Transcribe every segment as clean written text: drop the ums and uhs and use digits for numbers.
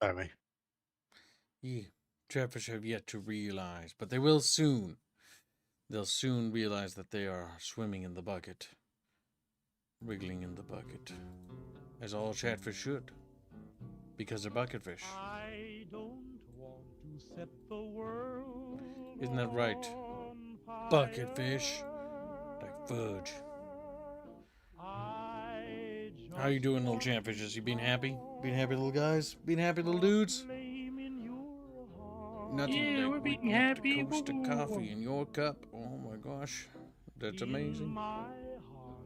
Sorry. Yeah, Chatfish have yet to realize, but they will soon. They'll soon realize that they are swimming in the bucket, wriggling in the bucket, as all Chatfish should, because they're bucket fish. I don't want to set the world Isn't that right? on fire. Bucket fish, like fudge. I How you doing, little Chatfishes? You been happy? Been happy, little guys? Been happy, little dudes? Nothing Yeah, like we're being waking up happy. to coast of Woo. coffee in your cup. Oh my gosh, that's amazing. In my heart,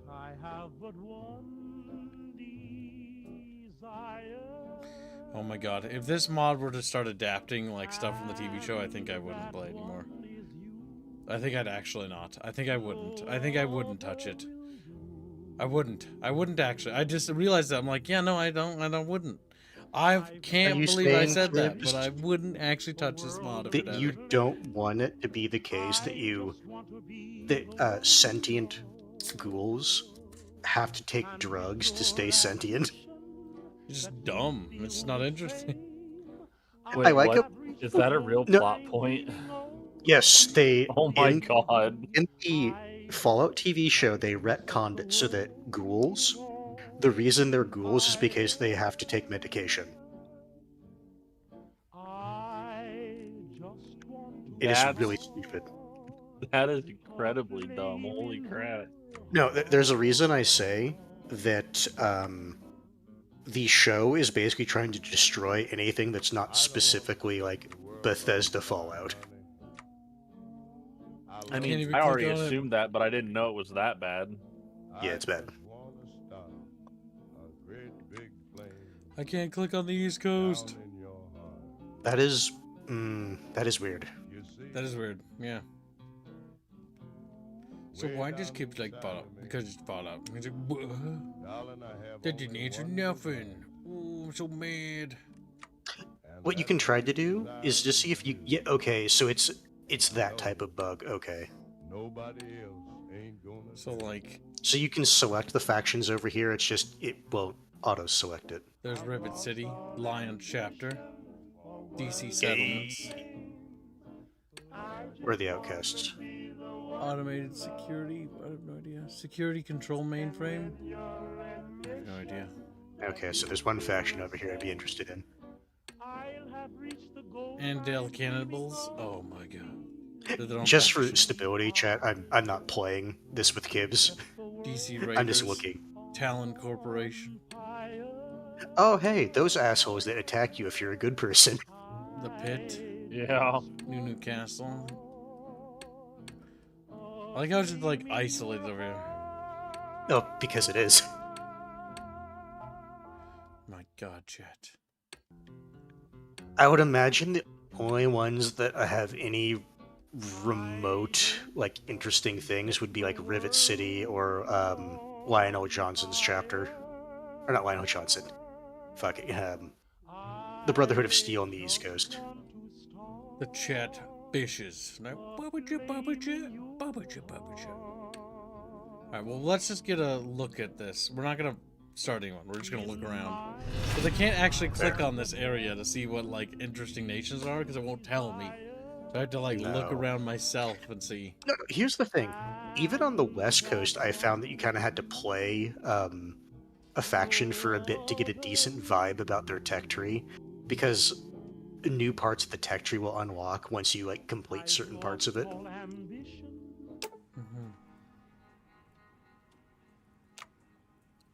I have but one desire. Oh my god, if this mod were to start adapting like stuff from the TV show, I think I wouldn't play anymore. I think I'd actually not. I think I wouldn't. I think I wouldn't touch it. I wouldn't actually. I just realized that I'm like, yeah, no, I wouldn't. I can't believe I said that, but I wouldn't actually touch this mod if it That had you it. don't want it to be the case that sentient ghouls have to take drugs to stay sentient. It's just dumb. It's not interesting. Wait, I like what? it. Is that a real No. plot point? Yes, they. Oh my god. In the Fallout TV show, they retconned it so that ghouls, the reason they're ghouls is because they have to take medication. It is really stupid. That is incredibly dumb. Holy crap. No, there's a reason I say that the show is basically trying to destroy anything that's not specifically like Bethesda Fallout. I mean, I already assumed that, but I didn't know it was that bad. Yeah, it's bad. I can't click on the East Coast. That is weird. That is weird. Yeah. So why does Kip's like Fallout? Because it's Fallout. He's like, what? That didn't answer nothing. Oh, I'm so mad. What you can try to do is just see if you get okay. So it's that type of bug. Okay. So like. So you can select the factions over here. It's just it will auto select it. There's Rivet City, Lion Chapter, DC Settlements. Where are the outcasts? Automated security. I have no idea. Security control mainframe. I have no idea. Okay, so there's one faction over here I'd be interested in. Andale Cannibals. Oh my god. Just for stability, chat, I'm not playing this with Gibbs. DC Raiders. I'm just looking. Talon Corporation. Oh, hey, those assholes that attack you if you're a good person. The Pit. Yeah. New Castle. I like how it's just like isolated over here. Oh, because it is. My god, chat. I would imagine the only ones that have any remote, like, interesting things would be like Rivet City or Lionel Johnson's chapter. Or not Lionel Johnson. Fuck it. The Brotherhood of Steel on the East Coast. The chat bishes. Now, Alright, well, let's just get a look at this. We're not gonna start anyone. We're just gonna look around. But I can't actually click on this area to see what, like, interesting nations are, because it won't tell me. So I have to, like, look around myself and see. No, here's the thing. Even on the West Coast, I found that you kind of had to play a faction for a bit to get a decent vibe about their tech tree, because new parts of the tech tree will unlock once you like complete certain parts of it.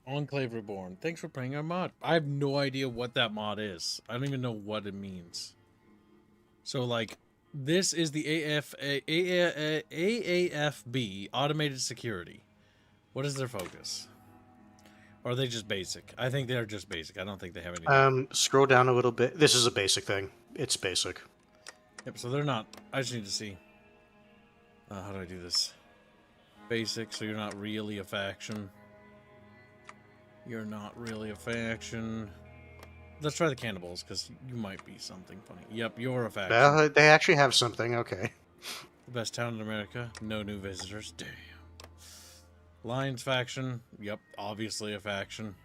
Enclave Reborn. Thanks for playing our mod. I have no idea what that mod is. I don't even know what it means. So, like, this is the AAFB Automated Security. What is their focus? Or are they just basic? I think they're just basic. I don't think they have anything. Scroll down a little bit. This is a basic thing. It's basic. Yep, so they're not. I just need to see. How do I do this? Basic, so you're not really a faction. You're not really a faction. Let's try the cannibals, because you might be something funny. Yep, you're a faction. They actually have something, okay. The best town in America. No new visitors. Damn. Lions faction. Yep, obviously a faction.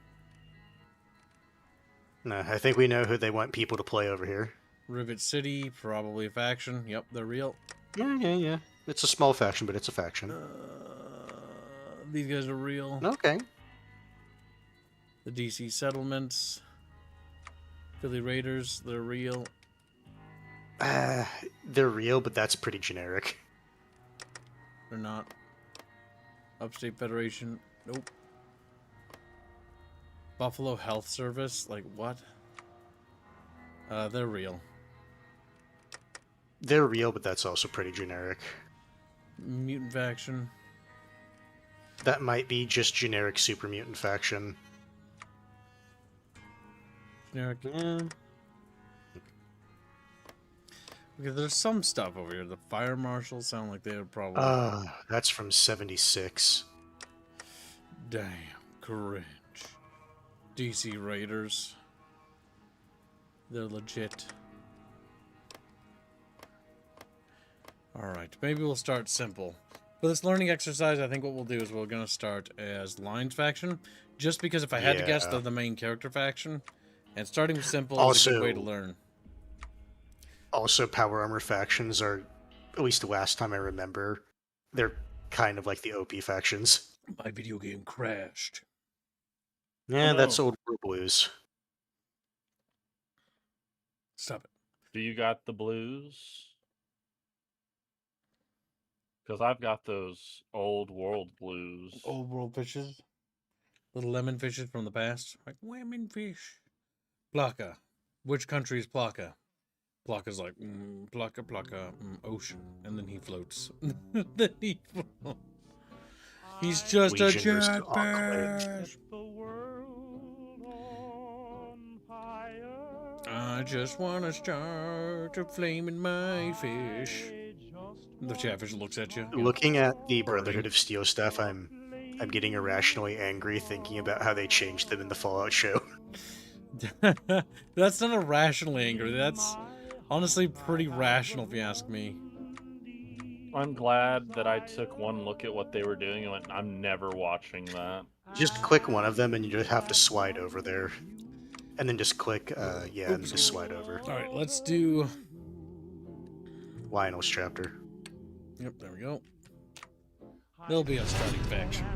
No, I think we know who they want people to play over here. Rivet City, probably a faction. Yep, they're real. Yeah. It's a small faction, but it's a faction. These guys are real. Okay. The DC settlements. Philly Raiders, they're real. They're real, but that's pretty generic. They're not. Upstate Federation, nope. Buffalo Health Service, like what? They're real. They're real, but that's also pretty generic. Mutant faction. That might be just generic super mutant faction. Generic. Yeah. Okay, there's some stuff over here. The fire marshals sound like they would probably. That's from 76. Damn, cringe. DC Raiders. They're legit. Alright, maybe we'll start simple. For this learning exercise, I think what we'll do is we're going to start as Lions faction. Just because if I had to guess, they're the main character faction. And starting with simple is a good way to learn. Also, power armor factions are, at least the last time I remember, they're kind of like the OP factions. My video game crashed. Yeah, that's old World Blues. Stop it. Do you got the blues? Because I've got those old world blues. Old world fishes. Little lemon fishes from the past. Like, lemon fish. Plaka. Which country is Plaka? Plaka's like, plaka, ocean. And then he floats. Then he floats. He's just a jellyfish. I just want to start a flame in my fish. The catfish looks at you. Looking at the Brotherhood of Steel stuff, I'm getting irrationally angry thinking about how they changed them in the Fallout show. That's not irrationally angry. That's honestly pretty rational if you ask me. I'm glad that I took one look at what they were doing and went, I'm never watching that. Just click one of them and you just have to slide over there. And then just click, and just slide over. Alright, let's do Lionel's chapter. Yep, there we go. There'll be a starting faction.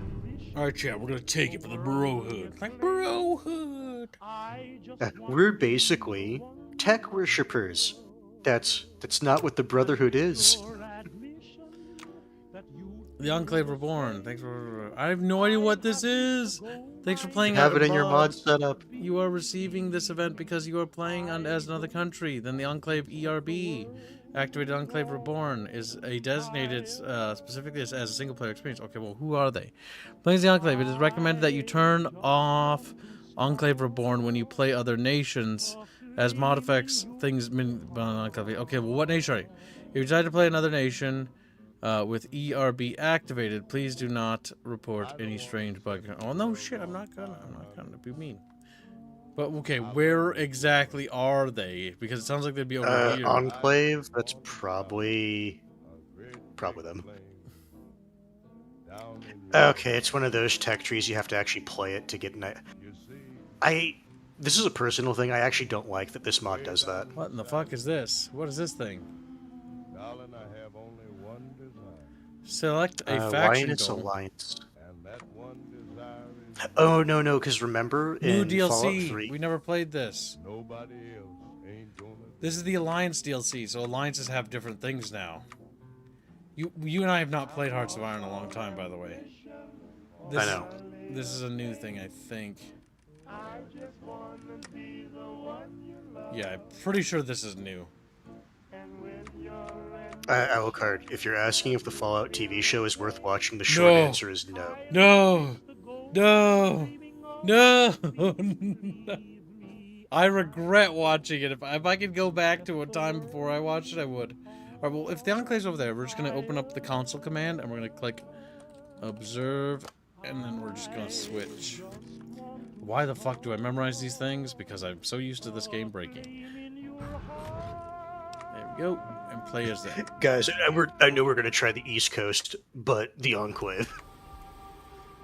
Alright, chat, we're gonna take it for the brohood. Like, brohood! We're basically tech worshippers. That's not what the Brotherhood is. The Enclave Reborn. Thanks for... I have no idea what this is! Thanks for playing. Have it in your mod setup. You are receiving this event because you are playing as another country than the Enclave ERB. Activated Enclave Reborn is a designated specifically as a single player experience. Okay, well, who are they? Playing as the Enclave, it is recommended that you turn off Enclave Reborn when you play other nations, as mod effects things. Okay, well, what nation are you? If you decide to play another nation with ERB activated, please do not report any strange bug. Oh no, shit! I'm not gonna be mean. But okay, where exactly are they? Because it sounds like they'd be over here. Enclave. That's probably them. Okay, it's one of those tech trees you have to actually play it to get an. This is a personal thing. I actually don't like that this mod does that. What in the fuck is this? What is this thing? Select a faction goal. Alliance. Oh no, because remember New in DLC. Fallout 3, we never played this. This is the Alliance DLC, so alliances have different things now. You and I have not played Hearts of Iron in a long time, by the way. I know. This is a new thing, I think. Yeah, I'm pretty sure this is new. Alucard, if you're asking if the Fallout TV show is worth watching, the short answer is no. No! No! No! I regret watching it. If I could go back to a time before I watched it, I would. Alright, well, if the Enclave's over there, we're just going to open up the console command, and we're going to click Observe, and then we're just going to switch. Why the fuck do I memorize these things? Because I'm so used to this game breaking. There we go. And play as that. Guys, I know we're going to try the East Coast, but the Enclave.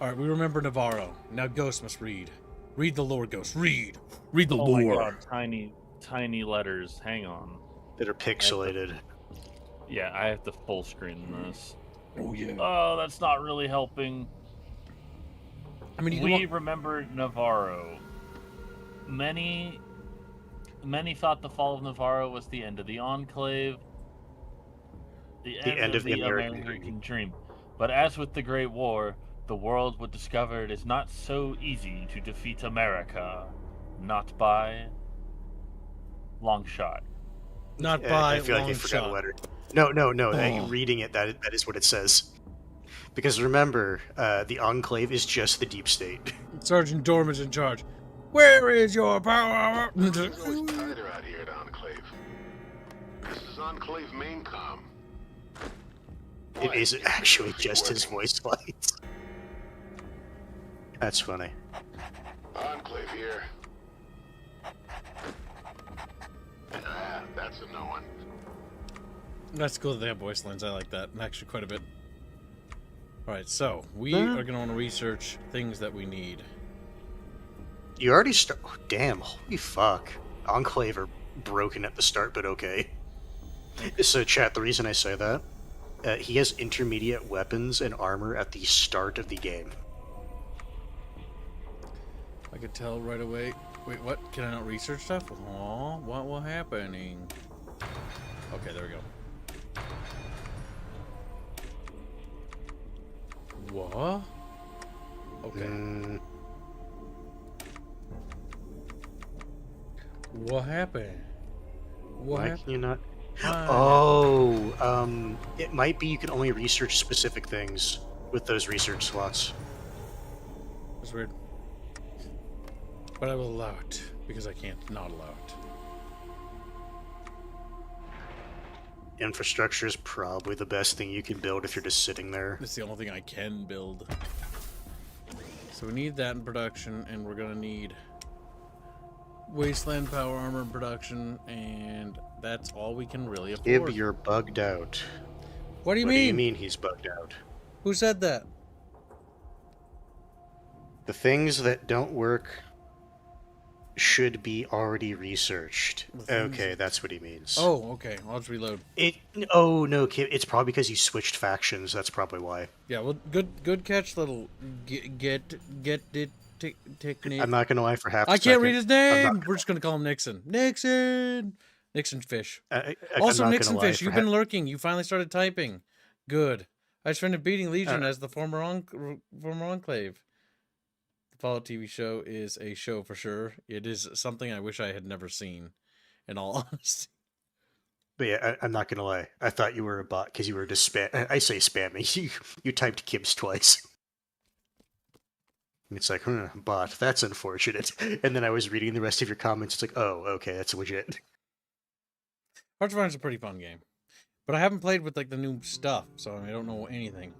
Alright, we remember Navarro. Now Ghost must read. Read the lore, Ghost. Read the Oh lore. my god, tiny letters. Hang on. That are pixelated. Yeah, I have to full screen this. Oh yeah. Oh, that's not really helping. I mean, We remember Navarro. Many thought the fall of Navarro was the end of the Enclave, the end of the American dream. But as with the Great War, the world would discover it is not so easy to defeat America. Not by long shot. Not by I feel like I forgot a letter. No. Reading it, that is what it says. Because remember, the Enclave is just the deep state. Sergeant Dorman's in charge. Where is your power? It's always tighter out here at Enclave. This is Enclave main comm. It isn't actually just his voice lines. That's funny. Enclave here. Ah, that's a no one. That's cool that they have voice lines. I like that, actually, quite a bit. Alright, so we are going to want to research things that we need. You already start. Oh, damn, holy fuck. Enclave are broken at the start, but okay. So, chat, the reason I say that, he has intermediate weapons and armor at the start of the game. I could tell right away. Wait, what? Can I not research stuff? Aw, what will happening? Okay, there we go. What? Okay. What happened? Why can you not? Oh, it might be you can only research specific things with those research slots. That's weird. But I will allow it, because I can't not allow it. Infrastructure is probably the best thing you can build if you're just sitting there. It's the only thing I can build. So we need that in production, and we're gonna need wasteland power armor in production, and that's all we can really afford. Ib, you're bugged out. What do you What mean? do you mean he's bugged out? Who said that? The things that don't work should be already researched. Okay, that's what he means. Oh, okay. I'll just reload. Oh no, Kib, it's probably because you switched factions. That's probably why. Yeah, well, good catch, little get it technique. I'm not gonna lie for half. I can't read his name. We're just gonna call him Nixon. Nixon Fish. Also, Nixon Fish, you've been lurking. You finally started typing. Good. I just finished beating Legion as the former Enclave. The Fallout TV show is a show for sure. It is something I wish I had never seen, in all honesty. But yeah, I'm not gonna lie. I thought you were a bot because you were just I say spamming. You typed Kibs twice. It's like, bot. That's unfortunate. And then I was reading the rest of your comments. It's like, oh, okay, that's legit. Hearts of Iron is a pretty fun game, but I haven't played with like the new stuff, so I don't know anything.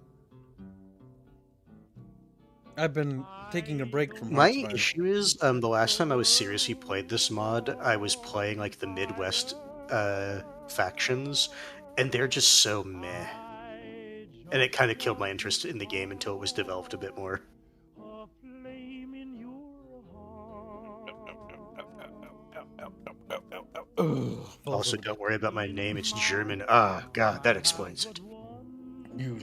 I've been taking a break from My issue is, the last time I was seriously played this mod, I was playing like the Midwest factions, and they're just so meh. And it kind of killed my interest in the game until it was developed a bit more. Also, don't worry about my name. It's German. Ah, God, that explains it. You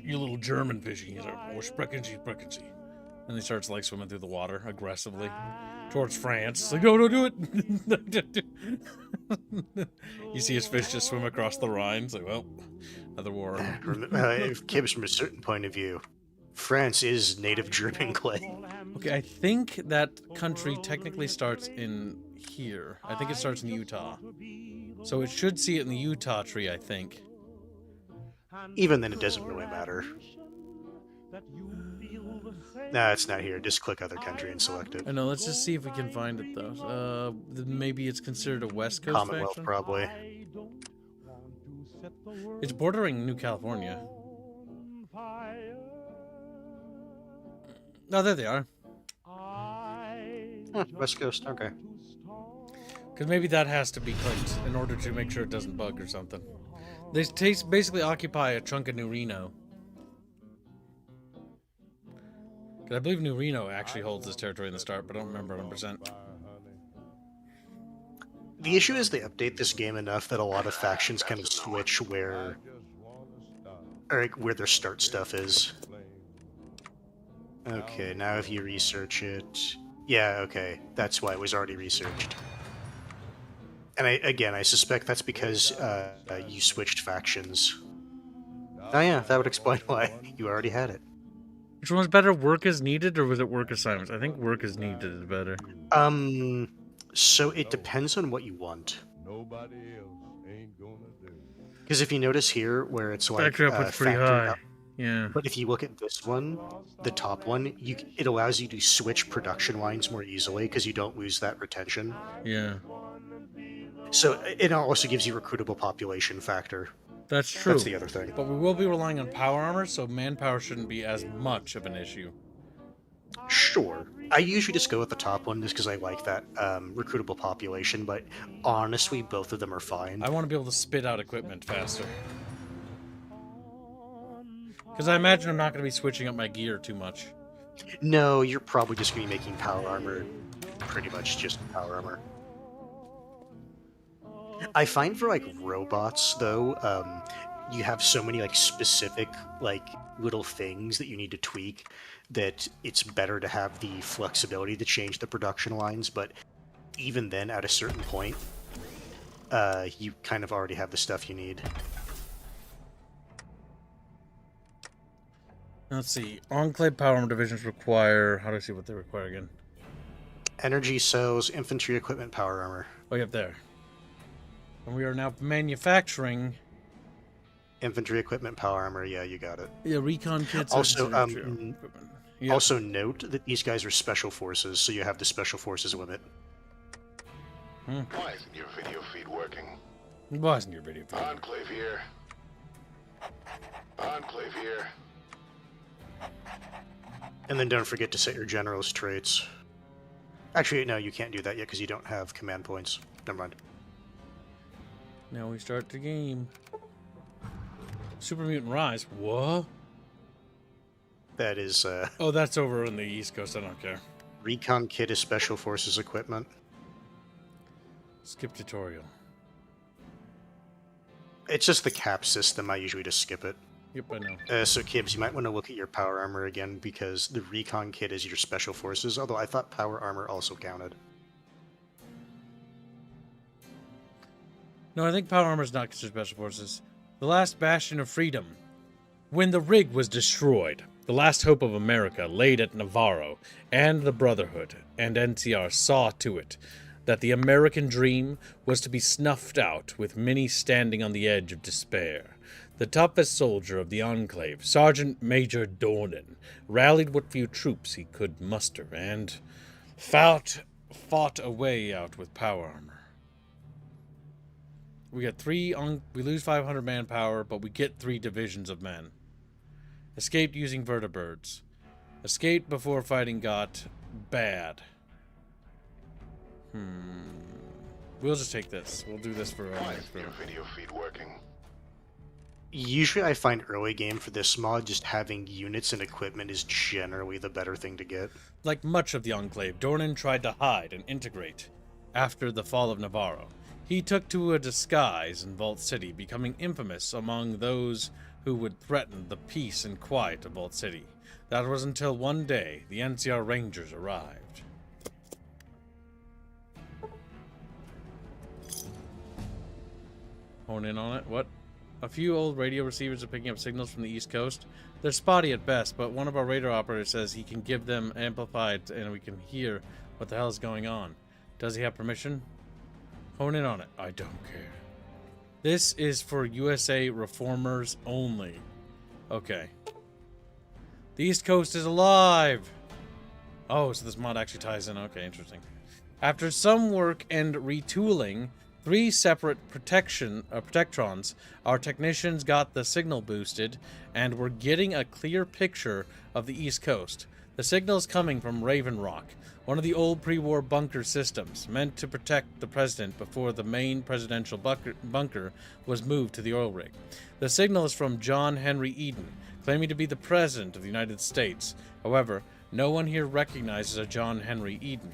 little German fishy. He's like, oh, sprechen Sie. And he starts like swimming through the water aggressively towards France. Like, no, do it. You see his fish just swim across the Rhine. It's like, well, another war. If Kibs, from a certain point of view, France is native German clay. Okay, I think that country technically starts in here. I think it starts in Utah. So it should see it in the Utah tree, I think. Even then, it doesn't really matter. Nah, it's not here. Just click other country and select it. I know, let's just see if we can find it, though. Maybe it's considered a West Coast Commonwealth, faction? probably. It's bordering New California. Oh, there they are. West Coast, okay. Because maybe that has to be clicked in order to make sure it doesn't bug or something. They basically occupy a chunk of New Reno. I believe New Reno actually holds this territory in the start, but I don't remember 100%. The issue is they update this game enough that a lot of factions kind of switch where their start stuff is. Okay, now if you research it... Yeah, okay, that's why it was already researched. And I suspect that's because you switched factions. Oh yeah, that would explain why you already had it. Which one was better, work as needed, or was it work assignments? I think work as needed is better. So it depends on what you want. Nobody else ain't gonna do. Because if you notice here, where it's like Factory output's pretty high. Yeah. But if you look at this one, the top one, it allows you to switch production lines more easily because you don't lose that retention. Yeah. So it also gives you recruitable population factor. That's true. That's the other thing. But we will be relying on power armor, so manpower shouldn't be as much of an issue. Sure. I usually just go with the top one just because I like that recruitable population, but honestly, both of them are fine. I want to be able to spit out equipment faster. Because I imagine I'm not going to be switching up my gear too much. No, you're probably just going to be making power armor pretty much just power armor. I find for, like, robots, though, you have so many, like, specific, like, little things that you need to tweak that it's better to have the flexibility to change the production lines, but even then, at a certain point, you kind of already have the stuff you need. Let's see. Enclave power armor divisions require... How do I see what they require again? Energy cells, infantry equipment, power armor. Oh, yep, there. And we are now manufacturing... Infantry equipment, power armor, yeah, you got it. Yeah, recon kits. Also, Yep. Also note that these guys are special forces, so you have the special forces limit. Why isn't your video feed working? Why isn't your video feed? Enclave here. Enclave here. And then don't forget to set your general's traits. Actually, no, you can't do that yet because you don't have command points. Never mind. Now we start the game. Super Mutant Rise. What? That is, Oh, that's over on the East Coast. I don't care. Recon kit is special forces equipment. Skip tutorial. It's just the cap system. I usually just skip it. Yep, I know. So, Kibbs, you might want to look at your power armor again because the recon kit is your special forces, although I thought power armor also counted. No, I think power armor is not considered special forces. The last bastion of freedom. When the rig was destroyed, the last hope of America laid at Navarro, and the Brotherhood and NCR saw to it that the American dream was to be snuffed out, with many standing on the edge of despair. The toughest soldier of the Enclave, Sergeant Major Dornan, rallied what few troops he could muster, and fought a way out with power armor. We lose 500 manpower, but we get 3 divisions of men. Escaped using vertibirds. Escaped before fighting got bad. We'll just take this. We'll do this for Why isn't your video feed working? Usually I find early game for this mod, just having units and equipment is generally the better thing to get. Like much of the Enclave, Dornan tried to hide and integrate after the fall of Navarro. He took to a disguise in Vault City, becoming infamous among those who would threaten the peace and quiet of Vault City. That was until one day the NCR Rangers arrived. Hone in on it. What? A few old radio receivers are picking up signals from the East Coast. They're spotty at best, but one of our radar operators says he can give them amplified and we can hear what the hell is going on. Does he have permission? Hone in on it. I don't care. This is for USA reformers only. Okay. The East Coast is alive! Oh, so this mod actually ties in. Okay, interesting. After some work and retooling, 3 separate protectrons, our technicians got the signal boosted, and we're getting a clear picture of the East Coast. The signal is coming from Raven Rock, one of the old pre-war bunker systems, meant to protect the president before the main presidential bunker was moved to the oil rig. The signal is from John Henry Eden, claiming to be the president of the United States. However, No one here recognizes a John Henry Eden,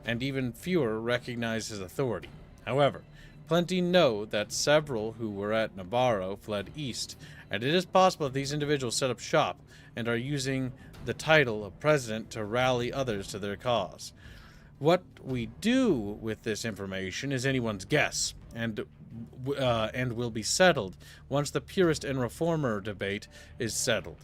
and even fewer recognize his authority. However, plenty know that several who were at Navarro fled east, and it is possible that these individuals set up shop and are using the title of president to rally others to their cause. What we do with this information is anyone's guess, and will be settled once the purist and reformer debate is settled.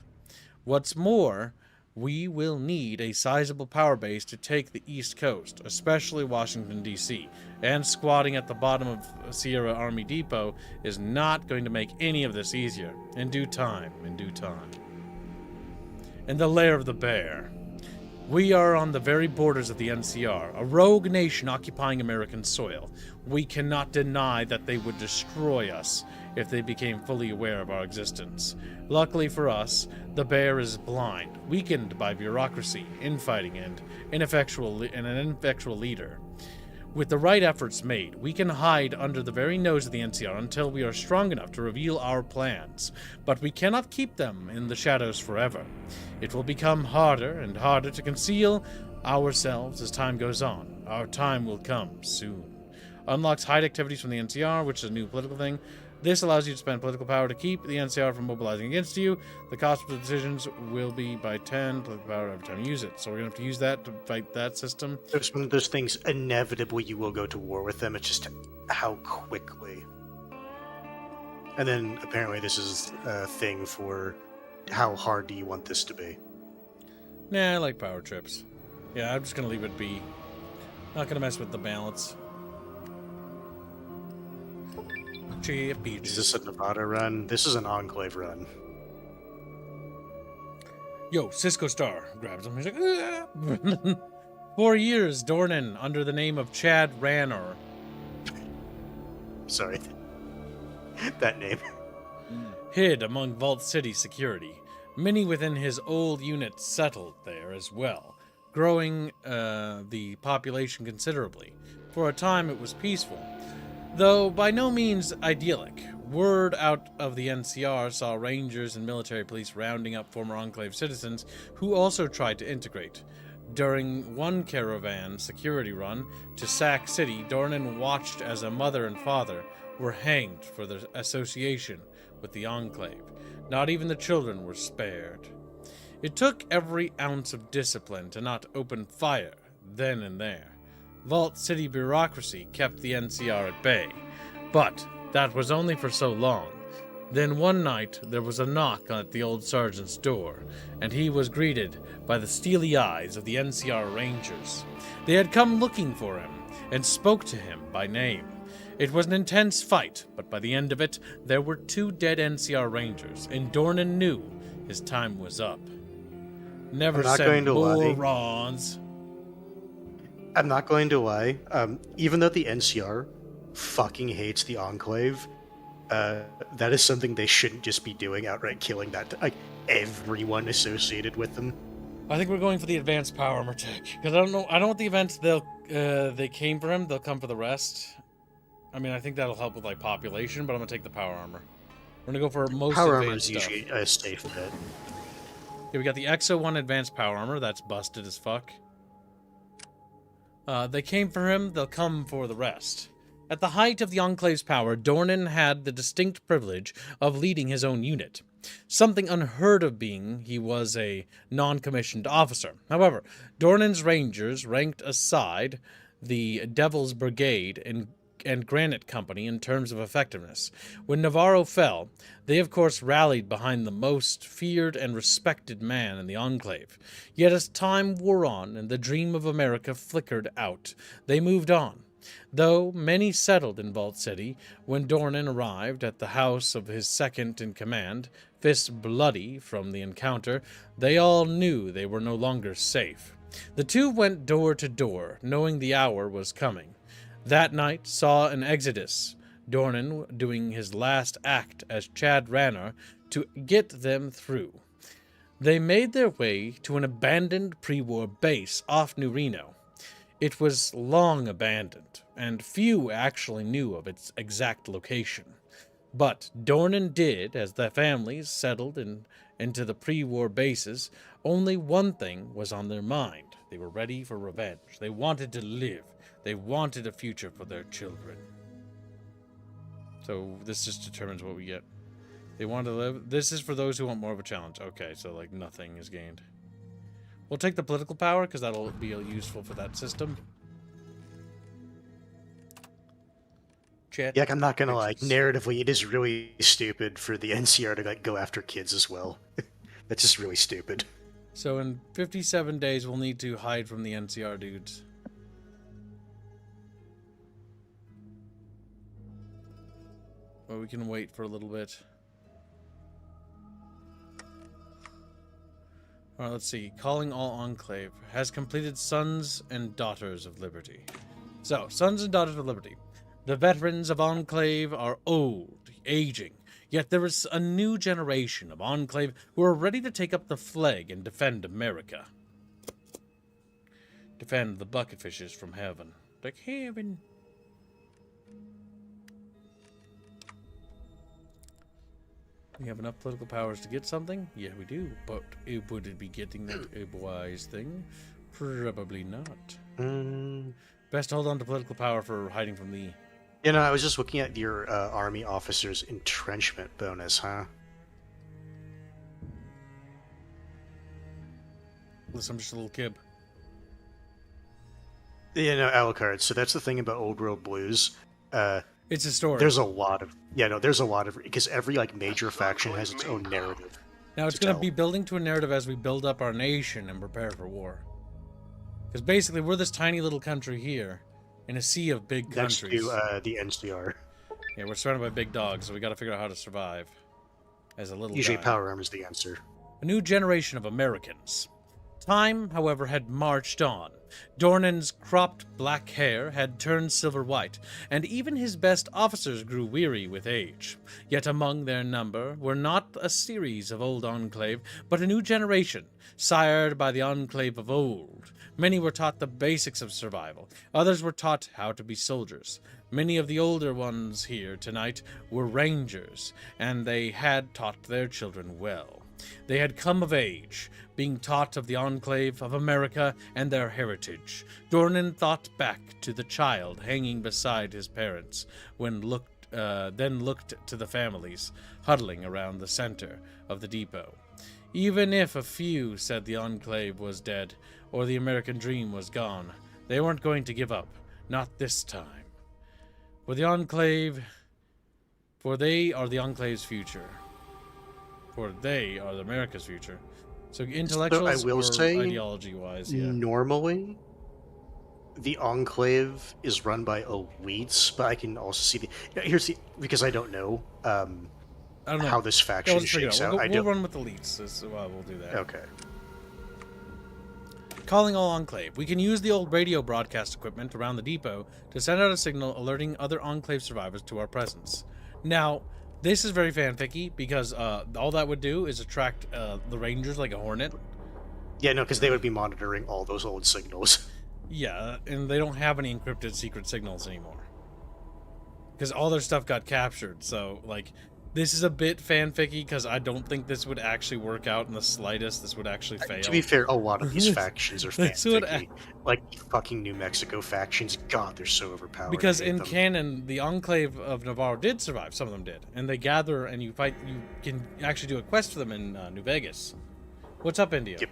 What's more, we will need a sizable power base to take the East Coast, especially Washington, D.C., and squatting at the bottom of Sierra Army Depot is not going to make any of this easier. In due time. In the lair of the bear. We are on the very borders of the NCR, a rogue nation occupying American soil. We cannot deny that they would destroy us if they became fully aware of our existence. Luckily for us, the bear is blind, weakened by bureaucracy, infighting, and an ineffectual leader. With the right efforts made, we can hide under the very nose of the NCR until we are strong enough to reveal our plans. But we cannot keep them in the shadows forever. It will become harder and harder to conceal ourselves as time goes on. Our time will come soon. Unlocks hide activities from the NCR, which is a new political thing. This allows you to spend political power to keep the NCR from mobilizing against you. The cost of the decisions will be by 10 political power every time you use it. So we're going to have to use that to fight that system. There's one of those things, inevitably you will go to war with them. It's just how quickly. And then apparently this is a thing for how hard do you want this to be. Nah, I like power trips. Yeah, I'm just going to leave it be. Not going to mess with the balance. Is this a Nevada run? This is an Enclave run. Yo, Cisco Star grabs him. He's like, ah! 4 years, Dornan, under the name of Chad Ranor. Sorry. That name. Hid among Vault City security. Many within his old unit settled there as well, growing the population considerably. For a time it was peaceful, though by no means idyllic. Word out of the NCR saw rangers and military police rounding up former Enclave citizens who also tried to integrate. During one caravan security run to Sac City, Dornan watched as a mother and father were hanged for their association with the Enclave. Not even the children were spared. It took every ounce of discipline to not open fire then and there. Vault City bureaucracy kept the NCR at bay, but that was only for so long. Then one night there was a knock at the old sergeant's door, and he was greeted by the steely eyes of the NCR Rangers. They had come looking for him and spoke to him by name. It was an intense fight, but by the end of it, there were 2 dead NCR Rangers, and Dornan knew his time was up. Never said morons. I'm not going to lie. Even though the NCR fucking hates the Enclave, that is something they shouldn't just be doing, outright killing everyone associated with them. I think we're going for the advanced power armor tech, because I don't know what the events they came for him. They'll come for the rest. I mean, I think that'll help with population, but I'm gonna take the power armor. We're gonna go for most power advanced armor is stuff. usually a safe bet. Yeah, we got the XO1 advanced power armor. That's busted as fuck. They came for him, they'll come for the rest. At the height of the Enclave's power, Dornan had the distinct privilege of leading his own unit. Something unheard of, being he was a non-commissioned officer. However, Dornan's Rangers ranked aside the Devil's Brigade and Granite Company in terms of effectiveness. When Navarro fell, they of course rallied behind the most feared and respected man in the Enclave. Yet as time wore on and the dream of America flickered out, they moved on. Though many settled in Vault City, when Dornan arrived at the house of his second-in-command, fists bloody from the encounter, they all knew they were no longer safe. The 2 went door to door, knowing the hour was coming. That night saw an exodus, Dornan doing his last act as Chad Ranor to get them through. They made their way to an abandoned pre-war base off New Reno. It was long abandoned, and few actually knew of its exact location. But Dornan did, as the families settled into the pre-war bases, only one thing was on their mind. They were ready for revenge. They wanted to live. They wanted a future for their children. So this just determines what we get. They want to live. This is for those who want more of a challenge. Okay, so like nothing is gained. We'll take the political power because that'll be useful for that system. Chat. Yeah, I'm not gonna like narratively. It is really stupid for the NCR to like go after kids as well. That's just really stupid. So in 57 days, we'll need to hide from the NCR dudes. Well, we can wait for a little bit. Alright, let's see. Calling all Enclave. Has completed Sons and Daughters of Liberty. So, Sons and Daughters of Liberty. The veterans of Enclave are old, aging, yet there is a new generation of Enclave who are ready to take up the flag and defend America. Defend the bucket fishes from heaven. Like heaven. We have enough political powers to get something? Yeah, we do. But would it be getting that a wise thing? Probably not. Best hold on to political power for hiding from the... You know, I was just looking at your army officer's entrenchment bonus, huh? Listen, I'm just a little kid. You know, Alucard. So that's the thing about Old World Blues. It's a story. There's a lot of... Yeah, no, there's a lot of... Because every, like, major faction has its own narrative. Now, it's going to be building to a narrative as we build up our nation and prepare for war. Because basically, we're this tiny little country here in a sea of big countries. Next to the NCR. Yeah, we're surrounded by big dogs, so we got to figure out how to survive as a little Usually guy. power armor is the answer. A new generation of Americans. Time, however, had marched on. Dornan's cropped black hair had turned silver white, and even his best officers grew weary with age. Yet among their number were not a series of old Enclave, but a new generation, sired by the Enclave of old. Many were taught the basics of survival. Others were taught how to be soldiers. Many of the older ones here tonight were rangers, and they had taught their children well. They had come of age, being taught of the Enclave of America and their heritage. Dornan thought back to the child hanging beside his parents, then looked to the families huddling around the center of the depot. Even if a few said the Enclave was dead or the American dream was gone, they weren't going to give up. Not this time. For they are the Enclave's future. For they are America's future. So intellectuals I will say, ideology-wise, yeah. Normally, the Enclave is run by elites, but I can also see the... Here's the... Because I don't know, I don't know how this faction shakes out. We'll run with elites, so we'll do that. Okay. Calling all Enclave. We can use the old radio broadcast equipment around the depot to send out a signal alerting other Enclave survivors to our presence. Now, this is very fanficky because all that would do is attract the Rangers like a hornet. Yeah, no, because they would be monitoring all those old signals. Yeah, and they don't have any encrypted secret signals anymore. Because all their stuff got captured, so, like... This is a bit fanficky because I don't think this would actually work out in the slightest. This would actually fail. To be fair, a lot of these factions are fanficky. Like fucking New Mexico factions. God, they're so overpowered. Because in canon, the Enclave of Navarro did survive. Some of them did, and they gather and you fight. You can actually do a quest for them in New Vegas. What's up, Indio? Yep.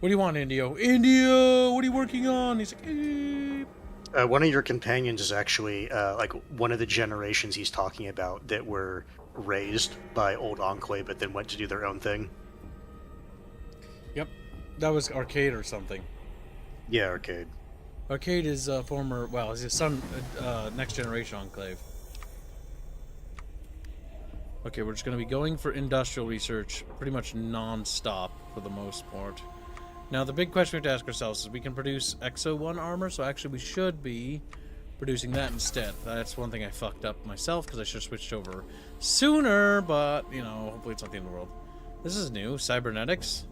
What do you want, Indio? Indio, what are you working on? He's like. One of your companions is actually like one of the generations he's talking about that were raised by old Enclave, but then went to do their own thing. Yep, that was Arcade or something. Yeah, Arcade. Arcade is former. Well, he's his son, next generation Enclave. Okay, we're just going to be going for industrial research, pretty much non-stop for the most part. Now, the big question we have to ask ourselves is we can produce Exo-1 armor, so actually we should be producing that instead. That's one thing I fucked up myself, because I should have switched over sooner, but, you know, hopefully it's not the end of the world. This is new. Cybernetics?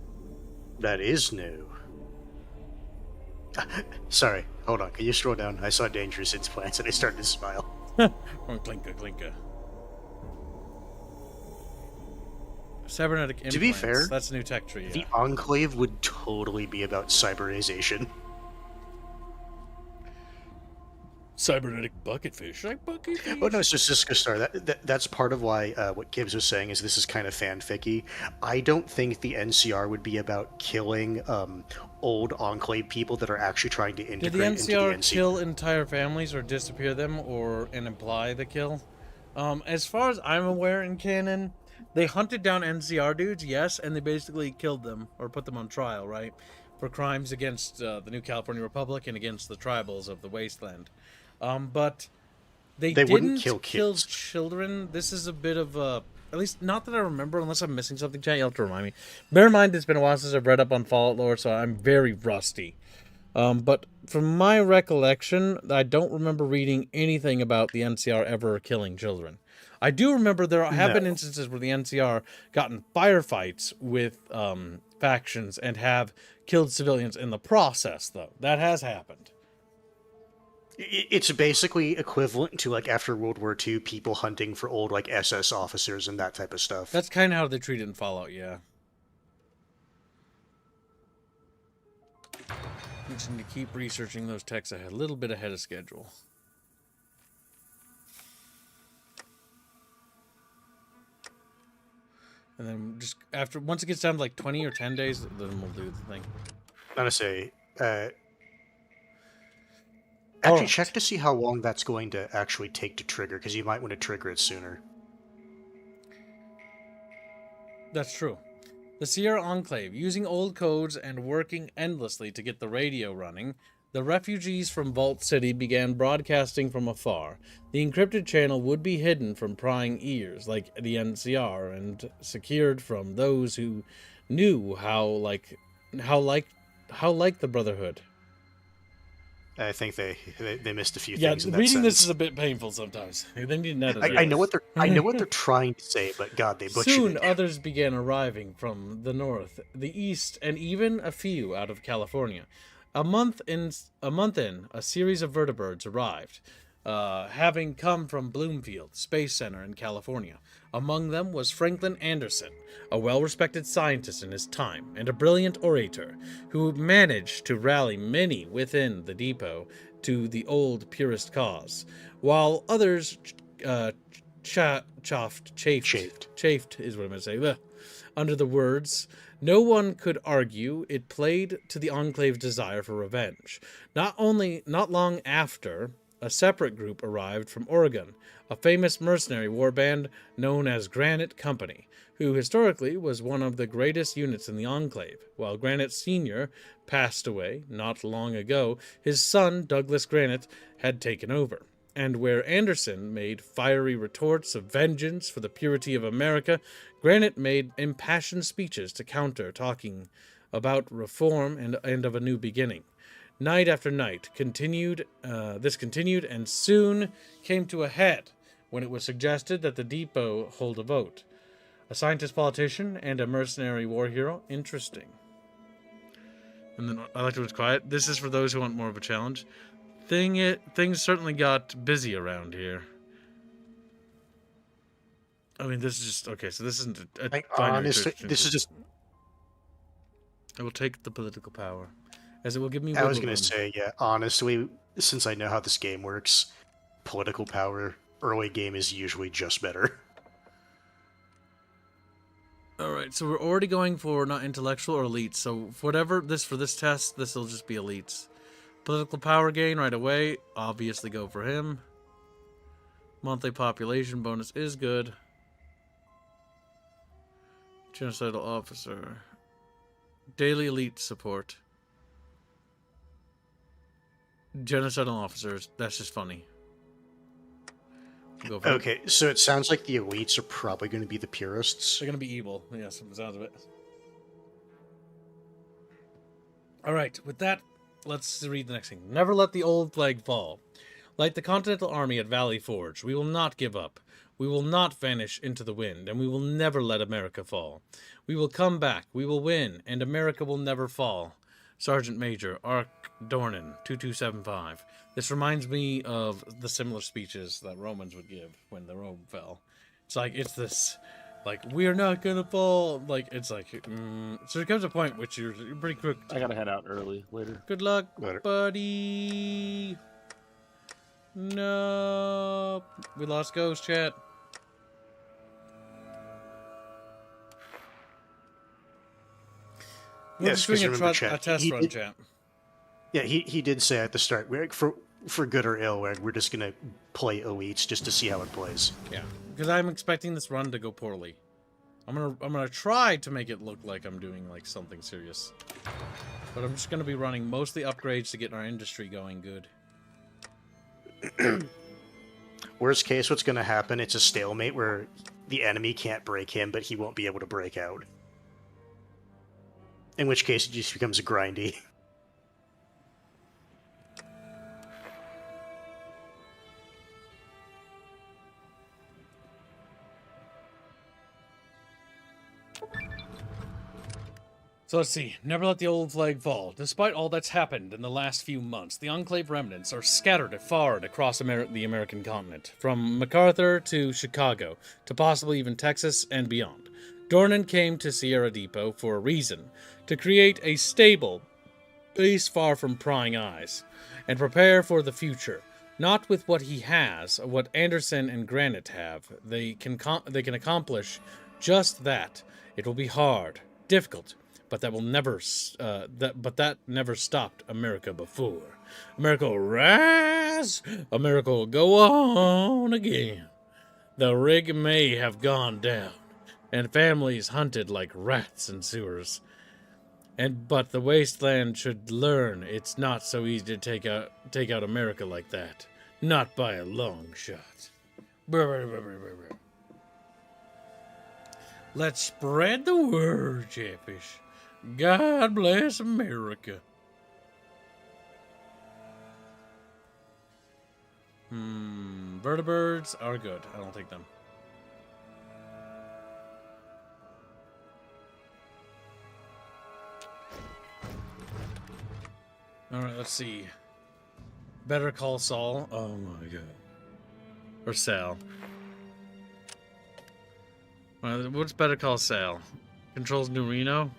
That is new. Sorry, hold on. Can you scroll down? I saw dangerous implants, and I started to smile. Clinka, clinka. Cybernetic implants. To be fair, that's a new tech tree. The Enclave would totally be about cyberization. Cybernetic bucketfish, like bucketfish. Oh no, it's just Star. That's part of why what Gibbs was saying is this is kind of fanficky. I don't think the NCR would be about killing old Enclave people that are actually trying to integrate Did the into the NCR NCR. kill entire families or disappear them and imply the kill? As far as I'm aware in canon, they hunted down NCR dudes, yes, and they basically killed them or put them on trial, right, for crimes against the New California Republic and against the tribals of the wasteland. But they wouldn't didn't kill children. This is a bit of a... At least, not that I remember, unless I'm missing something, chat, you'll have to remind me. Bear in mind, it's been a while since I've read up on Fallout lore, so I'm very rusty. But from my recollection, I don't remember reading anything about the NCR ever killing children. I do remember there have been instances where the NCR got in firefights with factions and have killed civilians in the process, though. That has happened. It's basically equivalent to, like, after World War II, people hunting for old, like, SS officers and that type of stuff. That's kind of how they treat it in Fallout, yeah. We just need to keep researching those texts a little bit ahead of schedule. And then just once it gets down to like 20 or 10 days, then we'll do the thing. I'm gonna say, actually, check to see how long that's going to actually take to trigger, because you might want to trigger it sooner. That's true. The Sierra Enclave, using old codes and working endlessly to get the radio running, the refugees from Vault City began broadcasting from afar. The encrypted channel would be hidden from prying ears, like the NCR, and secured from those who knew how like the Brotherhood. I think they missed a few Yeah, things in that reading sentence. this is a bit painful sometimes. They need an editor. I know what they're trying to say, but God, they butchered Soon it. others began arriving from the north, the east, and even a few out of California. A month in, a series of vertibirds arrived, having come from Bloomfield Space Center in California. Among them was Franklin Anderson, a well-respected scientist in his time and a brilliant orator who managed to rally many within the depot to the old purist cause, while others chafed is what I'm going to say, under the words. No one could argue it played to the Enclave's desire for revenge. Not long after, a separate group arrived from Oregon, a famous mercenary warband known as Granite Company, who historically was one of the greatest units in the Enclave. While Granite Sr. passed away not long ago, his son, Douglas Granite, had taken over. And where Anderson made fiery retorts of vengeance for the purity of America, Granite made impassioned speeches to counter, talking about reform and of a new beginning. Night after night this continued and soon came to a head when it was suggested that the depot hold a vote. A scientist politician and a mercenary war hero. Interesting. And then I like to was quiet. This is for those who want more of a challenge. Things certainly got busy around here. I mean, this is just okay. So this isn't a honestly, this is just. I will take the political power, as it will give me. I was gonna say, yeah. Honestly, since I know how this game works, political power early game is usually just better. All right, so we're already going for not intellectual or elites. So for this test, this will just be elites. Political power gain right away. Obviously go for him. Monthly population bonus is good. Genocidal officer. Daily elite support. Genocidal officers. That's just funny. Go for Okay, so it sounds like the elites are probably going to be the purists. They're going to be evil. Yes, from the sounds of it. All right, with that, let's read the next thing. Never let the old flag fall. Like the Continental Army at Valley Forge, we will not give up. We will not vanish into the wind, and we will never let America fall. We will come back, we will win, and America will never fall. Sergeant Major Ark Dornan, 2275. This reminds me of the similar speeches that Romans would give when the Rome fell. It's like, it's this Like, we're not gonna fall. Like, it's like, so there comes a point which you're pretty quick. I gotta head out early later. Good luck, Later. buddy. No, we lost Ghost Chat. We're Yes, just doing 'cause remember, a chat, test he run, did- chat. Yeah, he did say at the start, for good or ill, we're just gonna play elites just to see how it plays. Yeah, because I'm expecting this run to go poorly. I'm gonna try to make it look like I'm doing like something serious, but I'm just gonna be running mostly upgrades to get our industry going good. Worst case, what's gonna happen? It's a stalemate where the enemy can't break him, but he won't be able to break out. In which case, it just becomes grindy. So let's see. Never let the old flag fall. Despite all that's happened in the last few months, the Enclave remnants are scattered far and across the American continent, from MacArthur to Chicago, to possibly even Texas and beyond. Dornan came to Sierra Depot for a reason, to create a stable base far from prying eyes, and prepare for the future. Not with what he has, what Anderson and Granite have. They can accomplish just that. It will be hard, difficult, but that never stopped America before. America will rise. America will go on again. The rig may have gone down, and families hunted like rats in sewers. But the wasteland should learn it's not so easy to take out America like that. Not by a long shot. Let's spread the word, Chatfish. God bless America. Vertibirds are good. I don't take them. Alright, let's see. Better Call Saul. Oh my god. Or Sal. What's Better Call Sal? Controls New Reno?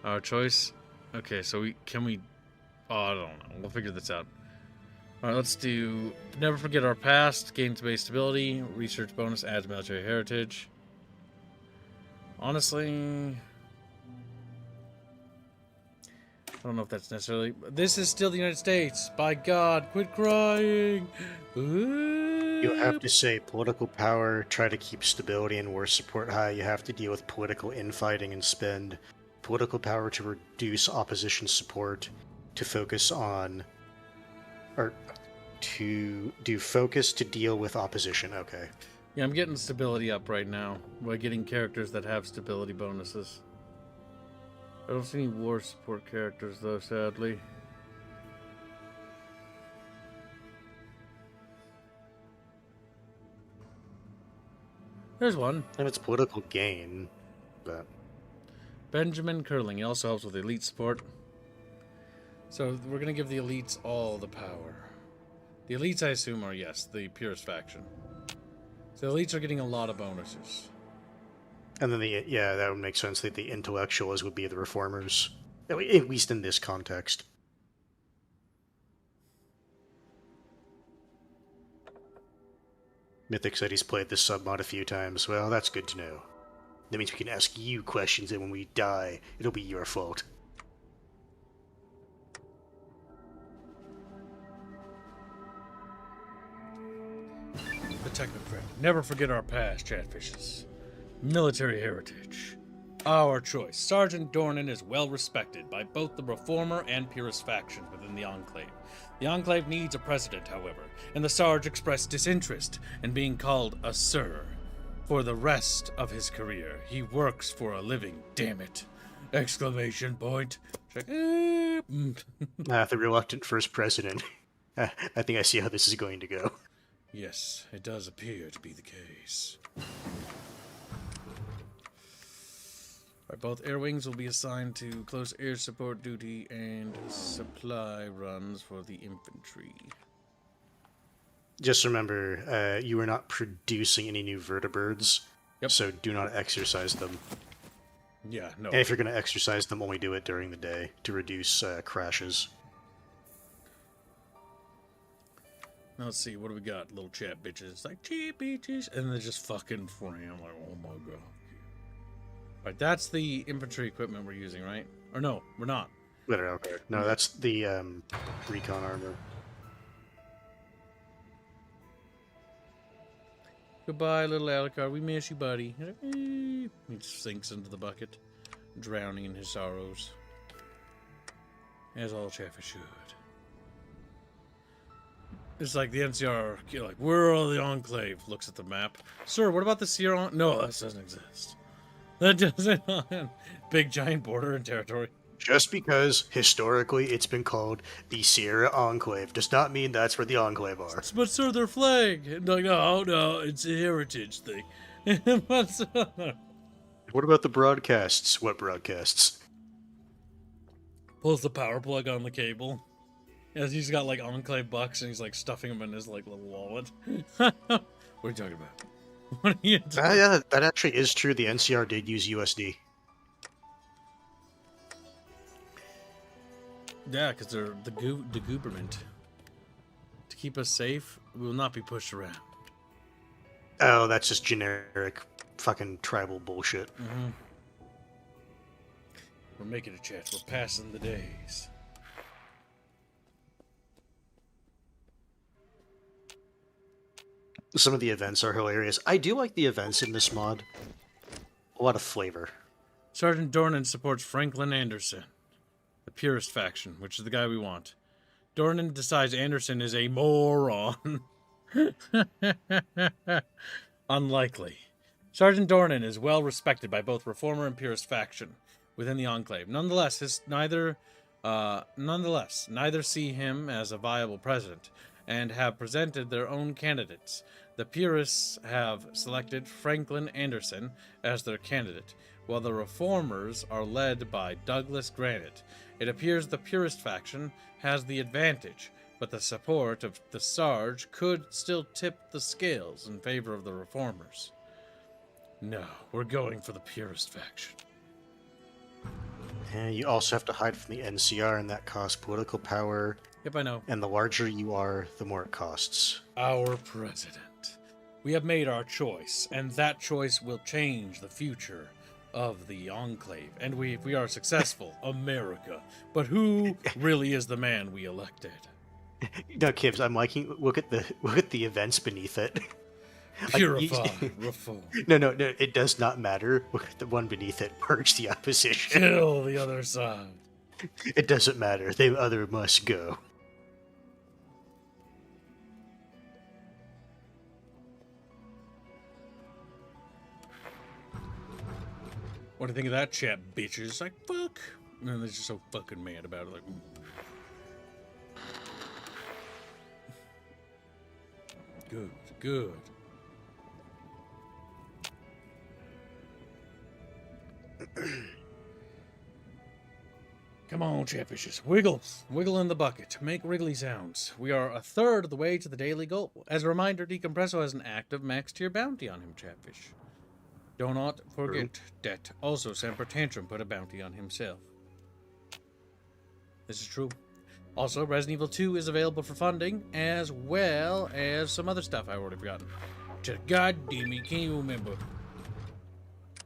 Our choice? Okay, so we... Oh, I don't know. We'll figure this out. Alright, let's do... Never forget our past. Gains base stability. Research bonus adds military heritage. Honestly... I don't know if that's necessarily... This is still the United States. By God, quit crying. Ooh. You have to say political power, try to keep stability and war support high. You have to deal with political infighting and spend political power to reduce opposition support, to focus on... Or to do focus to deal with opposition. Okay. Yeah, I'm getting stability up right now by getting characters that have stability bonuses. I don't see any war support characters, though, sadly. There's one. And it's political gain, but... Benjamin Curling. He also helps with elite support. So we're going to give the elites all the power. The elites, I assume, are, yes, the purist faction. So the elites are getting a lot of bonuses. And then yeah, that would make sense that the intellectuals would be the reformers, at least in this context. Mythic said he's played this submod a few times. Well, that's good to know. That means we can ask you questions, and when we die, it'll be your fault. The Technocrat. Never forget our past, Chatfishes. Military heritage. Our choice. Sergeant Dornan is well respected by both the Reformer and Purist factions within the Enclave. The Enclave needs a president, however, and the Sarge expressed disinterest in being called a Sir. For the rest of his career, he works for a living, damn it! Exclamation point. The reluctant first president. I think I see how this is going to go. Yes, it does appear to be the case. Right, both air wings will be assigned to close air support duty and supply runs for the infantry. Just remember, you are not producing any new vertibirds. Yep. So do not exercise them. Yeah, no. And if you're going to exercise them, only do it during the day to reduce crashes. Now let's see, what do we got? Little chat bitches. Like, cheap bitches. And they just fucking frame. Like, oh my god. Alright, that's the infantry equipment we're using, right? Or no, we're not. Okay. No, that's the recon armor. Goodbye, little Alucard. We miss you, buddy. He sinks into the bucket, drowning in his sorrows. As all Chatfish should. It's like the NCR, like, where are all the Enclave? Looks at the map. Sir, what about the Sierra? No, that doesn't exist. That doesn't. Big giant border and territory. Just because historically it's been called the Sierra Enclave does not mean that's where the Enclave are. But sir, their flag. Like, no, it's a heritage thing. But, sir, What about the broadcasts? What broadcasts? pulls the power plug on the cable. As he's got like Enclave bucks and he's like stuffing them in his like little wallet. What are you talking about? What are you doing? Yeah, that actually is true. The NCR did use USD. Yeah, because they're the government. To keep us safe, we will not be pushed around. Oh, that's just generic fucking tribal bullshit. Mm-hmm. We're making a chance. We're passing the days. Some of the events are hilarious. I do like the events in this mod. A lot of flavor. Sergeant Dornan supports Franklin Anderson, the purist faction, which is the guy we want. Dornan decides Anderson is a moron. Unlikely. Sergeant Dornan is well respected by both reformer and purist faction within the Enclave. Nonetheless, neither see him as a viable president and have presented their own candidates. The purists have selected Franklin Anderson as their candidate, while the reformers are led by Douglas Granite. It appears the purist faction has the advantage, but the support of the Sarge could still tip the scales in favor of the reformers. No, we're going for the purist faction. And you also have to hide from the NCR, and that costs political power. Yep, I know. And the larger you are, the more it costs. Our president. We have made our choice, and that choice will change the future of the Enclave. And if we are successful, America. But who really is the man we elected? No, Kibbs, I'm liking. Look at the events beneath it. Purify, reform. No, it does not matter. Look at the one beneath it. Purge the opposition. Kill the other side. It doesn't matter. The other must go. What do you think of that, chat, bitches? Like, fuck. And they're just so fucking mad about it. Like, Good. Come on, chatfishes. Wiggle in the bucket. Make wriggly sounds. We are a third of the way to the daily goal. As a reminder, Decompresso has an active max tier bounty on him, chatfish. Do not forget that. Also, Semper Tantrum put a bounty on himself. This is true. Also, Resident Evil 2 is available for funding, as well as some other stuff I've already forgotten. God damn it, can't you remember?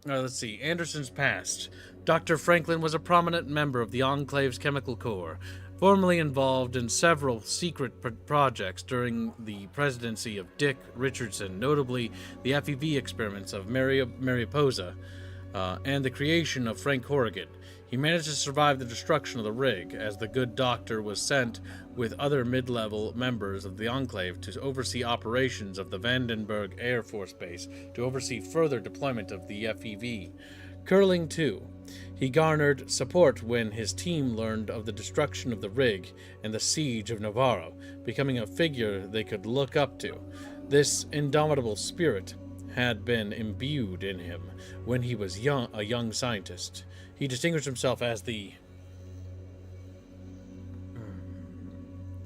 Let's see. Anderson's past. Dr. Franklin was a prominent member of the Enclave's Chemical Corps, formerly involved in several secret projects during the presidency of Dick Richardson, notably the FEV experiments of Mariposa and the creation of Frank Horrigan. He managed to survive the destruction of the rig, as the good doctor was sent with other mid-level members of the Enclave to oversee operations of the Vandenberg Air Force Base, to oversee further deployment of the FEV. Curling, too. He garnered support when his team learned of the destruction of the rig and the siege of Navarro, becoming a figure they could look up to. This indomitable spirit had been imbued in him when he was a young scientist. He distinguished himself as the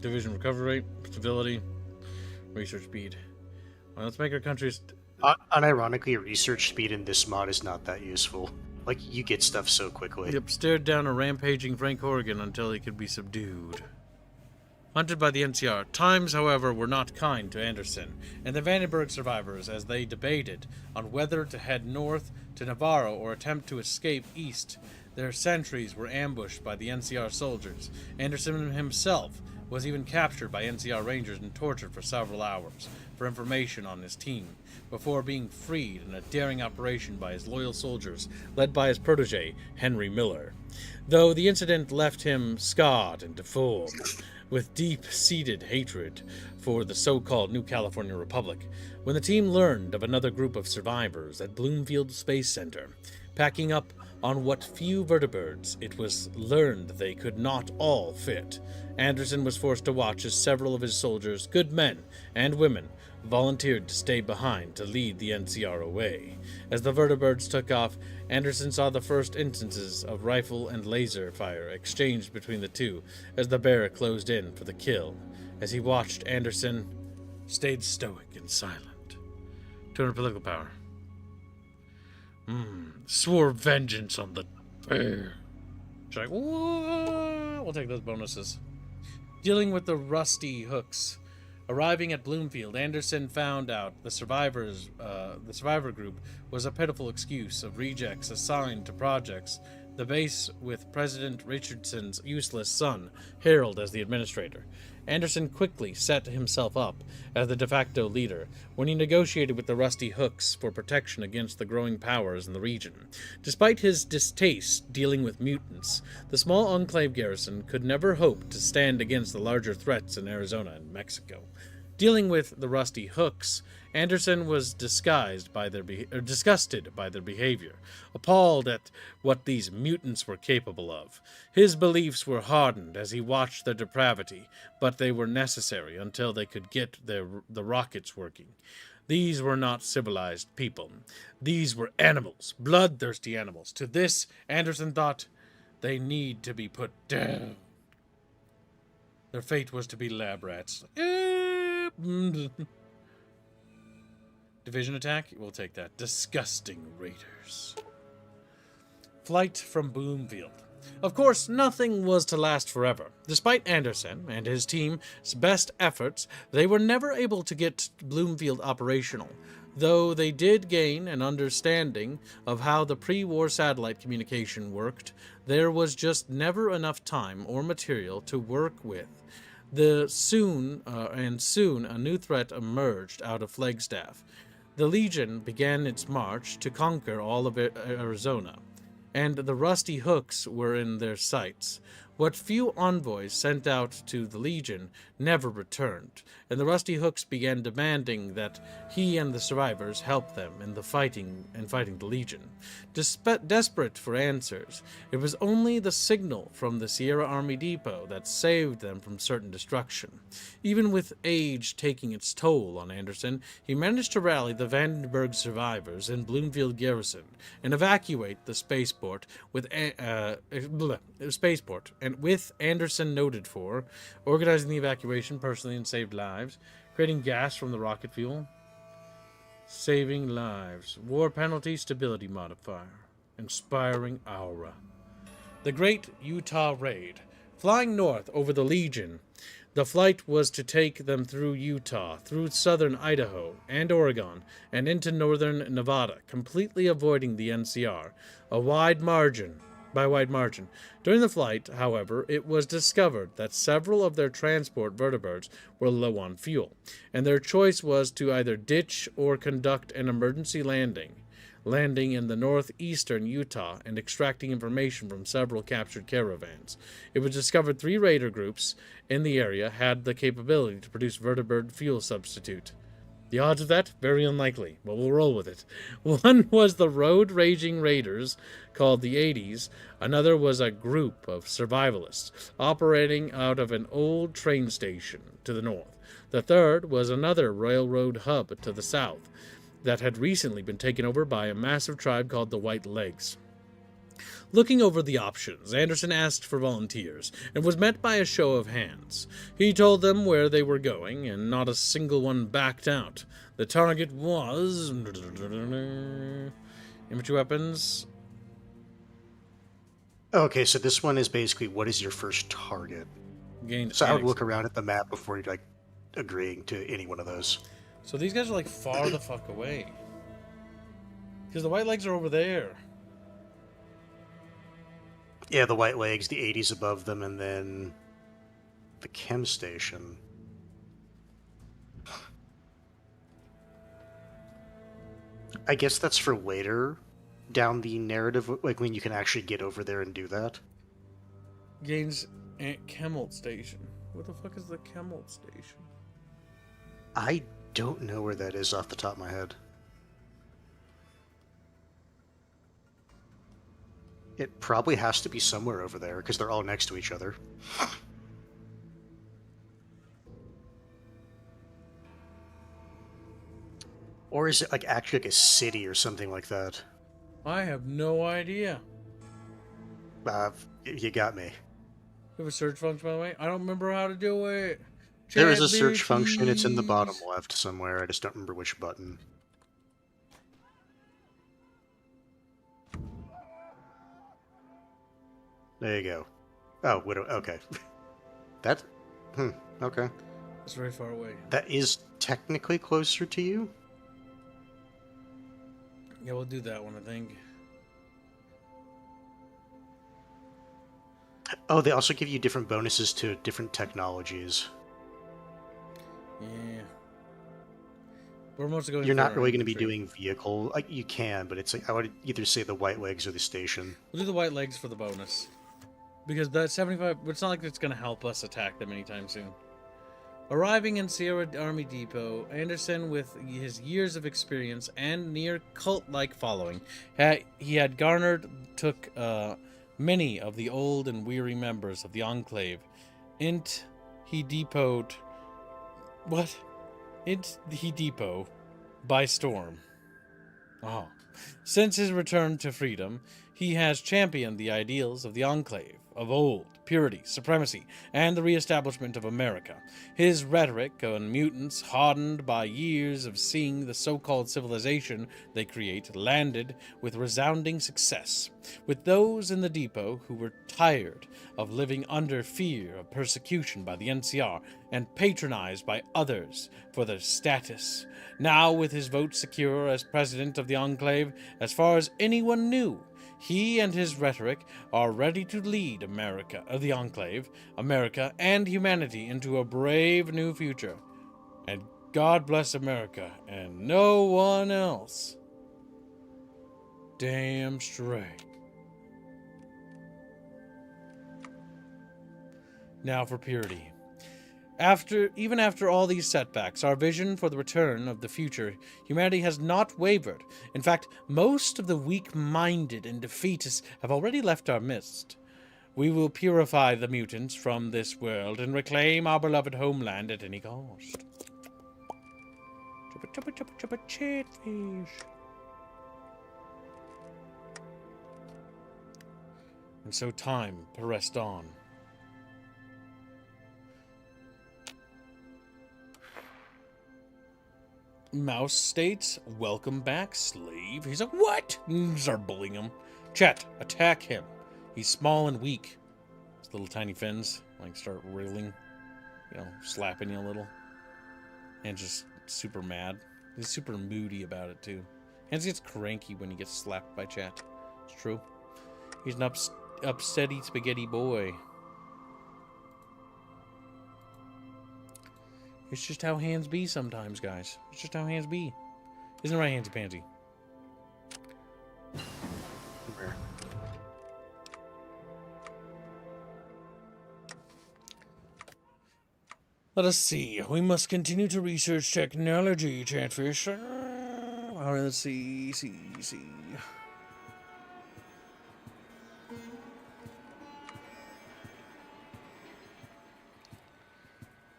division recovery rate, stability, research speed. Well, let's make our country's Unironically, research speed in this mod is not that useful. Like, you get stuff so quickly. Yep, stared down a rampaging Frank Horgan until he could be subdued. Hunted by the NCR, times, however, were not kind to Anderson and the Vandenberg survivors as they debated on whether to head north to Navarro or attempt to escape east. Their sentries were ambushed by the NCR soldiers. Anderson himself was even captured by NCR rangers and tortured for several hours for information on his team, before being freed in a daring operation by his loyal soldiers, led by his protege, Henry Miller. Though the incident left him scarred and deformed, with deep-seated hatred for the so-called New California Republic, when the team learned of another group of survivors at Bloomfield Space Center, packing up on what few vertibirds it was learned they could not all fit, Anderson was forced to watch as several of his soldiers, good men and women, volunteered to stay behind to lead the NCR away. As the vertibirds took off, Anderson saw the first instances of rifle and laser fire exchanged between the two as the bear closed in for the kill. As he watched, Anderson stayed stoic and silent. 200 political power. Swore vengeance on the bear. We'll take those bonuses. Dealing with the rusty hooks. Arriving at Bloomfield, Anderson found out the survivor group was a pitiful excuse of rejects assigned to projects, the base with President Richardson's useless son, Harold, as the administrator. Anderson quickly set himself up as the de facto leader when he negotiated with the Rusty Hooks for protection against the growing powers in the region. Despite his distaste dealing with mutants, the small enclave garrison could never hope to stand against the larger threats in Arizona and Mexico. Dealing with the Rusty Hooks, Anderson was disgusted by their behavior, appalled at what these mutants were capable of. His beliefs were hardened as he watched their depravity, but they were necessary until they could get the rockets working. These were not civilized people. These were animals, bloodthirsty animals. To this, Anderson thought, they need to be put down. Their fate was to be lab rats. Division attack? We'll take that. Disgusting raiders. Flight from Bloomfield. Of course, nothing was to last forever. Despite Anderson and his team's best efforts, they were never able to get Bloomfield operational, though they did gain an understanding of how the pre-war satellite communication worked. There was just never enough time or material to work with. Soon a new threat emerged out of Flagstaff. The Legion began its march to conquer all of Arizona, and the Rusty Hooks were in their sights. What few envoys sent out to the Legion never returned, and the Rusty Hooks began demanding that he and the survivors help them in the fighting the Legion. Desperate for answers, it was only the signal from the Sierra Army Depot that saved them from certain destruction. Even with age taking its toll on Anderson, he managed to rally the Vandenberg survivors in Bloomfield Garrison and evacuate the spaceport with Anderson noted for organizing the evacuation personally and saved lives, creating gas from the rocket fuel, saving lives, war penalty, stability modifier, inspiring aura. The Great Utah Raid. Flying north over the Legion, the flight was to take them through Utah, through southern Idaho and Oregon, and into northern Nevada, completely avoiding the NCR, by wide margin. During the flight, however, it was discovered that several of their transport vertibirds were low on fuel, and their choice was to either ditch or conduct an emergency landing in the northeastern Utah and extracting information from several captured caravans. It was discovered 3 raider groups in the area had the capability to produce vertibird fuel substitute. The odds of that? Very unlikely, but we'll roll with it. One was the road-raging raiders, called the 80s. Another was a group of survivalists, operating out of an old train station to the north. The third was another railroad hub to the south that had recently been taken over by a massive tribe called the White Legs. Looking over the options, Anderson asked for volunteers, and was met by a show of hands. He told them where they were going, and not a single one backed out. The target was... Infantry weapons. Okay, so this one is basically what is your first target? Gained So I would annex. look around at the map before you like agreeing to any one of those. So these guys are like far the fuck away. Because the white legs are over there. Yeah, the white legs, the 80s above them, and then the chem station. I guess that's for later down the narrative, like when you can actually get over there and do that. Gains Chemold Station. What the fuck is the Chemold Station? I don't know where that is off the top of my head. It probably has to be somewhere over there, because they're all next to each other. Or is it like actually like a city or something like that? I have no idea. You got me. We have a search function, by the way. I don't remember how to do it. There is a search function. It's in the Chatfish. bottom left somewhere. I just don't remember which button. There you go. Oh, widow. Okay. That. Okay. It's very far away. That is technically closer to you. Yeah, we'll do that one, I think. Oh, they also give you different bonuses to different technologies. Yeah. We're mostly going. You're not for really going to be infantry. doing vehicle. Like you can, but it's like I would either say the white legs or the station. We'll do the white legs for the bonus. Because that 75... It's not like it's going to help us attack them anytime soon. Arriving in Sierra Army Depot, Anderson, with his years of experience and near cult-like following, he had took many of the old and weary members of the Enclave. He depoted by storm. Oh. Since his return to freedom, he has championed the ideals of the Enclave, of old, purity, supremacy, and the reestablishment of America. His rhetoric on mutants, hardened by years of seeing the so-called civilization they create, landed with resounding success. With those in the depot who were tired of living under fear of persecution by the NCR and patronized by others for their status. Now, with his vote secure as president of the Enclave, as far as anyone knew, he and his rhetoric are ready to lead the Enclave, America, and humanity into a brave new future. And God bless America and no one else. Damn straight. Now for purity. Even after all these setbacks, our vision for the return of the future, humanity has not wavered. In fact, most of the weak-minded and defeatists have already left our midst. We will purify the mutants from this world and reclaim our beloved homeland at any cost. Chubba, chubba, chubba, chubba, chatfish. And so time pressed on. Mouse states, "Welcome back, slave." He's like, "What?" Start bullying him. Chat, attack him. He's small and weak. His little tiny fins, like, start wriggling, slapping you a little. And just super mad. He's super moody about it, too. And he gets cranky when he gets slapped by chat. It's true. He's an upsetty spaghetti boy. It's just how hands be sometimes, guys. It's just how hands be. Isn't it right, Handsy Pansy? Let us see. We must continue to research technology, Chatfish. Alright, let's see.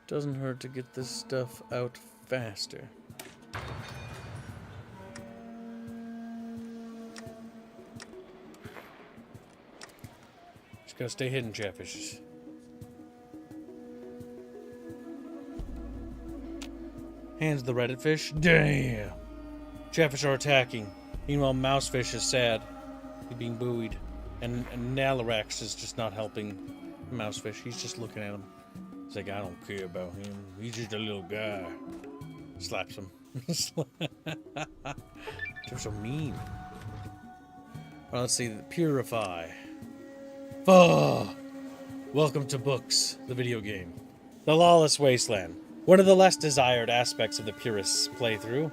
Doesn't hurt to get this stuff out faster. Gotta stay hidden, chatfishes. Hands the Reddit fish. Damn. Chatfish are attacking. Meanwhile, Mousefish is sad. He's being buoyed. And Nalarax is just not helping Mousefish. He's just looking at him. He's like, I don't care about him. He's just a little guy. Slaps him. They're so mean. Well, let's see. Purify. Oh, welcome to Books, the video game. The Lawless Wasteland. One of the less desired aspects of the purist's playthrough.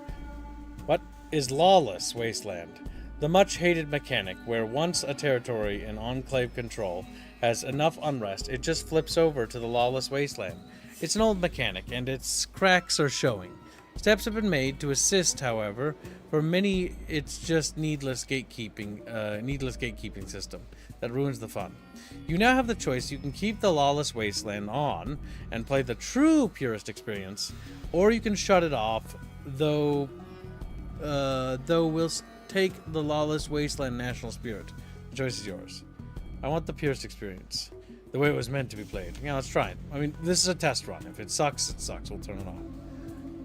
What is Lawless Wasteland? The much-hated mechanic where once a territory in Enclave control has enough unrest, it just flips over to the Lawless Wasteland. It's an old mechanic, and its cracks are showing. Steps have been made to assist, however. For many, it's just needless gatekeeping system that ruins the fun. You now have the choice. You can keep the Lawless Wasteland on and play the true purist experience, or you can shut it off, though we'll take the Lawless Wasteland national spirit. The choice is yours. I want the purist experience, the way it was meant to be played. Yeah, let's try it. I mean, this is a test run. If it sucks, it sucks. We'll turn it on.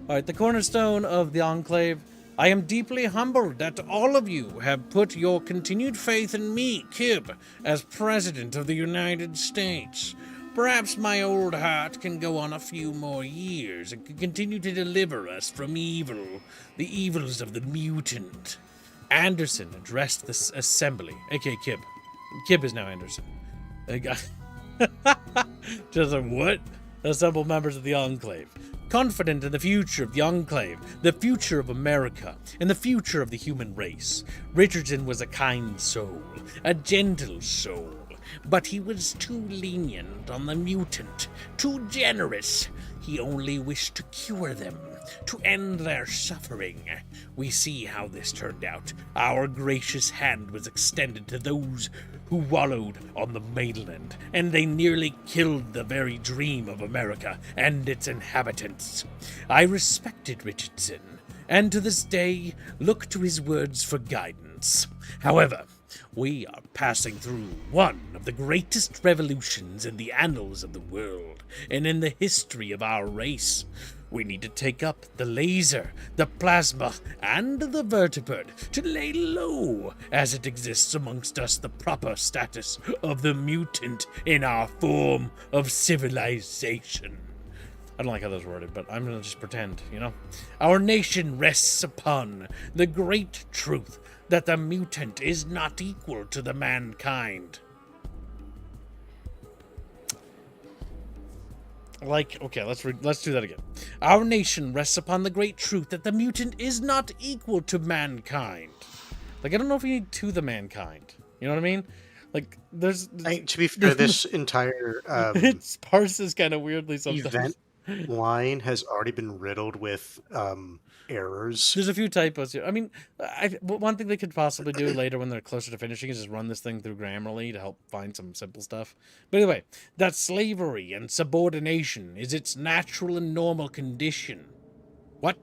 Alright, the cornerstone of the Enclave. I am deeply humbled that all of you have put your continued faith in me, Kib, as President of the United States. Perhaps my old heart can go on a few more years and can continue to deliver us from evil, the evils of the mutant. Anderson addressed this assembly, aka Kib. Kib is now Anderson. Just like, what? Assemble members of the Enclave. Confident in the future of the Enclave, the future of America, and the future of the human race. Richardson was a kind soul, a gentle soul, but he was too lenient on the mutant, too generous. He only wished to cure them, to end their suffering. We see how this turned out. Our gracious hand was extended to those who wallowed on the mainland, and they nearly killed the very dream of America and its inhabitants. I respected Richardson, and to this day look to his words for guidance. However, we are passing through one of the greatest revolutions in the annals of the world and in the history of our race. We need to take up the laser, the plasma, and the vertibird to lay low as it exists amongst us the proper status of the mutant in our form of civilization. I don't like how that's worded, but I'm gonna just pretend, you know? Our nation rests upon the great truth that the mutant is not equal to the mankind. Okay, let's do that again. Our nation rests upon the great truth that the mutant is not equal to mankind. I don't know if you need to the mankind. You know what I mean? To be fair, this entire it parses kind of weirdly sometimes. Event line has already been riddled with errors. There's a few typos here. I mean, one thing they could possibly do later when they're closer to finishing is just run this thing through Grammarly to help find some simple stuff. But anyway, that slavery and subordination is its natural and normal condition. What?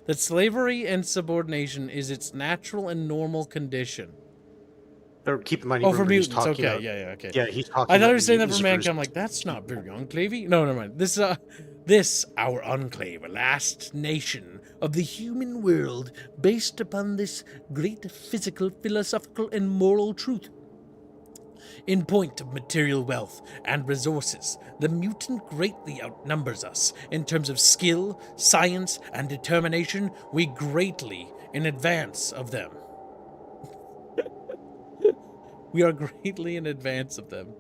That slavery and subordination is its natural and normal condition. Or keep in mind, for mutants, okay, okay. Yeah, he's talking. I thought he was saying that for mankind. I'm like, that's not very enclavey. No, never mind. This our enclave, last nation of the human world, based upon this great physical, philosophical, and moral truth. In point of material wealth and resources, the mutant greatly outnumbers us. In terms of skill, science, and determination, we greatly in advance of them. We are greatly in advance of them.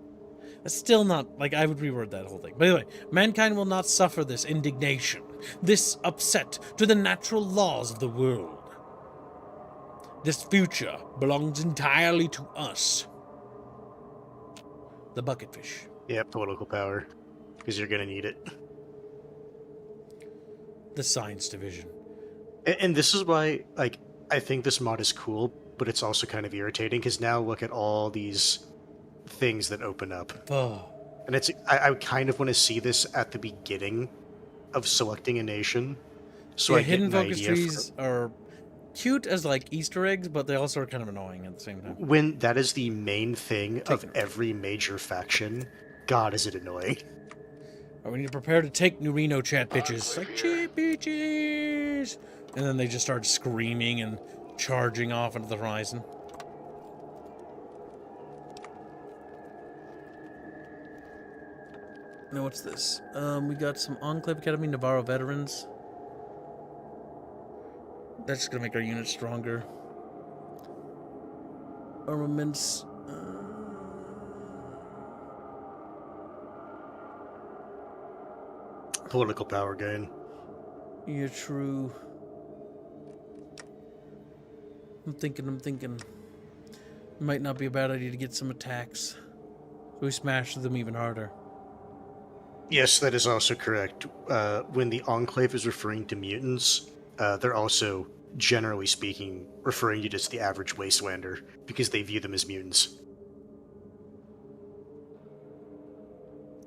That's still not, I would reword that whole thing. But anyway, mankind will not suffer this indignation, this upset to the natural laws of the world. This future belongs entirely to us. The bucketfish. Yeah, political power. Because you're going to need it. The science division. And this is why, I think this mod is cool, but it's also kind of irritating, because now look at all these things that open up. Oh. And I kind of want to see this at the beginning of selecting a nation. So hidden focus trees are cute as like Easter eggs, but they also are kind of annoying at the same time. When that is the main thing of every major faction, God, is it annoying. Oh, we need to prepare to take New Reno, chat bitches. Like, cheap bitches! And then they just start screaming and charging off into the horizon. Now, what's this? We got some Enclave Academy Navarro veterans. That's just gonna make our unit stronger. Armaments. Political power gain. Yeah, true. I'm thinking. Might not be a bad idea to get some attacks. So we smash them even harder. Yes, that is also correct. When the Enclave is referring to mutants, they're also, generally speaking, referring to just the average wastelander, because they view them as mutants.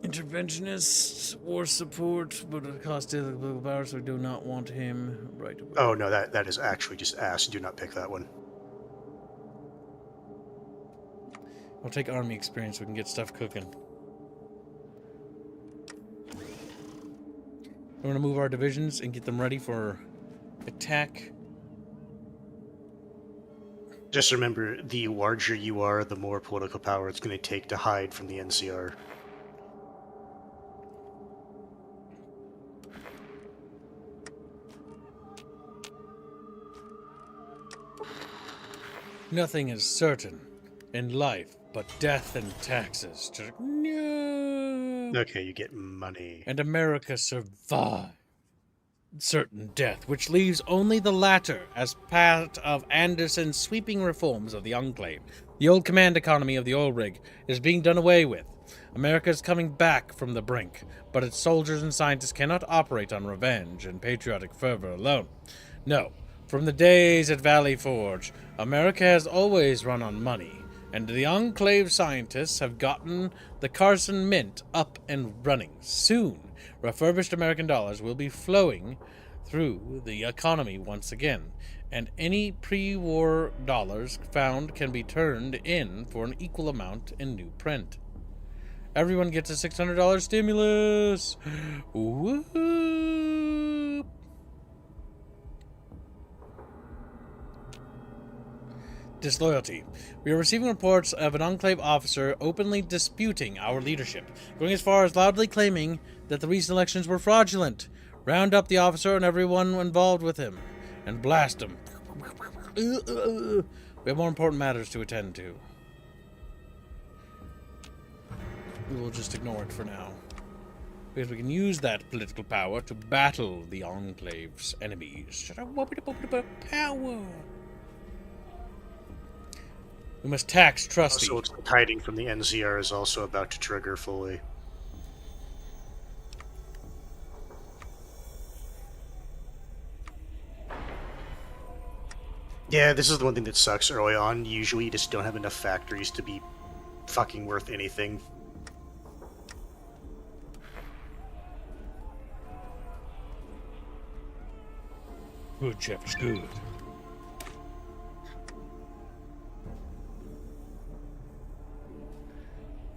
Interventionists, war support, but at the cost of political power, so we do not want him right away. Oh no, that is actually just ass. Do not pick that one. I'll take army experience so we can get stuff cooking. We're going to move our divisions and get them ready for attack. Just remember, the larger you are, the more political power it's going to take to hide from the NCR. Nothing is certain in life but death and taxes. No. Okay, you get money. And America survived certain death, which leaves only the latter as part of Anderson's sweeping reforms of the Enclave. The old command economy of the oil rig is being done away with. America is coming back from the brink, but its soldiers and scientists cannot operate on revenge and patriotic fervor alone. No, from the days at Valley Forge, America has always run on money, and the Enclave scientists have gotten the Carson Mint up and running. Soon, refurbished American dollars will be flowing through the economy once again, and any pre-war dollars found can be turned in for an equal amount in new print. Everyone gets a $600 stimulus! Whoop! Disloyalty. We are receiving reports of an Enclave officer openly disputing our leadership, going as far as loudly claiming that the recent elections were fraudulent. Round up the officer and everyone involved with him, and blast him. We have more important matters to attend to. We will just ignore it for now, because we can use that political power to battle the Enclave's enemies. Power! We must tax Trusty. Also, looks like hiding from the NCR is also about to trigger fully. Yeah, this is the one thing that sucks early on. Usually you just don't have enough factories to be fucking worth anything. Good, Jeff, is good.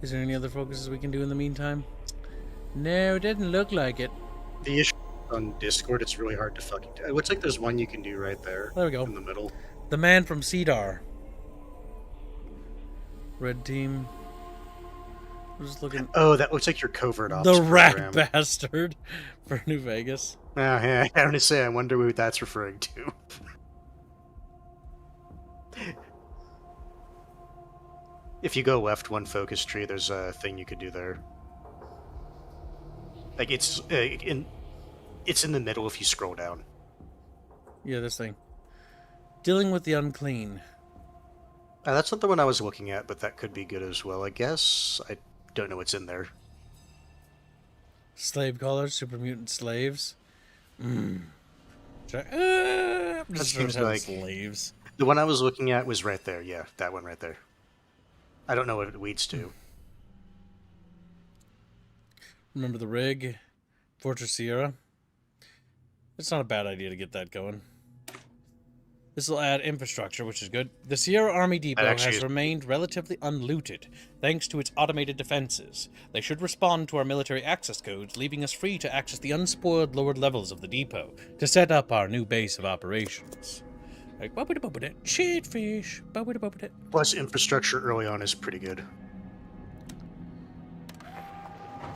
Is there any other focuses we can do in the meantime? No, it doesn't look like it. The issue on Discord, it's really hard to fucking... It looks like there's one you can do right there. There we go. In the middle. The man from Cedar. Red team. I'm just looking. Oh, that looks like your covert ops The program. rat bastard for New Vegas. Oh, yeah, I don't say. I wonder who that's referring to. If you go left one focus tree, there's a thing you could do there. Like it's in the middle if you scroll down. Yeah, this thing. Dealing with the unclean. That's not the one I was looking at, but that could be good as well, I guess. I don't know what's in there. Slave callers, super mutant slaves. Just seems like slaves. The one I was looking at was right there. Yeah, that one right there. I don't know what it leads to. Remember the rig? Fortress Sierra? It's not a bad idea to get that going. This will add infrastructure, which is good. The Sierra Army Depot actually has is- remained relatively unlooted, thanks to its automated defenses. They should respond to our military access codes, leaving us free to access the unspoiled lower levels of the depot to set up our new base of operations. Like, Chatfish. Plus, infrastructure early on is pretty good.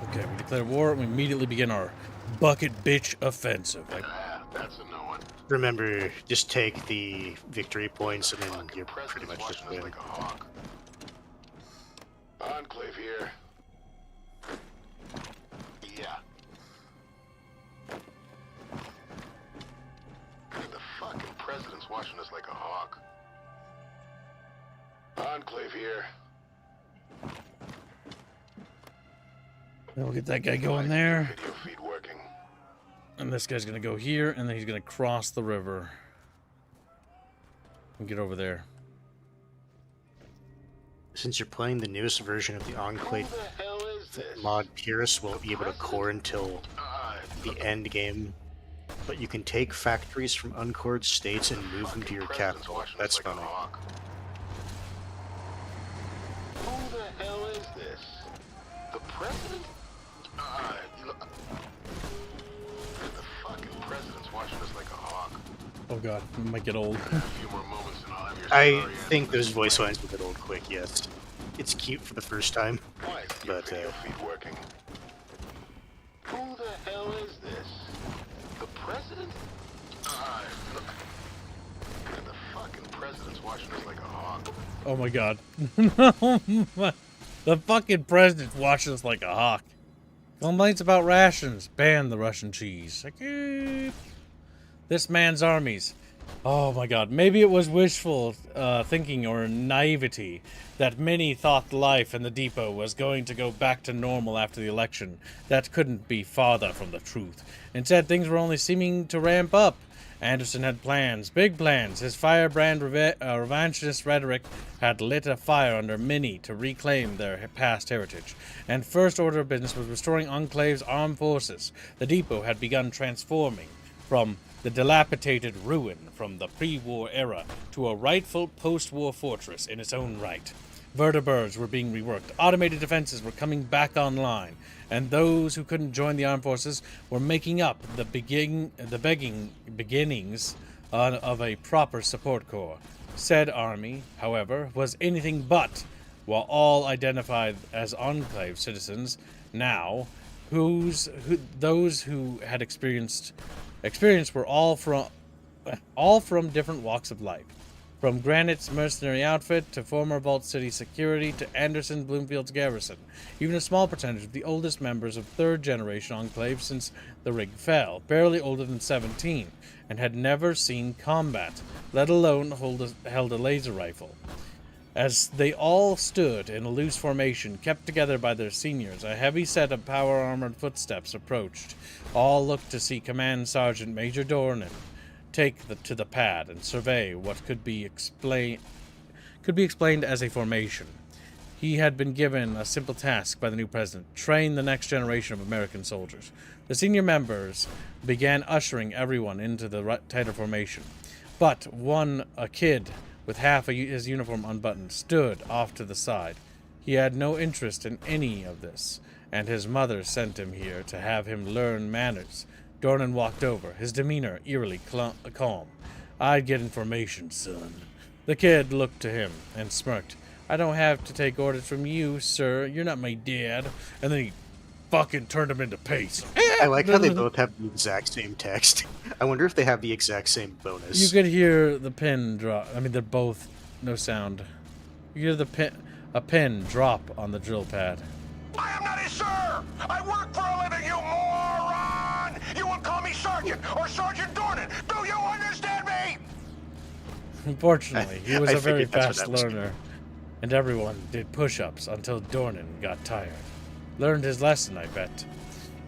Okay, we declare war and we immediately begin our bucket bitch offensive. Like, That's a no one. Remember, just take the victory points and then you're pretty President's much just watching us win. like a hawk. Enclave here. Yeah. The fucking president's watching us like a hawk. Enclave here. we'll get that guy going there. Video feed working. And this guy's gonna go here, and then he's gonna cross the river. And get over there. Since you're playing the newest version of the Enclave Who the hell is this? mod, purists won't be able to core until the end game. But you can take factories from uncored states and move them to your President's capital. watching us That's like a funny. hawk. Who the hell is this? The president? The fucking president's watching us like a hawk. Oh god, it might get old. A few more moments and I'll have your I sorry think ass those voice lines will get old quick, yes. It's cute for the first time. Why is your but, video feed working? Who the hell is this? The president? Look. And the fucking president's watching us like a hawk. Oh my god. The fucking president's watching us like a hawk. Complaints about rations. Ban the Russian cheese. Like, this man's armies. Oh my god. Maybe it was wishful thinking or naivety that many thought life in the depot was going to go back to normal after the election. That couldn't be farther from the truth. Instead, things were only seeming to ramp up. Anderson had plans, big plans. His firebrand revanchist rhetoric had lit a fire under many to reclaim their past heritage. And first order of business was restoring Enclave's armed forces. The depot had begun transforming from the dilapidated ruin from the pre-war era to a rightful post-war fortress in its own right. Vertibirds were being reworked, automated defenses were coming back online, and those who couldn't join the armed forces were making up the beginnings of a proper support corps. Said army, however, was anything but, while all identified as Enclave citizens now, those who had experienced were all from different walks of life. From Granite's mercenary outfit to former Vault City security to Anderson Bloomfield's garrison, even a small percentage of the oldest members of third-generation Enclave since the rig fell, barely older than 17, and had never seen combat, let alone held a laser rifle. As they all stood in a loose formation, kept together by their seniors, a heavy set of power-armored footsteps approached. All looked to see Command Sergeant Major Dornan take to the pad and survey what could be explained as a formation. He had been given a simple task by the new president: train the next generation of American soldiers. The senior members began ushering everyone into the tighter formation, but a kid with half his uniform unbuttoned, stood off to the side. He had no interest in any of this, and his mother sent him here to have him learn manners. Dornan walked over, his demeanor eerily calm. "I'd get information, son." The kid looked to him and smirked. "I don't have to take orders from you, sir. You're not my dad." And then he fucking turned him into paste. I like how they both have the exact same text. I wonder if they have the exact same bonus. You could hear the pin drop. I mean, they're both no sound. You hear a pin drop on the drill pad. I am not a sir! I work for a living, you moron! You will call me Sergeant or Sergeant Dornan. Do you understand me? Unfortunately, he was I a very figured that's what fast that was. learner, and everyone did push-ups until Dornan got tired. Learned his lesson, I bet.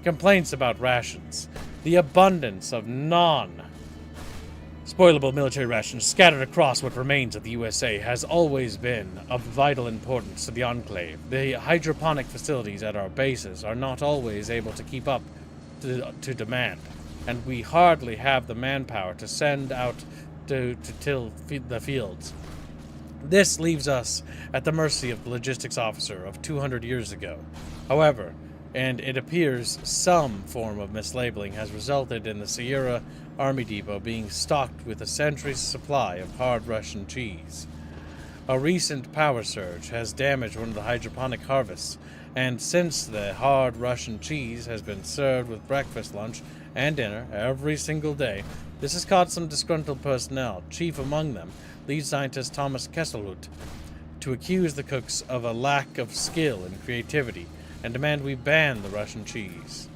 Complaints about rations. The abundance of non-spoilable military rations scattered across what remains of the USA has always been of vital importance to the Enclave. The hydroponic facilities at our bases are not always able to keep up to demand, and we hardly have the manpower to send out to till the fields. This leaves us at the mercy of the logistics officer of 200 years ago. However, and it appears some form of mislabeling has resulted in the Sierra Army Depot being stocked with a century's supply of hard Russian cheese. A recent power surge has damaged one of the hydroponic harvests, and since the hard Russian cheese has been served with breakfast, lunch, and dinner every single day, this has caused some disgruntled personnel, chief among them lead scientist Thomas Kesselhut, to accuse the cooks of a lack of skill and creativity and demand we ban the Russian cheese.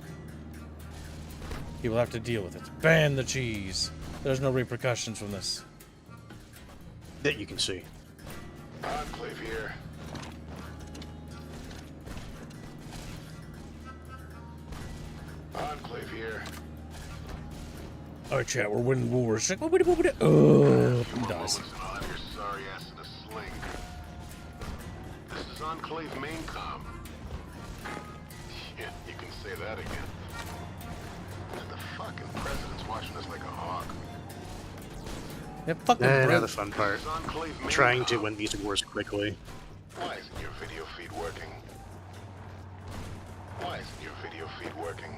He will have to deal with it. Ban the cheese. There's no repercussions from this. That you can see. Enclave here. Enclave here. Alright, chat, we're winning wars. Oh, You dies. listen, I'll have your sorry ass in a sling. This is Enclave Maincom. Yeah, you can say that again. And the fucking president's watching us like a hawk. Yeah, fucking Now the fun part. This is Enclave Maincom. Trying to win these wars quickly. Why isn't your video feed working? Why isn't your video feed working?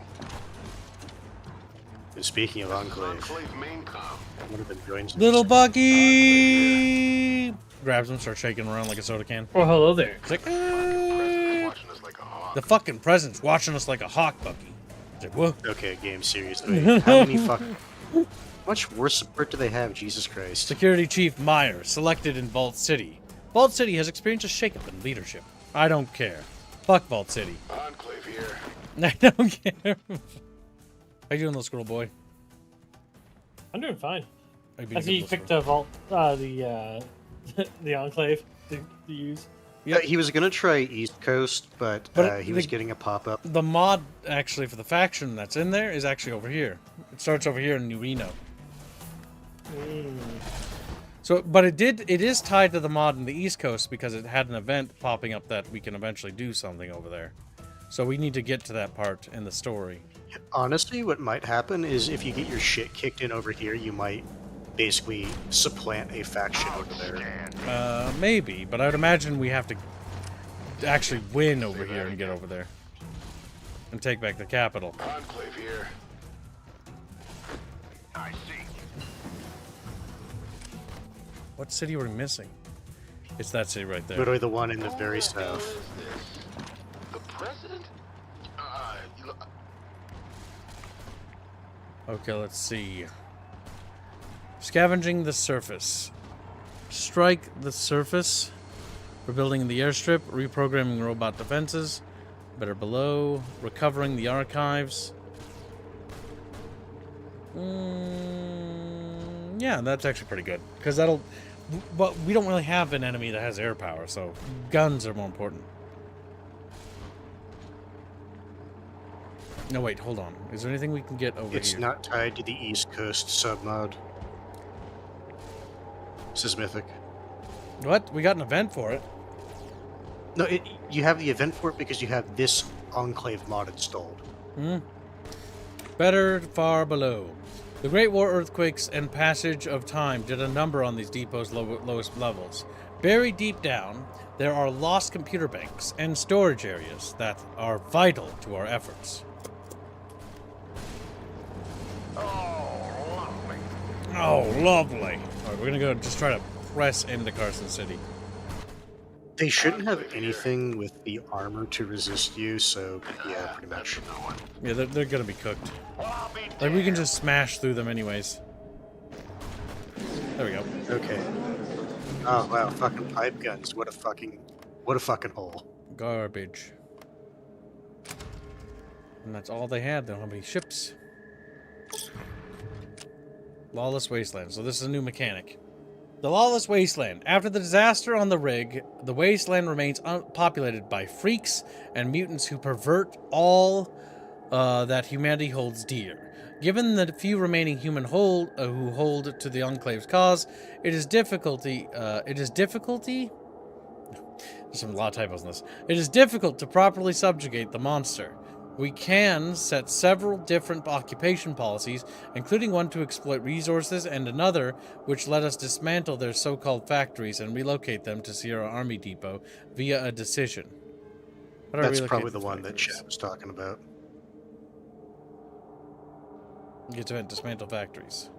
And speaking of Enclave, Enclave Maincom. one of them joins Little Bucky grabs him, starts shaking around like a soda can. Oh, hello there. It's like, President's watching us like a hawk. the fucking president's watching us like a hawk, Bucky. It's like, whoa. Okay, game seriously. How many fucking... How much war support do they have? Jesus Christ. Security Chief Meyer, selected in Vault City. Vault City has experienced a shakeup in leadership. I don't care. Fuck Vault City. Enclave here. I don't care. How you doing, little squirrel boy? I'm doing fine. Are you being a As good he little picked squirrel? a vault, the enclave to use. Yeah, he was gonna try East Coast, but he was getting a pop-up. The mod, actually, for the faction that's in there is actually over here. It starts over here in New Reno. So, but it is tied to the mod in the East Coast because it had an event popping up that we can eventually do something over there. So we need to get to that part in the story. Honestly, what might happen is if you get your shit kicked in over here, you might basically supplant a faction over there. Maybe, but I would imagine we have to actually win over here and get over there. And take back the capital. Enclave here. I see. What city are we missing? It's that city right there. Literally the one in the very Who the hell south. is this? The president? Look, Okay, let's see. Scavenging the surface. Strike the surface. Rebuilding the airstrip. Reprogramming robot defenses. Better below. Recovering the archives. Yeah, that's actually pretty good. Because that'll... But we don't really have an enemy that has air power, so guns are more important. No, wait, hold on. Is there anything we can get over It's here? not tied to the East Coast submod. This is Mythic. What? We got an event for it. No, you have the event for it because you have this Enclave mod installed. Better far below. The Great War earthquakes and passage of time did a number on these depots' lowest levels. Buried deep down, there are lost computer banks and storage areas that are vital to our efforts. Oh, lovely. All right, we're gonna go just try to press into Carson City. They shouldn't have anything with the armor to resist you, so yeah, pretty much. Yeah, they're gonna be cooked. Like, we can just smash through them anyways. There we go. Okay. Oh wow, fucking pipe guns. What a fucking hole. Garbage. And that's all they had. They don't have any ships. Lawless Wasteland. So this is a new mechanic. The Lawless Wasteland. After the disaster on the rig, the wasteland remains populated by freaks and mutants who pervert all that humanity holds dear. Given the few remaining human who hold to the Enclave's cause, it is difficulty. There's a lot of typos in this. It is difficult to properly subjugate the monster. We can set several different occupation policies, including one to exploit resources and another which let us dismantle their so-called factories and relocate them to Sierra Army Depot via a decision. How do I That's relocate probably the these one that factories? Chad was talking about. Get to dismantle factories.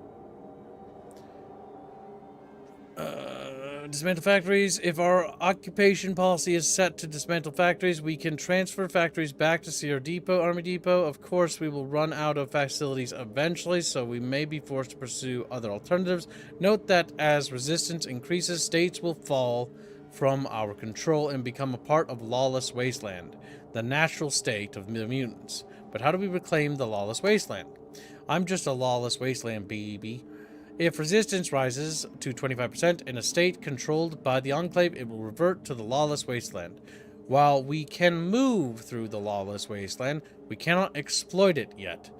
Dismantle factories. If our occupation policy is set to dismantle factories, we can transfer factories back to Sierra Depot, Army Depot. Of course, we will run out of facilities eventually, so we may be forced to pursue other alternatives. Note that as resistance increases, states will fall from our control and become a part of Lawless Wasteland, the natural state of the mutants. But how do we reclaim the Lawless Wasteland? I'm just a Lawless Wasteland, baby. If resistance rises to 25% in a state controlled by the Enclave, it will revert to the Lawless Wasteland. While we can move through the Lawless Wasteland, we cannot exploit it yet.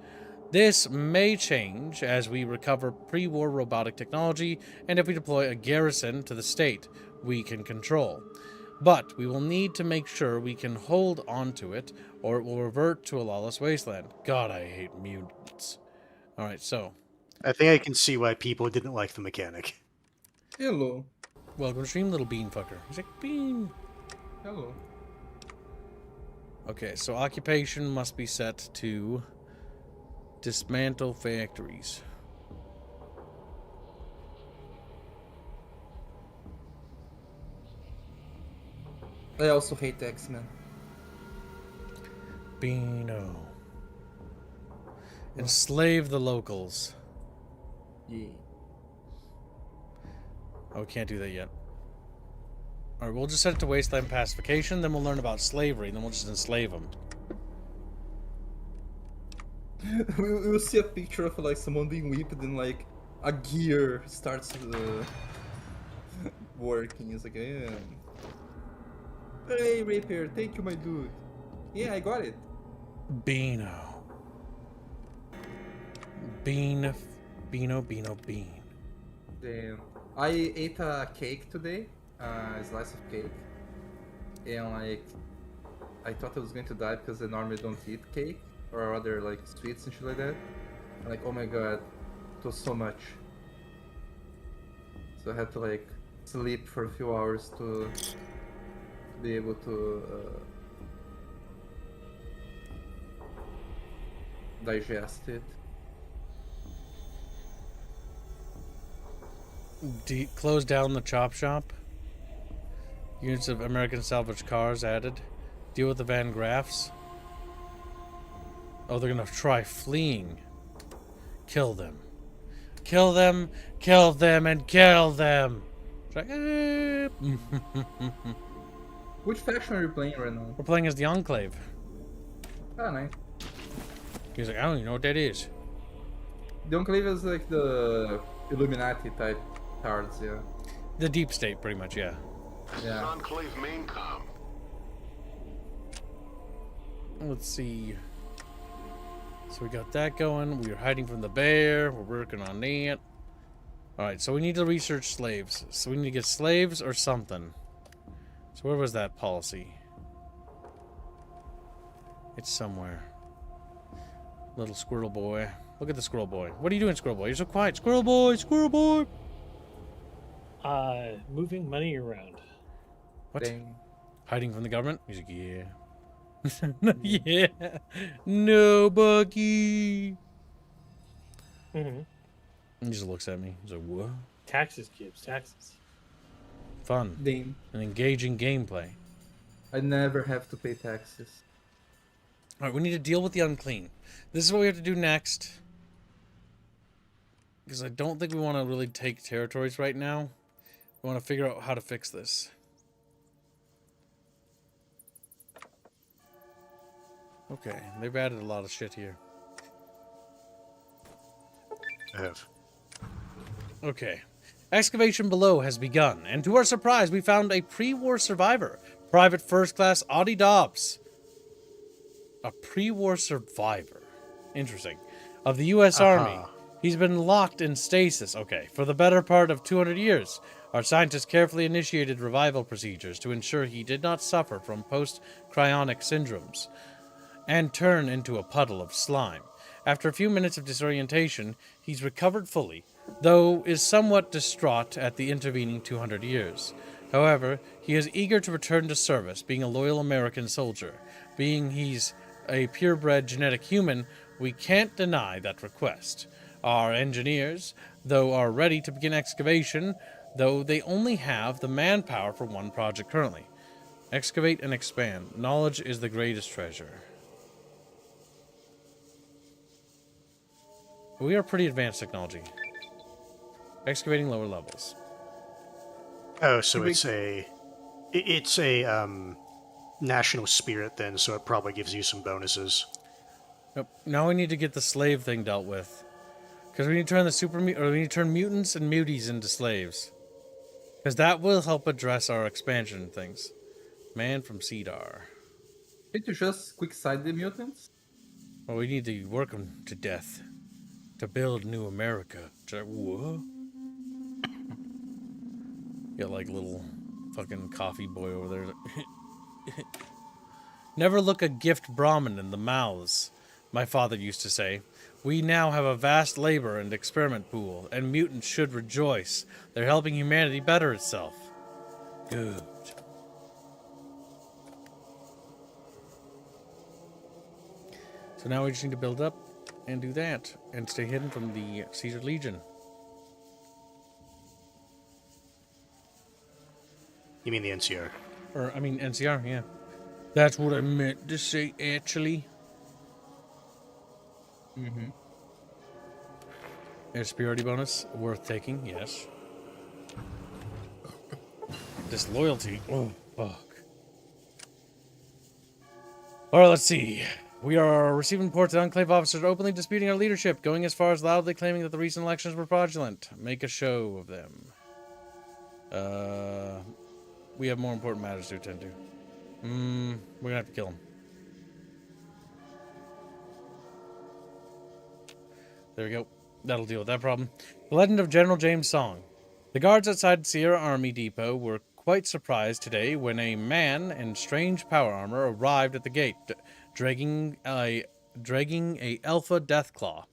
This may change as we recover pre-war robotic technology and if we deploy a garrison to the state we can control. But we will need to make sure we can hold onto it, or it will revert to a Lawless Wasteland. God, I hate mutants. Alright, so... I think I can see why people didn't like the mechanic. Hello. Welcome to stream, little bean fucker. He's like, bean. Hello. Okay, so occupation must be set to dismantle factories. I also hate X-Men. Beano. Enslave the locals. Yeah. Oh, we can't do that yet. Alright, we'll just set it to wasteland pacification, then we'll learn about slavery, and then we'll just enslave them. We'll see a picture of like someone being whipped and like a gear starts working. It's like, yeah. Hey, Rapier, thank you, my dude. Yeah, I got it. Beano. Bean. Beano. Damn. I ate a cake today, a slice of cake, and like I thought I was going to die because I normally don't eat cake or other like sweets and shit like that. And, like, oh my god, it was so much. So I had to like sleep for a few hours to be able to digest it. Close down the chop shop. Units of American salvage cars added. Deal with the Van Graffs. Oh, they're gonna try fleeing. Kill them. Kill them, kill them, and kill them. Which faction are you playing right now? We're playing as the Enclave. Ah, nice. He's like, I don't even know what that is. The Enclave is like the Illuminati type cards, yeah. The deep state, pretty much, yeah. This Yeah. is Enclave main com. Let's see. So we got that going. We are hiding from the bear. We're working on that. Alright, so we need to research slaves. So we need to get slaves or something. So where was that policy? It's somewhere. Little squirrel boy. Look at the squirrel boy. What are you doing, squirrel boy? You're so quiet. Squirrel boy! Squirrel boy! Moving money around. What? Dang. Hiding from the government? He's like, yeah. Yeah. No, Bucky. Mm-hmm. He just looks at me. He's like, what? Taxes, kids, taxes. Fun. Dang. And engaging gameplay. I never have to pay taxes. Alright, we need to deal with the unclean. This is what we have to do next. Because I don't think we want to really take territories right now. We want to figure out how to fix this. Okay, they've added a lot of shit here. I have. Okay. Excavation below has begun, and to our surprise, we found a pre-war survivor. Private First Class Audie Dobbs. A pre-war survivor. Interesting. Of the U.S. Army. He's been locked in stasis, okay, for the better part of 200 years. Our scientists carefully initiated revival procedures to ensure he did not suffer from post-cryonic syndromes. and turn into a puddle of slime. After a few minutes of disorientation, he's recovered fully, though is somewhat distraught at the intervening 200 years. However, he is eager to return to service, being a loyal American soldier. Being he's a purebred genetic human, we can't deny that request. Our engineers, though, are ready to begin excavation, though they only have the manpower for one project currently. Excavate and expand. Knowledge is the greatest treasure. We are pretty advanced technology. Excavating lower levels. Oh, so it's a national spirit then, so it probably gives you some bonuses. Nope. Now we need to get the slave thing dealt with, because we need to turn we need to turn mutants and muties into slaves, because that will help address our expansion things. Man from Cedar. Can't you just quick side the mutants? Well, we need to work them to death to build new America. What? Got like little fucking coffee boy over there. Never look a gift Brahmin in the mouths, my father used to say. We now have a vast labor and experiment pool, and mutants should rejoice. They're helping humanity better itself. Good. So now we just need to build up and do that, and stay hidden from the Caesar Legion. You mean the NCR? Or, I mean, NCR, yeah. That's what I meant to say, actually. Mm-hmm. A superiority bonus, worth taking, yes. Disloyalty, oh, fuck. Alright, let's see. We are receiving reports that Enclave officers are openly disputing our leadership, going as far as loudly claiming that the recent elections were fraudulent. Make a show of them. We have more important matters to attend to. We're gonna have to kill him. There we go. That'll deal with that problem. The Legend of General James Song. The guards outside Sierra Army Depot were quite surprised today when a man in strange power armor arrived at the gate, dragging a Alpha Deathclaw.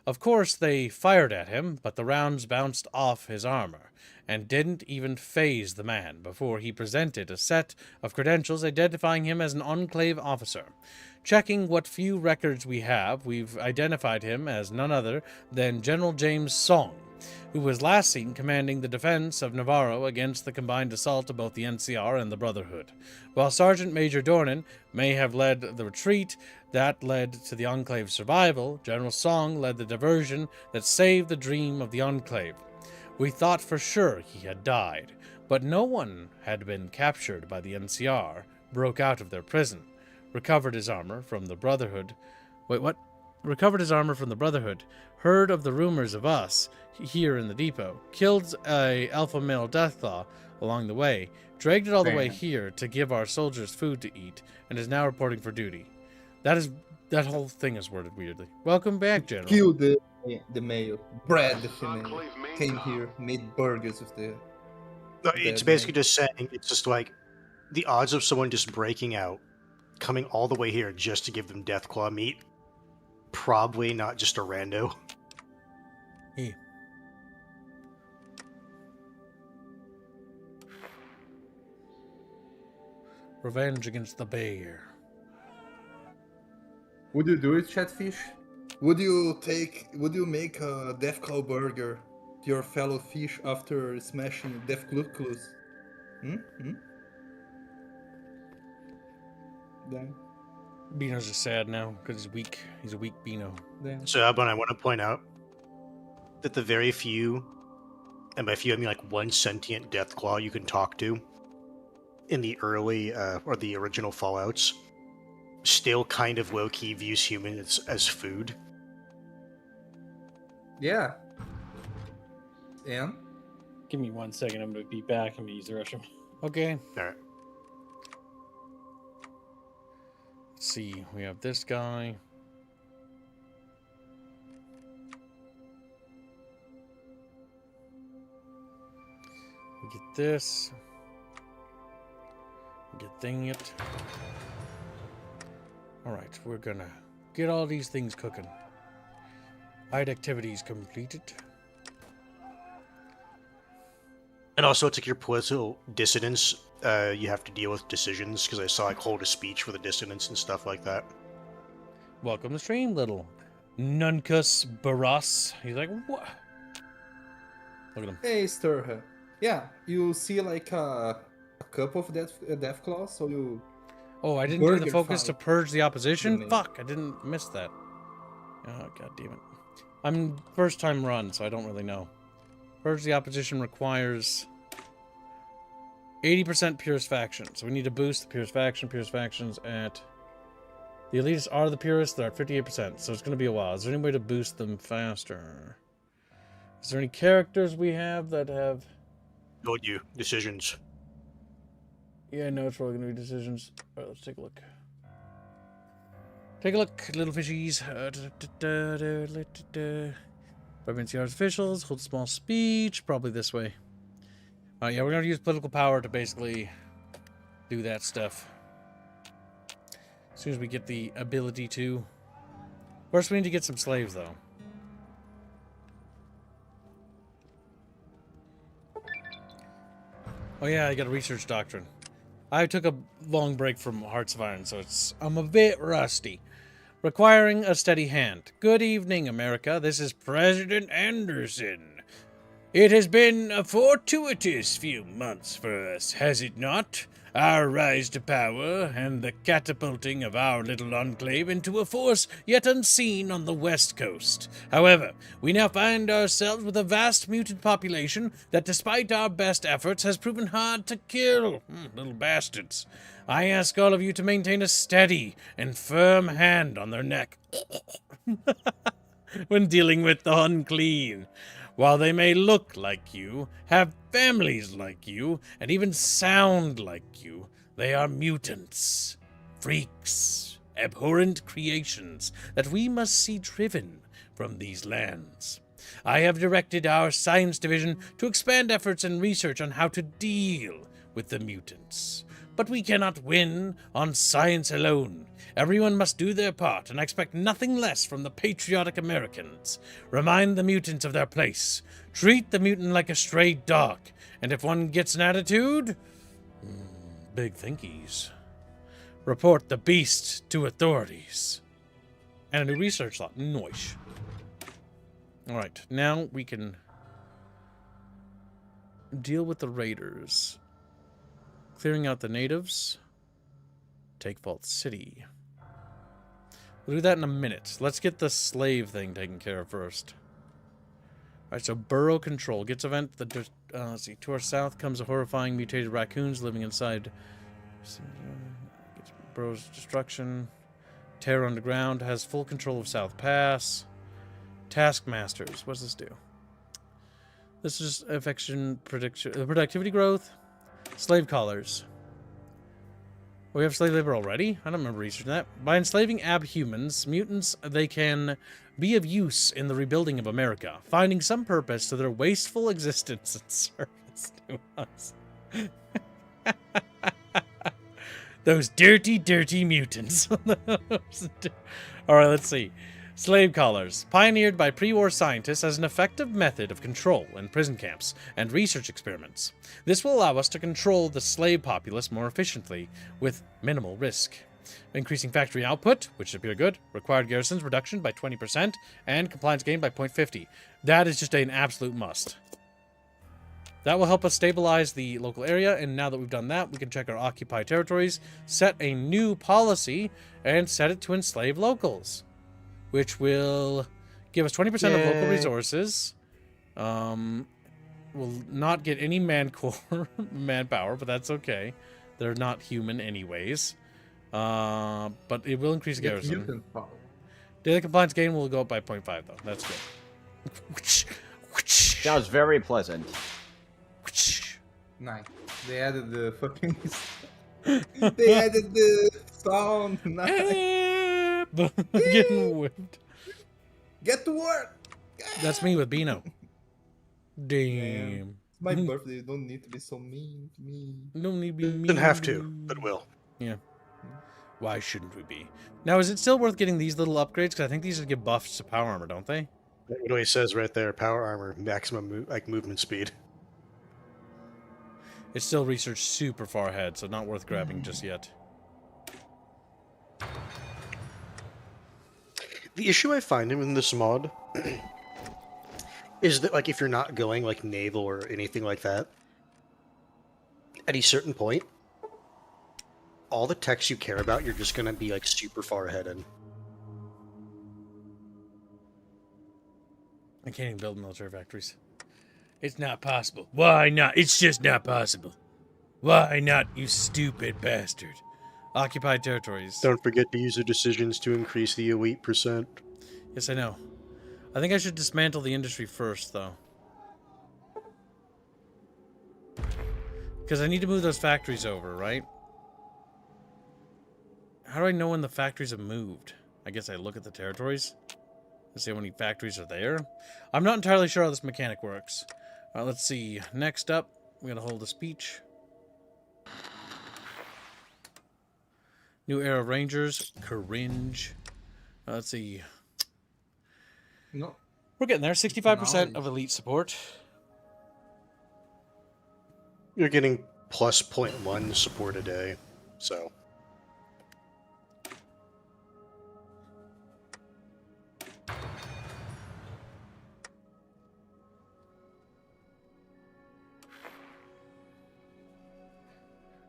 Of course, they fired at him, but the rounds bounced off his armor and didn't even faze the man before he presented a set of credentials identifying him as an Enclave officer. Checking what few records we have, we've identified him as none other than General James Song, who was last seen commanding the defense of Navarro against the combined assault of both the NCR and the Brotherhood. While Sergeant Major Dornan may have led the retreat that led to the Enclave's survival, General Song led the diversion that saved the dream of the Enclave. We thought for sure he had died, but no one had been captured by the NCR, broke out of their prison, recovered his armor from the Brotherhood. Recovered his armor from the Brotherhood, heard of the rumors of us here in the depot, killed a alpha male Deathclaw along the way, dragged it all the way here to give our soldiers food to eat, and is now reporting for duty. That whole thing is worded weirdly. Welcome back, General. Killed the male, bred the female, came here, made burgers with the... It's basically just saying, it's just like, the odds of someone just breaking out, coming all the way here just to give them Deathclaw meat, probably not just a rando. Hey. Revenge against the bear. Would you do it, Chatfish? Would you make a Deathclaw burger to your fellow fish after smashing Deathclaw? Damn. Beano's just sad now because he's weak. He's a weak Beano. Damn. So, Albon, I want to point out that the very few, and by few I mean like one sentient Deathclaw you can talk to in the early or the original Fallouts, still kind of low-key views humans as food. Yeah. And? Give me 1 second. I'm going to be back. I'm going to use the restroom. Okay. All right. Let's see. We have this guy. We get this. We get thing it. Alright, we're gonna get all these things cooking. Hide activities completed. And also, it's like your political dissonance. You have to deal with decisions, because I saw like hold a speech with a dissonance and stuff like that. Welcome to stream, little Nunkus Barras. He's like, what? Look at him. Hey, Sturha. Yeah, you see like a couple of death claws, so you. Oh, I didn't do the Burger focus to fight. purge the opposition? Grenade. Fuck, I didn't miss that. Oh, god damn it. I'm first time run, so I don't really know. Purge the opposition requires 80% purist faction. So we need to boost the purist faction. Purist factions at... The elitists are the purists. They're at 58%, so it's going to be a while. Is there any way to boost them faster? Is there any characters we have that have... Told you, decisions. Yeah, I know it's probably going to be decisions. Alright, let's take a look. Take a look, little fishies. Reverence the officials, hold a small speech. Probably this way. Yeah, we're going to use political power to basically do that stuff. As soon as we get the ability to. First, we need to get some slaves, though. Oh yeah, I got a research doctrine. I took a long break from Hearts of Iron, so I'm a bit rusty. Requiring a steady hand. Good evening, America. This is President Anderson. It has been a fortuitous few months for us, has it not? Our rise to power and the catapulting of our little enclave into a force yet unseen on the West Coast. However, we now find ourselves with a vast mutant population that, despite our best efforts, has proven hard to kill. Little bastards. I ask all of you to maintain a steady and firm hand on their neck when dealing with the unclean. While they may look like you, have families like you, and even sound like you, they are mutants, freaks, abhorrent creations that we must see driven from these lands. I have directed our science division to expand efforts and research on how to deal with the mutants. But we cannot win on science alone. Everyone must do their part, and I expect nothing less from the patriotic Americans. Remind the mutants of their place. Treat the mutant like a stray dog. And if one gets an attitude, big thinkies. Report the beast to authorities. And a new research lot. Noish. Alright, now we can deal with the raiders. Clearing out the natives. Take Vault City. We'll do that in a minute. Let's get the slave thing taken care of first. Alright, so Burrow Control. Gets event that, let's see. To our south comes a horrifying mutated raccoons living inside. Gets Burrow's destruction. Terror Underground. Has full control of South Pass. Taskmasters. What does this do? This is affection prediction. Productivity growth. Slave collars. We have slave labor already? I don't remember researching that. By enslaving abhumans, mutants, they can be of use in the rebuilding of America, finding some purpose to their wasteful existence and service to us. Those dirty, dirty mutants. Alright, let's see. Slave collars, pioneered by pre-war scientists as an effective method of control in prison camps and research experiments. This will allow us to control the slave populace more efficiently with minimal risk. Increasing factory output, which appear good, required garrisons reduction by 20%, and compliance gain by 0.50. That is just an absolute must. That will help us stabilize the local area, and now that we've done that, we can check our occupied territories, set a new policy, and set it to enslave locals. Which will give us 20% of local resources. We'll not get any manpower, but that's okay. They're not human anyways. But it will increase garrison. Daily compliance gain will go up by 0.5 though. That's good. Sounds very pleasant. Nice. They added the fucking. They added the sound. Nice. Getting whipped. Get to work. That's me with Beano. Damn. Damn. It's my birthday. You don't need to be so mean to me. No need to be mean. Doesn't have to, but will. Yeah. Why shouldn't we be? Now, is it still worth getting these little upgrades? Because I think these give buffs to power armor, don't they? What he says right there: power armor, maximum movement speed. It's still researched super far ahead, so not worth grabbing just yet. The issue I find in this mod is that, like, if you're not going like naval or anything like that, at a certain point, all the techs you care about, you're just gonna be like super far ahead in. I can't even build military factories. It's not possible. Why not? It's just not possible. Why not, you stupid bastard? Occupied territories. Don't forget to use your decisions to increase the elite %. Yes, I know. I think I should dismantle the industry first, though. Because I need to move those factories over, right? How do I know when the factories have moved? I guess I look at the territories and see how many factories are there. I'm not entirely sure how this mechanic works. Let's see. Next up, we're going to hold a speech. New era of Rangers. Cringe. Let's see. No. We're getting there. 65% No. of elite support. You're getting plus 0.1 support a day, so.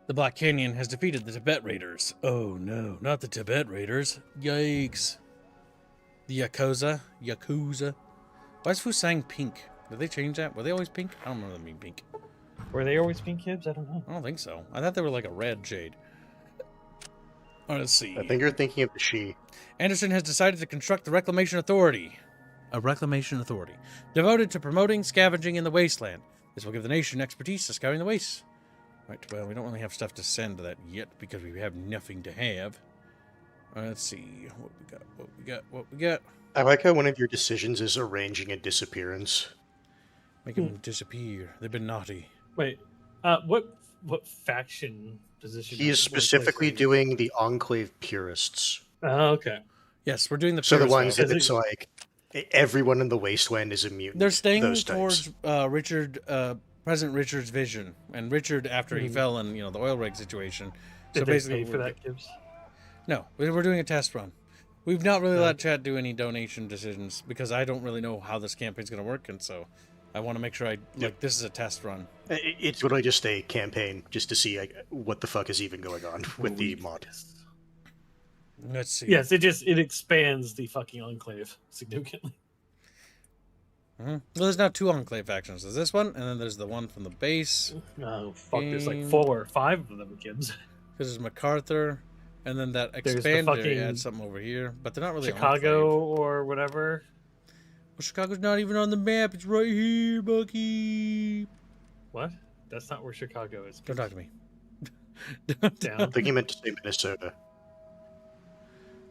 The Black Canyon has defeated the Tibet Raiders. Oh no, not the Tibet Raiders. Yikes. The Yakuza. Why is Fusang pink? Did they change that? Were they always pink? I don't remember them being pink. Were they always pink kids? I don't know. I don't think so. I thought they were like a red shade. Let's see. I think you're thinking of the Shi. Anderson has decided to construct the Reclamation Authority. A Reclamation Authority. Devoted to promoting scavenging in the wasteland. This will give the nation expertise to scouring the wastes. Right, well, we don't really have stuff to send to that yet because we have nothing to have. Let's see what we got. I like how one of your decisions is arranging a disappearance. Make them disappear. They've been naughty. Wait, what faction position? He is specifically doing the Enclave Purists. Oh, okay. Yes, we're doing the So the purist ones route. that it's like everyone in the wasteland is immune. They're staying those types. towards President Richard's vision, and Richard after he fell in the oil rig situation. Did So they basically, pay for that, Gibbs? No, we're doing a test run. We've not really let chat do any donation decisions because I don't really know how this campaign's going to work, and so I want to make sure this is a test run. It's literally just a campaign, just to see what the fuck is even going on with the mod. Let's see. Yes, it expands the fucking enclave significantly. Well, there's now 2 Enclave factions. There's this one, and then there's the one from the base. Oh fuck! There's like Game. 4 or 5 of them, Gibbs. Because there's MacArthur, and then that There's the expander fucking adds something over here, but they're not really Chicago Enclave. or whatever. Well, Chicago's not even on the map. It's right here, Bucky. What? That's not where Chicago is. Don't talk to me. I Down. think he meant to say Minnesota.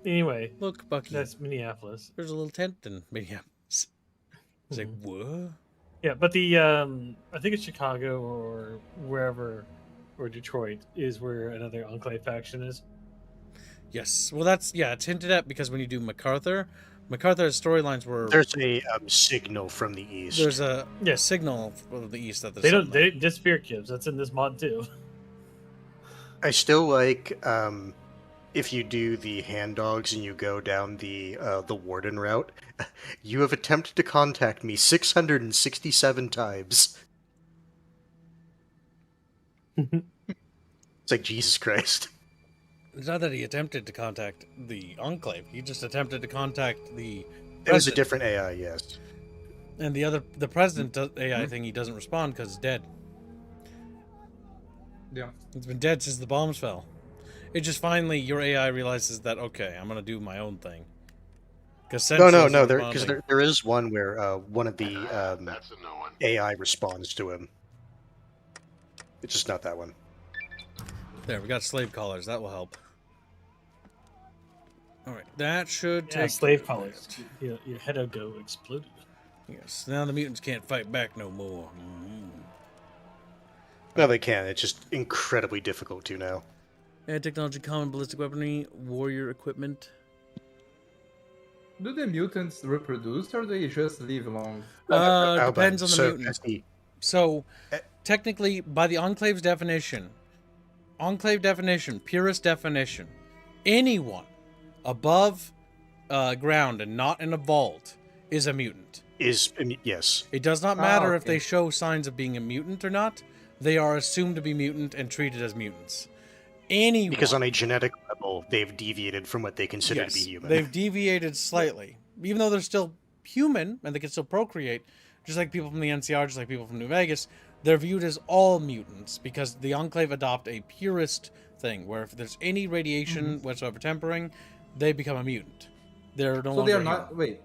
Anyway, Look, Bucky. that's Minneapolis. There's a little tent in Minneapolis. It's like, what? Yeah, but the I think it's Chicago or wherever, or Detroit is where another enclave faction is. Yes. Well, it's hinted at because when you do MacArthur's storylines were There's a signal from the east. there's a Yeah. signal from the east that there's They don't. something They didn't disappear, Gibbs. That's in this mod too. I still like if you do the hand dogs and you go down the warden route. You have attempted to contact me 667 times. It's like, Jesus Christ. It's not that he attempted to contact the Enclave. He just attempted to contact the It was a president. different AI, yes. And the president AI thing, he doesn't respond because it's dead. Yeah. It's been dead since the bombs fell. It just finally, your AI realizes that, okay, I'm going to do my own thing. No. There is one where one of the That's a no one. AI responds to him. It's just not that one. There, we got slave collars. That will help. All right, that should Yeah, take slave care of collars. that. Your head will go exploded. Yes, now the mutants can't fight back no more. No, they can. It's just incredibly difficult to now. Add technology, common ballistic weaponry, warrior equipment. Do the mutants reproduce or they just live long? Depends on the So mutant. that's the So, technically, by the Enclave's definition, Enclave definition, purist definition, anyone above ground and not in a vault is a mutant. yes. It does not matter if okay. they show signs of being a mutant or not. They are assumed to be mutant and treated as mutants. Anyone, Because on a genetic level, they've deviated from what they consider to be yes, human. they've deviated slightly, even though they're still human and they can still procreate, just like people from the NCR, just like people from New Vegas. They're viewed as all mutants because the Enclave adopt a purist thing, where if there's any radiation whatsoever tempering, they become a mutant. They're no So longer they are human. not. Wait.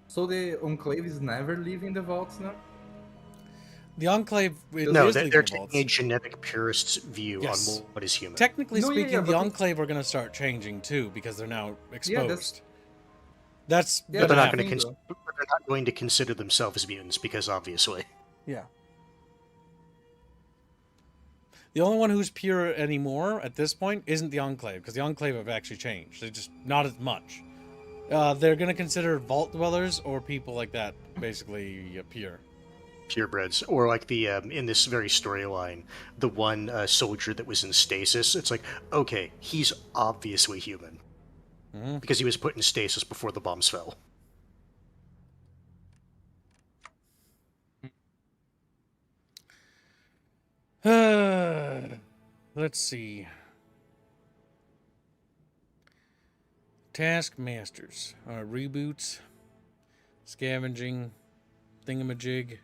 So the Enclave is never leaving the vaults now? The Enclave No, is they're leaving the taking vaults. a genetic purist's view Yes. on what is human. Technically No, yeah, speaking, yeah, the but it's- Enclave are going to start changing too because they're now exposed. that's- That's Yeah, but gonna they're not happen. going to they're not going to consider themselves mutants because obviously. Yeah. The only one who's pure anymore at this point isn't the Enclave, because the Enclave have actually changed. They're just not as much. They're going to consider vault dwellers or people like that basically pure. Purebreds, or like the in this very storyline, the one soldier that was in stasis. It's like, okay, he's obviously human because he was put in stasis before the bombs fell. Let's see. Taskmasters, reboots, scavenging, thingamajig.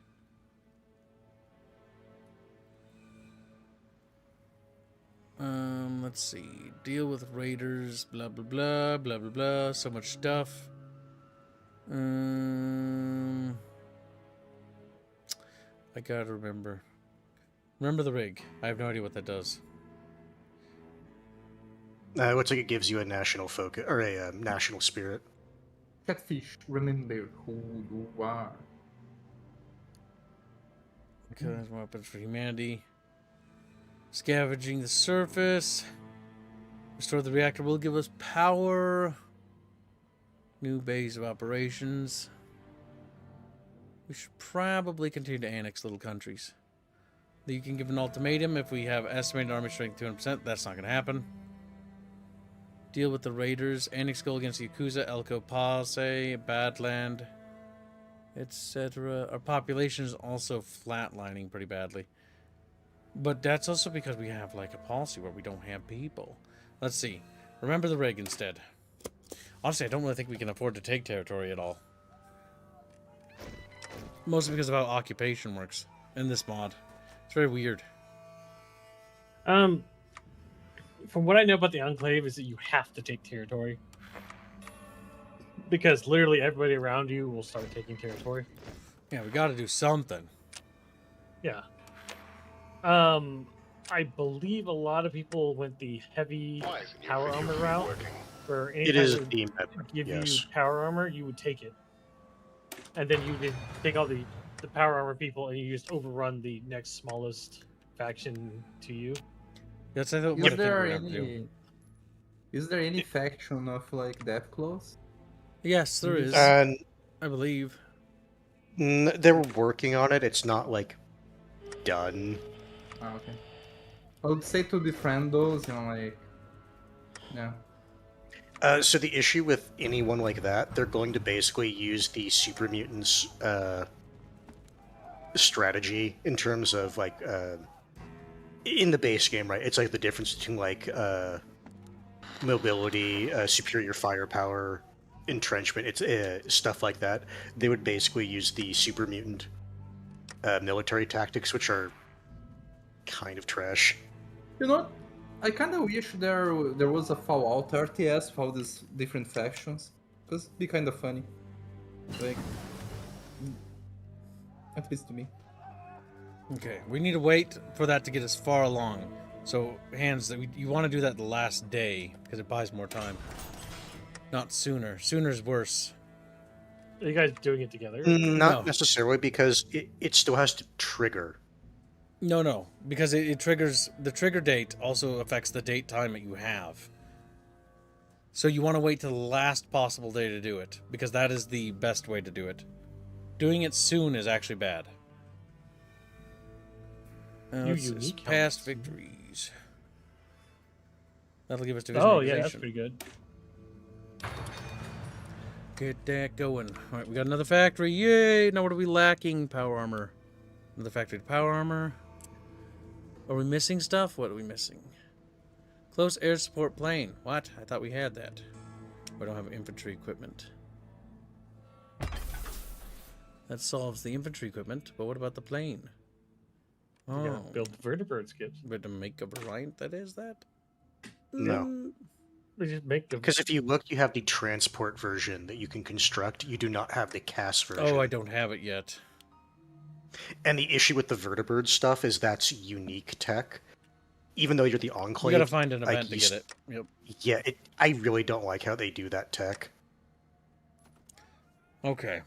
Let's see. Deal with raiders, blah blah blah, blah blah blah. So much stuff. I gotta remember. Remember the rig. I have no idea what that does. Looks like it gives you a national focus or a national spirit. Catfish, remember who you are. Okay, weapons for humanity. Scavenging the surface. Restore the reactor will give us power. New base of operations. We should probably continue to annex little countries. You can give an ultimatum if we have estimated army strength 200%. That's not going to happen. Deal with the raiders. Annex goal against Yakuza, Elko Pase, Badland, etc. Our population is also flatlining pretty badly. But that's also because we have like a policy where we don't have people. Let's see. Remember the rig instead. Honestly, I don't really think we can afford to take territory at all. Mostly because of how occupation works in this mod. It's very weird. From what I know about the Enclave is that you have to take territory. Because literally everybody around you will start taking territory. Yeah, we got to do something. Yeah. I believe a lot of people went the heavy Why isn't your power video armor feed route. working? For any It kind is a of theme that give yes. you power armor, you would take it. And then you would take all the power armor people and you just overrun the next smallest faction to you. That's what I Is think there we're going to do. any? Is there any faction of like death claws? Yes, there is. And I believe. they're working on it. It's not like done. Ah, okay. I would say to befriend those, like, yeah. So the issue with anyone like that, they're going to basically use the super mutants strategy in terms of like in the base game, right? It's like the difference between like mobility, superior firepower, entrenchment. It's stuff like that. They would basically use the super mutant military tactics, which are kind of trash. You know what? I kind of wish there was a Fallout RTS for all these different factions, because it'd be kind of funny. Like, at least to me. Okay, we need to wait for that to get us far along. So, hands, you want to do that the last day, because it buys more time. Not sooner. Sooner's worse. Are you guys doing it together? Not No. necessarily, because it still has to trigger. No, because it triggers the trigger date also affects the date time that you have. So you want to wait till the last possible day to do it, because that is the best way to do it. Doing it soon is actually bad. Unique Past helmets. victories. That'll give us division. Oh yeah, that's pretty good. Get that going. All right, we got another factory. Yay! Now what are we lacking? Power armor. Another factory to power armor. Are we missing stuff? What are we missing? Close air support plane. What? I thought we had that. We don't have infantry equipment. That solves the infantry equipment, but what about the plane? Oh, Yeah, build vertebrate skips. we had to make a variant that is that? No. We just make them. Because if you look, you have the transport version that you can construct. You do not have the cast version. Oh, I don't have it yet. And the issue with the vertibird stuff is that's unique tech. Even though you're the Enclave, You gotta find an like, event to get it. Yep. Yeah, I really don't like how they do that tech. Okay.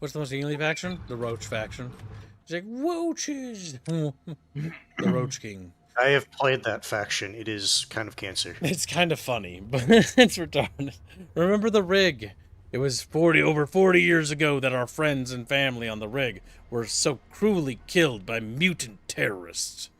What's the most evenly faction? The Roach faction. It's like, roaches! The Roach King. I have played that faction. It is kind of cancer. It's kind of funny, but it's retarded. Remember the rig? It was over 40 years ago that our friends and family on the rig were so cruelly killed by mutant terrorists.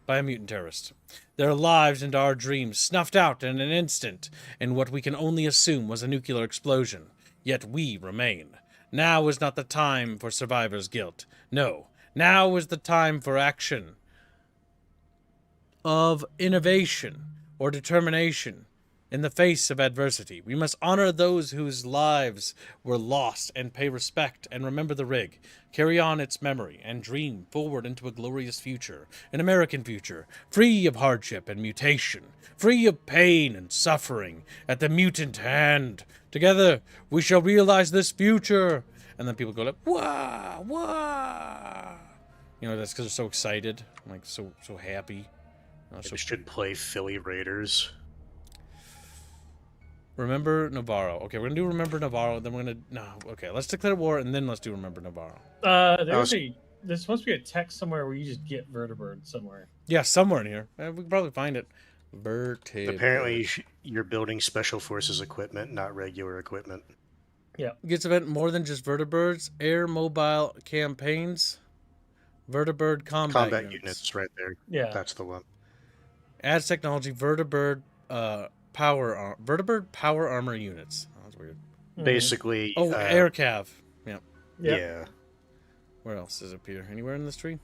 By a mutant terrorist. Their lives and our dreams snuffed out in an instant in what we can only assume was a nuclear explosion. Yet we remain. Now is not the time for survivor's guilt. No, now is the time for action. Of innovation or determination in the face of adversity. We must honor those whose lives were lost and pay respect and remember the rig, carry on its memory and dream forward into a glorious future, an American future, free of hardship and mutation, free of pain and suffering at the mutant hand. Together we shall realize this future. And then people go like, wah, wah. You know, that's because they're so excited, like so happy. We should play Philly Raiders. Remember Navarro. Okay, we're gonna do Remember Navarro. Then we're gonna Okay, let's declare war and then let's do Remember Navarro. There's supposed to be a text somewhere where you just get vertebrate somewhere. Yeah, somewhere in here. We can probably find it. Vertebrate. Apparently, you're building special forces equipment, not regular equipment. Yeah. Gets event more than just vertibirds. Air mobile campaigns. Vertibird combat units right there. Yeah. That's the one. Adds technology. Vertibird vertibird power armor units. Oh, that's weird. Basically. Air cav. Yeah. Yeah. Where else does it appear? Anywhere in this tree?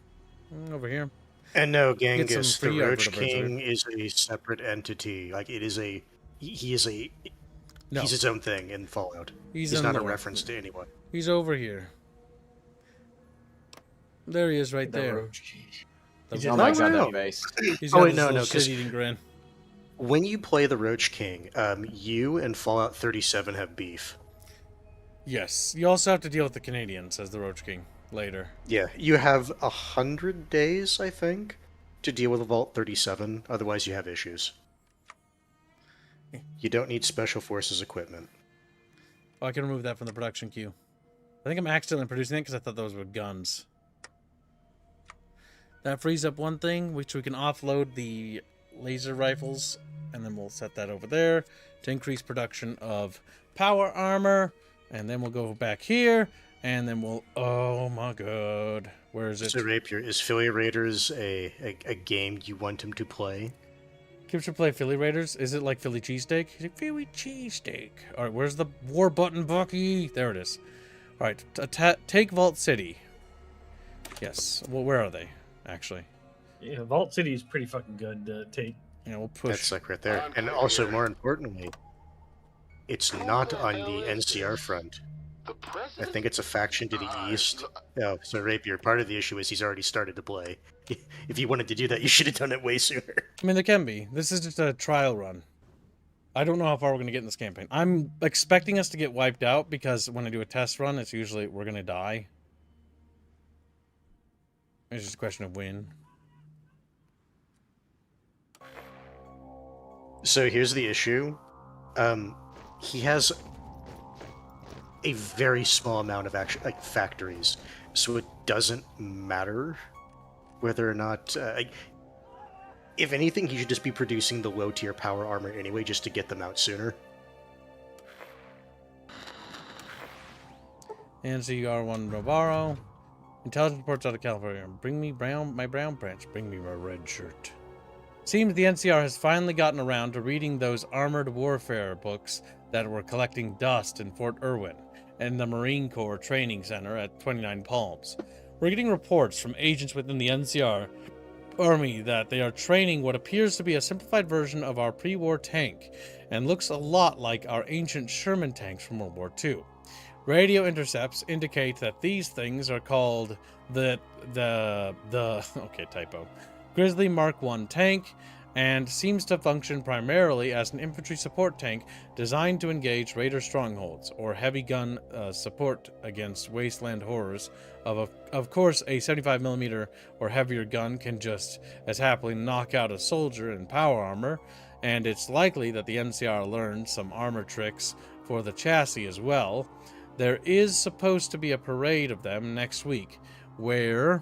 Over here. And no, Genghis, the free Roach vertibirds King is a separate entity. Like, it is a... He's his own thing in Fallout. He's not a reference to anyone. He's over here. There he is right there. Oh my god, that face. He's got no, shit-eating grin. When you play the Roach King, you and Fallout 37 have beef. Yes. You also have to deal with the Canadians as the Roach King later. Yeah, you have 100 days, I think, to deal with Vault 37. Otherwise, you have issues. You don't need Special Forces equipment. Oh, I can remove that from the production queue. I think I'm accidentally producing it because I thought those were guns. That frees up one thing, which we can offload the laser rifles, and then we'll set that over there to increase production of power armor, and then we'll go back here, and then we'll... Oh my god. Where is it? So, Rapier, is Philly Raiders a game you want him to play? Kips should play Philly Raiders. Is it like Philly cheesesteak? He's like, Philly cheesesteak. All right, where's the war button, Bucky? There it is. All right, take Vault City. Yes. Well, where are they, actually? Yeah, Vault City is pretty fucking good to take. Yeah, we'll push. That's like right there. And also, more importantly, it's not on the NCR front. I think it's a faction to the east. Oh, so Rapier, part of the issue is he's already started to play. If you wanted to do that, you should have done it way sooner. I mean, there can be. This is just a trial run. I don't know how far we're going to get in this campaign. I'm expecting us to get wiped out because when I do a test run, it's usually we're going to die. It's just a question of when. So here's the issue. He has a very small amount of actual like factories, so it doesn't matter whether or not. If anything, he should just be producing the low tier power armor anyway, just to get them out sooner. NCR1 Navarro. Intelligence reports out of California. Bring me my brown branch. Bring me my red shirt. Seems the NCR has finally gotten around to reading those armored warfare books that were collecting dust in Fort Irwin and the Marine Corps Training Center at 29 Palms. We're getting reports from agents within the NCR Army that they are training what appears to be a simplified version of our pre-war tank and looks a lot like our ancient Sherman tanks from World War II. Radio intercepts indicate that these things are called the Grizzly Mark I tank, and seems to function primarily as an infantry support tank designed to engage Raider strongholds or heavy gun support against wasteland horrors. Of course, a 75mm or heavier gun can just as happily knock out a soldier in power armor, and it's likely that the NCR learned some armor tricks for the chassis as well. There is supposed to be a parade of them next week, where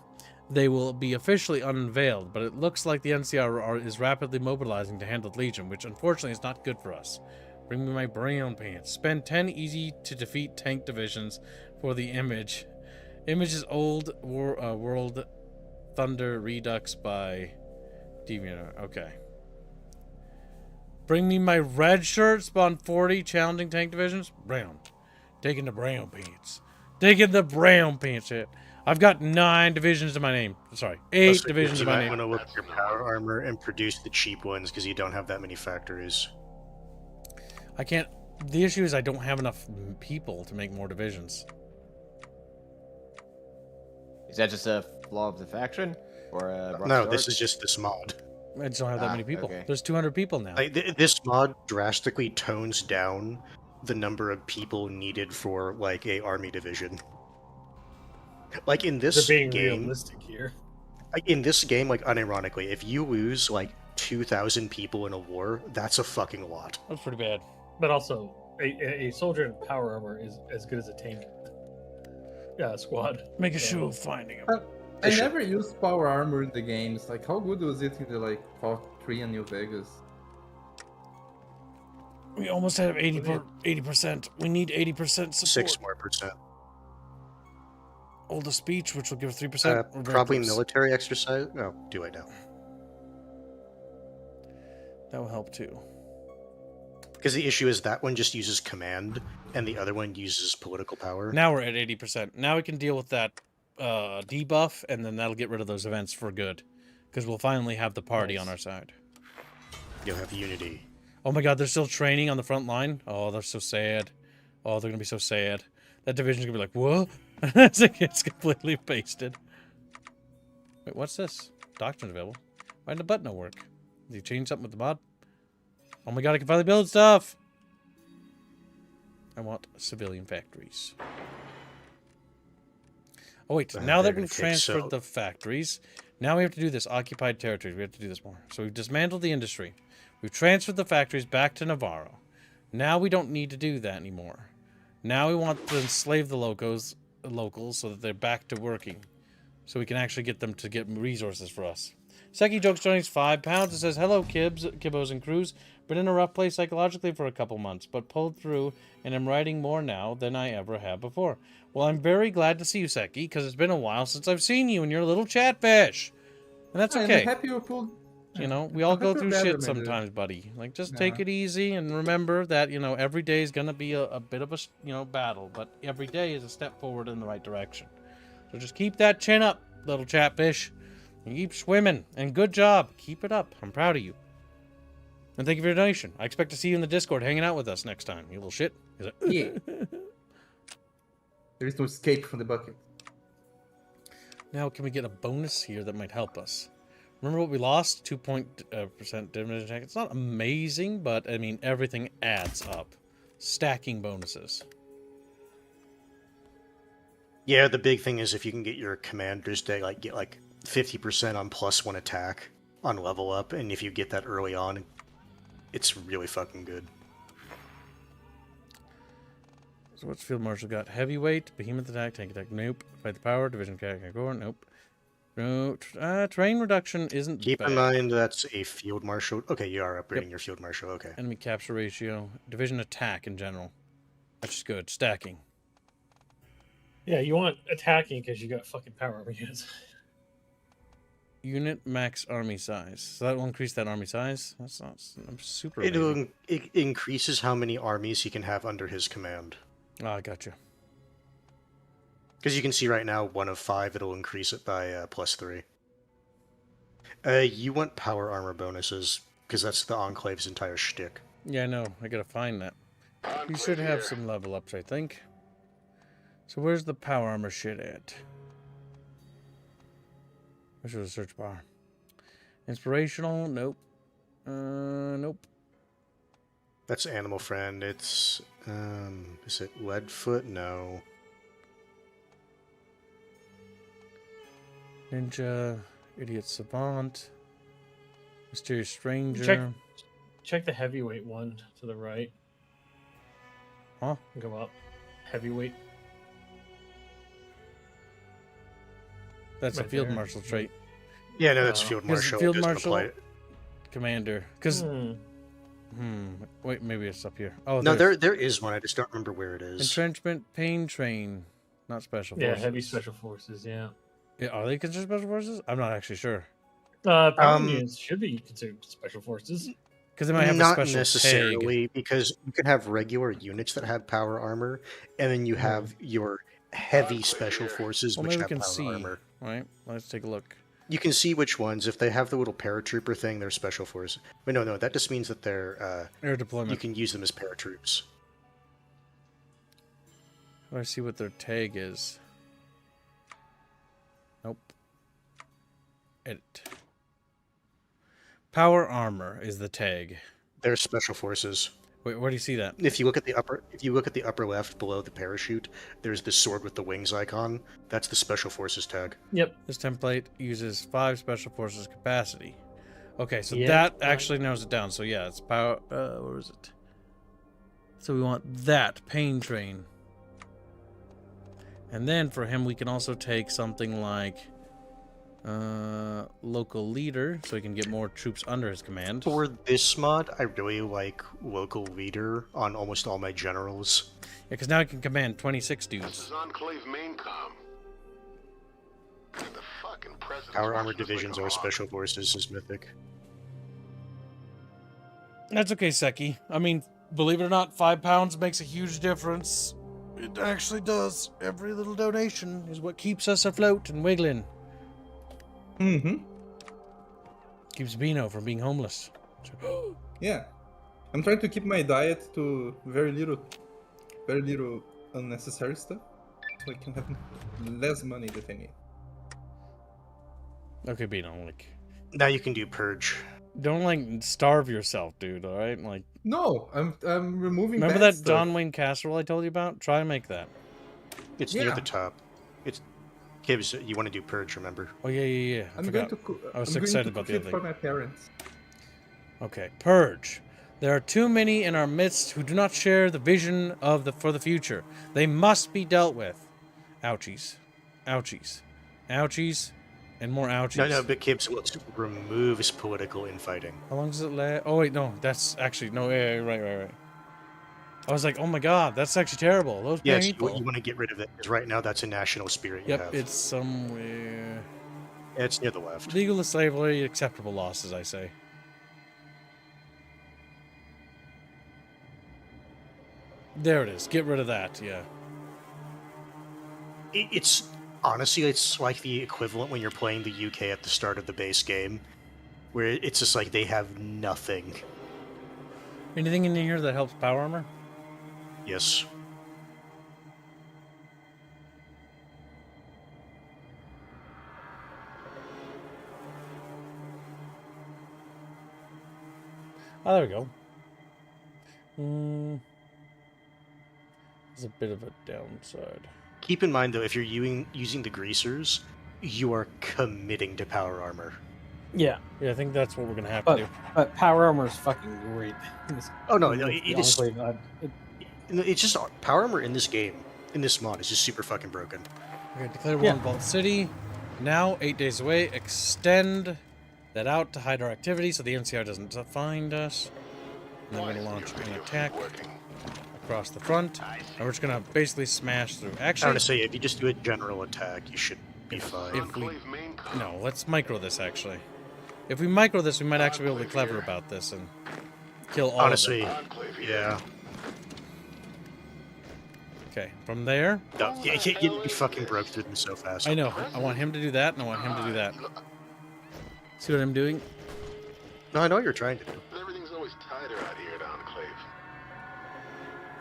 they will be officially unveiled, but it looks like the NCR is rapidly mobilizing to handle the Legion, which unfortunately is not good for us. Bring me my brown pants. Spend 10 easy-to-defeat tank divisions for the image. Image is old World Thunder Redux by Deviant. Okay. Bring me my red shirt. Spawn 40 challenging tank divisions. Brown. Taking the brown pants. Taking the brown pants. I've got 9 divisions to my name. Sorry, 8 divisions to my name. You might want to look at your power armor and produce the cheap ones because you don't have that many factories. I can't. The issue is I don't have enough people to make more divisions. Is that just a flaw of the faction? Or no, this is just this mod. I just don't have that many people. Okay. There's 200 people now. This mod drastically tones down the number of people needed for like a army division. Like in this They're being game, realistic here. In this game, like unironically, if you lose like 2,000 people in a war, that's a fucking lot. That's pretty bad. But also, a soldier in power armor is as good as a tank. Yeah, squad. Make a show of finding him. I never used power armor in the games. Like, how good was it in the like Fallout 3 and New Vegas? We almost have 80%. We need 80% support. 6 more percent. Hold a speech, which will give 3%. Probably military exercise. Oh, do I know? That will help too. Because the issue is that one just uses command, and the other one uses political power. Now we're at 80%. Now we can deal with that debuff, and then that'll get rid of those events for good. Because we'll finally have the party on our side. You'll have unity. Oh my god, they're still training on the front line? Oh, they're so sad. Oh, they're going to be so sad. That division's going to be like, what? It's completely pasted. Wait, what's this? Doctrine's available. Why did the button not work? Did he change something with the mod? Oh my god, I can finally build stuff! I want civilian factories. Oh wait, now that we've transferred the factories, now we have to do this. Occupied territories. We have to do this more. So we've dismantled the industry. We've transferred the factories back to Navarro. Now we don't need to do that anymore. Now we want to enslave the locals so that they're back to working. So we can actually get them to get resources for us. Seki Jokes donates £5. It says, hello, Kibbos and crews. Been in a rough place psychologically for a couple months, but pulled through, and am writing more now than I ever have before. Well, I'm very glad to see you, Seki, because it's been a while since I've seen you and you're a little chatfish. And that's okay. I'm happy you pulled... You know, we all go through shit sometimes, buddy. Like, just take it easy and remember that, you know, every day is going to be a bit of a, you know, battle. But every day is a step forward in the right direction. So just keep that chin up, little chatfish. And keep swimming. And good job. Keep it up. I'm proud of you. And thank you for your donation. I expect to see you in the Discord hanging out with us next time, you little shit. Yeah. There is no escape from the bucket. Now, can we get a bonus here that might help us? Remember what we lost? 2% dividend attack. It's not amazing, but I mean, everything adds up. Stacking bonuses. Yeah, the big thing is if you can get your commanders to get 50% on +1 attack on level up, and if you get that early on, it's really fucking good. So what's Field Marshal got? Heavyweight, Behemoth attack, tank attack. Nope. Fight the power, division attack. Nope. No. Terrain reduction isn't Keep bad. in mind that's a field marshal. Okay, you are upgrading your field marshal. Okay. Enemy capture ratio, division attack in general. That's just good. Stacking. Yeah, you want attacking because you got fucking power armor units. Unit max army size. So that will increase that army size. That's not super amazing. It increases how many armies he can have under his command. Oh, I gotcha. Because you can see right now, 1 of 5, it'll increase it by +3. You want power armor bonuses, because that's the Enclave's entire shtick. Yeah, I know. I gotta find that. You should have some level ups, I think. So where's the power armor shit at? Which was a search bar. Inspirational? Nope. Nope. That's Animal Friend. It's, is it Leadfoot? No. Ninja, Idiot Savant, Mysterious Stranger. Check the heavyweight one to the right. Huh? Go up. Heavyweight. That's Right a Field there. Marshal trait. Yeah, no, that's Field Marshal. Field It doesn't Marshal, apply it. Commander. Because, wait, maybe it's up here. Oh, no, there is one. I just don't remember where it is. Entrenchment, Pain Train, not Special Yeah, Forces. heavy special forces. Yeah. Yeah, are they considered Special Forces? I'm not actually sure. Power units should be considered special forces. Because they might have a Not special necessarily, tag. because you can have regular units that have power armor, and then you have your heavy special forces, Well, which maybe we have can power see. armor. Right, let's take a look. You can see which ones. If they have the little paratrooper thing, they're special forces. But no, that just means that they're Air deployment. you can use them as paratroops. Let me see what their tag is. Nope. Edit. Power armor is the tag. They're special forces. Wait, where do you see that? If you look at the upper left below the parachute, there's the sword with the wings icon. That's the special forces tag. Yep. This template uses 5 special forces capacity. Okay, so Yeah, that actually narrows it down. So yeah, it's power. Where is it? So we want that Pain Train. And then for him, we can also take something like local leader, so he can get more troops under his command. For this mod, I really like local leader on almost all my generals. Yeah, because now he can command 26 This dudes. is Enclave main comm. And the fucking president's Power armor watching us like divisions a are hawk. special forces is mythic. That's okay, Seki. I mean, believe it or not, 5 pounds makes a huge difference. It actually does. Every little donation is what keeps us afloat and wiggling. Mm-hmm. Keeps Bino from being homeless. Yeah. I'm trying to keep my diet to very little unnecessary stuff, so I can have less money that I need. Okay, Bino, like, Now you can do purge. don't like starve yourself, dude. All right, like, No, I'm removing. remember bad that stuff. Don Wayne casserole I told you about? Try and make that. It's Yeah. near the top. It's Kibbs, you want to do purge, remember? Oh yeah. I I'm forgot. going to cook. I was I'm excited going about to the cook other it for my parents. Okay, purge. There are too many in our midst who do not share the vision for the future. They must be dealt with. Ouchies, ouchies, ouchies, and more ouchies. No, but Kibbs removes political infighting. How long does it last? Oh wait, no, that's actually no. Yeah, right. I was like, oh my god, that's actually terrible. Those Yes, people. you want to get rid of it, because right now that's a national spirit you Yep, have. it's somewhere. It's near the left. Legal slavery, acceptable losses, I say. There it is. Get rid of that. Yeah. It's honestly, it's like the equivalent when you're playing the UK at the start of the base game, where it's just like they have nothing. Anything in here that helps power armor? Yes. Oh, there we go. There's a bit of a downside. Keep in mind, though, if you're using the greasers, you are committing to power armor. Yeah, Yeah, I think that's what we're gonna have to do. but power armor is fucking great. Oh no, it is. It's just power armor in this game, in this mod, is just super fucking broken. Okay, declare war on Vault City. Now, 8 days away. Extend that out to hide our activity so the NCR doesn't find us. And then we're going to launch an attack across the front. And we're just going to basically smash through. I Actually, want to say, if you just do a general attack, you should be fine. if we... No, let's micro this, actually. If we micro this, we might actually be able to be clever about this and kill all Honestly, of them. yeah. Okay, from there... No, you fucking broke through them so fast. I know. I want him to do that, and I want him to do that. See what I'm doing? No, I know what you're trying to do. Everything's always tighter out here at Enclave.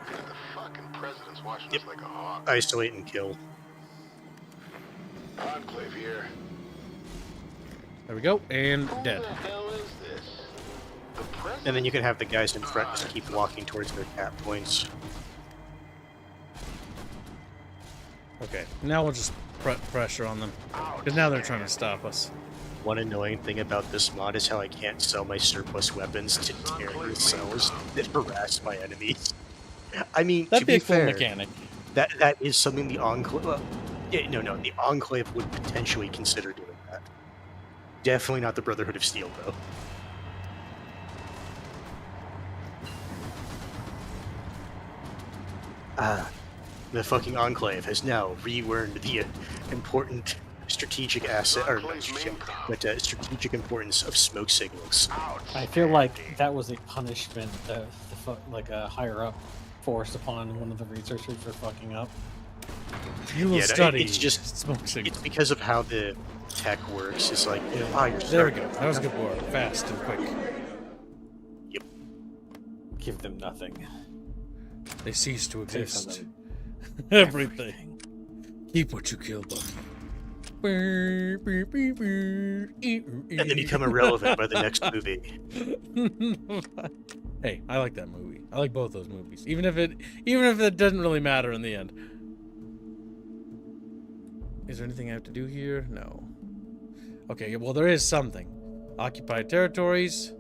And the fucking president's watching us like a hawk. Isolate and kill. Enclave here. There we go, and dead. Who the hell is this? The president? And then you can have the guys in front just keep walking towards their cap points. Okay, now we'll just pressure on them. Because now they're trying to stop us. One annoying thing about this mod is how I can't sell my surplus weapons to tear the cells that harass my enemies. I mean, That'd to be be a cool fair, mechanic. that is something the Enclave... the Enclave would potentially consider doing that. Definitely not the Brotherhood of Steel, though. The fucking Enclave has now relearned the important strategic asset, or not strategic, but strategic importance of smoke signals. I feel like that was a punishment that like a higher up forced upon one of the researchers for fucking up. You will Yeah, no, study it's just smoke signals. It's because of how the tech works. It's like, you're There we starting. go. That was a good word. Fast and quick. Yep. Give them nothing. They cease to Take exist. from them Everything. Keep what you kill, Bucky. And then become irrelevant by the next movie. Hey, I like that movie. I like both those movies, even if it doesn't really matter in the end. Is there anything I have to do here? No. Okay, well there is something. Occupied territories.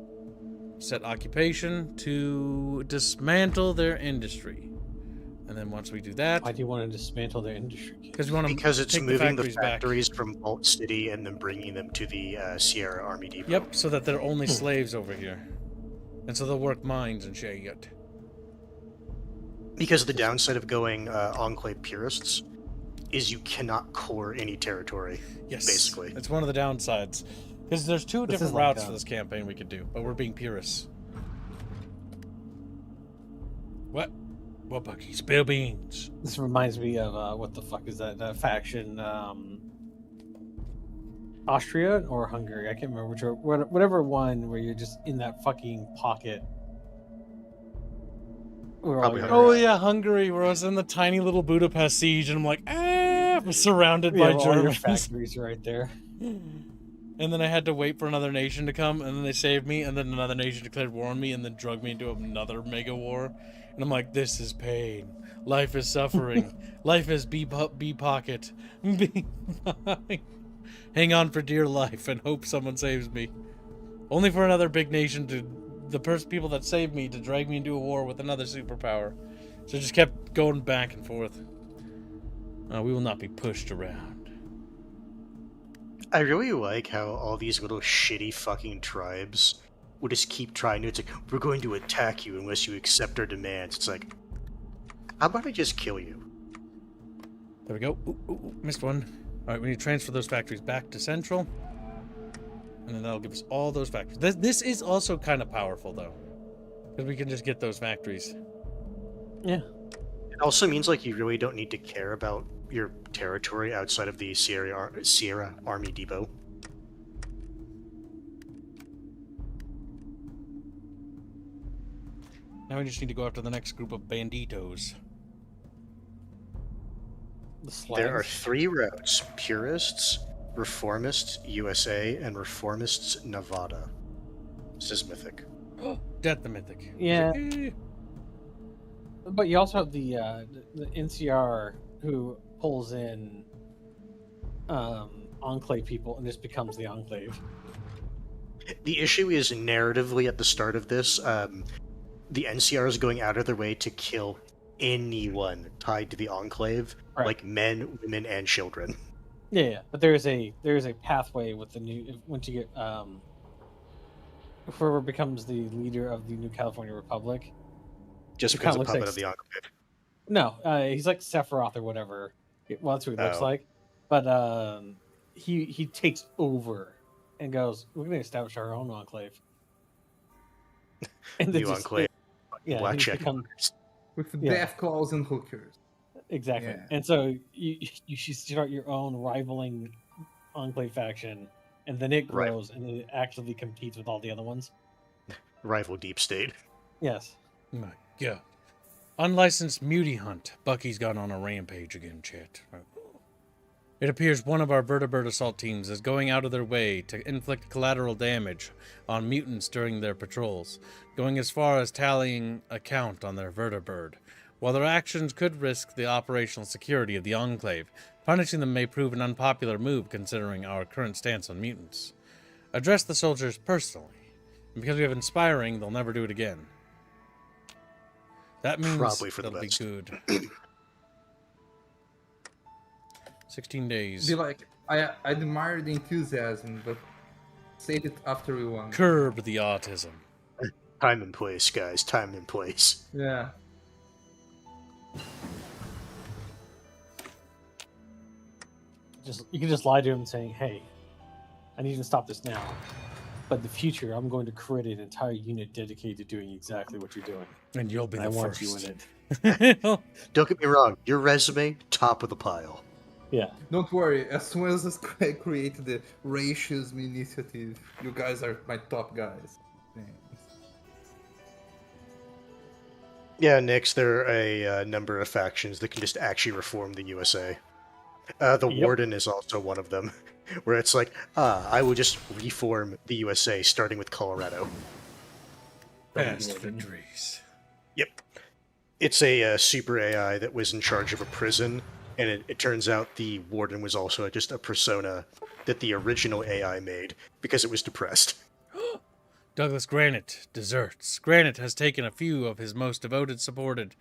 Set occupation to dismantle their industry. And then once we do that, Why do you want to dismantle their industry? because we want to Because it's take moving the factories back. factories from Vault City and then bringing them to the Sierra Army Depot. Yep, so that they're only slaves over here. And so they'll work mines and shit. Because the downside of going Enclave Purists is you cannot core any territory. Yes, Basically. it's one of the downsides. Because there's two This different is like routes for this campaign we could do, but we're being purists. What? What, Bucky? Spill beans. This reminds me of what the fuck is that faction? Austria or Hungary? I can't remember which. Whatever one where you're just in that fucking pocket. Where all Probably your- Hungary. Oh yeah, Hungary, where I was in the tiny little Budapest siege, and I'm like, I'm surrounded Yeah, by all your Germans. factories right there. And then I had to wait for another nation to come, and then they saved me, and then another nation declared war on me, and then drug me into another mega war. And I'm like, this is pain. Life is suffering. Life is B pocket. Hang on for dear life and hope someone saves me. Only for another big nation people that saved me to drag me into a war with another superpower. So it just kept going back and forth. We will not be pushed around. I really like how all these little shitty fucking tribes would just keep trying to. It's like, we're going to attack you unless you accept our demands. It's like, how about I just kill you? There we go. Ooh, missed one. Alright, we need to transfer those factories back to Central. And then that'll give us all those factories. This is also kind of powerful, though. Because we can just get those factories. Yeah. It also means like you really don't need to care about your territory outside of the Sierra Army Depot. Now we just need to go after the next group of banditos. There are 3 routes: Purists, Reformists USA, and Reformists Nevada. This is Mythic. Death the Mythic. Yeah. Eh. But you also have the NCR who pulls in Enclave people and just becomes the Enclave. The issue is narratively at the start of this, the NCR is going out of their way to kill anyone tied to the Enclave, Right. like men, women, and children. Yeah, but there is a pathway with the new once you get whoever becomes the leader of the New California Republic. Just It because kinda a looks puppet like of the Enclave. No, he's like Sephiroth or whatever. Well, that's what he looks Oh. like. But he takes over and goes, "We're going to establish our own enclave." And then New just Enclave. yeah, he's Blackjack. become With Yeah. death claws and hookers. exactly. Yeah. And so you should start your own rivaling enclave faction, and then it Right. grows and it actively competes with all the other ones. Rival Deep State. Yes. My God. Unlicensed mutie hunt. Bucky's gone on a rampage again, chat. It appears one of our vertibird assault teams is going out of their way to inflict collateral damage on mutants during their patrols, going as far as tallying a count on their vertibird. While their actions could risk the operational security of the Enclave, punishing them may prove an unpopular move considering our current stance on mutants. Address the soldiers personally, and because we have inspiring, they'll never do it again. That means Probably for the that'll best. be good. 16 days. Be like, I admire the enthusiasm, but save it after we won. Curb the autism. Time and place, guys. Time and place. Yeah. You can just lie to him saying, "Hey, I need to stop this now. But in the future, I'm going to create an entire unit dedicated to doing exactly what you're doing. And you'll be And I the want first. you in it." Don't get me wrong. Your resume, top of the pile. Yeah. Don't worry, as soon as I create the racism initiative, you guys are my top guys. Yeah, Nix, there are a number of factions that can just actually reform the USA. The Yep. Warden is also one of them, where it's like, I will just reform the USA, starting with Colorado. Past victories. Yep. It's a super AI that was in charge of a prison, and it turns out the Warden was also just a persona that the original AI made because it was depressed. Douglas Granite deserts. Granite has taken a few of his most devoted supported,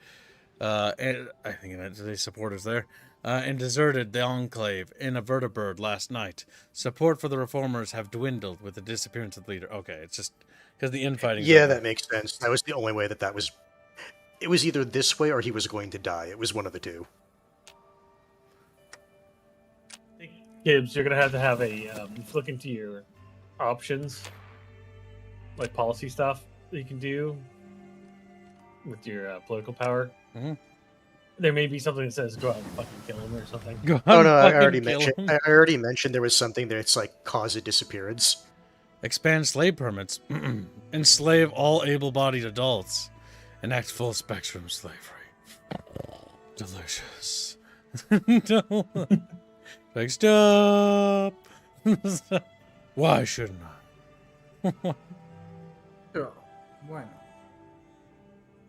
and I think they supporters there, and deserted the Enclave in a vertibird last night. Support for the reformers have dwindled with the disappearance of the leader. Okay, it's just because the infighting. Yeah, that makes sense. That was the only way that was... It was either this way or he was going to die. It was one of the two. Gibbs, you're gonna have a look into your options, like policy stuff that you can do with your political power. Mhm. There may be something that says go out and fucking kill him or something. Go Oh on, no, I fucking already kill mentioned. him. I already mentioned there was something there. It's like cause a disappearance. Expand slave permits. Enslave all able-bodied adults. Enact full spectrum slavery. Delicious. No. Like, stop. Why shouldn't I? Sure, why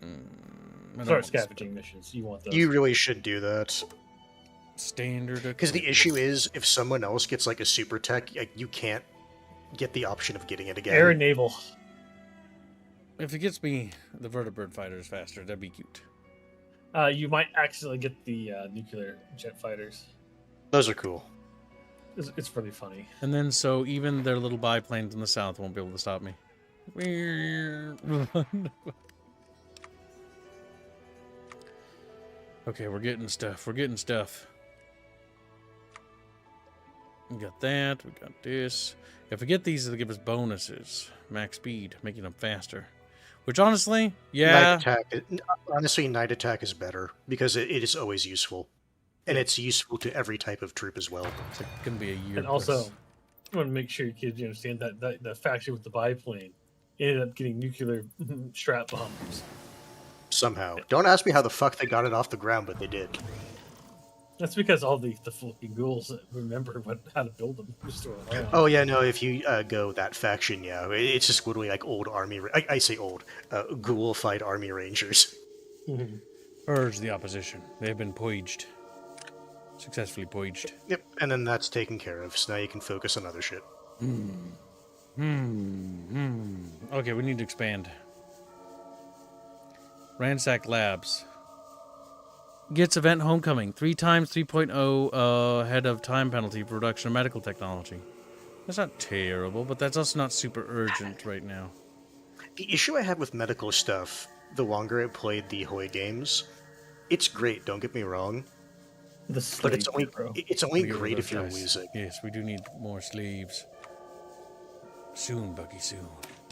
not? Start scavenging missions. You want those? You really should do that. Standard. Because the issue is, if someone else gets like a super tech, like, you can't get the option of getting it again. Air and naval. If it gets me the vertibird fighters faster, that'd be cute. You might accidentally get the nuclear jet fighters. Those are cool. It's really funny. And then so even their little biplanes in the south won't be able to stop me. Okay, we're getting stuff. We're getting stuff. We got that. We got this. If we get these, it'll give us bonuses. Max speed, making them faster. Which honestly, yeah. Honestly, night attack is better because it is always useful. And it's useful to every type of troop as well. It's going to be a year. And also, I want to make sure you kids understand that the faction with the biplane ended up getting nuclear strap bombs. Somehow. Don't ask me how the fuck they got it off the ground, but they did. That's because all the fucking ghouls that remember how to build them. Oh yeah, no, if you go that faction, yeah. It's just literally like old army... I say old. Ghoul-fied army rangers. Urge the opposition. They have been poiged. Successfully poiged. Yep, and then that's taken care of, so now you can focus on other shit. Okay, we need to expand. Ransack labs. Gets event homecoming. 3 times 3.0 ahead of time penalty for reduction of medical technology. That's not terrible, but that's also not super urgent right now. The issue I have with medical stuff, the longer I played the HOI games, it's great, don't get me wrong. But it's only great if you're losing. Yes, we do need more sleeves. Soon, Bucky, soon.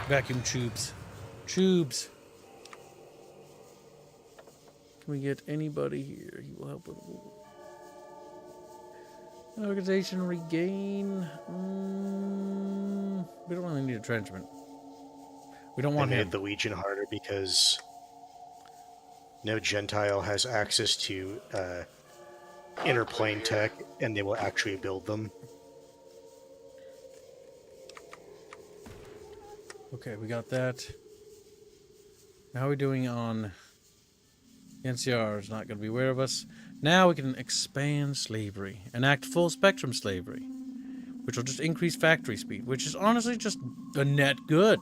Vacuum tubes. Tubes. Can we get anybody here? He will help with organization regain. We don't really need a trenchman. We don't want I him. made the Legion harder because no Gentile has access to inner plane tech, and they will actually build them. Okay, we got that. How are we doing on... NCR is not going to be aware of us. Now we can expand slavery. Enact full spectrum slavery. Which will just increase factory speed. Which is honestly just a net good.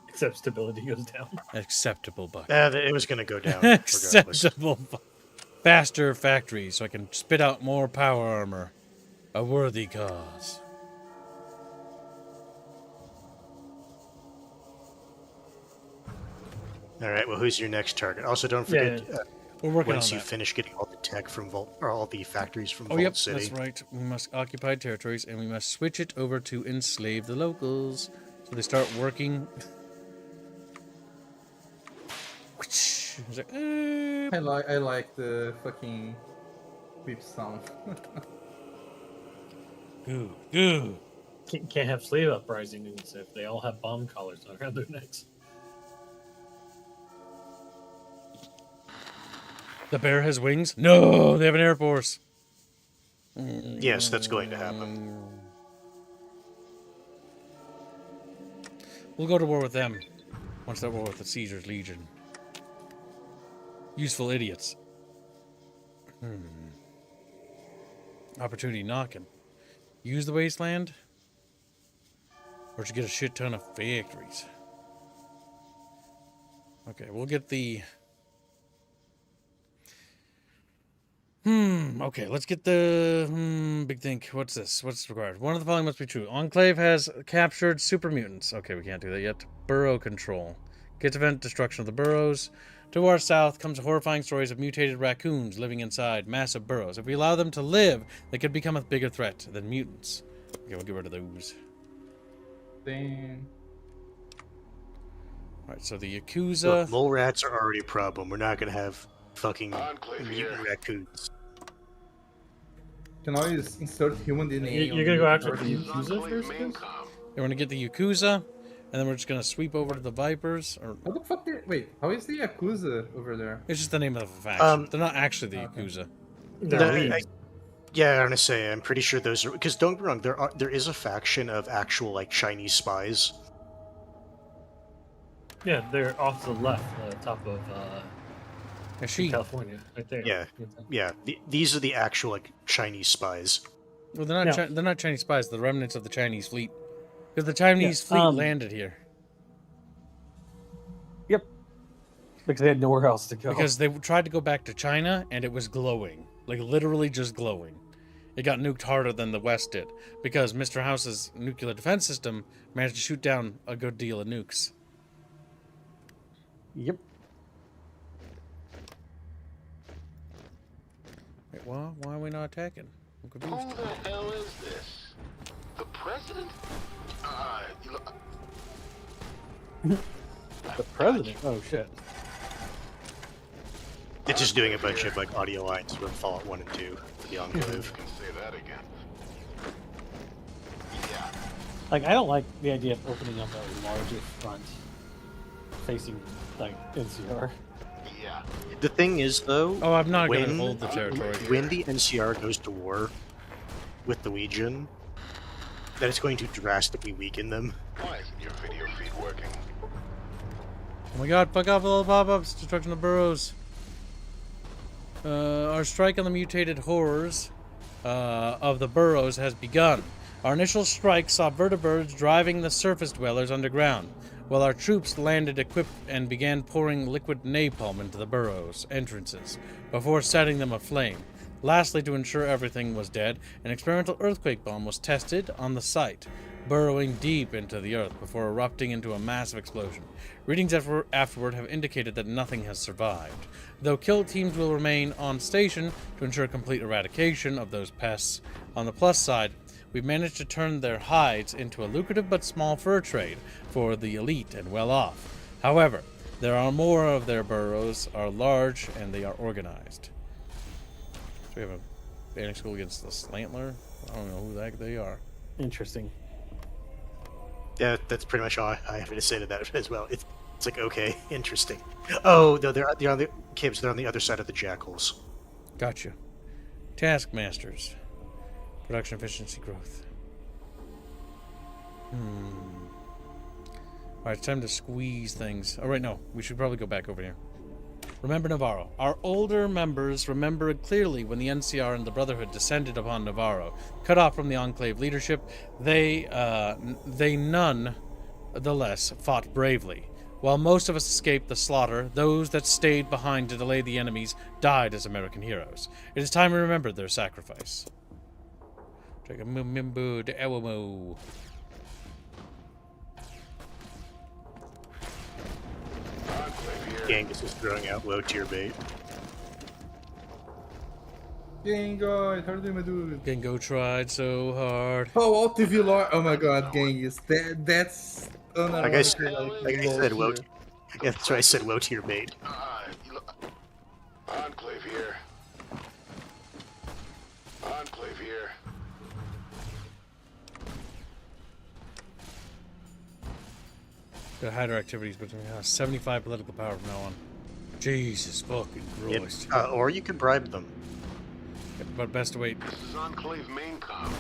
Except stability goes down. Acceptable, Buck. It was going to go down. Acceptable. Faster factories so I can spit out more power armor. A worthy cause. All right. Well, who's your next target? Also, don't forget. We're working once on you that. finish getting all the tech from Vault, or all the factories from Oh, Vault yep, City. that's right. We must occupy territories, and we must switch it over to enslave the locals, so they start working. I like the fucking whip sound. Goo. Can't have slave uprisings if they all have bomb collars around their necks. The bear has wings? No, they have an air force. Yes, that's going to happen. We'll go to war with them. Once they're at war with the Caesar's Legion. Useful idiots. Opportunity knocking. Use the wasteland? Or to get a shit ton of factories? Okay, we'll get the... Okay, let's get the... big think. What's this? What's required? One of the following must be true. Enclave has captured super mutants. Okay, we can't do that yet. Burrow control. Gets event destruction of the burrows. To our south comes horrifying stories of mutated raccoons living inside massive burrows. If we allow them to live, they could become a bigger threat than mutants. Okay, we'll get rid of those. Dang. Alright, so the Yakuza... Look, mole rats are already a problem. We're not going to have fucking mutant raccoons. Can always insert human DNA. You're gonna go after the Yakuza first? We're going to get the Yakuza, and then we're just going to sweep over to the Vipers. Or... How the fuck wait, how is the Yakuza over there? It's just the name of the faction. They're not actually the Yakuza. Yeah, I'm gonna say I'm pretty sure those are, because don't get me wrong, there is a faction of actual like Chinese spies. Yeah, they're off to the left, top of California, right there. Yeah. These are the actual like Chinese spies. Well, they're not Chinese spies. They're the remnants of the Chinese fleet. Because the Chinese fleet landed here. Yep. Because they had nowhere else to go. Because they tried to go back to China, and it was glowing. Like, literally just glowing. It got nuked harder than the West did. Because Mr. House's nuclear defense system managed to shoot down a good deal of nukes. Yep. Wait, why are we not attacking? I'm confused. Who the hell is this? The president? The president? Oh, shit. It's just doing a bunch of like audio lines from Fallout 1 and 2 for the Enclave. Can say that again. Yeah. Like, I don't like the idea of opening up a larger front facing, like, NCR. Yeah. The thing is, though, Oh, I'm not going to hold the territory. when the NCR goes to war with the Legion, that is going to drastically weaken them. Why isn't your video feed working? Oh my god, fuck off with all the pop-ups. Destruction of burrows. Our strike on the mutated horrors of the burrows has begun. Our initial strike saw vertibirds driving the surface dwellers underground. while our troops landed equipped and began pouring liquid napalm into the burrows' entrances before setting them aflame. Lastly, to ensure everything was dead, an experimental earthquake bomb was tested on the site, burrowing deep into the earth before erupting into a massive explosion. Readings afterward have indicated that nothing has survived, though kill teams will remain on station to ensure complete eradication of those pests. On the plus side, we've managed to turn their hides into a lucrative but small fur trade for the elite and well-off. However, there are more of their burrows, are large, and they are organized. So we have a banding school against the Slantler. I don't know who the heck they are. Interesting. Yeah, that's pretty much all I have to say to that as well. It's like, okay, interesting. Oh, no, they're on the caves. They're on the other side of the jackals. Gotcha. Taskmasters. Production efficiency growth. Alright, it's time to squeeze things. Oh, right, no. We should probably go back over here. Remember Navarro. Our older members remember clearly when the NCR and the Brotherhood descended upon Navarro. Cut off from the Enclave leadership, they none the less fought bravely. While most of us escaped the slaughter, those that stayed behind to delay the enemies died as American heroes. It is time we remember their sacrifice. Take a mimbo de Ewamo. Genghis is throwing out low-tier bait. Gengo, how are you doing, my dude? Gengo tried so hard. Oh, alt TV lore. Oh my god, Genghis. That's Like I said, low tier. Yeah, that's why I said low-tier bait. Enclave here. Enclave here. Got hide our activities between 75 political power from now on. Jesus fucking Christ. Or you can bribe them. But best to wait. This is Enclave main com.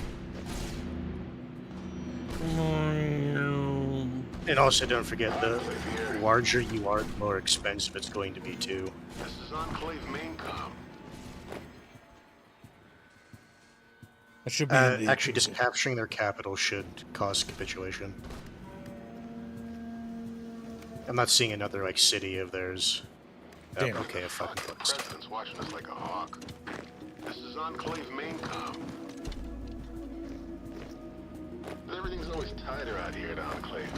And also don't forget, the larger you are, the more expensive it's going to be too. This is Enclave main com. That should be actually, just capturing their capital should cause capitulation. I'm not seeing another like city of theirs. Damn. Okay, a fucking The president's watching us like a hawk. This is Enclave main com. Everything's always tighter out here at Enclave.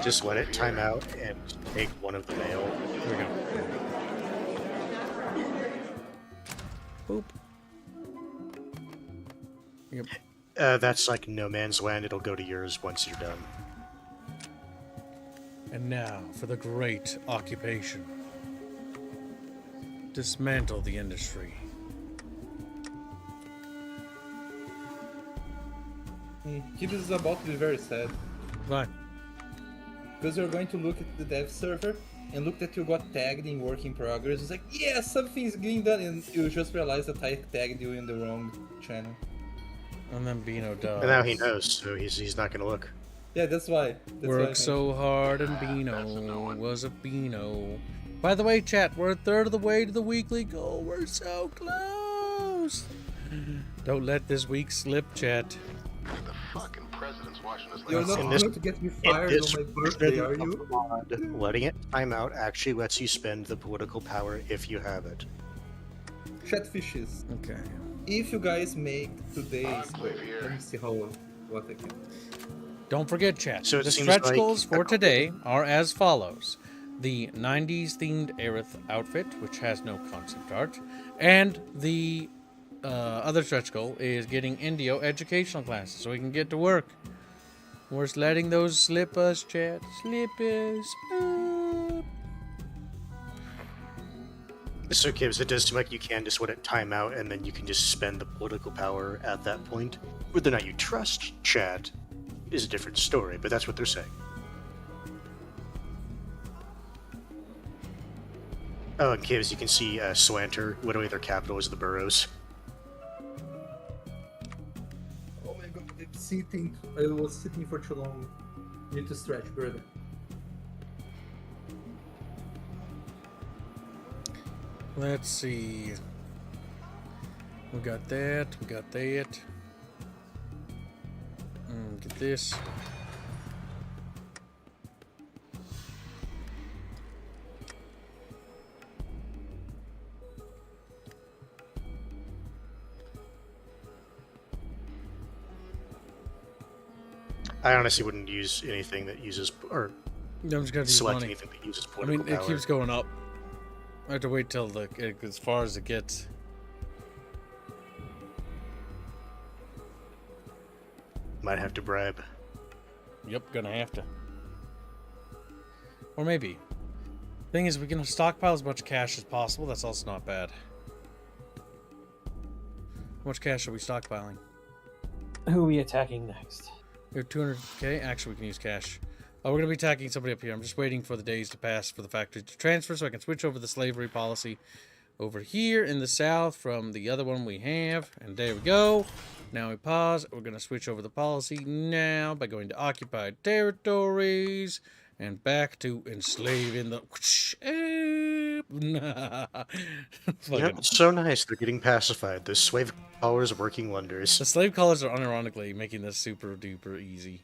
Just let it time out and take one of the mail. There we go. Boop. Yep. That's like no man's land. It'll go to yours once you're done. And now for the great occupation. Dismantle the industry. This is about to be very sad. Why? Because you're going to look at the dev server and look that you got tagged in work in progress. It's like, yeah, something's getting done, and you just realize that I tagged you in the wrong channel. And then Beano does. And now he knows, so he's not gonna look. Yeah, that's why. Worked so hard and Beano was a Beano. By the way, chat, we're a third of the way to the weekly goal. We're so close. Don't let this week slip, chat. The fucking president's watching us like You're a not hawk. going to get me fired on my birthday, are you? Letting it time out actually lets you spend the political power if you have it. Chatfishes. Okay. If you guys make today's Enclave here. let me see what I can. Don't forget, chat. So it the seems stretch like goals for a- today are as follows. The 90s themed Aerith outfit, which has no concept art, and the other stretch goal is getting Indio educational classes so we can get to work. We're just letting those slip us, chat. Slip us up. So, Gibbs, it does seem like you can just let it time out, and then you can just spend the political power at that point. Whether or not you trust Chad is a different story, but that's what they're saying. Oh, and Gibbs, you can see Slanter, literally their capital is the Burrows. Oh my god, I'm sitting. I was sitting for too long. Need to stretch, brother. Let's see. We got that. We got that. Get this. I honestly wouldn't use anything that uses or I'm just gonna use select money. anything that uses I political mean, it power. keeps going up. I have to wait till as far as it gets. Might have to bribe. Yep, gonna have to. Or maybe. Thing is, we can stockpile as much cash as possible. That's also not bad. How much cash are we stockpiling? Who are we attacking next? We have 200k. Actually, we can use cash. Oh, we're gonna be attacking somebody up here. I'm just waiting for the days to pass for the factory to transfer so I can switch over the slavery policy over here in the south from the other one we have. And there we go. Now we pause. We're gonna switch over the policy now by going to occupied territories and back to enslaving the. Yep, it's so nice. They're getting pacified. The slave powers are working wonders. The slave collars are unironically making this super duper easy.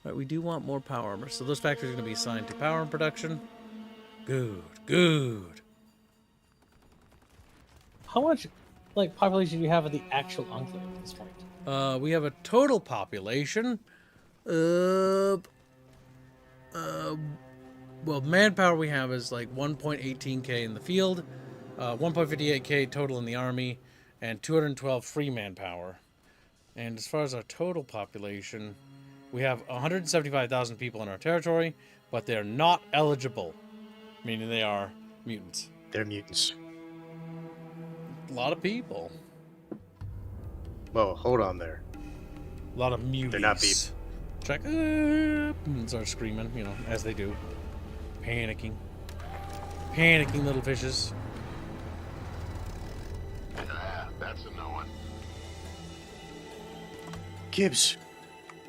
Right, we do want more power armor, so those factories are going to be assigned to power and production. Good, good. How much, like, population do you have of the actual enclave at this point? We have a total population of, well, manpower we have is like 1.18k in the field, 1.58k total in the army, and 212 free manpower. And as far as our total population, we have 175,000 people in our territory, but they're not eligible, meaning they are mutants. They're mutants. A lot of people. Whoa, hold on there. A lot of muties. They're not people. Check up and start screaming, you know, as they do. Panicking. Panicking little fishes. That's a no one. Gibbs,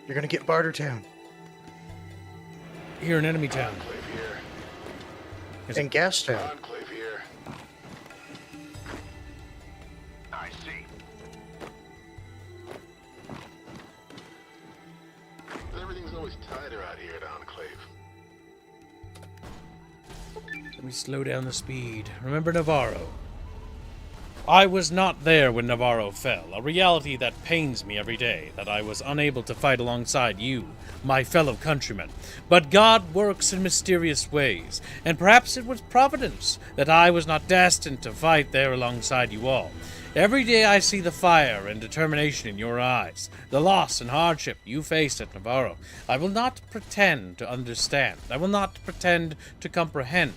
you're gonna get Barter Town. Here in enemy town. Enclave here. And Gas Town. Enclave here. I see. Everything's always tighter out here at Enclave. Let me slow down the speed. Remember Navarro. I was not there when Navarro fell, a reality that pains me every day, that I was unable to fight alongside you, my fellow countrymen. But God works in mysterious ways, and perhaps it was providence that I was not destined to fight there alongside you all. Every day I see the fire and determination in your eyes, the loss and hardship you faced at Navarro. I will not pretend to understand. I will not pretend to comprehend.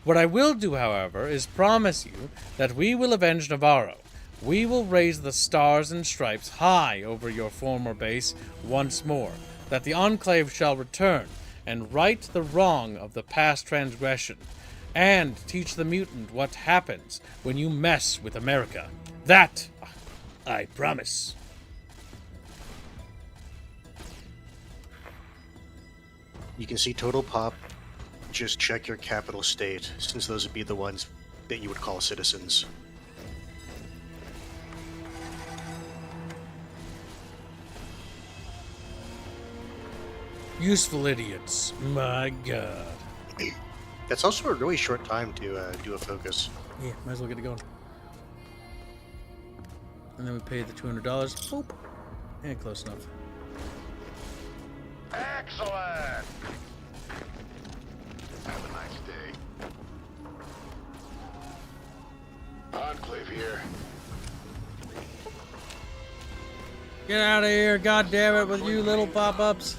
What I will do, however, is promise you that we will avenge Navarro. We will raise the stars and stripes high over your former base once more, that the Enclave shall return and right the wrong of the past transgression, and teach the mutant what happens when you mess with America. That I promise. You can see total pop. Just check your capital state, since those would be the ones that you would call citizens. Useful idiots. My God. That's also a really short time to do a focus. Yeah, might as well get it going. And then we pay the $200. Boop. And close enough. Excellent! Have a nice day. Enclave here. Get out of here, God damn it, with you little pop-ups.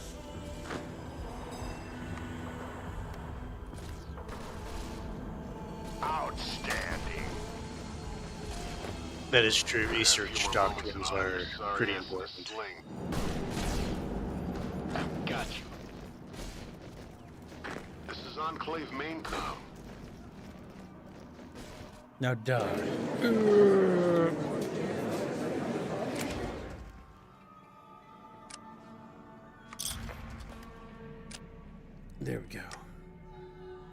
Outstanding. That is true. Research doctrines are pretty important. I've got you. This is Enclave main com. Now die. There we go.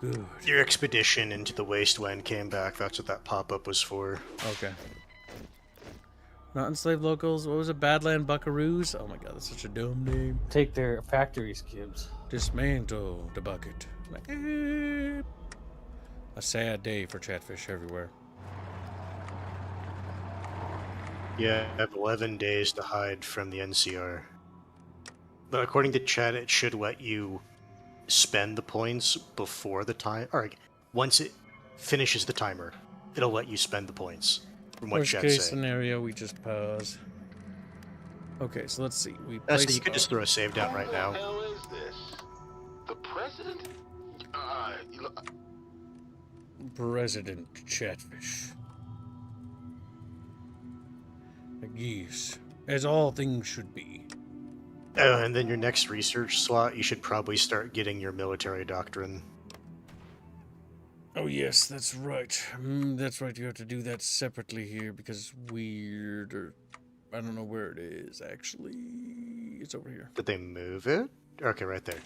Good. Your expedition into the wasteland came back. That's what that pop-up was for. Okay. Not enslaved locals. What was it? Badland Buckaroos? Oh my god, that's such a dumb name. Take their factories, Gibbs. Dismantle the bucket. A sad day for Chatfish everywhere. Yeah, I have 11 days to hide from the NCR. But according to chat, it should let you spend the points before the time. Or once it finishes the timer, it'll let you spend the points. From what Worst chat's case saying. scenario, we just pause. Okay, so let's see. We So place. you could just throw a save down right now. Who the hell is this? The president? President Chatfish. Yes, as all things should be. Oh, and then your next research slot, you should probably start getting your military doctrine. Oh yes, that's right. That's right. You have to do that separately here because it's weird. Or I don't know where it is actually. It's over here. Did they move it? Okay, right there.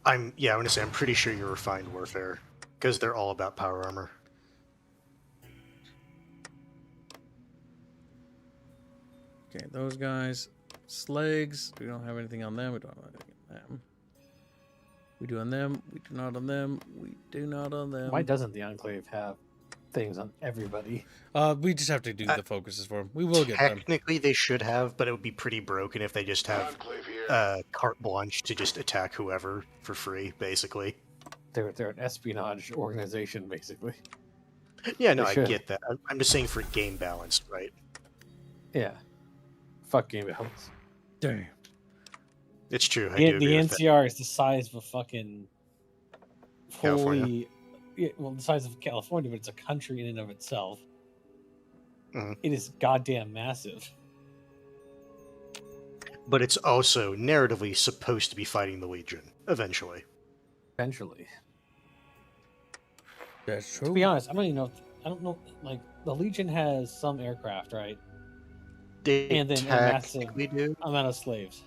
I'm gonna say I'm pretty sure you're refined warfare because they're all about power armor. Okay, those guys. Slags. We don't have anything on them. We don't have anything on them. We do on them. We do not on them. We do not on them. Why doesn't the Enclave have things on everybody? We just have to do the focuses for them. We will get them. Technically, they should have, but it would be pretty broken if they just have carte blanche to just attack whoever for free, basically. They're an espionage organization, basically. Yeah, no, They I should. get that. I'm just saying for game balance, right? Yeah. Fuck game balance. Damn. It's true. I The, do the agree with that. NCR is the size of a fucking California. fully, yeah, well, the size of California, but it's a country in and of itself. Mhm. It is goddamn massive. But it's also narratively supposed to be fighting the Legion eventually. Eventually. That's To true. be honest, I don't even know. I don't know. Like the Legion has some aircraft, right? They And then a massive technically do. amount of slaves.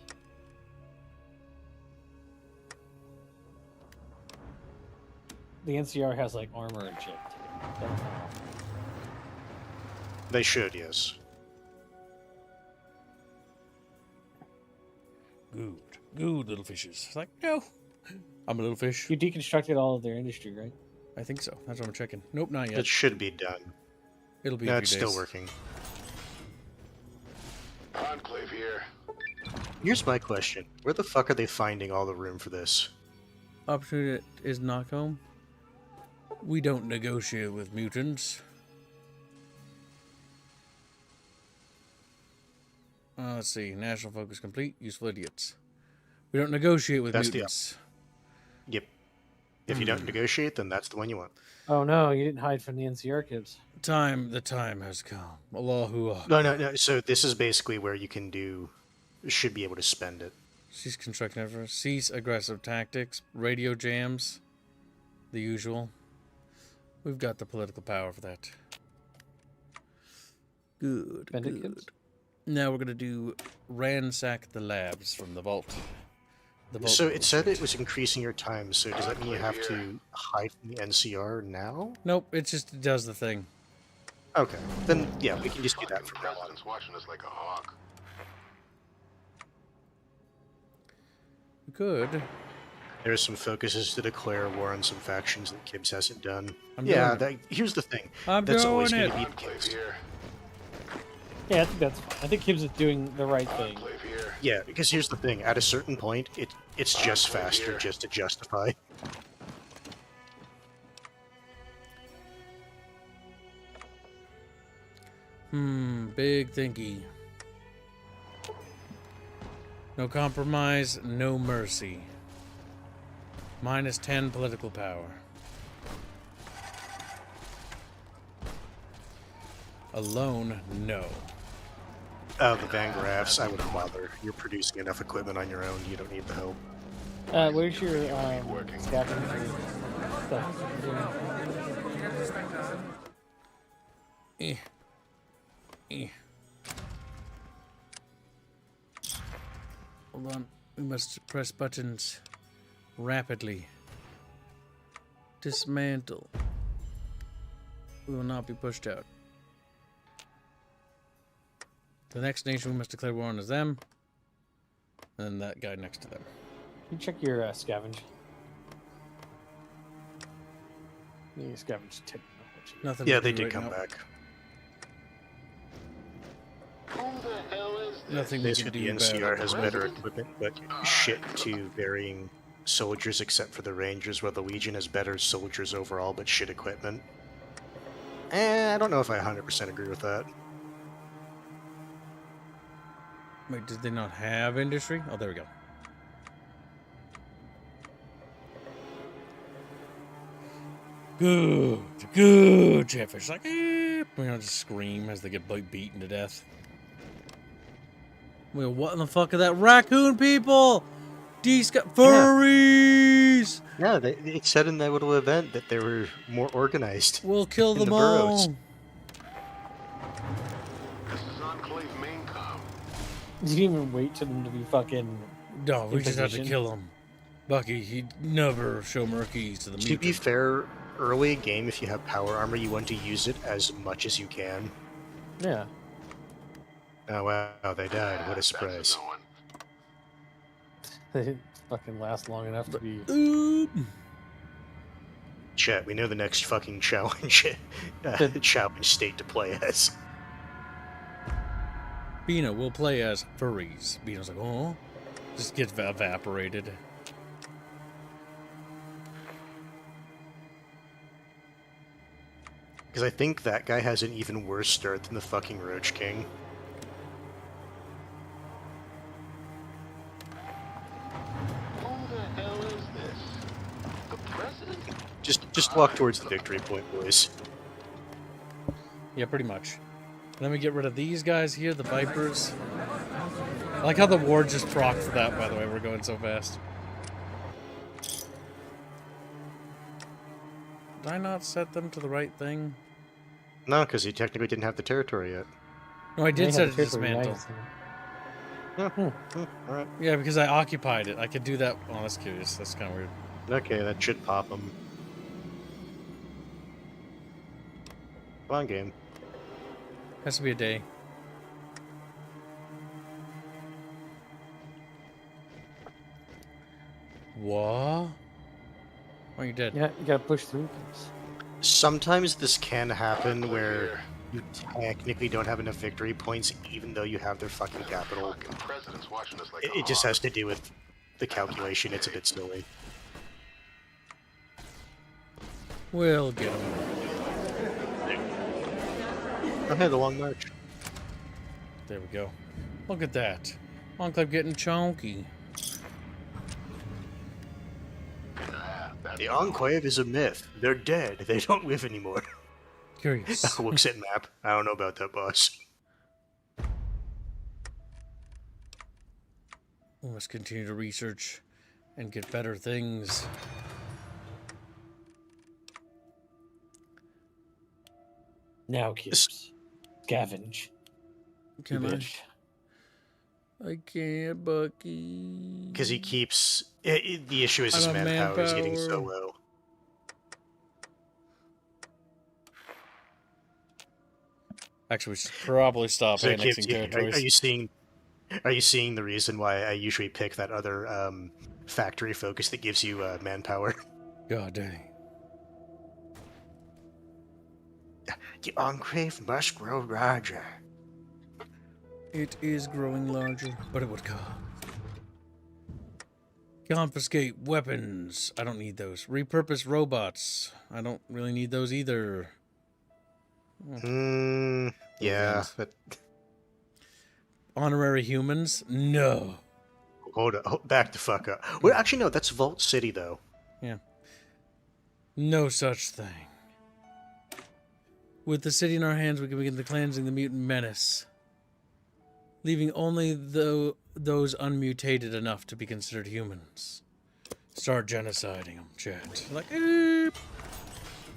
The NCR has like armor and shit. They should, yes. Good. Good little fishes. It's like, no. I'm a little fish. You deconstructed all of their industry, right? I think so. That's what I'm checking. Nope, not yet. It should be done. It'll be No, a it's few still days. working. Enclave here. Here's my question. Where the fuck are they finding all the room for this? Opportunity is knock home. We don't negotiate with mutants. Let's see. National focus complete. Useful idiots. We don't negotiate with That's the mutants. Yep. If you don't negotiate, then that's the one you want. Oh no, you didn't hide from the NCR kids. The time has come. Allahu Akbar. No. So this is basically where you can should be able to spend it. Cease construction efforts. Cease aggressive tactics. Radio jams. The usual. We've got the political power for that. Good. Bandit Good. kids? Now we're gonna do ransack the labs from the vault. The vault So it rules. said it was increasing your time, so does that mean you have to hide from the NCR now? Nope, it just does the thing. Okay. Then, yeah, we can just do that The from now on. president's watching us like a hawk. We could. There's some focuses to declare war on some factions that Kibbs hasn't done. I'm Yeah, doing here's the thing. I'm That's always doing going it. to be the Enclave case. here. Yeah, I think that's fine. I think Kibbs is doing the right thing. Enclave here. Yeah, because here's the thing. At a certain point, it's just faster just to justify. Big thinky. No compromise, no mercy. Minus 10 political power. Alone, no. Oh, the Vangraphs, I wouldn't bother. You're producing enough equipment on your own. You don't need the help. Where's your scavenger stuff? Hold on. We must press buttons rapidly. Dismantle. We will not be pushed out. The next nation we must declare war on is them. And that guy next to them. You check your scavenge. Yeah, scavenge technology. Nothing. Yeah, to they do did right come now. back. Who the hell is Nothing we can Basically, do the NCR better. has better equipment, but shit to varying soldiers except for the Rangers, while the Legion has better soldiers overall, but shit equipment. I don't know if I 100% agree with that. Wait, did they not have industry? Oh, there we go. Good, Chatfish. Like, just scream as they get beaten to death. Well, what in the fuck are that? Raccoon people! Furries! Yeah, they said in that little event that they were more organized. We'll kill in them the all. burrows. This is Enclave main com. You didn't even wait for them to be fucking. No, we just have to position. kill him. Bucky, he'd never show Murkies to the To mutant. be fair, early game, if you have power armor, you want to use it as much as you can. Yeah. Oh wow, they died. What a That's surprise. no one. They didn't fucking last long enough to be. Oop. Chat, we know the next fucking challenge state to play as. Bino will play as furries. Bino's like, oh, just gets evaporated. Because I think that guy has an even worse start than the fucking Roach King. Who the hell is this? The president? Just walk towards the victory point, boys. Yeah, pretty much. Then we get rid of these guys here, the Vipers. I like how the ward just proc for that, by the way. We're going so fast. Did I not set them to the right thing? No, because he technically didn't have the territory yet. No, I did They set have it the to territory dismantle. nice. Alright. Yeah, because I occupied it. I could do that. Oh, that's curious. That's kind of weird. Okay, that should pop him. Come on, game. Has to be a day. What? Oh, you're dead. Yeah, you gotta push through. Sometimes this can happen where you technically don't have enough victory points, even though you have their fucking capital. Fucking president's watching us like It just has to do with the calculation. It's a bit silly. We'll get him. Okay, the long march. There we go. Look at that. Enclave getting chonky. The Enclave is a myth. They're dead. They don't live anymore. Curious. Looks at map. I don't know about that, boss. We must continue to research and get better things. Now, kids. Scavenge. Can I? Bitch. I can't, Bucky. Because he keeps... the issue is his I don't have manpower is getting so manpower. low. Actually, we should probably stop So it annexing keeps, territories. are you seeing the reason why I usually pick that other factory focus that gives you manpower? God dang. The Enclave must grow larger. It is growing larger, but it would cost. Confiscate weapons. I don't need those. Repurpose robots. I don't really need those either. Yeah. things. But Honorary humans? No. hold up. Back the fuck up. Well, actually, no. That's Vault City, though. Yeah. No such thing. With the city in our hands, we can begin the cleansing the mutant menace. Leaving only those unmutated enough to be considered humans. Start genociding them, chat. Like, eep.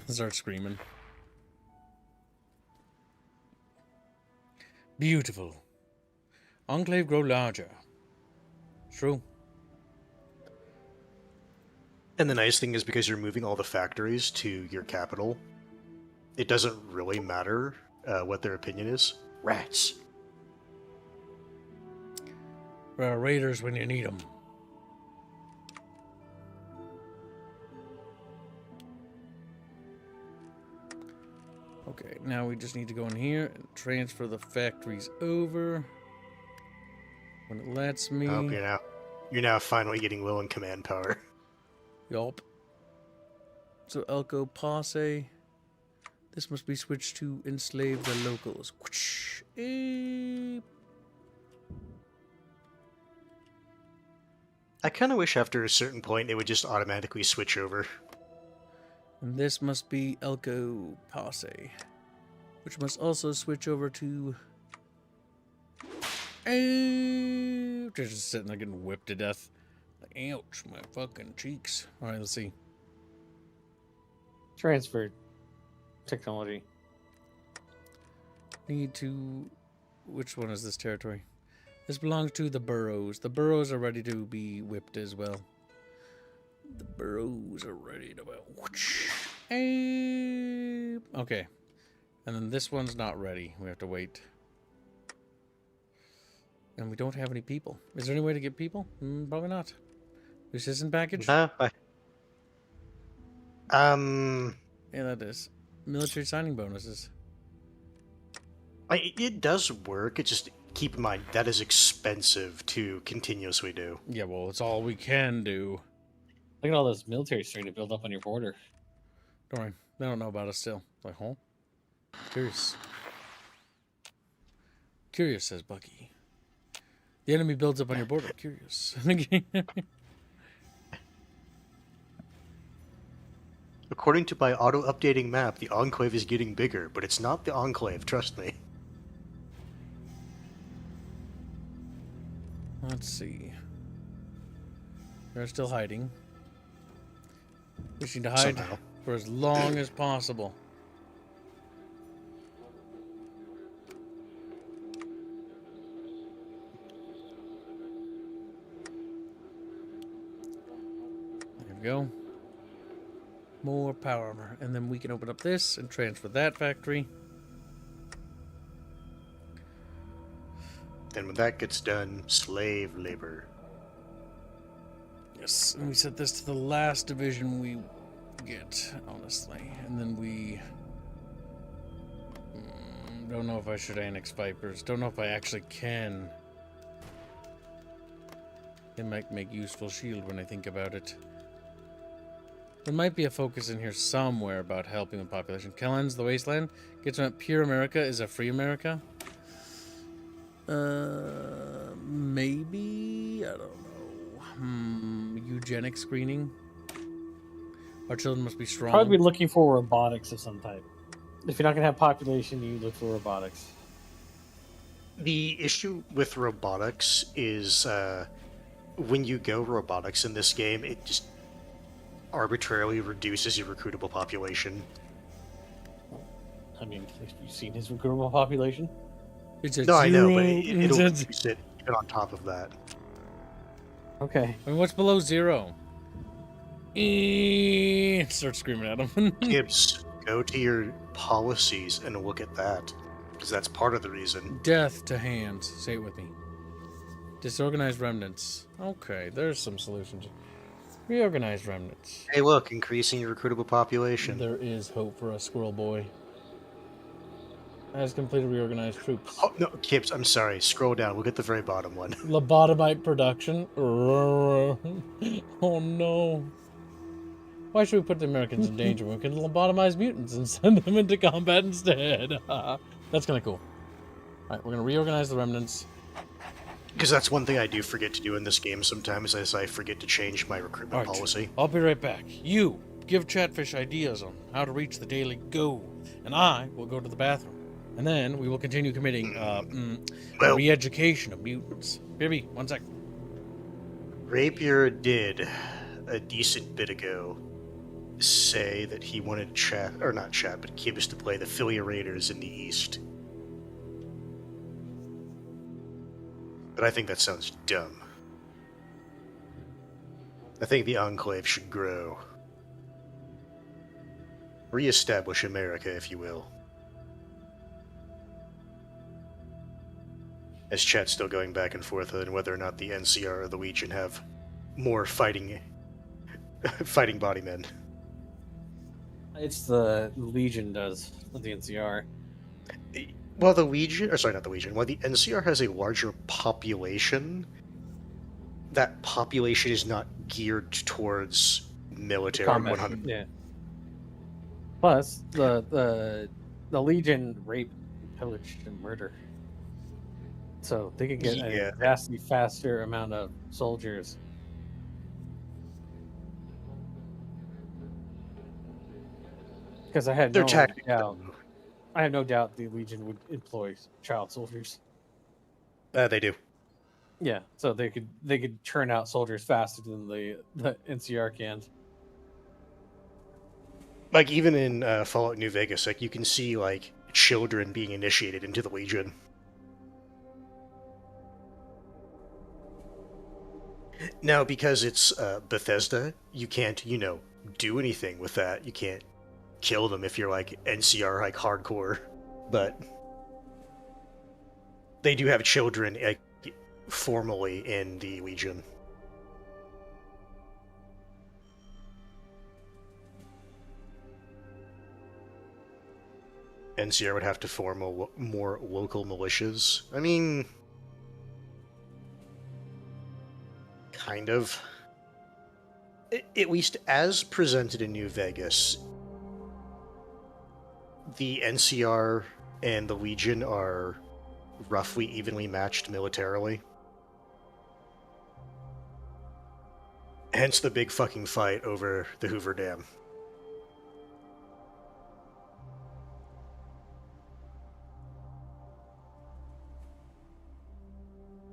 Start screaming. Beautiful. Enclave grow larger. True. And the nice thing is because you're moving all the factories to your capital, it doesn't really matter what their opinion is. Rats. Raiders when you need them. Okay, now we just need to go in here and transfer the factories over. when it lets me. Oh, you're now finally getting low in command power. Yup. So Elko Posse. This must be switched to enslave the locals. I kind of wish after a certain point it would just automatically switch over. And this must be Elko Posse, which must also switch over to. They're just sitting there getting whipped to death. Like, ouch, my fucking cheeks. All right, let's see. Transferred technology. Need to. Which one is this territory? This belongs to the boroughs. The boroughs are ready to be whipped as well. The boroughs are ready to be. Okay. And then this one's not ready. We have to wait. And we don't have any people. Is there any way to get people? Probably not. This isn't packaged? Yeah, that is. Military signing bonuses. It does work. It just keep in mind that is expensive to continuously do. Yeah, well, it's all we can do. Look at all those military starting to build up on your border. Don't worry. They don't know about us still. Like, huh? Curious. Curious, says Bucky. The enemy builds up on your border. Curious. According to my auto-updating map, the Enclave is getting bigger, but it's not the Enclave, trust me. Let's see. They're still hiding. Wishing to hide Somehow. for as long as possible. There we go. More power armor. And then we can open up this and transfer that factory. Then when that gets done, slave labor. Yes, and we set this to the last division we get, honestly. And then we... don't know if I should annex Vipers. Don't know if I actually can. It might make useful shield when I think about it. There might be a focus in here somewhere about helping the population. Kellen's the wasteland. Gets around pure America is a free America. Maybe? I don't know. Eugenic screening. Our children must be strong. Probably be looking for robotics of some type. If you're not going to have population, you look for robotics. The issue with robotics is when you go robotics in this game, it just arbitrarily reduces your recruitable population. I mean, have you seen his recruitable population? It's a No, I know, but zero. it'll reduce it even on top of that. Okay. I mean, what's below 0? Start screaming at him. Gibbs, go to your policies and look at that, because that's part of the reason. Death to hands. Say it with me. Disorganized remnants. Okay, there's some solutions. Reorganized remnants. Hey, look, increasing your recruitable population. There is hope for us, squirrel boy. Has completed reorganized troops. Oh, no, Gibbs, I'm sorry. Scroll down. Look at the very bottom one. Lobotomite production. Oh no. Why should we put the Americans in danger when we can lobotomize mutants and send them into combat instead? That's kind of cool. Alright, we're going to reorganize the remnants. Because that's one thing I do forget to do in this game sometimes, is I forget to change my recruitment policy. I'll be right back. You, give Chatfish ideas on how to reach the daily goal, and I will go to the bathroom. And then we will continue committing re-education of mutants. BB, 1 sec. Rapier did, a decent bit ago, say that he wanted but Gibbs to play the Philia Raiders in the East. But I think that sounds dumb. I think the Enclave should grow. Re-establish America, if you will. As chat's still going back and forth on whether or not the NCR or the Legion have more fighting body men. It's the Legion does, not the NCR. While the Legion, or sorry, not the Legion, while the NCR has a larger population, that population is not geared towards military Combat. 100. Yeah. Plus, the Legion rape, pillage, and murder, so they could get Yeah. a vastly faster amount of soldiers. Because I had They're no tactics. doubt, the Legion would employ child soldiers. They do. Yeah, so they could churn out soldiers faster than the NCR can. Like, even in Fallout New Vegas, like, you can see, like, children being initiated into the Legion. Now, because it's Bethesda, you can't, do anything with that. You can't kill them if you're, like, NCR, like, hardcore. But they do have children, like, formally in the Legion. NCR would have to form more local militias. I mean, kind of. At least as presented in New Vegas, the NCR and the Legion are roughly evenly matched militarily. Hence the big fucking fight over the Hoover Dam.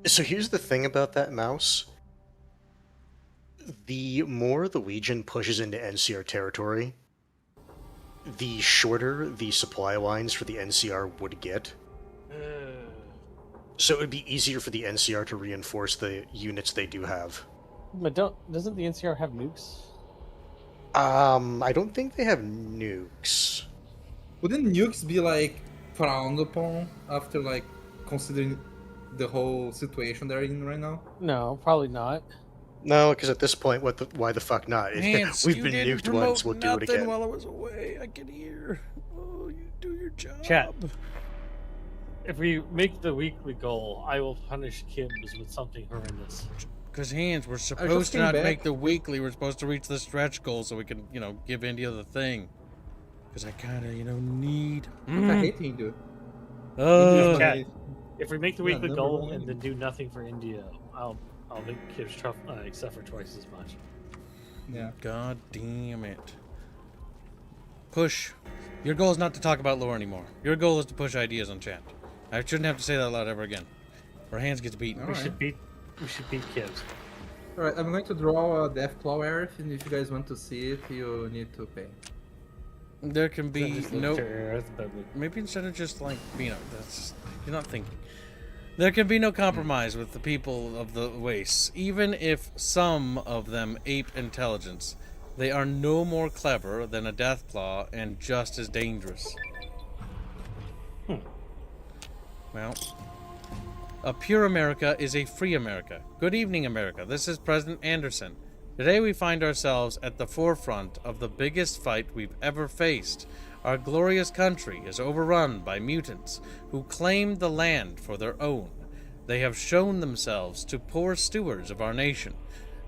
So here's the thing about that mouse. The more the Legion pushes into NCR territory, the shorter the supply lines for the NCR would get. So it would be easier for the NCR to reinforce the units they do have. But doesn't the NCR have nukes? I don't think they have nukes. Wouldn't nukes be like frowned upon after like considering the whole situation they're in right now? No, probably not. No, because at this point, why the fuck not? Hance, We've you been didn't nuked once, promote we'll do it nothing again. while I was away. I can hear. Oh, you do your job. Chat. If we make the weekly goal, I will punish Kibbs with something horrendous. Because Hands, we're just supposed to came not back. make the weekly. We're supposed to reach the stretch goal so we can, give India the thing. Because I kind of, need. I hate Hindu. Oh, Chat. If we make the Yeah, weekly number goal one. and then do nothing for India, I'll make Kibbs suffer twice as much. Yeah. God damn it. Push. Your goal is not to talk about lore anymore. Your goal is to push ideas on chat. I shouldn't have to say that out loud ever again. Or Hands gets beaten. Alright. We should beat Kibbs. Alright, I'm going to draw a Deathclaw Aerith, and if you guys want to see it, you need to pay. There can be Just no... look to Earth, but Maybe instead of just like, that's... You're not thinking. There can be no compromise with the people of the wastes. Even if some of them ape intelligence, they are no more clever than a Deathclaw and just as dangerous. Well, a pure America is a free America. Good evening, America. This is President Anderson. Today we find ourselves at the forefront of the biggest fight we've ever faced. Our glorious country is overrun by mutants who claim the land for their own. They have shown themselves to poor stewards of our nation.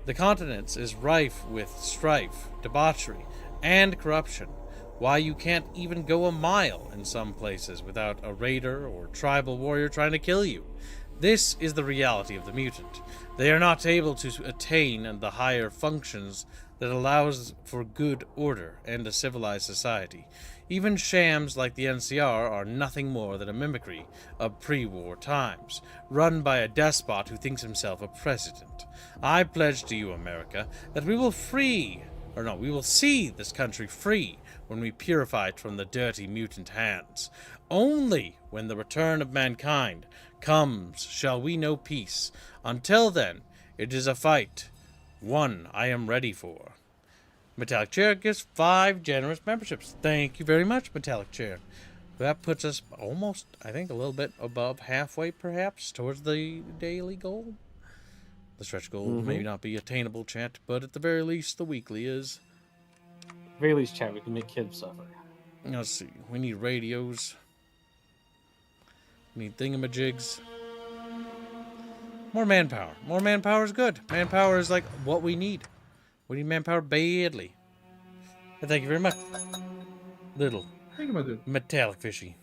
The continent is rife with strife, debauchery, and corruption. Why you can't even go a mile in some places without a raider or tribal warrior trying to kill you. This is the reality of the mutant. They are not able to attain the higher functions that allows for good order and a civilized society. Even shams like the NCR are nothing more than a mimicry of pre-war times, run by a despot who thinks himself a president. I pledge to you, America, that we will see this country free when we purify it from the dirty mutant hands. Only when the return of mankind comes shall we know peace. Until then, it is a fight, one I am ready for. Metallic Chair gives 5 generous memberships. Thank you very much, Metallic Chair. That puts us almost, I think, a little bit above halfway, perhaps, towards the daily goal. The stretch goal may not be attainable, chat, but at the very least, the weekly is. At the very least, chat, we can make Kibbs suffer. Let's see. We need radios. Need thingamajigs. More manpower. More manpower is good. Manpower is like what we need. We need manpower badly. And thank you very much. Little. Thank you, my dude. Metallic fishy.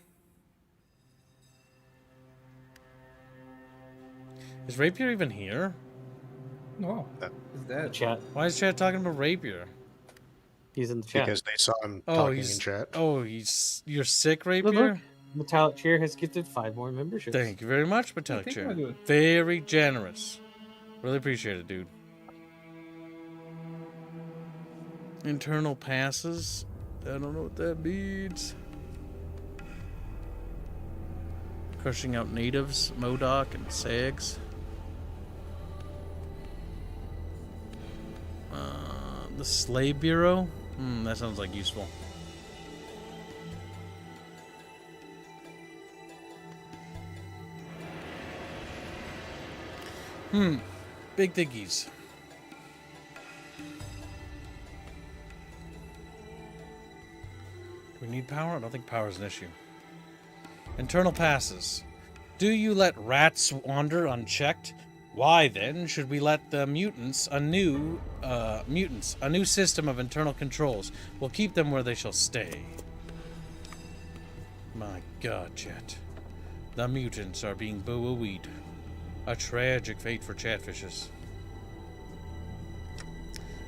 Is Rapier even here? No, is The that? chat. Why is chat talking about Rapier? He's in the chat. Because they saw him Oh, talking he's in chat. Oh, you're sick, Rapier? Look, Metallic Chair has gifted 5 more memberships. Thank you very much, Metallic thank you, Chair. my dude. Very generous. Really appreciate it, dude. Internal passes. I don't know what that means. Crushing out natives, Modoc and Sags. The Slave Bureau? That sounds like useful. Big thiggies. Do we need power? I don't think power is an issue. Internal passes. Do you let rats wander unchecked? Why then should we let the mutants a new system of internal controls? We'll keep them where they shall stay. My God, Jet. The mutants are being boa-weed. A tragic fate for chatfishes.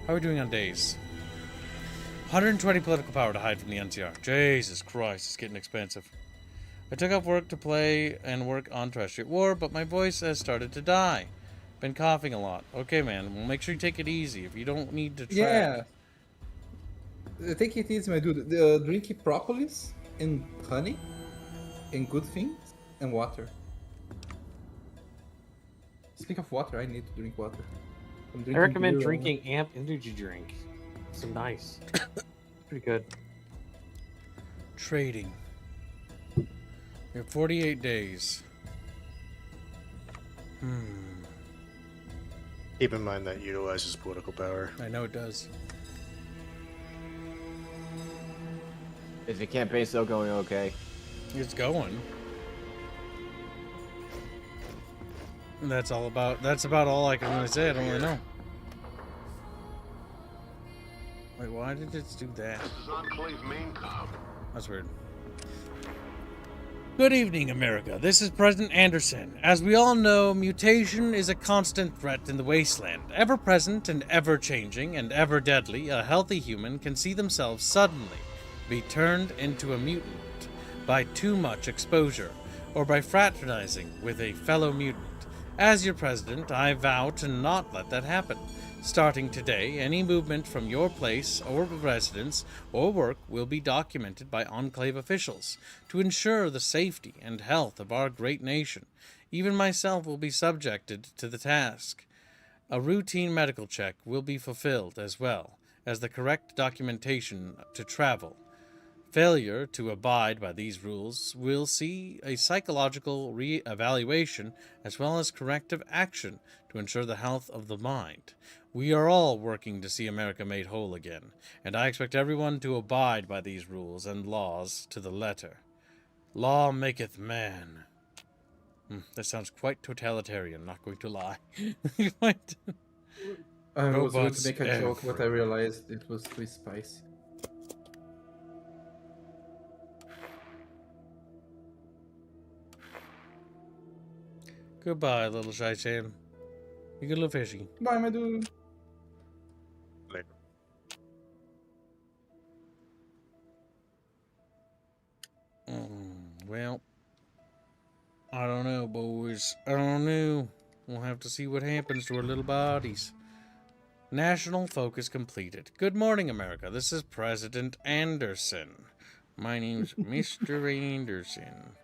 How are we doing on days? 120 political power to hide from the NCR. Jesus Christ, it's getting expensive. I took off work to play and work on Terrestrial War, but my voice has started to die. Been coughing a lot. Okay, man, well, make sure you take it easy. If you don't need to track... Yeah. Take it easy, my dude. Drink propolis and honey and good things and water. Speak of water, I need to drink water. I recommend drinking Amp Energy Drink. So nice. Pretty good. Trading. We have 48 days. Keep in mind that utilizes political power. I know it does. Is the campaign still going okay? It's going. And that's about all I can really say. I don't really know. Wait, why did it do that? This is Enclave main com. That's weird. Good evening, America. This is President Anderson. As we all know, mutation is a constant threat in the wasteland. Ever present and ever changing and ever deadly, a healthy human can see themselves suddenly be turned into a mutant by too much exposure or by fraternizing with a fellow mutant. As your president, I vow to not let that happen. Starting today, any movement from your place or residence or work will be documented by Enclave officials to ensure the safety and health of our great nation. Even myself will be subjected to the task. A routine medical check will be fulfilled as well as the correct documentation to travel. Failure to abide by these rules will see a psychological re-evaluation as well as corrective action to ensure the health of the mind. We are all working to see America made whole again, and I expect everyone to abide by these rules and laws to the letter. Law maketh man. That sounds quite totalitarian, not going to lie. I was going Robots to make a joke, but I realized it was too spicy. Goodbye, little shy Sam. You get a little fishy. Bye, my dude. Later. Well, I don't know, boys. I don't know. We'll have to see what happens to our little bodies. National focus completed. Good morning, America. This is President Anderson. My name's Mr. Anderson.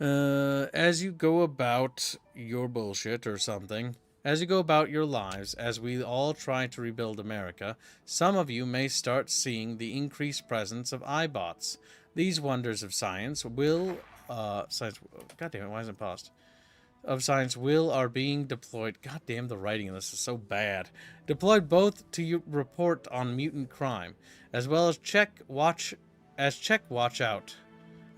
As you go about your bullshit or something, as you go about your lives, as we all try to rebuild America, some of you may start seeing the increased presence of iBots. These wonders of science will, God damn it, why isn't it paused? Of science are being deployed. God damn, the writing in this is so bad. Deployed both to report on mutant crime, as well as check watch out.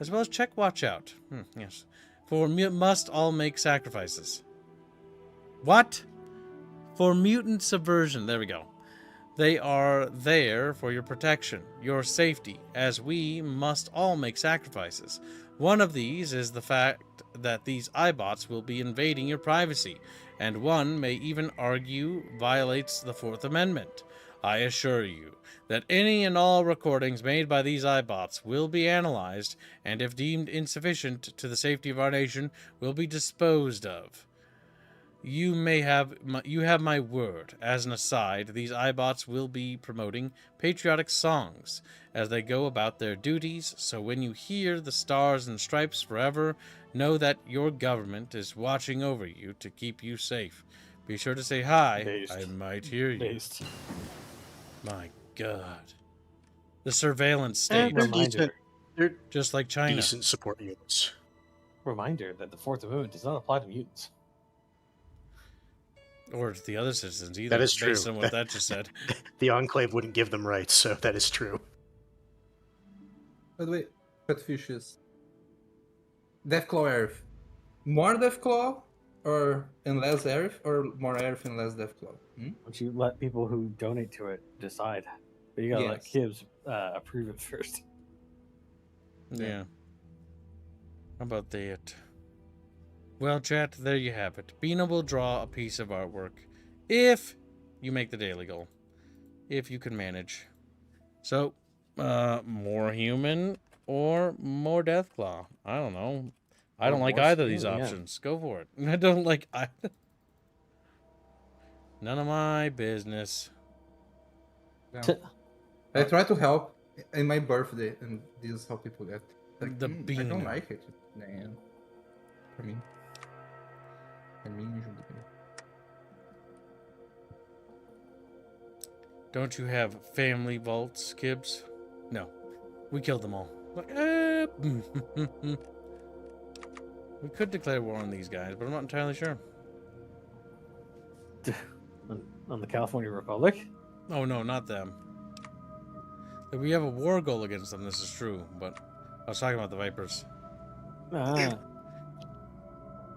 as well as check watch out. Yes. For must all make sacrifices. What? For mutant subversion. There we go. They are there for your protection, your safety, as we must all make sacrifices. One of these is the fact that these iBots will be invading your privacy, and one may even argue violates the Fourth Amendment. I assure you that any and all recordings made by these iBots will be analyzed, and if deemed insufficient to the safety of our nation, will be disposed of. You have my word. As an aside, these iBots will be promoting patriotic songs as they go about their duties, so when you hear the Stars and Stripes Forever, know that your government is watching over you to keep you safe. Be sure to say hi. Based. I might hear you. Based. My God. The surveillance state. They're Reminder. decent. They're Just like China. decent support units. Reminder that the Fourth Amendment does not apply to mutants. Or to the other citizens either. That is based true. on what that just said. The Enclave wouldn't give them rights, so that is true. By the way, Chatfishes. Deathclaw Aerith. More Deathclaw or and less Aerith, or more Aerith and less Deathclaw? Once you let people who donate to it decide. But you gotta let Kibbs approve it first. Yeah. How about that? Well, chat, there you have it. Bina will draw a piece of artwork if you make the daily goal. If you can manage. So, more human or more Deathclaw? I don't know. I don't like either of these options. Go for it. I don't like either. None of my business. Yeah. I try to help in my birthday, and this is how people get. Like, The I bean. don't like it. Man. For me. Don't you have family vaults, Kibbs? No. We killed them all. Like, we could declare war on these guys, but I'm not entirely sure. On the California Republic? Oh, no, not them. Like, we have a war goal against them, this is true, but I was talking about the Vipers.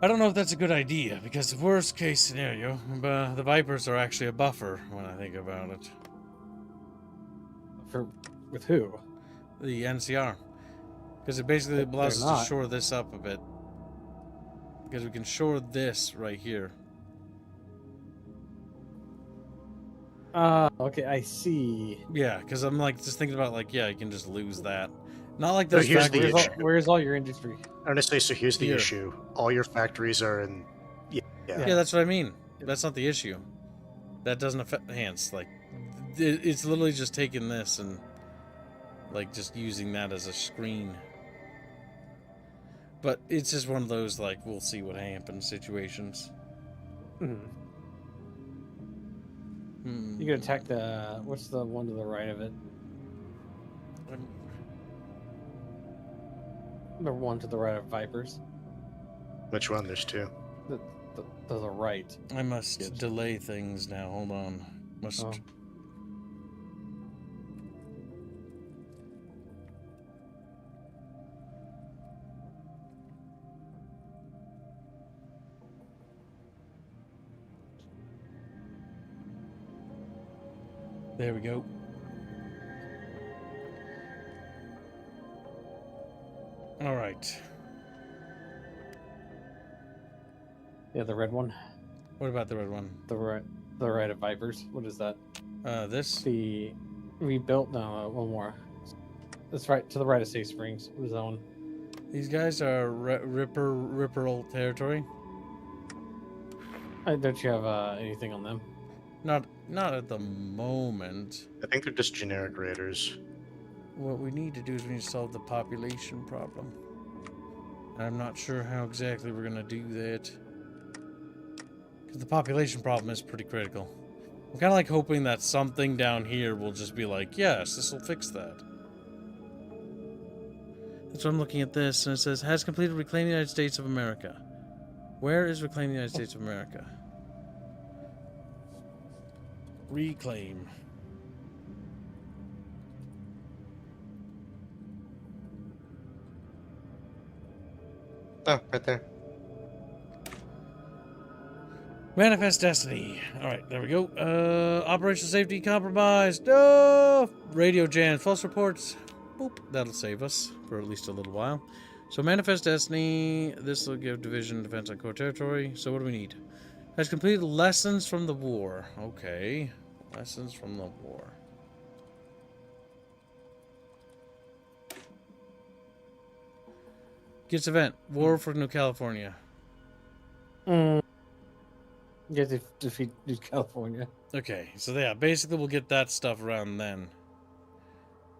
I don't know if that's a good idea, because the worst case scenario, the Vipers are actually a buffer when I think about it. With who? The NCR. Because it basically allows us to shore this up a bit. Because we can shore this right here. Okay, I see. Yeah, because I'm like just thinking about like, yeah, you can just lose that. Not like So those here's the factories. issue. Where's all your industry? I'm gonna say, so here's the Here. issue. All your factories are in. Yeah, that's what I mean. That's not the issue. That doesn't affect Hans. Like, it's literally just taking this and like just using that as a screen. But it's just one of those like we'll see what happens situations. You can attack the what's the one to the right of it? The one to the right of Vipers. Which one? There's two. To the right. I must delay things now. Hold on. Must. There we go. All right. Yeah, the red one. What about the red one? The right of Vipers. What is that? This? The rebuilt. No, one more. That's right to the right of Safe Springs. What is that one? These guys are Ripper old territory. Don't you have anything on them? Not at the moment. I think they're just generic raiders. What we need to do is we need to solve the population problem. I'm not sure how exactly we're going to do that. Because the population problem is pretty critical. I'm kind of like hoping that something down here will just be like, yes, this will fix that. That's why I'm looking at this, and it says, has completed Reclaim the United States of America. Where is Reclaim the United States of America? Reclaim. Oh, right there. Manifest Destiny. Alright, there we go. Operational safety compromised. No! Radio jams. False reports. Boop. That'll save us for at least a little while. So Manifest Destiny. This will give division defense on core territory. So what do we need? Has completed lessons from the war. Okay. Lessons from the war. Gets event. War for New California. You have to defeat New California. Okay, so yeah, basically we'll get that stuff around then.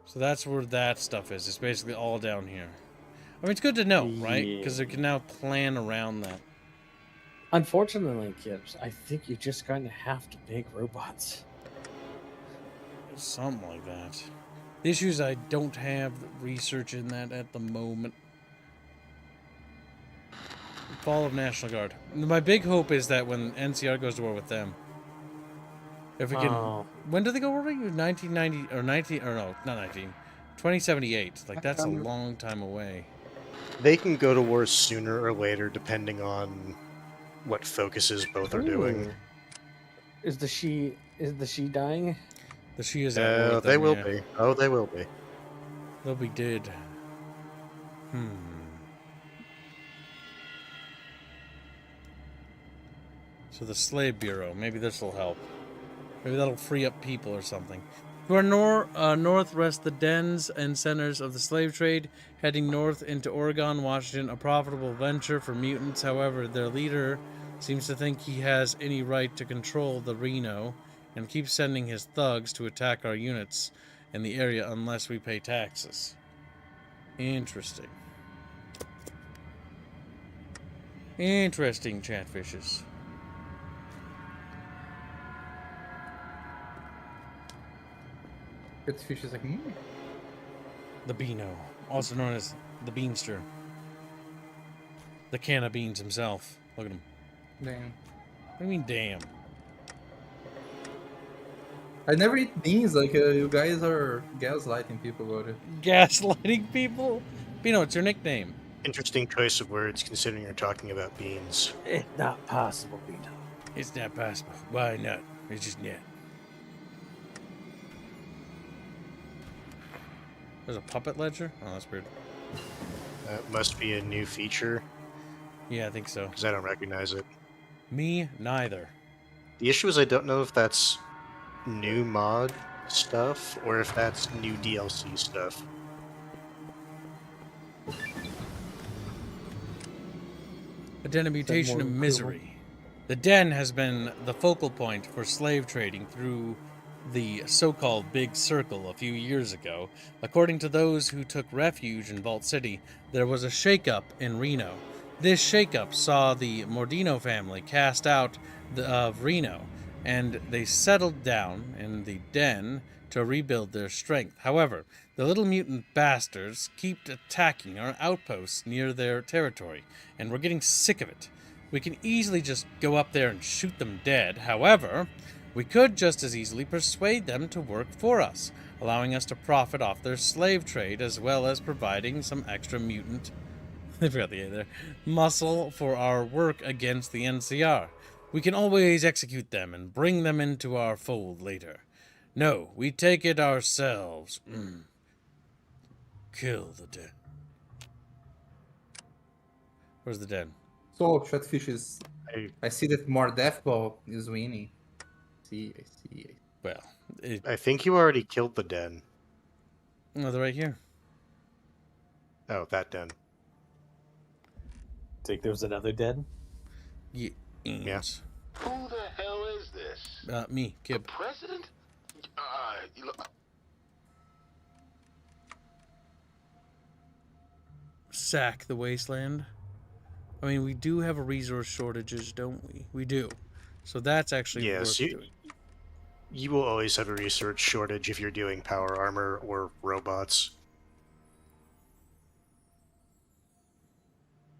So that's where that stuff is. It's basically all down here. I mean, it's good to know, right? Because we can now plan around that. Unfortunately, Gibbs, I think you're just going to have to make robots. Something like that. The issue is I don't have research in that at the moment. Fall of National Guard. My big hope is that when NCR goes to war with them, if we can... When do they go to war? 1990... Or 19... Or no, not 19. 2078. Like, that's a long time away. They can go to war sooner or later, depending on what focuses both are doing. Is the she dying? The she is they will be. Oh, they will be. They'll be dead. So the Slave Bureau. Maybe this will help. Maybe that'll free up people or something. To our north rest the dens and centers of the slave trade, heading north into Oregon, Washington, a profitable venture for mutants. However, their leader seems to think he has any right to control the Reno and keeps sending his thugs to attack our units in the area unless we pay taxes. Interesting. Interesting, chatfishes. Catfish is like, The Beano, also known as the Beanster. The can of beans himself. Look at him. damn. What do you mean, damn? I never eat beans, like, you guys are gaslighting people about it. Gaslighting people? Beano, it's your nickname. Interesting choice of words, considering you're talking about beans. It's not possible, Beano. It's not possible. Why not? It's just not. There's a puppet ledger? Oh, that's weird. That must be a new feature. Yeah, I think so. Because I don't recognize it. Me neither. The issue is I don't know if that's new mod stuff or if that's new DLC stuff. A den of mutation of misery. The den has been the focal point for slave trading through the so-called Big Circle a few years ago. According to those who took refuge in Vault City, there was a shakeup in Reno. This shakeup saw the Mordino family cast out of Reno, and they settled down in the den to rebuild their strength. However, the little mutant bastards keep attacking our outposts near their territory, and we're getting sick of it. We can easily just go up there and shoot them dead. However, we could just as easily persuade them to work for us, allowing us to profit off their slave trade as well as providing some extra mutant I forgot the A there. Muscle for our work against the NCR. We can always execute them and bring them into our fold later. No, we take it ourselves. Kill the den. Where's the den? So, Chatfish is... I see that more Deathball is winning. I see. Well, I think you already killed the den. No, they're right here. Oh, that den. Think there was another den? Yeah. Who the hell is this? Me, Kib. The president? You look... Sack the wasteland. I mean, we do have a resource shortages, don't we? We do. So that's actually worth doing. You will always have a research shortage if you're doing power armor or robots.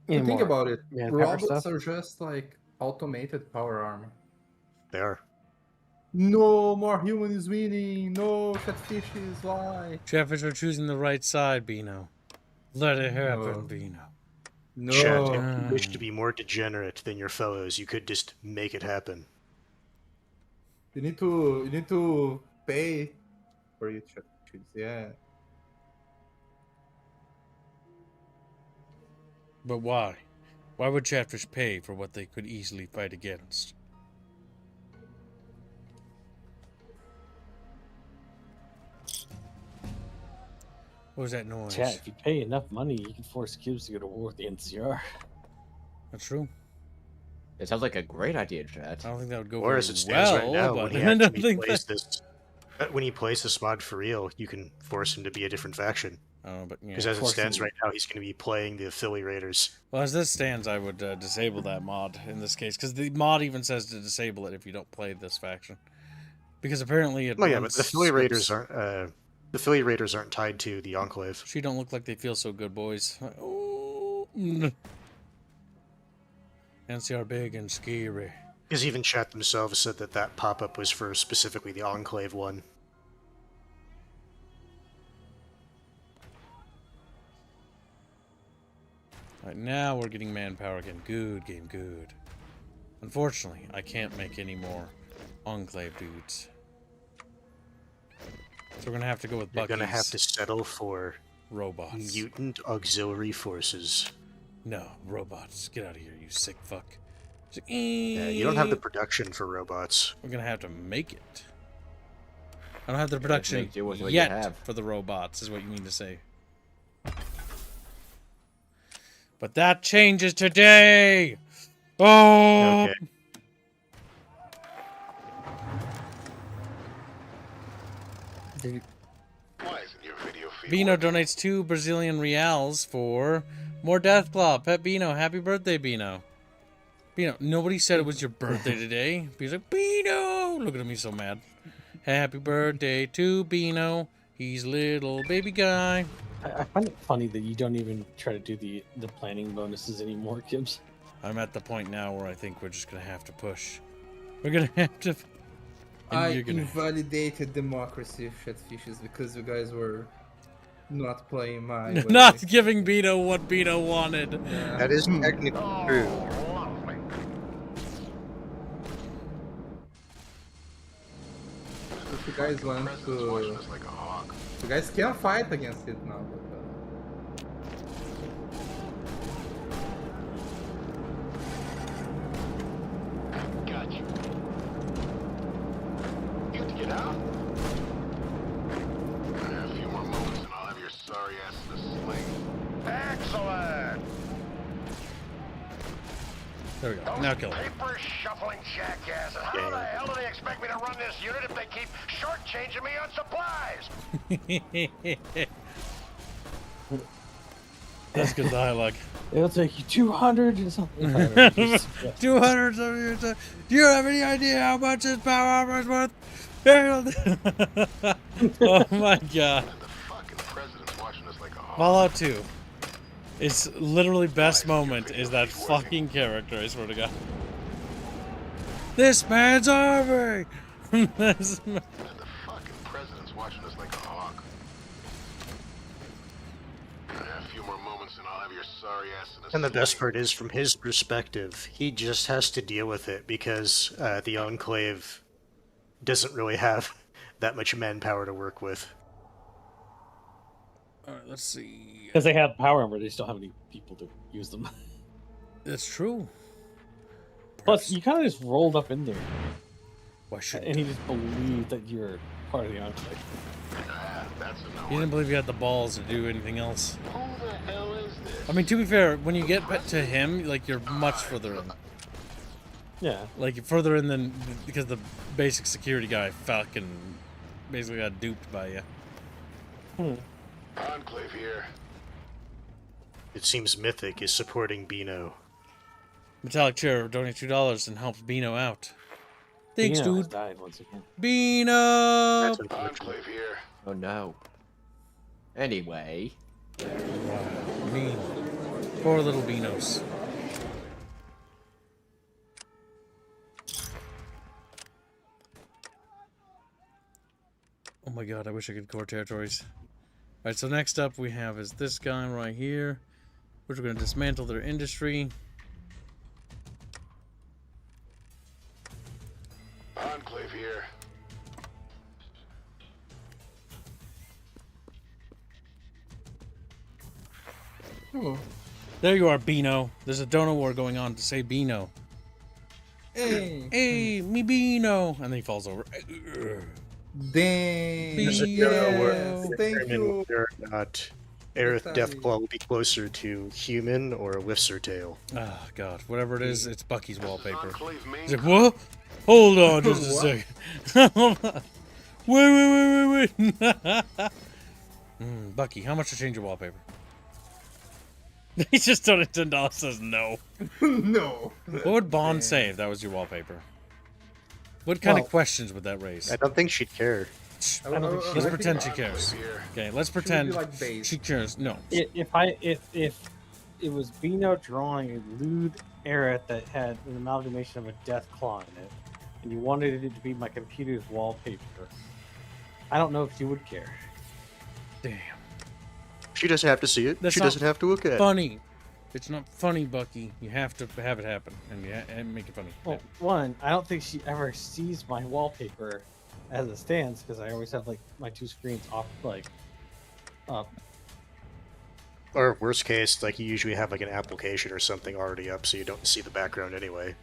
Think about it. Yeah, robots are just like automated power armor. They are. No more human is winning. No, Chatfish is why. Chatfish are choosing the right side, Beano. Let it happen, Beano. Chat, No. if you wish to be more degenerate than your fellows, you could just make it happen. You need to pay for your chatfishes, yeah. But why? Why would Chatfish pay for what they could easily fight against? What was that noise? Chat, if you pay enough money, you can force cubes to go to war with the NCR. That's true. It sounds like a great idea, Chat. I don't think that would go Or very as it stands well, right now, but when he I don't actually think plays that... this, when he plays this mod for real, you can force him to be a different faction. Oh, but yeah. Because as it Force stands him. right now, he's going to be playing the Philly Raiders. Well, as this stands, I would disable that mod in this case, because the mod even says to disable it if you don't play this faction. Because apparently it. Oh yeah, but the Philly Raiders skips- aren't. The Philly Raiders aren't tied to the Enclave. She don't look like they feel so good, boys. Oh. NCR big and scary. Because even chat themselves said that that pop-up was for specifically the Enclave one. Alright, now we're getting manpower again. Good game, good. Unfortunately, I can't make any more Enclave dudes. So we're gonna have to go with You're Bucky's gonna have to settle for robots. mutant auxiliary forces. No, robots. Get out of here, you sick fuck. Yeah, you don't have the production for robots. We're gonna have to make it. I don't have the production make do with what you yet have. for the robots, is what you mean to say. But that changes today! Oh! Okay. Why isn't your video feed Bino working? donates 2 Brazilian reals for more Deathclaw. Pet Bino, happy birthday, Bino. Bino, nobody said it was your birthday today. He's like, Bino! Look at me so mad. Happy birthday to Bino. He's little baby guy. I find it funny that you don't even try to do the planning bonuses anymore, Gibbs. I'm at the point now where I think we're just gonna have to push. We're gonna have to. And I you're gonna- invalidated democracy of chatfishes because you guys were not playing my way. Not giving Bino what Bino wanted. Yeah. That is technically true. Lovely. If you guys want President's watching to, us like a hawk. you guys can fight against it now. But, Got you. You have to get out? A few more moments and I'll have your sorry ass in a sling. Excellent! There we go. Now kill him. Paper shuffling jackasses. How the hell do they expect me to run this unit if they keep shortchanging me on supplies? That's good dialogue. It'll take you 200 and something. 200 of your time. Do you have any idea how much this power armor is worth? Oh my god. And the fucking president's watching us like a hawk. Fallout 2. Its literally best moment is that fucking character, I swear to god. This man's army! This man- And the fucking president's watching us like a hawk. A few more moments and I'll have your sorry ass in a And the best sling. part is, from his perspective, he just has to deal with it because the Enclave doesn't really have that much manpower to work with. Alright, let's see. Because they have power armor, they just don't have any people to use them. That's true. Plus, you kind of just rolled up in there, Why shouldn't and he just believed that you're part of the Enclave. Ah, that's a no. He didn't believe you had the balls to do anything else. Who the hell is this? I mean, to be fair, when you get to him, like, you're much further in. Yeah. Like, further in than... Because the basic security guy fucking basically got duped by you. Enclave here. It seems Mythic is supporting Bino. Metallic Chair donates $2 and helps Bino out. Thanks, Bino has dude. died once again. Bino! That's unfortunate. Enclave here. Oh no. Anyway. Wow, mean. Poor little Binos. Oh my god, I wish I could core territories. Alright, so next up we have is this guy right here. which we're going to dismantle their industry. Enclave here. There you are, Beano. There's a donut war going on to say Beano. Hey. Hey, me Beano. And then he falls over. Dang. There's a Beano. donut where Thank determine you. whether or not Aerith Exactly. Deathclaw will be closer to human or Whifsertail. Oh, God. Whatever it is, it's Bucky's wallpaper. Enclave main He's like, what? Hold on just a What? second. Wait. Bucky, how much to change your wallpaper? He just donated $10, says no. No. What would Bond say if that was your wallpaper? What kind Well, of questions would that raise? I don't think she'd care. I don't think Let's she- pretend she cares. here. Okay, let's She would be pretend like base. she cares. No. If it was Beano drawing a lewd Aerith that had an amalgamation of a death claw in it, and you wanted it to be my computer's wallpaper, I don't know if you would care. Damn. She doesn't have to see it. That's She not doesn't have to look at it. Funny. It's not funny, Bucky. You have to have it happen and make it funny. Well, one, I don't think she ever sees my wallpaper as it stands because I always have like my two screens off, like up. Or worst case, like you usually have like an application or something already up, so you don't see the background anyway.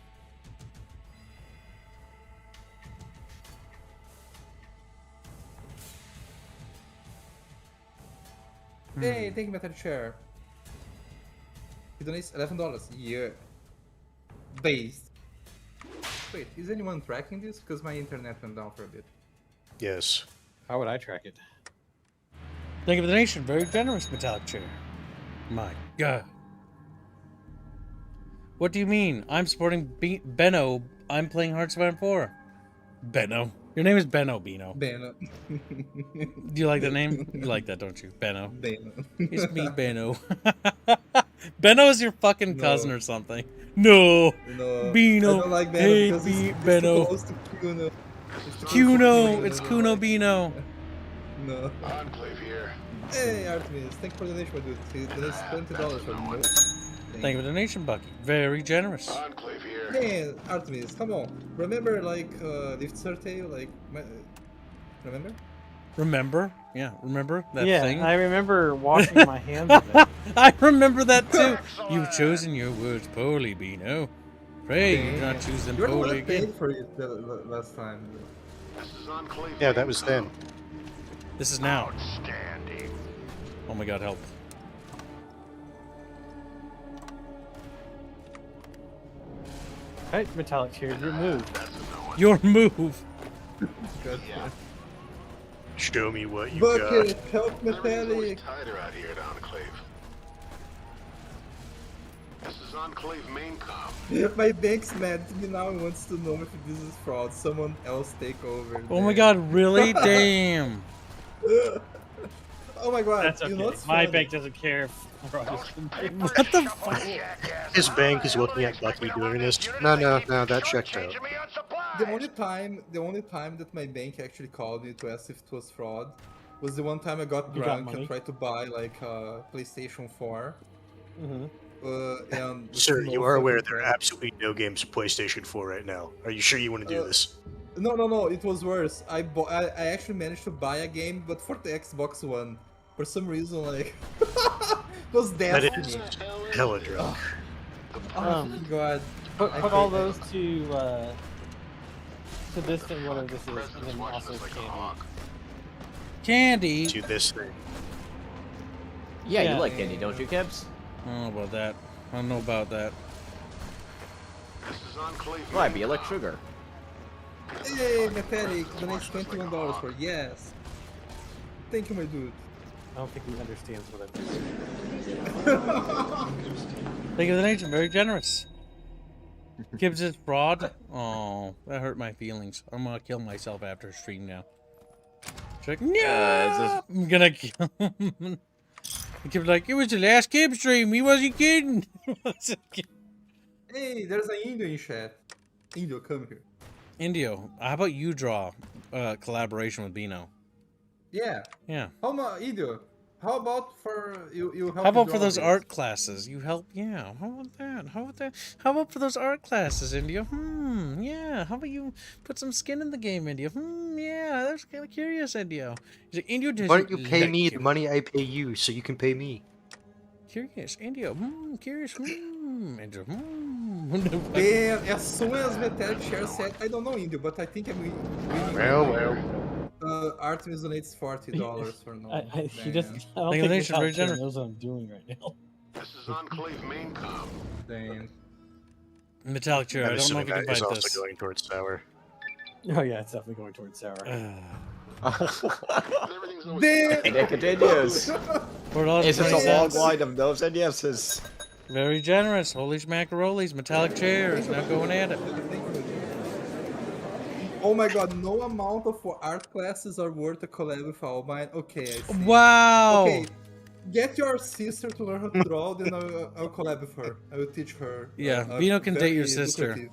Hey, thank you, Metal Chair. He donates $11. Yeah. Based. Wait, is anyone tracking this? Because my internet went down for a bit. Yes. How would I track it? Thank you for the donation. Very generous, Metallic Chair. My God. What do you mean? I'm supporting Benno. I'm playing Hearts of Iron 4. Benno. Your name is Benno, Beano. Beno. Do you like that name? You like that, don't you? Benno. Beno. It's me, Benno. Benno is your fucking cousin No. or something. No. No. Beano. I don't like Beno Hey, because it's Benno. too close to Kuno. It's too close to Kuno. It's I don't Kuno like- Beano. No. Enclave here. Hey, Artemis, thank you for the donation, my dude. He donates $20 for no. Thank you for the donation, Bucky. Very generous. Enclave here. Hey, Artemis, come on. Remember, like, Lift Surtail? Like, remember? Remember? Yeah, remember that yeah, thing? I remember washing my hands of it. I remember that too. You've chosen your words poorly, Beano. Pray you do not choose them You're the one poorly that paid again. for it the last time. This is Enclave. Yeah, that was then. This is now. Outstanding. Oh my God, help. Right, Metallic Chair, your move. Your move. Good. Show me what you Bucket, got. help Everything's always Metallic. tighter out here at Enclave. This is Enclave main com. My bank's mad at me now and wants to know if this is fraud. Someone else take over. Oh my God, really? Damn. Oh my God. That's you know okay. what's My funny? bank doesn't care if fraud is committed. What the fuck? His bank is looking at Bucky doing this. No, that checked out. The only time that my bank actually called me to ask if it was fraud was the one time I got You got drunk money? and tried to buy like a PlayStation 4. Mm-hmm. And Sir, no you are aware fucking there are fraud. absolutely no games for PlayStation 4 right now. Are you sure you want to do this? No, it was worse. I actually managed to buy a game, but for the Xbox One. For some reason, like, it was That Destiny. is hella drunk. Oh my God. Put I all hate those to this thing, whatever this is, and President's then watching also us like a candy. hawk. Candy. To this thing. Yeah, Yeah. you like candy, don't you, Kebs? I don't know about that. I don't know about that. This is Enclave Why, main be you like com. sugar? Hey, Metallic, donates $21 for yes. Thank you, my dude. I don't think he understands what I'm doing. Thank you for the donation. Very generous. Gibbs is fraud. Oh, that hurt my feelings. I'm gonna kill myself after stream now. Check. No, I'm gonna kill him. Gibbs like, it was the last Gibbs stream. He wasn't kidding. Hey, there's an Indio in chat. Indio, come here. Indio, how about you draw collaboration with Beano? Yeah. Yeah. Indio, How about for you help How me about for draw those this? art classes? You help, yeah. How about that? How about for those art classes, India? Yeah. How about you put some skin in the game, India? Yeah. That's kind of curious, India. India Why doesn't don't you pay like me you. the money I pay you so you can pay me? Curious, India. Curious. India. Damn, as soon as Metallic Share said, I don't know India, but I think I'm winning. Well. Artemis donates $40 for no. He just. I don't Thank you, think nation, very Metallic Share generous. knows what I'm doing right now. This is Enclave main com. Damn. Metallic chair. I'm I don't know assuming if we can that is fight also this. going towards sour. Oh yeah, it's definitely going towards sour. Everything's always Damn! And it continues. $4 It's just a Damn. long line of no's and yeses. Very generous. Holy schmackarolis. Metallic chair is now going at it. Oh my god, no amount of art classes are worth a collab with all mine. Okay, I see. Wow. Okay, get your sister to learn how to draw, then I'll collab with her. I will teach her. Yeah, Bino can date your sister. Lucrative.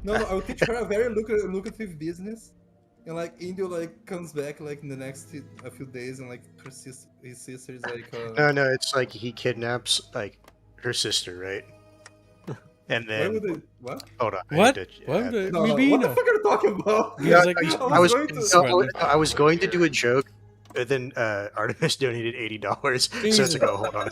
No, I will teach her a very lucrative business. And like Indio like comes back like in the next a few days, and like his sister is like. No, it's like he kidnaps like her sister, right? And then what? Hold on. What? What No, what the fuck are you talking about? Yeah, Like, I was going to do a joke, but then Artemis donated $80, so it's like, oh, hold on.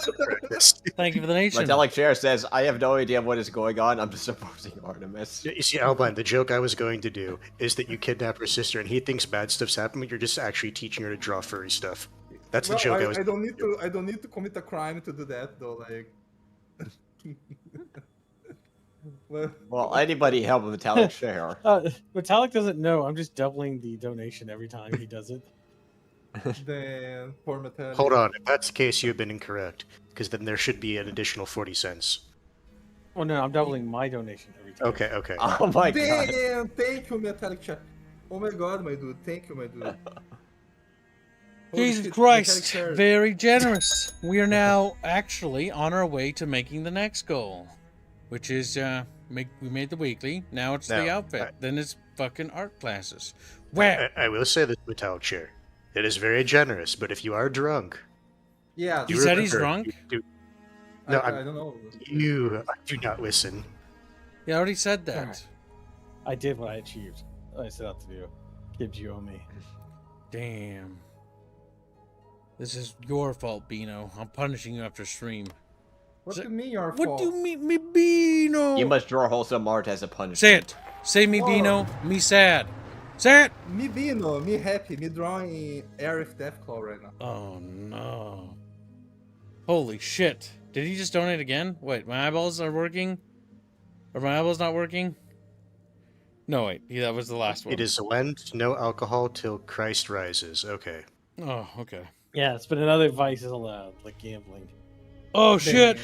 Thank you for the nation. Metallic Chair says, I have no idea what is going on. I'm just supporting Artemis. You see, Albine, the joke I was going to do is that you kidnap her sister, and he thinks bad stuff's happening, but you're just actually teaching her to draw furry stuff. That's the joke I was. I don't need to commit a crime to do that though. Like. Well, anybody help with Metallic Share. Metallic doesn't know. I'm just doubling the donation every time he does it. Damn, poor Metallic. Hold on, if that's the case, you've been incorrect, because then there should be an additional 40 cents. Oh no, I'm doubling my donation every time. Okay. Oh my god. Damn, thank you, Metallic Chat. Oh my god, my dude. Thank you, my dude. Jesus Christ, very generous. We are now actually on our way to making the next goal, which is we made the weekly. Now it's the outfit. Then it's fucking art classes. Where I will say this, Metallic Chair. It is very generous, but if you are drunk, yeah, he said he's drunk. No, I don't know. You do not listen. You already said that. Right. I did what I achieved. I set out to do. Gibbs, you owe me. Damn. This is your fault, Bino. I'm punishing you after stream. What do you mean your What fault? do you mean, me Bino? You must draw wholesome art as a punishment. Say it. Say me Bino. Me sad. Say it. Me Bino, me happy, me drawing Aerith Deathclaw right now. Oh no. Holy shit. Did he just donate again? Wait, my eyeballs are working? Are my eyeballs not working? No, wait. Yeah, that was the last one. It is Lent, no alcohol till Christ rises. Okay. Oh, okay. Yeah, it's been another vice is allowed, like gambling. Oh shit!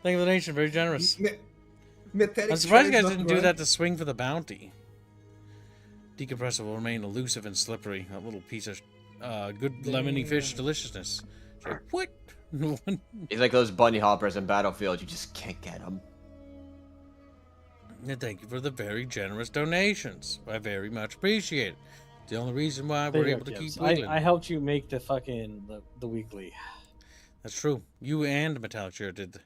Thank you for the nation, very generous. I'm surprised you guys didn't do that to swing for the bounty. Decompressor will remain elusive and slippery. That little piece of good lemony fish deliciousness. So, what? It's like those bunny hoppers in Battlefield. You just can't get them. And thank you for the very generous donations. I very much appreciate it. The only reason why we're able to keep wiggling. I helped you make the fucking the weekly. That's true. You and Metallic Chair did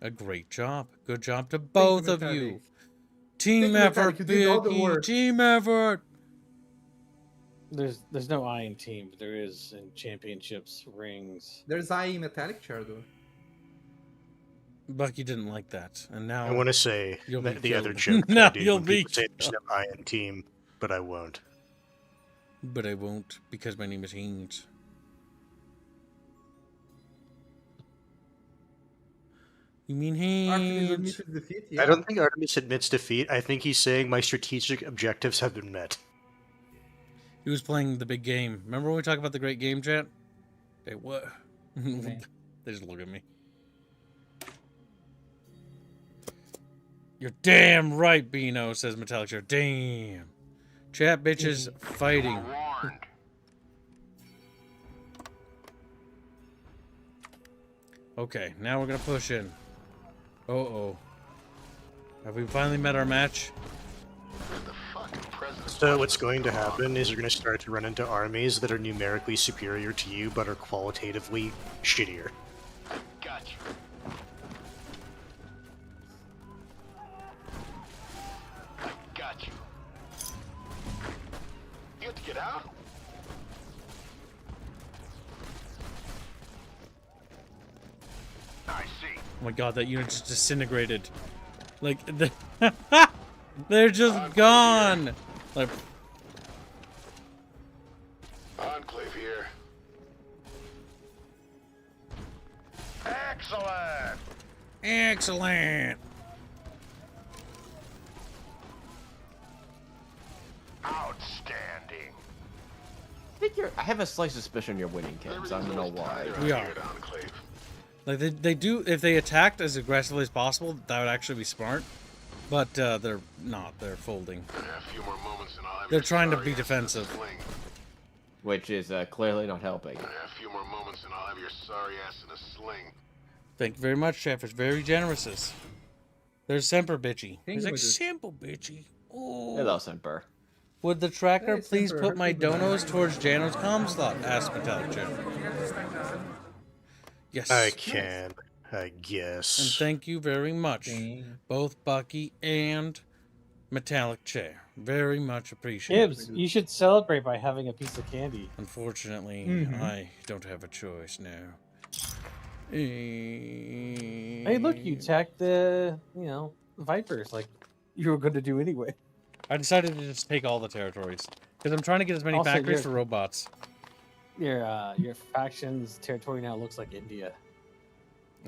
a great job. Good job to both of you. Team effort, Biggie. Team effort. There's no I in team, but there is in championships, rings. There's I in Metallic Chair though. Bucky didn't like that, and now I want to say the other killed. joke. No, I you'll when be people say there's no I in team, but I won't. But I won't, because my name is Haynes. You mean Haynes? I don't think Artemis admits defeat. I think he's saying my strategic objectives have been met. He was playing the big game. Remember when we talked about the great game, chat? They what? Okay. They just look at me. You're damn right, Bino, says Metallic Chair. Damn. Chat bitches fighting. Okay, now we're gonna push in. Uh-oh. Have we finally met our match? The fucking president's So watching what's us going to come on. happen is you're going to start to run into armies that are numerically superior to you, but are qualitatively shittier. Got you. I got you. You have to get out? I see. Oh my god, that unit just disintegrated. Like, they're just gone. Like, Enclave here. Excellent! excellent. Outstanding. I have a slight suspicion you're winning, Kibbs. I don't know why. We are. Enclave. Like, they do, if they attacked as aggressively as possible, that would actually be smart. But they're not. They're folding. A few more moments and I'll have They're your trying to sorry be ass in a defensive. sling. Which is clearly not helping. A few more moments and I'll have your sorry ass in a sling. Thank you very much, Chef. It's very generous. There's Semper Bitchy. Thank He's you, like, my dude. Simple Bitchy. Oh. Hello, Semper. Would the tracker Hey, please Semper, put my how's it going? donos towards Jano's comm slot? Asked Metallic Chair. Yes. I can, I And guess. thank you very much, Dang. both Bucky and Metallic Chair. Very much appreciated. Gibbs, you should celebrate by having a piece of candy. Unfortunately, Mhm. I don't have a choice now. Hey, look, you attacked the, Vipers like you were going to do anyway. I decided to just take all the territories because I'm trying to get as many Also, factories you're- for robots. Your faction's territory now looks like India.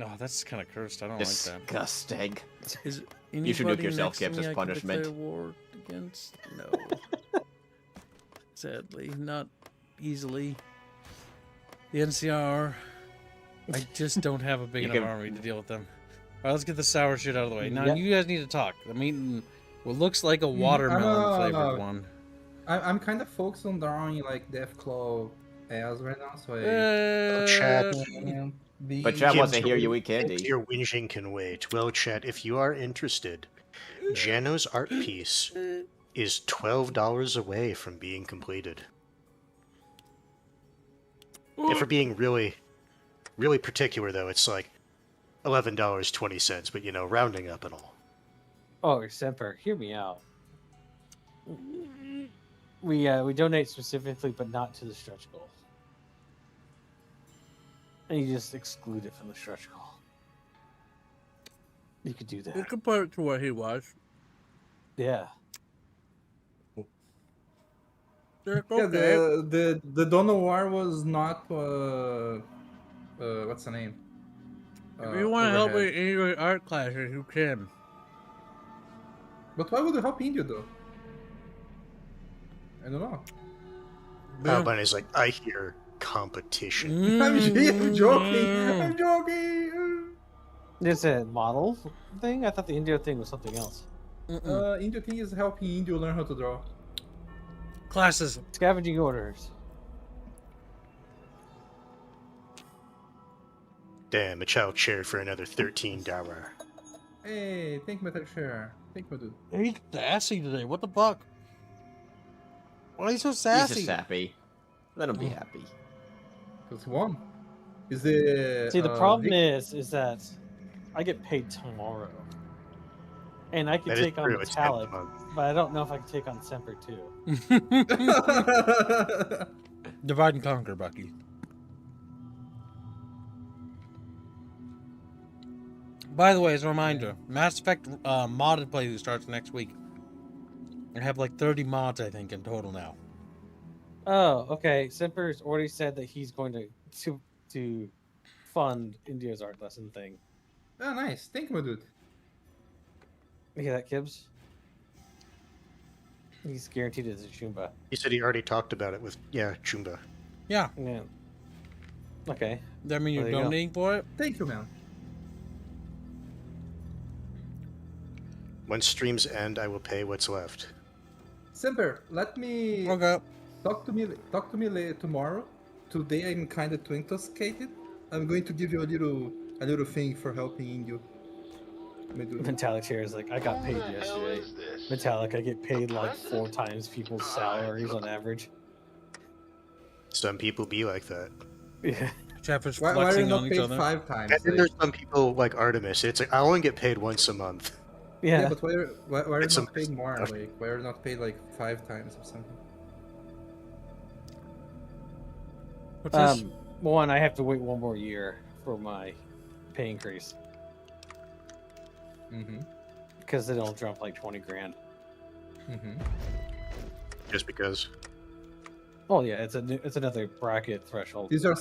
Oh, that's kind of cursed. I don't like that. Disgusting. Is You should nuke anybody yourself, next to Gibbs, me as I can punishment. declare war against? No. Sadly, not easily. The NCR. I just don't have a big You enough can- army to deal with them. All right, let's get the sour shit out of the way. Now Yep. you guys need to talk. I'm eating what looks like a watermelon flavored one. I'm kind of focused on drawing like Deathclaw as right now, so I Chat. can't be. But Chad wants to Gibbs, hear you your- eat candy. Your whinging can wait. Well, chat, if you are interested, Jano's art piece is $12 away from being completed. If we're being really, really particular, though, it's like $11.20, but rounding up and all. Oh, Semper, hear me out. We donate specifically, but not to the stretch goal. And you just exclude it from the stretch goal. You could do that. compare it to what he was. Yeah. Yeah, the Dono War was not what's the name? If you want to help overhead. with any of your art classes, you can. But why would it help India though? I don't know. Bunny's like, I hear competition. I'm joking. I'm joking. There's a model thing? I thought the India thing was something else. India thing is helping India learn how to draw. Classes. Scavenging orders. Damn, a child chair for another $13. Hey, thank you, Metal Share. Thank you, dude. He's sassy today. What the fuck? Why are you so He's sassy? just happy. Let him be happy. Because one is the. See, the problem is that I get paid tomorrow. And I can That is take on true, it's the end of Metallic, the month. but I don't know if I can take on Semper too. Divide and conquer, Bucky. By the way, as a reminder, Mass Effect modded playthrough starts next week. I have like 30 mods, I think, in total now. Oh, okay. Semper's already said that he's going to fund India's art lesson thing. Oh, nice. Thank you, dude. You hear that, Kibbs? He's guaranteed it's a Chumba. He said he already talked about it with, Chumba. Yeah. Yeah. Okay. Does that mean you're There you go. donating for it? Thank you, man. When streams end, I will pay what's left. Semper, let me Okay. talk to me later tomorrow. Today I'm kind of too intoxicated. I'm going to give you a little thing for helping India. Metallic Chair is like, I got paid yesterday. Metallic, I get paid like 4 times people's salaries on average. Some people be like that. Yeah. Chapters Why are you flexing not on each paid other. 5 times? And then there's some people like Artemis. It's like I only get paid once a month. Yeah, Yeah. but why are you It's not paid some more? stuff. Like, why are you not paid like 5 times or something? What's this? One, I have to wait 1 more year for my pay increase Mm-hmm. because it'll drop like 20 grand. Mm-hmm. Just because. Oh yeah, it's another bracket threshold. Is your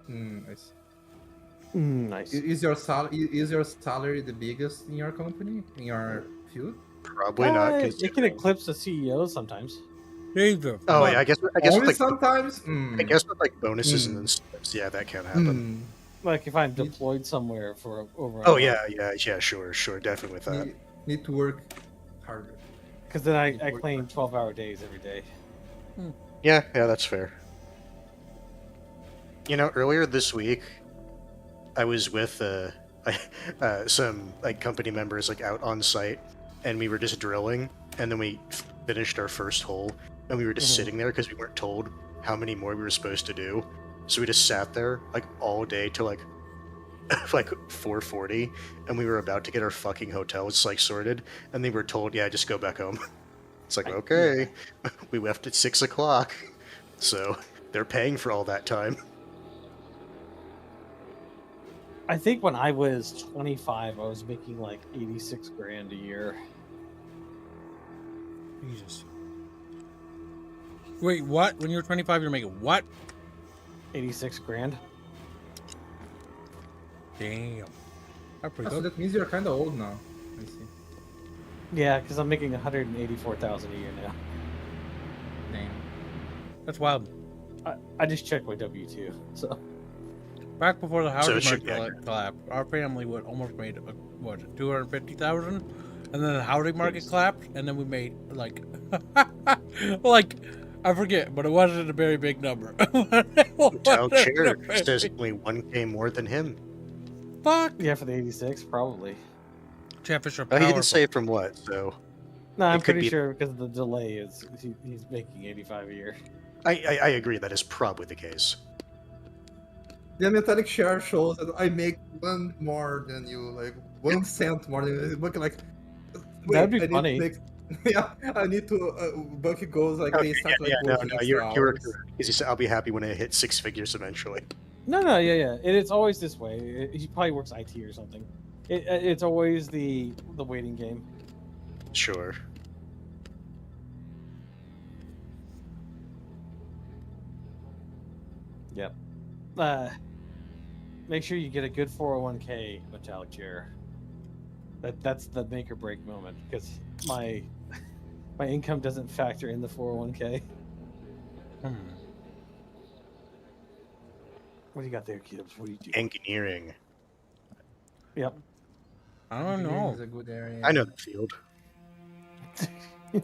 nice. Nice. Is your salary the biggest in your company, in your field? Probably not. It can eclipse the CEO sometimes. Jesus. Oh yeah, I guess Only with, like, sometimes. I guess with like bonuses and stuff, yeah, that can happen. Like if I'm deployed somewhere for over. Oh yeah, sure, definitely with that. Need to work harder. Because then I claim 12-hour days every day. Yeah, that's fair. You know, earlier this week, I was with some like company members like out on site, and we were just drilling, and then we finished our first hole, and we were just sitting there because we weren't told how many more we were supposed to do, so we just sat there like all day till like like 4:40, and we were about to get our fucking hotels like sorted, and they were told, yeah, just go back home. It's like, okay, we left at 6 o'clock, so they're paying for all that time. I think when I was 25, I was making like 86 grand a year. Jesus. Wait, what? When you were 25, you're making what? 86 grand. Damn. That's pretty So good. that means you're kind of old now. I see. Yeah, because I'm making 184,000 a year now. Damn. That's wild. I just checked my W2, so. Back before the housing it should market collapsed, our family would almost made what 250,000, and then the housing market collapsed, and then we made like like I forget, but it wasn't a very big number. Hotel chair says only 1K more than him. Fuck. Yeah, for the 86, probably. Chatfish are Oh, powerful. he didn't say from what, so No, I'm It could pretty be- sure because of the delay is he's making 85 a year. I agree that is probably the case. The metallic share shows that I make 1 more than you, like 1 cent more than you. Look like. That'd be I need to funny. make- yeah, I need to. Bucky goes like they start like no, working you're extra correct. hours. He said, I'll be happy when I hit 6 figures eventually. No, yeah. It's always this way. He probably works IT or something. It's always the waiting game. Sure. Yep. Make sure you get a good 401k metallic chair. That's the make or break moment because my income doesn't factor in the 401k. What do you got there, kids? What do you do? Engineering. Yep. I don't know. Is a good area. I know the field. What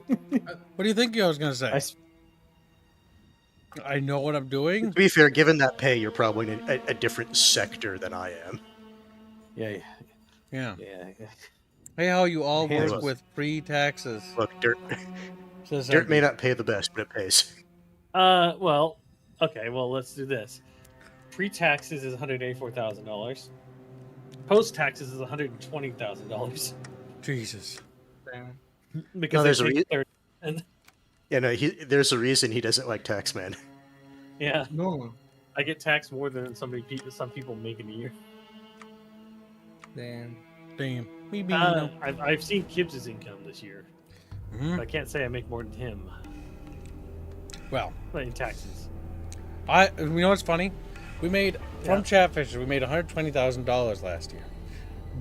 do you think I was gonna say? I know what I'm doing. To be fair, given that pay, you're probably in a different sector than I am. Yeah. Yeah. Hey, how you all Hands work up. with pre-taxes? Look, dirt Says dirt may Andy. not pay the best, but it pays. Well, okay. Well, let's do this. Pre-taxes is $184,000. Post-taxes is $120,000 Jesus. because No, there's a they take rea- 30 and Yeah, no, there's a reason he doesn't like Taxman. yeah, No. I get taxed more than some people make in a year. Damn. Damn. Me being I've seen Gibbs' income this year. Mhm. But I can't say I make more than him Well, in taxes. you know what's funny? We made from Chatfish. We made $120,000 last year,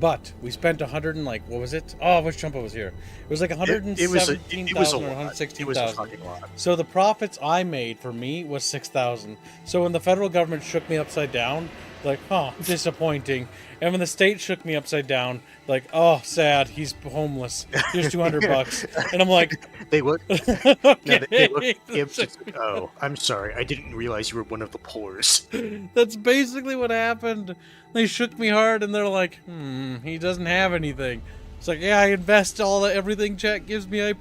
but we spent 100 and like what was it? Oh, which Trumpa was here? It was like It was a 117,000 or lot. It was a 116,000. fucking lot. So the profits I made for me was 6,000. So when the federal government shook me upside down Like, huh, disappointing. And when the state shook me upside down, like, oh, sad, he's homeless. Here's $200. And I'm like, They look. okay. No, they look at Gibbs. It's like, oh, I'm sorry. I didn't realize you were one of the poors. That's basically what happened. They shook me hard, and they're like, he doesn't have anything. It's like, yeah, I invest everything Chat gives me, I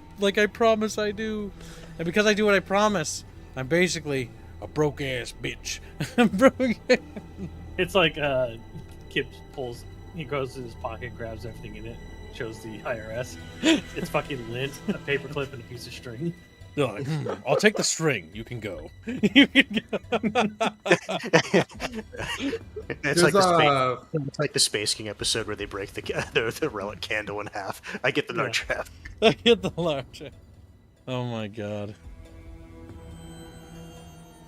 promise I do. And because I do what I promise, I'm basically a broke-ass bitch. I'm broke. It's like Kip pulls, he goes to his pocket, grabs everything in it, shows the IRS. It's fucking lint, a paperclip, and a piece of string. They're like, I'll take the string. You can go. You can go. It's like the Space King episode where they break the relic candle in half. I get the large half. I get the large. Oh my god.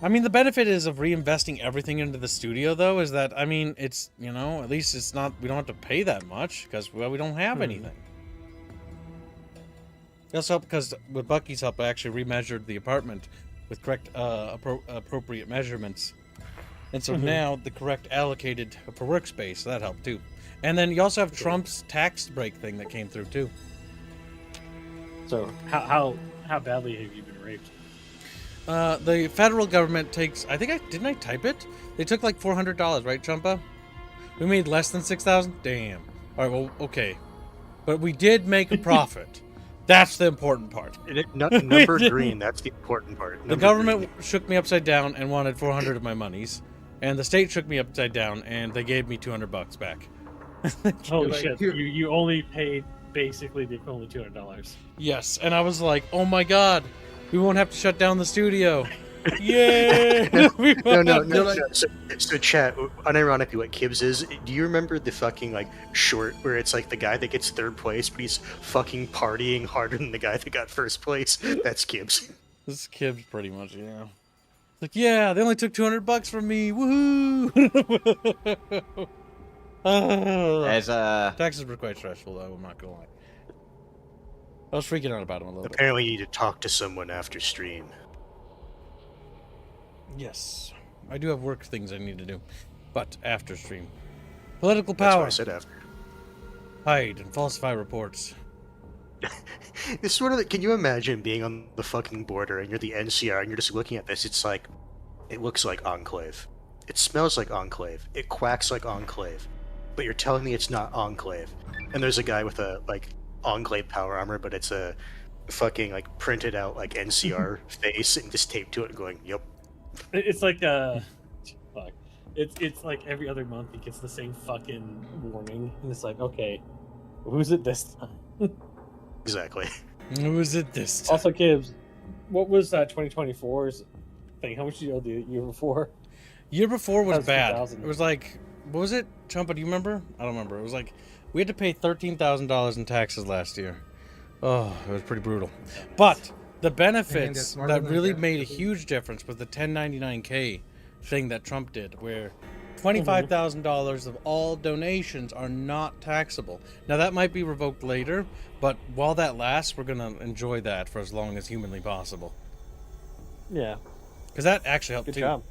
I mean, the benefit is of reinvesting everything into the studio, though, is that, I mean, it's, at least it's not, we don't have to pay that much, because, well, we don't have anything. It also helped because, with Bucky's help, I actually remeasured the apartment with correct, appropriate measurements. And so now, the correct allocated for workspace, so that helped, too. And then you also have Trump's tax break thing that came through, too. So, how badly have you been raped? The federal government takes, didn't I type it? They took like $400, right, Chumpa? We made less than 6,000? Damn. Alright, well, okay. But we did make a profit. That's the important part. Number green, that's the important part. The government shook me upside down and wanted 400 of my monies. And the state shook me upside down and they gave me $200 back. Holy shit, you only paid basically the equivalent of $200. Yes, and I was like, oh my god. We won't have to shut down the studio. Yay! No. So, chat, unironically, what Kibbs is, do you remember the fucking, short where it's, the guy that gets third place, but he's fucking partying harder than the guy that got first place? That's Kibbs. This is Kibbs, pretty much, yeah. Like, yeah, they only took $200 from me. Woohoo! Taxes were quite stressful, though, I'm not gonna lie. I was freaking out about him a little Apparently you need to talk to someone after stream. Yes. I do have work things I need to do. But after stream. Political power. That's what I said after. Hide and falsify reports. This sort of... Can you imagine being on the fucking border and you're the NCR and you're just looking at this? It's like... It looks like Enclave. It smells like Enclave. It quacks like Enclave. But you're telling me it's not Enclave. And there's a guy with a, Enclave power armor, but it's a fucking printed out NCR face and just taped to it and going, yep. It's like fuck. It's like every other month he gets the same fucking warning, and it's like, okay, who's it this time? Exactly. Who is it this time? Also, Gibbs, what was 2024's thing? How much did you owe the year before? Year before was bad. 2000. It was what was it? Chumpa, do you remember? I don't remember. It was we had to pay $13,000 in taxes last year. Oh, it was pretty brutal. But the benefits that really made a huge difference was the 1099K thing that Trump did, where $25,000 of all donations are not taxable. Now, that might be revoked later, but while that lasts, we're going to enjoy that for as long as humanly possible. Yeah. Because that actually helped, Good too. job.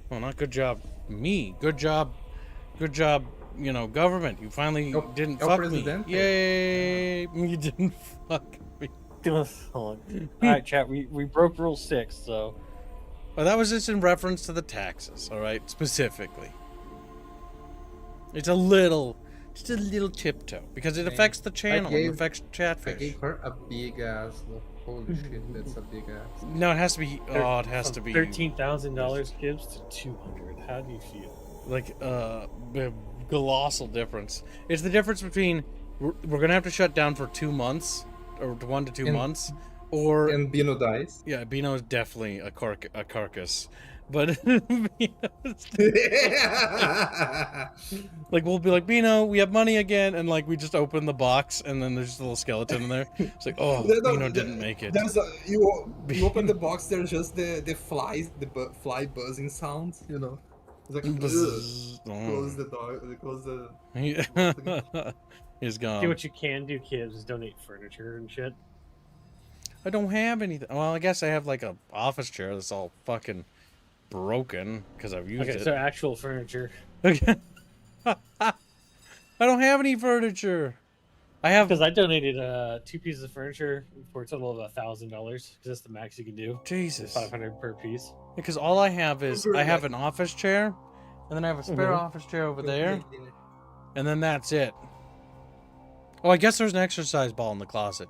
Well, not good job me. Good job, government. You finally didn't fuck me. Yay! You didn't fuck me. All right, chat. We broke rule 6, so. Well, that was just in reference to the taxes. All right, specifically. It's just a little tiptoe because it affects the channel. It affects Chatfish. I gave her a big ass. Holy shit, that's a big ass. No, it has to be. Oh, it has to be $13,000 gives to 200. How do you feel? Colossal difference. It's the difference between we're gonna have to shut down for 2 months, or 1 to 2 months, or and Bino dies. Yeah, Bino is definitely a carcass, but we'll be like, Bino, we have money again, and we just open the box, and then there's just a little skeleton in there. It's like, oh, Bino didn't make it. You open the box, there's just the flies, fly buzzing sound, It's like, close the door, close the... He's gone. See, what you can do, kids, is donate furniture and shit. I don't have anything. Well, I guess I have a office chair that's all fucking broken because I've used it. Okay, so actual furniture. Okay. I don't have any furniture. I have Because I donated 2 pieces of furniture for a total of $1,000. Because that's the max you can do. Jesus. 500 per piece. Because all I have is I have an office chair, and then I have a spare office chair over there, and then that's it. Oh, I guess there's an exercise ball in the closet,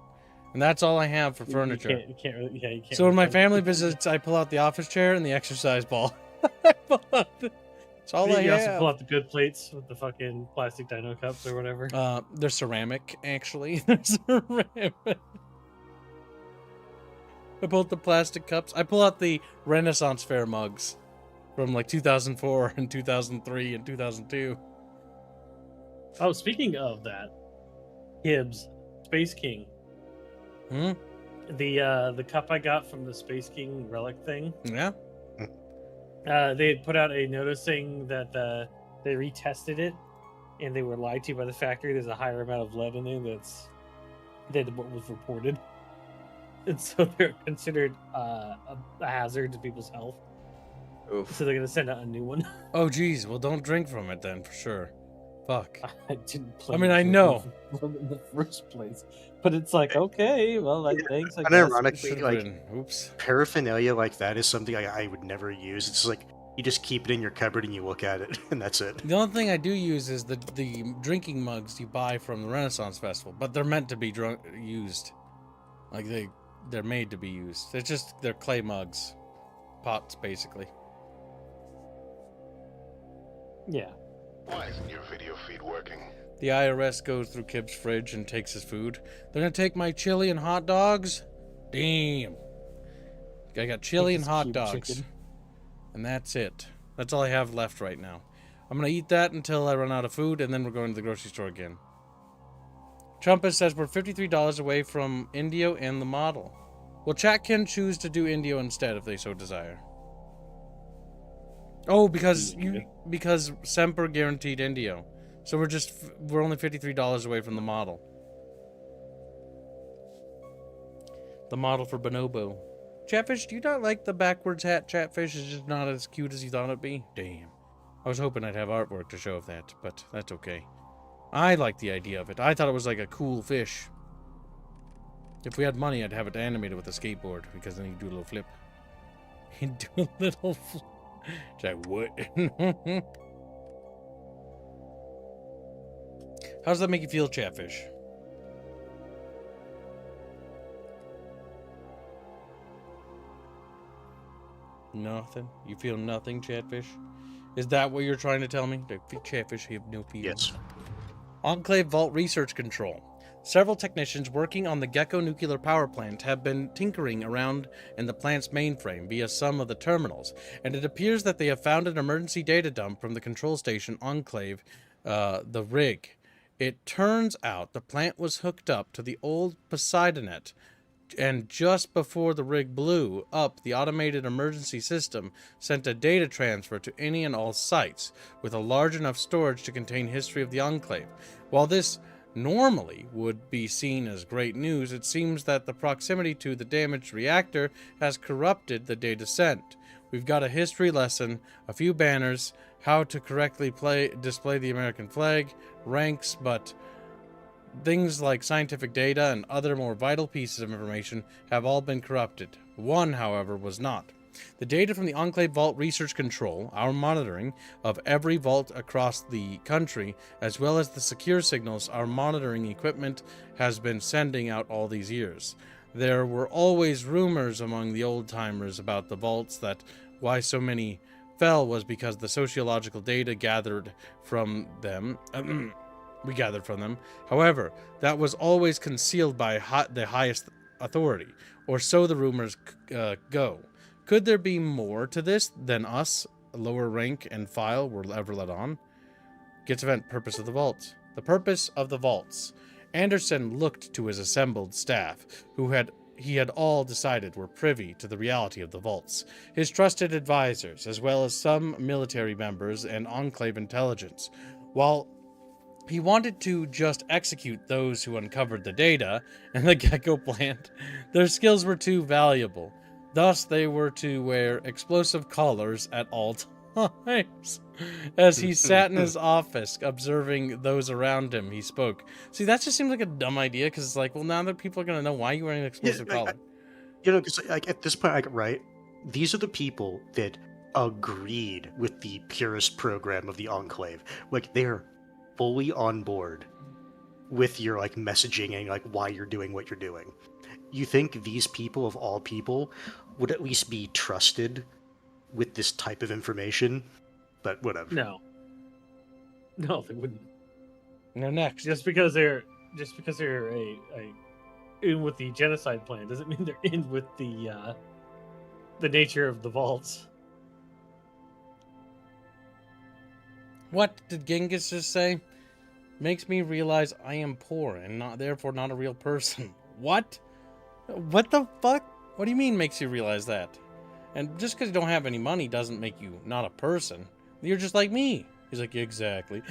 and that's all I have for furniture. You can't really, yeah, you can't. So when really my family visits, I pull out the office chair and the exercise ball. That's all I you have. also pull out the good plates with the fucking plastic dino cups or whatever. They're ceramic, actually. They're ceramic. I pull out the plastic cups. I pull out the Renaissance Fair mugs from like 2004 and 2003 and 2002. Oh, speaking of that, Gibbs, Space King. Hmm? The cup I got from the Space King relic thing. Yeah. They had put out a notice saying that they retested it, and they were lied to by the factory. There's a higher amount of lead in there than what was reported, and so they're considered a hazard to people's health. Oof. So they're gonna send out a new one. Oh, geez. Well, don't drink from it then, for sure. Fuck. I didn't. I mean, I know. In the first place, but it's like, okay, well, like, thanks. And ironically, Should've like, been. Oops. paraphernalia like that is something I would never use. It's like you just keep it in your cupboard and you look at it, and that's it. The only thing I do use is the drinking mugs you buy from the Renaissance Festival, but they're meant to be used. Like they're made to be used. They're clay mugs, pots basically. Yeah. Why isn't your video feed working? The IRS goes through Kib's fridge and takes his food. They're gonna take my chili and hot dogs? Damn. I got chili and hot dogs. Chicken. And that's it. That's all I have left right now. I'm gonna eat that until I run out of food, and then we're going to the grocery store again. Trumpus says we're $53 away from Indio and the model. Well, chat can choose to do Indio instead if they so desire. Oh, because Semper guaranteed Indio. So we're only $53 away from the model. The model for Bonobo. Chatfish, do you not like the backwards hat Chatfish? Is just not as cute as you thought it'd be? Damn. I was hoping I'd have artwork to show of that, but that's okay. I like the idea of it. I thought it was like a cool fish. If we had money, I'd have it animated with a skateboard, because then he'd do a little flip. He'd do a little flip. Like, what? How does that make you feel, Chatfish? Nothing? You feel nothing, Chatfish? Is that what you're trying to tell me? That Chatfish have no feelings? Yes. Enclave Vault Research Control. Several technicians working on the Gecko nuclear power plant have been tinkering around in the plant's mainframe via some of the terminals, and it appears that they have found an emergency data dump from the control station Enclave, the rig. It turns out the plant was hooked up to the old Poseidonet, and just before the rig blew up, the automated emergency system sent a data transfer to any and all sites with a large enough storage to contain history of the Enclave. While this normally would be seen as great news, it seems that the proximity to the damaged reactor has corrupted the data sent. We've got a history lesson, a few banners, how to correctly display the American flag, ranks, but things like scientific data and other more vital pieces of information have all been corrupted. One, however, was not. The data from the Enclave Vault Research Control, our monitoring of every vault across the country, as well as the secure signals our monitoring equipment has been sending out all these years. There were always rumors among the old-timers about the vaults that why so many fell was because the sociological data gathered from them... we gathered from them. However, that was always concealed by the highest authority, or so the rumors go. Could there be more to this than us, lower rank and file, were ever let on? Gets event purpose of the vaults. The purpose of the vaults. Anderson looked to his assembled staff, who he had all decided were privy to the reality of the vaults. His trusted advisors, as well as some military members and Enclave intelligence. While he wanted to just execute those who uncovered the data and the Gecko plant, their skills were too valuable. Thus, they were to wear explosive collars at all times. As he sat in his office observing those around him, he spoke. See, that just seems like a dumb idea, because it's like, well, now that people are going to know why you're wearing an explosive collar. Because like at this point, like, right, these are the people that agreed with the purist program of the Enclave. Like, they're fully on board with your like messaging and like why you're doing what you're doing. You think these people of all people would at least be trusted with this type of information? But whatever. No, they wouldn't. No, next. Just because they're a in with the genocide plan doesn't mean they're in with the nature of the vaults. What did Genghis just say? Makes me realize I am poor and therefore not a real person. What? What the fuck? What do you mean makes you realize that? And just because you don't have any money doesn't make you not a person. You're just like me. He's like, exactly.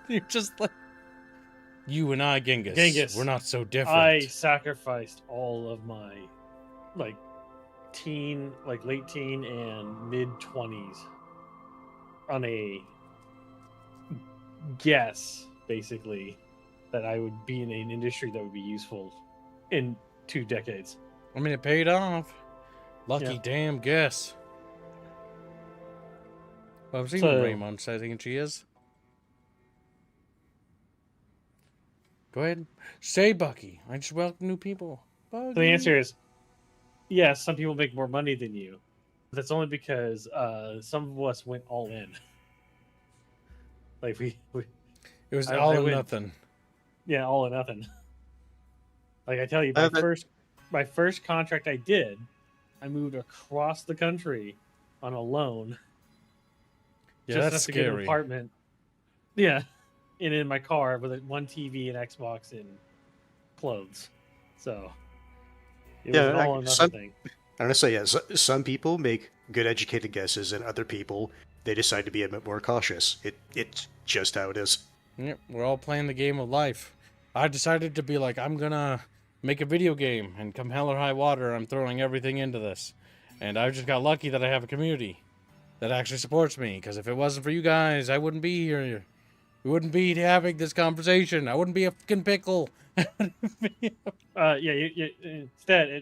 You're just like... You and I, Genghis. We're not so different. I sacrificed all of my late teen and mid 20s on a guess, basically, that I would be in an industry that would be useful in 2 decades. I mean, it paid off. Lucky damn guess. Well, I've seen Raymond saying she is. Go ahead. Say, Bucky. I just welcome new people. Bucky. So the answer is yes, some people make more money than you. But that's only because some of us went all in. Like we it was all or nothing. Yeah, all or nothing. Like I tell you, my first contract I did, I moved across the country on a loan. Yeah, just that's scary. To get an apartment. Yeah, and in my car with one TV, an Xbox, and clothes. So it was an all or nothing thing. Honestly, yeah, some people make good educated guesses, and other people they decide to be a bit more cautious. It's just how it is. Yep, we're all playing the game of life. I decided to be like, I'm gonna make a video game, and come hell or high water, I'm throwing everything into this. And I just got lucky that I have a community that actually supports me, because if it wasn't for you guys, I wouldn't be here. We wouldn't be having this conversation. I wouldn't be a fucking pickle. Instead,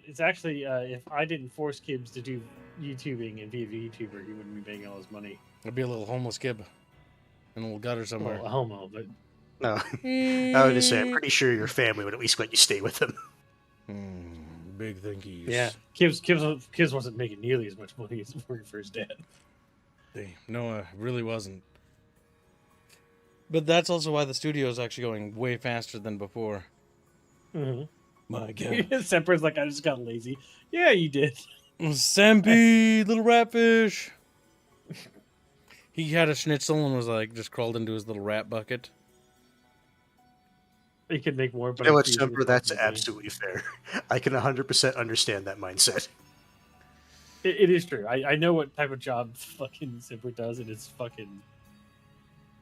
it's actually, if I didn't force kids to do YouTubing and be a YouTuber, he wouldn't be making all his money. I'd be a little homeless kid in a little gutter somewhere. Well, a homo, but... No. I would just say, I'm pretty sure your family would at least let you stay with them. Big thinkies. Yeah, Kibbs wasn't making nearly as much money as working for his dad. No, it really wasn't. But that's also why the studio is actually going way faster than before. Mm-hmm. My God. Semper's like, I just got lazy. Yeah, you did. Sempy, little ratfish. He had a schnitzel and was like, just crawled into his little rat bucket. He could make more. But you know what, Semper, that's absolutely fair. I can 100% understand that mindset. It is true. I know what type of job fucking Semper does, and it's fucking...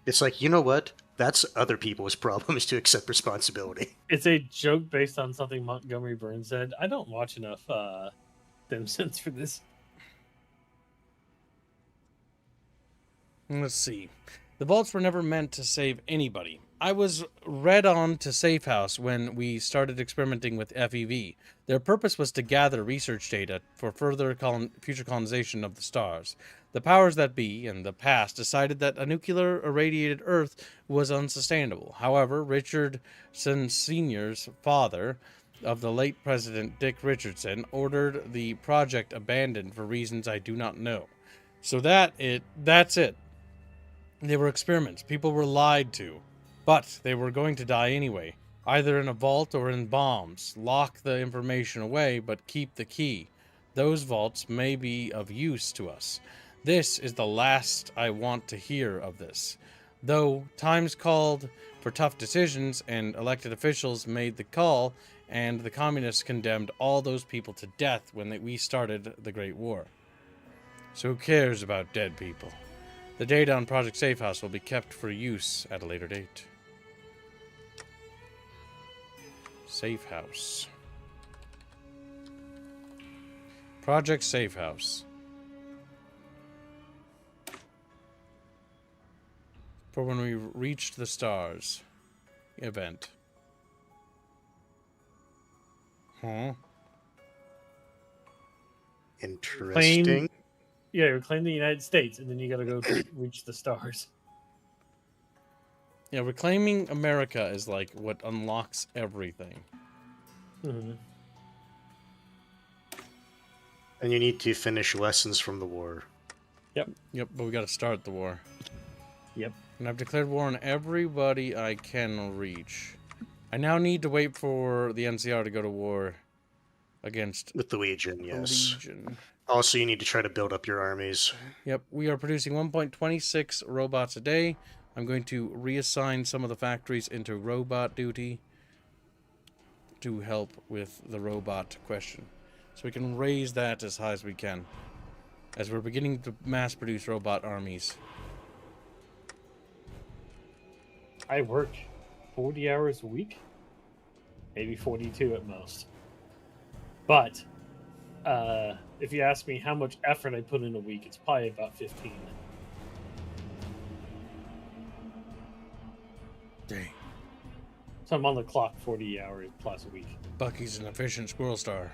It's like, you know what? That's other people's problems to accept responsibility. It's a joke based on something Montgomery Burns said. I don't watch enough Simpsons for this. Let's see. The vaults were never meant to save anybody. I was read on to Safe House when we started experimenting with FEV. Their purpose was to gather research data for further future colonization of the stars. The powers that be in the past decided that a nuclear irradiated Earth was unsustainable. However, Richardson Sr.'s father of the late President Dick Richardson ordered the project abandoned for reasons I do not know. So that's it. They were experiments. People were lied to. But they were going to die anyway, either in a vault or in bombs. Lock the information away, but keep the key. Those vaults may be of use to us. This is the last I want to hear of this. Though times called for tough decisions and elected officials made the call, and the communists condemned all those people to death when we started the Great War. So who cares about dead people? The data on Project Safe House will be kept for use at a later date. Safe House. Project Safe House. For when we reached the stars event. Huh? Interesting. Yeah, reclaim the United States, and then you gotta go reach the stars. Yeah, reclaiming America is like what unlocks everything. Mm-hmm. And you need to finish lessons from the war. Yep, but we gotta start the war. Yep. And I've declared war on everybody I can reach. I now need to wait for the NCR to go to war against With the Legion, the yes. Legion. Also, you need to try to build up your armies. Yep, we are producing 1.26 robots a day. I'm going to reassign some of the factories into robot duty to help with the robot question. So we can raise that as high as we can, as we're beginning to mass produce robot armies. I work 40 hours a week, maybe 42 at most. But if you ask me how much effort I put in a week, it's probably about 15. Dang. So I'm on the clock 40 hours plus a week. Bucky's an efficient squirrel star.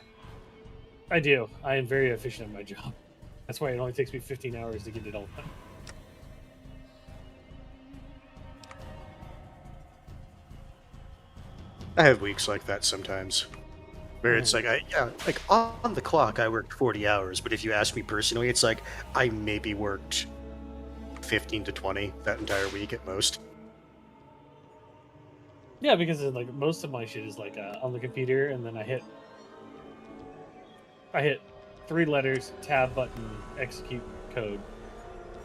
I do. I am very efficient at my job. That's why it only takes me 15 hours to get it all done. I have weeks like that sometimes, where it's like, like on the clock I worked 40 hours, but if you ask me personally, it's like I maybe worked 15 to 20 that entire week at most. Yeah, because like most of my shit is like on the computer, and then I hit 3 letters, tab button, execute code,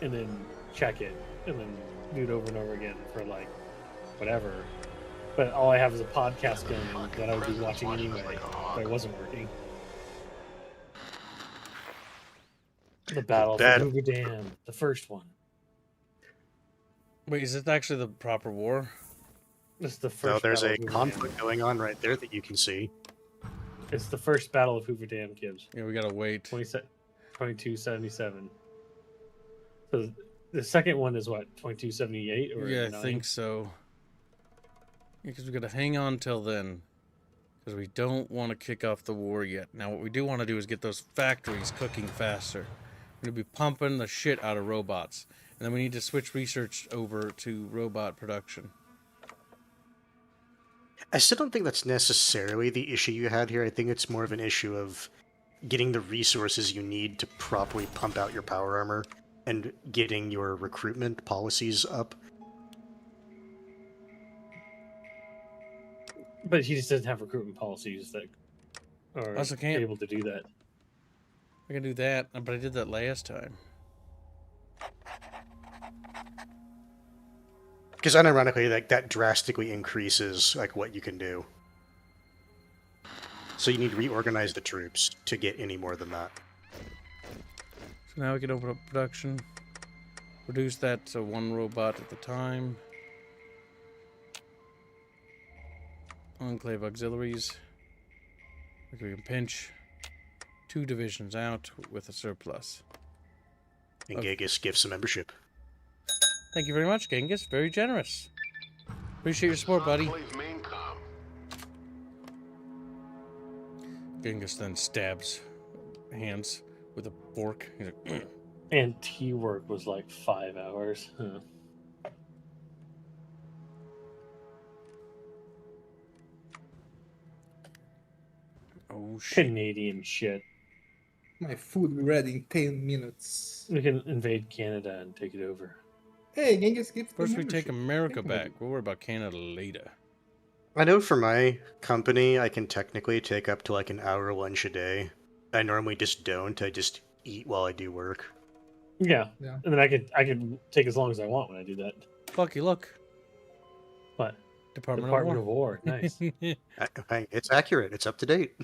and then check it, and then do it over and over again for like whatever. But all I have is a podcast going that I would be watching anyway if I wasn't working. The Battle of Hoover Dam, the first one. Wait, is it actually the proper war? This is the first. No, there's Battle a of Hoover conflict Dam. going on right there that you can see. It's the first Battle of Hoover Dam, Gibbs. Yeah, we gotta wait. 2277. So the second one is what, 2278 or Yeah, 9? I think so. Because we gotta hang on till then, because we don't want to kick off the war yet. Now, what we do want to do is get those factories cooking faster. We're gonna be pumping the shit out of robots, and then we need to switch research over to robot production. I still don't think that's necessarily the issue you had here. I think it's more of an issue of getting the resources you need to properly pump out your power armor and getting your recruitment policies up. But he just doesn't have recruitment policies that are Also can't- able to do that. I can do that, but I did that last time. Because unironically, like that drastically increases like what you can do. So you need to reorganize the troops to get any more than that. So now we can open up production. Reduce that to 1 robot at the time. Enclave auxiliaries. We can pinch 2 divisions out with a surplus. And Genghis gives some membership. Thank you very much, Genghis. Very generous. Appreciate your support, buddy. Genghis then stabs hands with a fork. He's like, And T-work was like 5 hours. Huh. oh shit. Canadian shit. My food will be ready in 10 minutes. We can invade Canada and take it over. Hey, Genghis gives First we take America back. We'll worry about Canada later. I know for my company, I can technically take up to like an hour lunch a day. I normally just don't. I just eat while I do work. Yeah. Yeah. And then I could take as long as I want when I do that. Fucky, look. What? Department of War. Nice. It's accurate. It's up to date.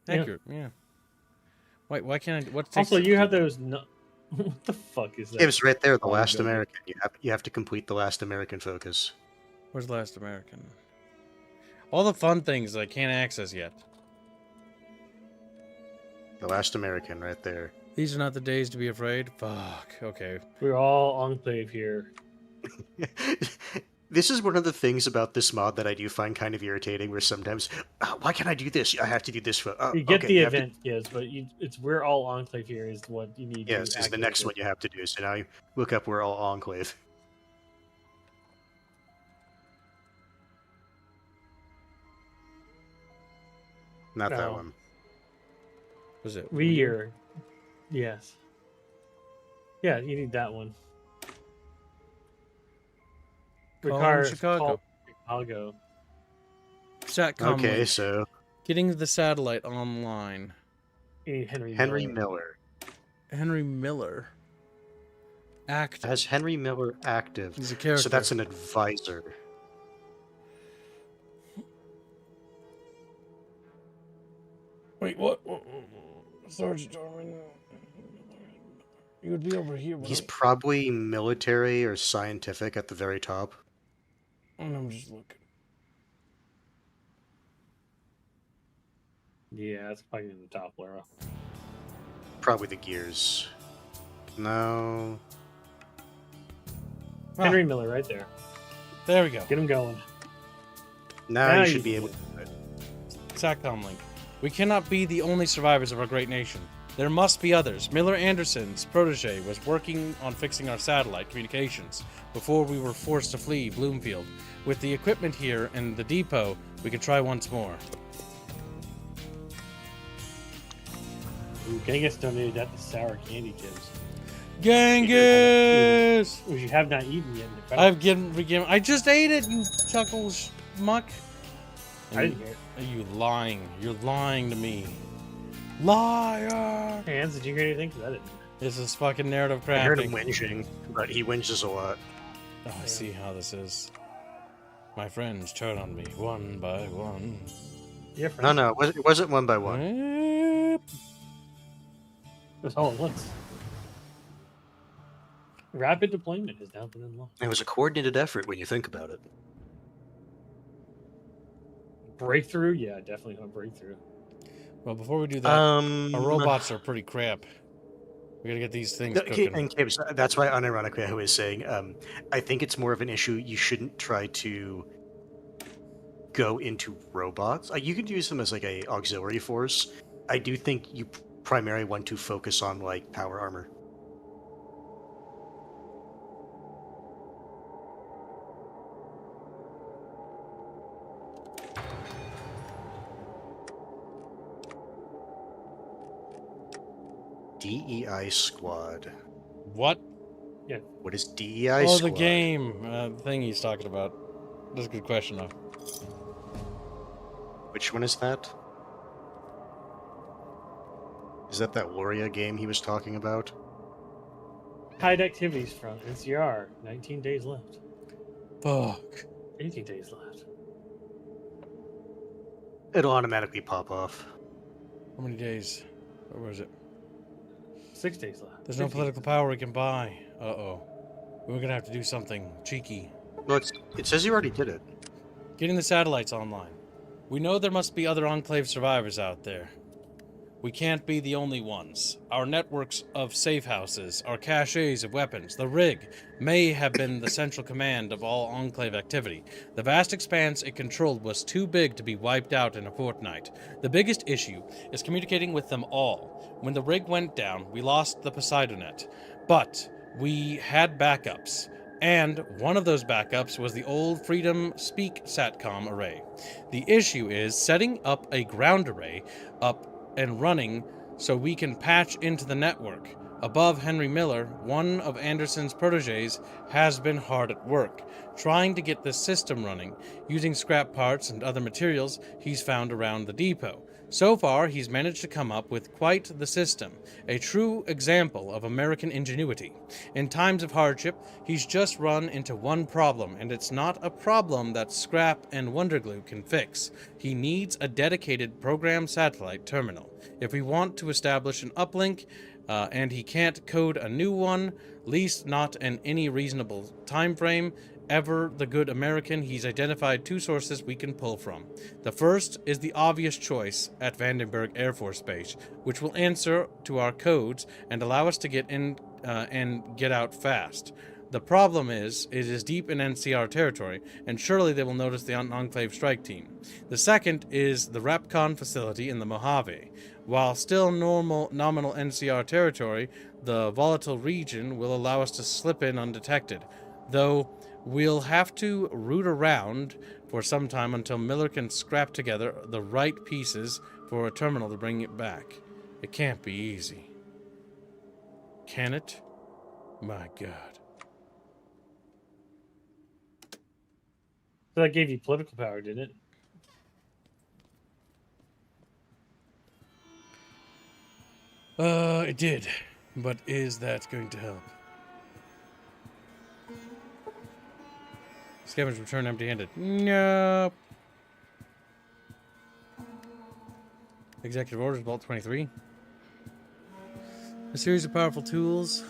Accurate, yeah. Wait, why can't I? What Also, you have those. What the fuck is that? It was right there. The Last God. American. You have to complete the Last American focus. Where's Last American? All the fun things I can't access yet. The Last American, right there. These are not the days to be afraid. Fuck. Okay. We're all enclave here. This is one of the things about this mod that I do find kind of irritating, where sometimes, why can't I do this? I have to do this for... You get okay, the you have to... event, yes, but it's we're all enclave here is what you need Yes, to is the activate next this. one you have to do. So now you look up We're All Enclave. Not that No. one. Was it We're yes. Yeah, you need that one. Calling Chicago. Chicago. Satcom Okay, link. so Getting the satellite online. You need Henry Henry Miller. Miller. Henry Miller. Active. Has Henry Miller active. He's a character. So that's an advisor. Wait, what? Sergeant Darwin. You would be over here. He's probably military or scientific at the very top. And I'm just looking. Yeah, it's probably in the top, Lara. Probably the gears. No. Henry Miller, right there. There we go. Get him going. Now you should be able to. Satcom link. We cannot be the only survivors of our great nation. There must be others. Miller Anderson's protege was working on fixing our satellite communications before we were forced to flee Bloomfield. With the equipment here and the depot, we can try once more. Ooh, Genghis donated that to sour candy chips. Genghis! Which you have not eaten yet. I've given. I just ate it, you chuckles muck. I didn't hear it. You lying. You're lying to me. Liar! Hans, did you hear anything? 'Cause I didn't. This is fucking narrative crafting. I heard him whinging, but he whinges a lot. Oh, I see how this is. My friends turn on me one by one. Your friends? No, it wasn't one by one. It was all at once. Rapid deployment has now been unlocked. It was a coordinated effort when you think about it. Breakthrough? Yeah, definitely a breakthrough. Well, before we do that, our robots are pretty crap. We gotta get these things cooking. And Gibbs, that's why, unironically, I was saying, I think it's more of an issue. You shouldn't try to go into robots. You could use them as like a auxiliary force. I do think you primarily want to focus on like power armor. DEI Squad. What? Yeah. What is DEI Oh, Squad? the game thing he's talking about. That's a good question, though. Which one is that? Is that Warrior game he was talking about? Hide activities from NCR. 19 days left. Fuck. 18 days left. It'll automatically pop off. How many days? Where was it? 6 days left. There's no political power we can buy. Uh-oh. We're gonna have to do something cheeky. Well, it says you already did it. Getting the satellites online. We know there must be other Enclave survivors out there. We can't be the only ones. Our networks of safe houses, our caches of weapons, the rig, may have been the central command of all Enclave activity. The vast expanse it controlled was too big to be wiped out in a fortnight. The biggest issue is communicating with them all. When the rig went down, we lost the Poseidonet, but we had backups. And one of those backups was the old Freedom Speak Satcom array. The issue is setting up a ground array up and running so we can patch into the network. Above Henry Miller, one of Anderson's proteges, has been hard at work, trying to get this system running, using scrap parts and other materials he's found around the depot. So far, he's managed to come up with quite the system, a true example of American ingenuity. In times of hardship, he's just run into one problem, and it's not a problem that scrap and Wonderglue can fix. He needs a dedicated program satellite terminal. If we want to establish an uplink, and he can't code a new one, least not in any reasonable time frame, ever the good American, he's identified two sources we can pull from. The first is the obvious choice at Vandenberg Air Force Base, which will answer to our codes and allow us to get in and get out fast. The problem is, it is deep in NCR territory, and surely they will notice the Enclave strike team. The second is the Rapcon facility in the Mojave. While still nominal NCR territory, the volatile region will allow us to slip in undetected, though we'll have to root around for some time until Miller can scrap together the right pieces for a terminal to bring it back. It can't be easy. Can it? My God. So that gave you political power, didn't it? It did. But is that going to help? Scavengers return empty-handed. Nope. Executive orders, Vault 23. A series of powerful tools.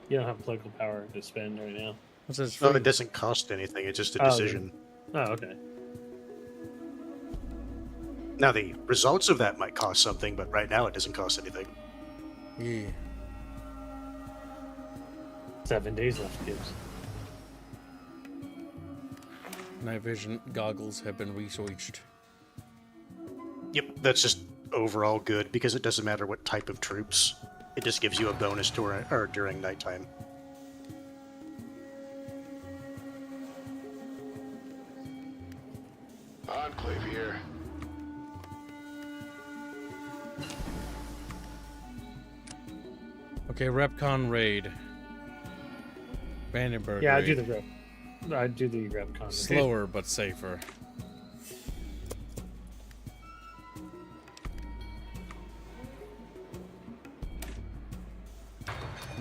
You don't have political power to spend right now. What's this? No, it doesn't cost anything. It's just a decision. Oh, okay. Now, the results of that might cost something, but right now it doesn't cost anything. Yeah. 7 days left, Gibbs. Night vision goggles have been researched. Yep, that's just overall good because it doesn't matter what type of troops. It just gives you a bonus during nighttime. Enclave here. Okay, Repcon raid. Vandenberg Yeah, raid. I do the Repcon. Slower but safer.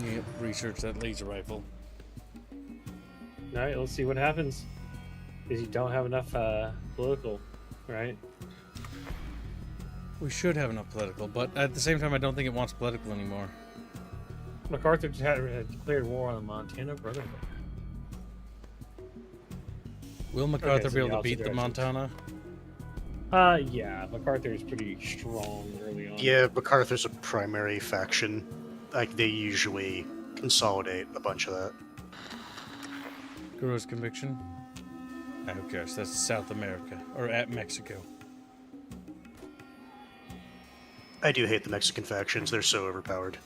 Yep, research that laser rifle. All right, let's see what happens. Because you don't have enough political, right? We should have enough political, but at the same time, I don't think it wants political anymore. MacArthur just had declared war on the Montana Brotherhood. Will MacArthur so be the able to opposite beat the directions. Montana? Yeah, MacArthur is pretty strong early on. Yeah, MacArthur's a primary faction. Like, they usually consolidate a bunch of that. Guru's conviction? Oh gosh, that's South America. Or at Mexico. I do hate the Mexican factions. They're so overpowered.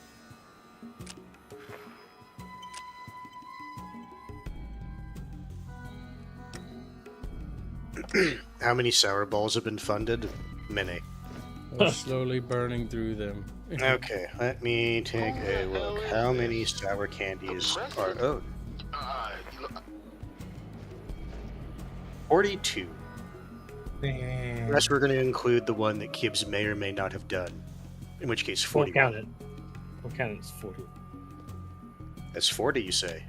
How many sour balls have been funded? Many. We're slowly burning through them. Okay, let me take a look. How many sour candies are... Oh, You know, 42. Damn. Unless we're going to include the one that Kibbs may or may not have done. In which case, 40. We'll count it. We'll count it as 40. That's 40, you say?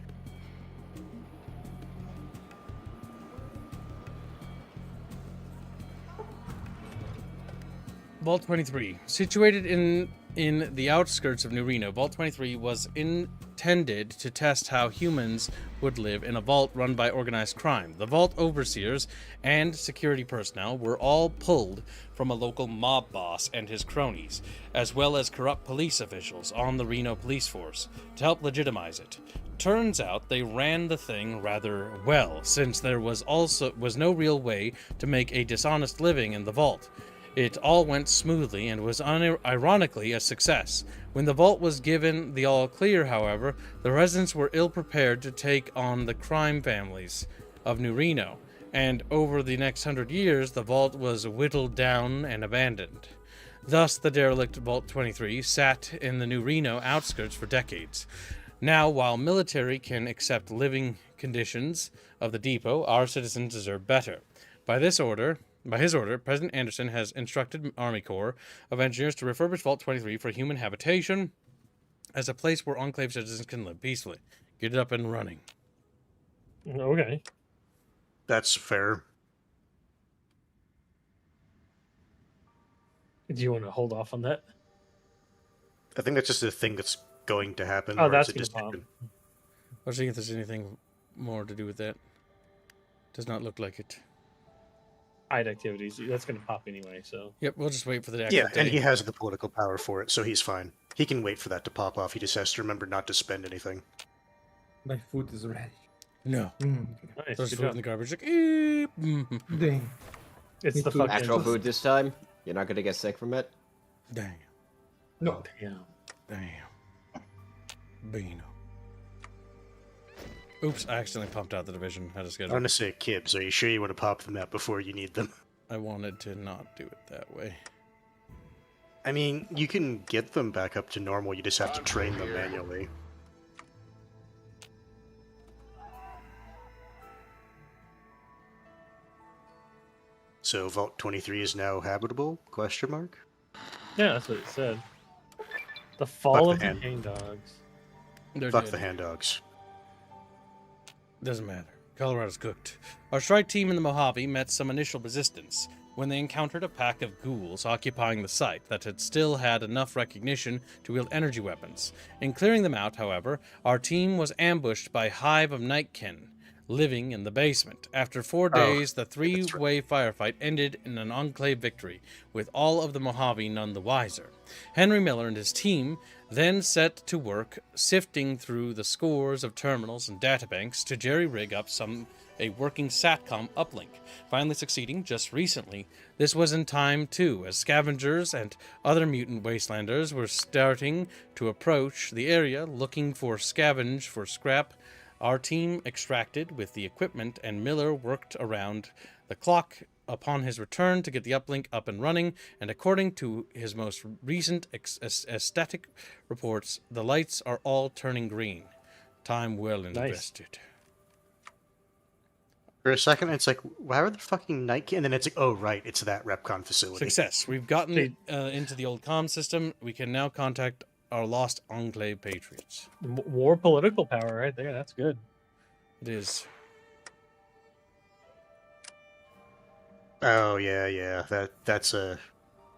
Vault 23. Situated in the outskirts of New Reno, Vault 23 was intended to test how humans would live in a vault run by organized crime. The vault overseers and security personnel were all pulled from a local mob boss and his cronies, as well as corrupt police officials on the Reno police force, to help legitimize it. Turns out they ran the thing rather well, since there was no real way to make a dishonest living in the vault. It all went smoothly and was ironically a success. When the vault was given the all clear, however, the residents were ill prepared to take on the crime families of New Reno, and over the next 100 years, the vault was whittled down and abandoned. Thus, the derelict Vault 23 sat in the New Reno outskirts for decades. Now, while military can accept living conditions of the depot, our citizens deserve better. By his order, President Anderson has instructed Army Corps of Engineers to refurbish Vault 23 for human habitation as a place where Enclave citizens can live peacefully. Get it up and running. Okay. That's fair. Do you want to hold off on that? I think that's just a thing that's going to happen. Oh, or that's it's a going to pop. decision. I was thinking if there's anything more to do with that. Does not look like it. Hide activities. That's going to pop anyway, so. Yep, we'll just wait for the actual Yeah, and day. he has the political power for it, so he's fine. He can wait for that to pop off. He just has to remember not to spend anything. My food is ready. No. Nice. There's Good food in job. the garbage. Like, "Eep." Dang. It's Me the too. fucking Actual food this time. You're not gonna get sick from it. Damn. No. Damn. Damn. Beano. Oops, I accidentally pumped out the division. Had a I schedule. want to say, Kibbs, are you sure you want to pop them out before you need them? I wanted to not do it that way. I mean, you can get them back up to normal, you just have to train them manually. So Vault 23 is now habitable? Question mark? Yeah, that's what it said. The fall of the the hang dogs. They're Fuck dead. the hand dogs. Doesn't matter. Colorado's cooked. Our strike team in the Mojave met some initial resistance when they encountered a pack of ghouls occupying the site that had still had enough recognition to wield energy weapons. In clearing them out, however, our team was ambushed by a hive of nightkin living in the basement. After 4 days, the three-way firefight ended in an Enclave victory, with all of the Mojave none the wiser. Henry Miller and his team then set to work sifting through the scores of terminals and databanks to jerry-rig up a working SATCOM uplink, finally succeeding just recently. This was in time, too, as scavengers and other mutant wastelanders were starting to approach the area looking for scavenge for scrap. Our team extracted with the equipment, and Miller worked around the clock upon his return to get the uplink up and running, and according to his most recent aesthetic reports, the lights are all turning green. Time well invested. For a second, it's like, why are there fucking night? And then it's like, oh, right, it's that RepCon facility. Success. We've gotten into the old comm system. We can now contact our lost Enclave patriots. More political power right there. That's good. It is. Oh, yeah. That's a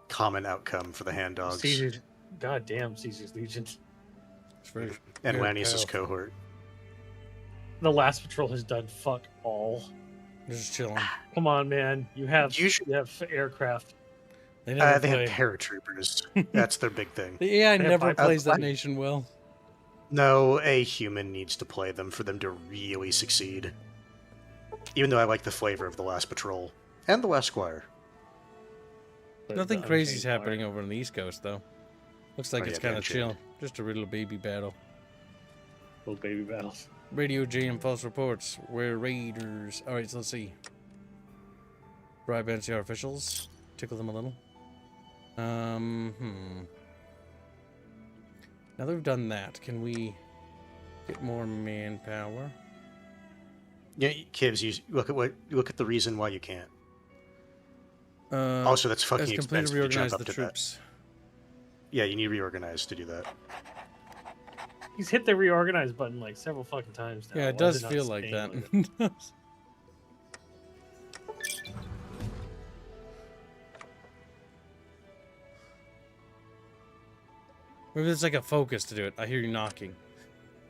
common outcome for the hand dogs. Caesar's, goddamn Caesar's Legion. It's very And very Lanius's powerful. cohort. The last patrol has done fuck all. They're just chilling. Come on, man. You have Usually- you have aircraft. They never They play. have paratroopers. That's their big thing. The AI They have never five- plays that nation well. No, a human needs to play them for them to really succeed. Even though I like the flavor of the last patrol. And the last squire. Nothing The crazy's Unchained happening Fire. over on the East Coast, though. Looks like Oh, it's yeah, the kind of chill. Unchained. Just a little baby battle. Little baby battles. Radio J and false reports. We're raiders. Alright, so let's see. Bribe NCR officials. Tickle them a little. Now that we've done that, can we get more manpower? Yeah, Kibbs, you look at the reason why you can't. Uh, Also, that's fucking has completely expensive to jump reorganized up the to troops. that. Yeah, you need to reorganize to do that. He's hit the reorganize button like several fucking times now. Yeah, it Why is does not feel like staying that. with it? Maybe there's like a focus to do it. I hear you knocking.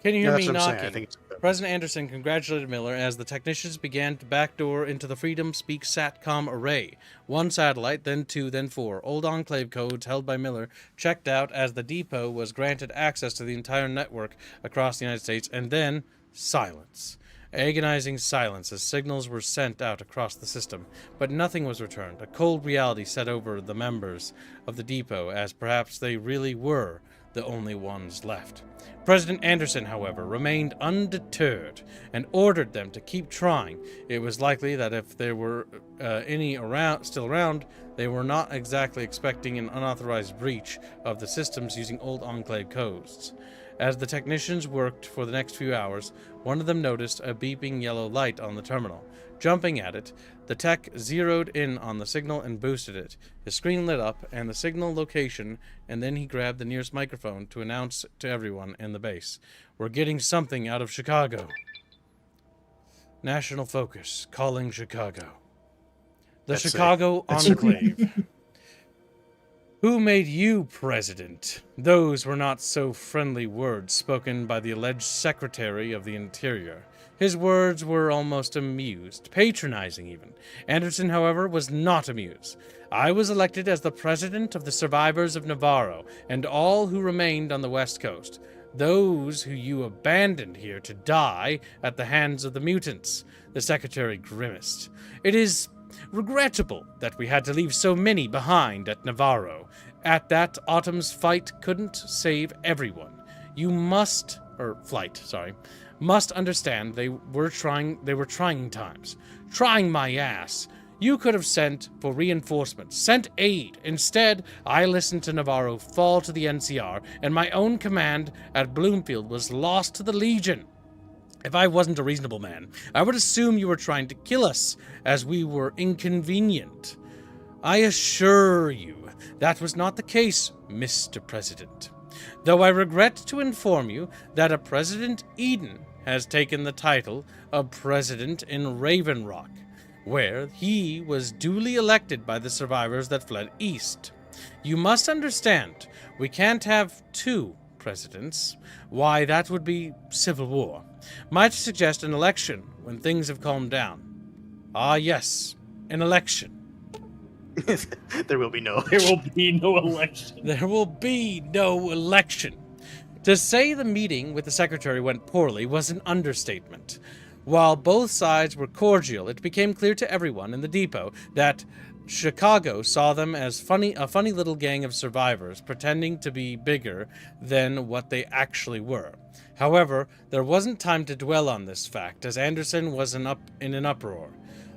Can you hear Yeah, me that's what I'm saying. knocking? I think it's President Anderson congratulated Miller as the technicians began to backdoor into the Freedom Speak SATCOM array. 1 satellite, then 2, then 4. Old Enclave codes held by Miller checked out as the depot was granted access to the entire network across the United States, and then silence. Agonizing silence as signals were sent out across the system, but nothing was returned. A cold reality set over the members of the depot, as perhaps they really were the only ones left. President Anderson, however, remained undeterred and ordered them to keep trying. It was likely that if there were any still around, they were not exactly expecting an unauthorized breach of the systems using old Enclave codes. As the technicians worked for the next few hours, one of them noticed a beeping yellow light on the terminal. Jumping at it, the tech zeroed in on the signal and boosted it. His screen lit up and the signal location, and then he grabbed the nearest microphone to announce to everyone in the base, "We're getting something out of Chicago. National Focus, calling Chicago. The That's Chicago Enclave. Who made you president?" Those were not so friendly words spoken by the alleged Secretary of the Interior. His words were almost amused, patronizing even. Anderson, however, was not amused. "I was elected as the president of the survivors of Navarro and all who remained on the West Coast. those who you abandoned here to die at the hands of the mutants. The Secretary grimaced. It is regrettable that we had to leave so many behind at Navarro. At that, Autumn's fight couldn't save everyone. You must understand they were trying times. Trying my ass. You could have sent for reinforcements, sent aid. Instead, I listened to Navarro fall to the NCR, and my own command at Bloomfield was lost to the Legion. If I wasn't a reasonable man, I would assume you were trying to kill us, as we were inconvenient. I assure you, that was not the case, Mr. President. Though I regret to inform you that a President Eden has taken the title of President in Raven Rock, where he was duly elected by the survivors that fled east. You must understand, we can't have two presidents. Why, that would be civil war. Might suggest an election when things have calmed down. Ah, yes, an election. There will be no There will be no election. There will be no election. To say the meeting with the Secretary went poorly was an understatement. While both sides were cordial, it became clear to everyone in the depot that Chicago saw them as a funny little gang of survivors pretending to be bigger than what they actually were. However, there wasn't time to dwell on this fact, as Anderson was in an uproar.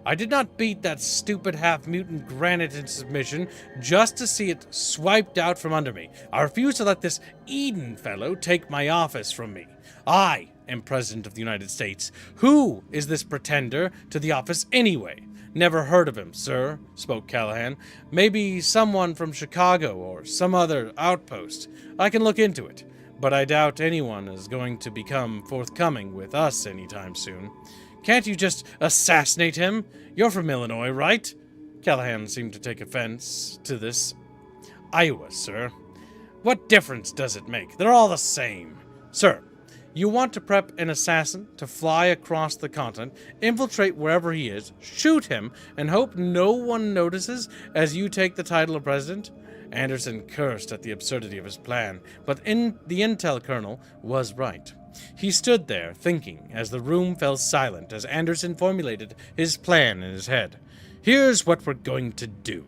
I did not beat that stupid half-mutant Granite in submission just to see it swiped out from under me. I refuse to let this Eden fellow take my office from me. I am President of the United States. Who is this pretender to the office anyway? Never heard of him, sir, spoke Callahan. Maybe someone from Chicago or some other outpost. I can look into it, but I doubt anyone is going to become forthcoming with us anytime soon. Can't you just assassinate him? You're from Illinois, right? Callahan seemed to take offense to this. Iowa, sir. What difference does it make? They're all the same. Sir, you want to prep an assassin to fly across the continent, infiltrate wherever he is, shoot him, and hope no one notices as you take the title of president? Anderson cursed at the absurdity of his plan, but the intel colonel was right. He stood there, thinking, as the room fell silent as Anderson formulated his plan in his head. Here's what we're going to do.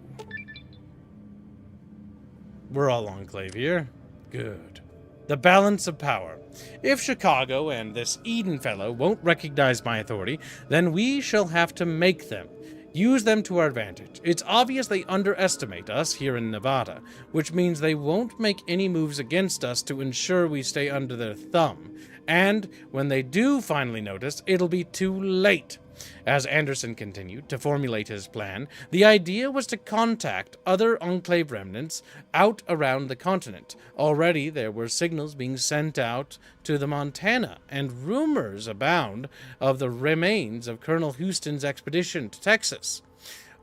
We're all enclave here. Good. The balance of power. If Chicago and this Eden fellow won't recognize my authority, then we shall have to make them. Use them to our advantage. It's obvious they underestimate us here in Nevada, which means they won't make any moves against us to ensure we stay under their thumb. And when they do finally notice, it'll be too late. As Anderson continued to formulate his plan, the idea was to contact other Enclave remnants out around the continent. Already there were signals being sent out to the Montana, and rumors abound of the remains of Colonel Houston's expedition to Texas.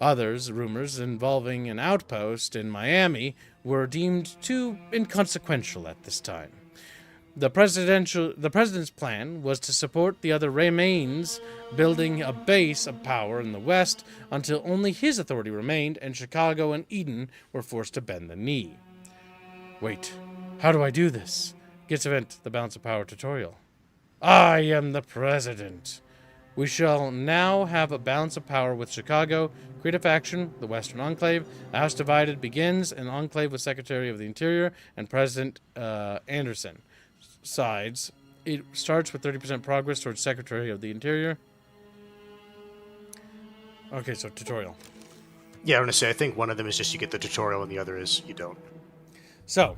Others, rumors involving an outpost in Miami, were deemed too inconsequential at this time. The president's plan was to support the other remains, building a base of power in the west until only his authority remained and Chicago and Eden were forced to bend the knee. Wait, how do I do this? Gets event the balance of power tutorial. I am the president. We shall now have a balance of power with Chicago. Create a faction, the Western Enclave. The House divided begins an enclave with Secretary of the Interior and President Anderson. Sides. It starts with 30% progress towards Secretary of the Interior. Okay, so tutorial. Yeah, I'm going to say, I think one of them is just you get the tutorial and the other is you don't. So,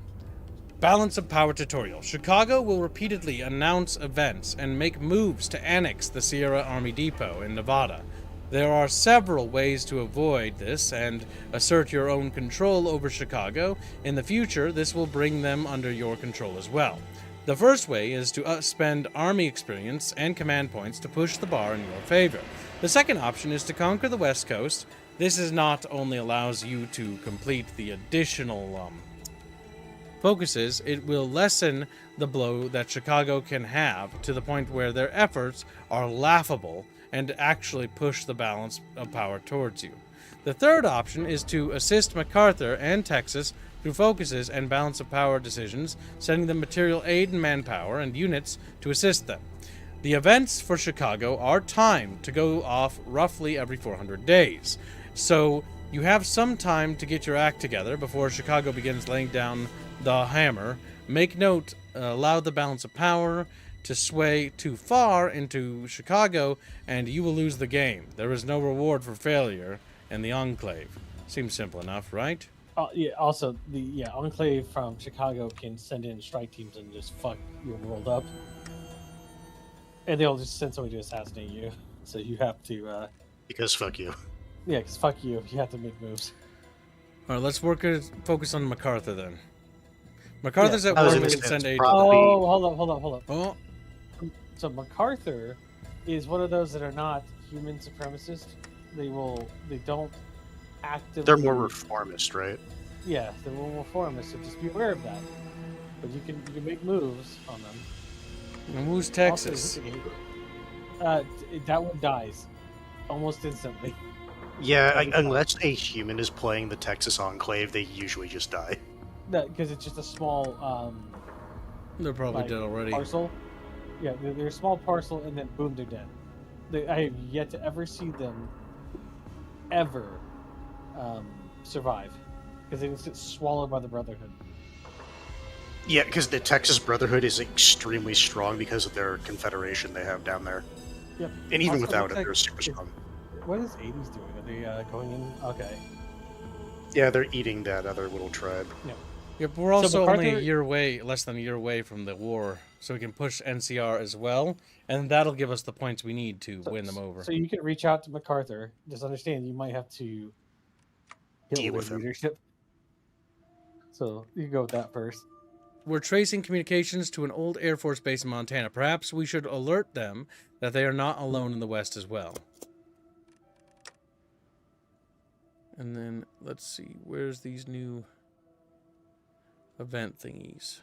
balance of power tutorial. Chicago will repeatedly announce events and make moves to annex the Sierra Army Depot in Nevada. There are several ways to avoid this and assert your own control over Chicago. In the future, this will bring them under your control as well. The first way is to spend army experience and command points to push the bar in your favor. The second option is to conquer the West Coast. This is not only allows you to complete the additional focuses, it will lessen the blow that Chicago can have to the point where their efforts are laughable and actually push the balance of power towards you. The third option is to assist MacArthur and Texas through focuses and balance of power decisions, sending them material aid and manpower and units to assist them. The events for Chicago are timed to go off roughly every 400 days, so you have some time to get your act together before Chicago begins laying down the hammer. Make note, allow the balance of power to sway too far into Chicago, and you will lose the game. There is no reward for failure in the Enclave. Seems simple enough, right? Yeah. Also, the Enclave from Chicago can send in strike teams and just fuck your world up, and they'll just send somebody to assassinate you. So you have to. Because fuck you. Yeah, because fuck you. You have to make moves. All right, let's focus on MacArthur then. MacArthur's at I was war. in We this can send aid. probably- Oh, hold up. Oh, So MacArthur is one of those that are not human supremacists. They don't actively. They're more reformist, right? Yeah, they're more reformist. So just be aware of that. But you can make moves on them. and who's Texas? That one dies almost instantly. Yeah, Every time. unless a human is playing the Texas Enclave, they usually just die. Because it's just a small They're probably like, dead already. parcel. Yeah, they're a small parcel, and then boom, they're dead. I have yet to ever see them ever survive because they just get swallowed by the Brotherhood. Yeah, because the Texas Brotherhood is extremely strong because of their confederation they have down there. Yep. And even Also, without looks it, like they're super strong. What is 80s doing? Are they going in? Okay. Yeah, they're eating that other little tribe. Yep, we're also only MacArthur- a year away, less than a year away from the war, so we can push NCR as well, and that'll give us the points we need to win them over. So you can reach out to MacArthur. Just understand you might have to Deal with their him. leadership. So you can go with that first. We're tracing communications to an old Air Force base in Montana. Perhaps we should alert them that they are not alone in the West as well. And then, let's see, where's these new event thingies?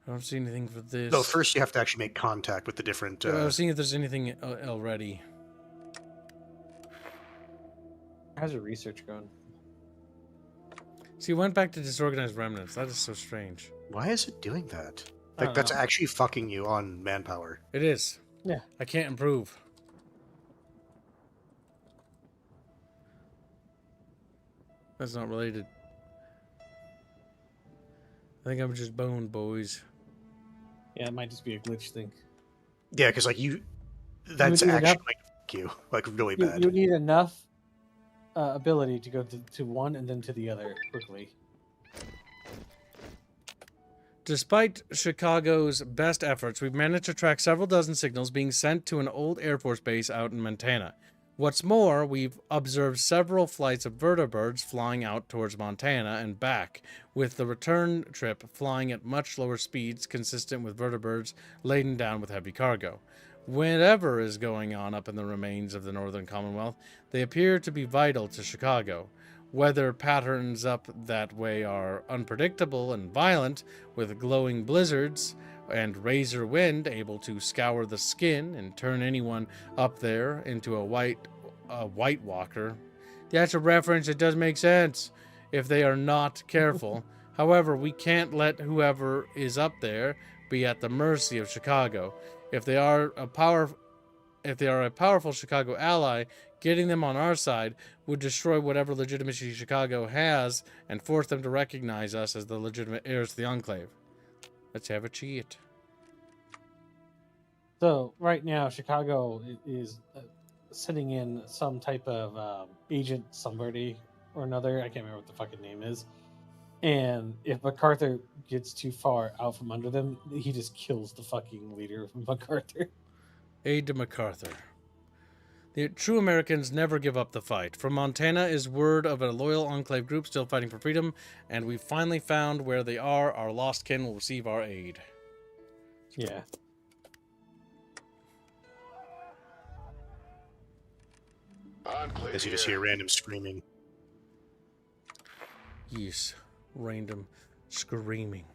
I don't see anything for this. No, first you have to actually make contact with the different... I was seeing if there's anything already. How's your research going? See, it went back to disorganized remnants. That is so strange. Why is it doing that? I Like, don't that's know. actually fucking you on manpower. It is. Yeah. I can't improve. That's not related. I think I'm just boned, boys. Yeah, it might just be a glitch thing. Yeah, because, like, you... That's need actually, enough- like, fuck you. Like, really You, bad. you need enough ability to go to one and then to the other quickly. Despite Chicago's best efforts, we've managed to track several dozen signals being sent to an old Air Force base out in Montana. What's more, we've observed several flights of vertibirds flying out towards Montana and back, with the return trip flying at much lower speeds consistent with vertibirds laden down with heavy cargo. Whatever is going on up in the remains of the Northern Commonwealth, they appear to be vital to Chicago. Weather patterns up that way are unpredictable and violent, with glowing blizzards and razor wind able to scour the skin and turn anyone up there into a white walker. That's a reference that does make sense if they are not careful. However, we can't let whoever is up there be at the mercy of Chicago. If they are a powerful Chicago ally, getting them on our side would destroy whatever legitimacy Chicago has and force them to recognize us as the legitimate heirs to the Enclave. Let's have a cheat. So right now, Chicago is sending in some type of agent, somebody or another. I can't remember what the fucking name is. And if MacArthur gets too far out from under them, he just kills the fucking leader of MacArthur. Aid to MacArthur. The true Americans never give up the fight. From Montana is word of a loyal Enclave group still fighting for freedom, and we finally found where they are. Our lost kin will receive our aid. Yeah. Enclave As you just hear random screaming. Yes, random screaming.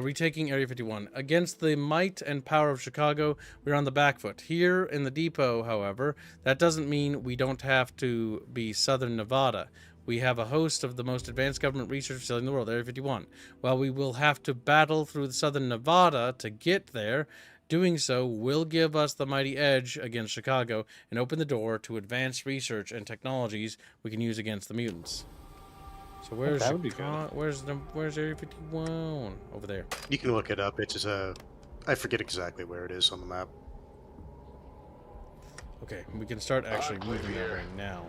Retaking Area 51. Against the might and power of Chicago, we're on the back foot. Here in the depot, however, that doesn't mean we don't have to be Southern Nevada. We have a host of the most advanced government research facility in the world, Area 51. While we will have to battle through Southern Nevada to get there, doing so will give us the mighty edge against Chicago and open the door to advanced research and technologies we can use against the mutants. So where's That would be where's Area 51? Over there. You can look it up. It's I forget exactly where it is on the map. Okay, we can start actually moving that right now.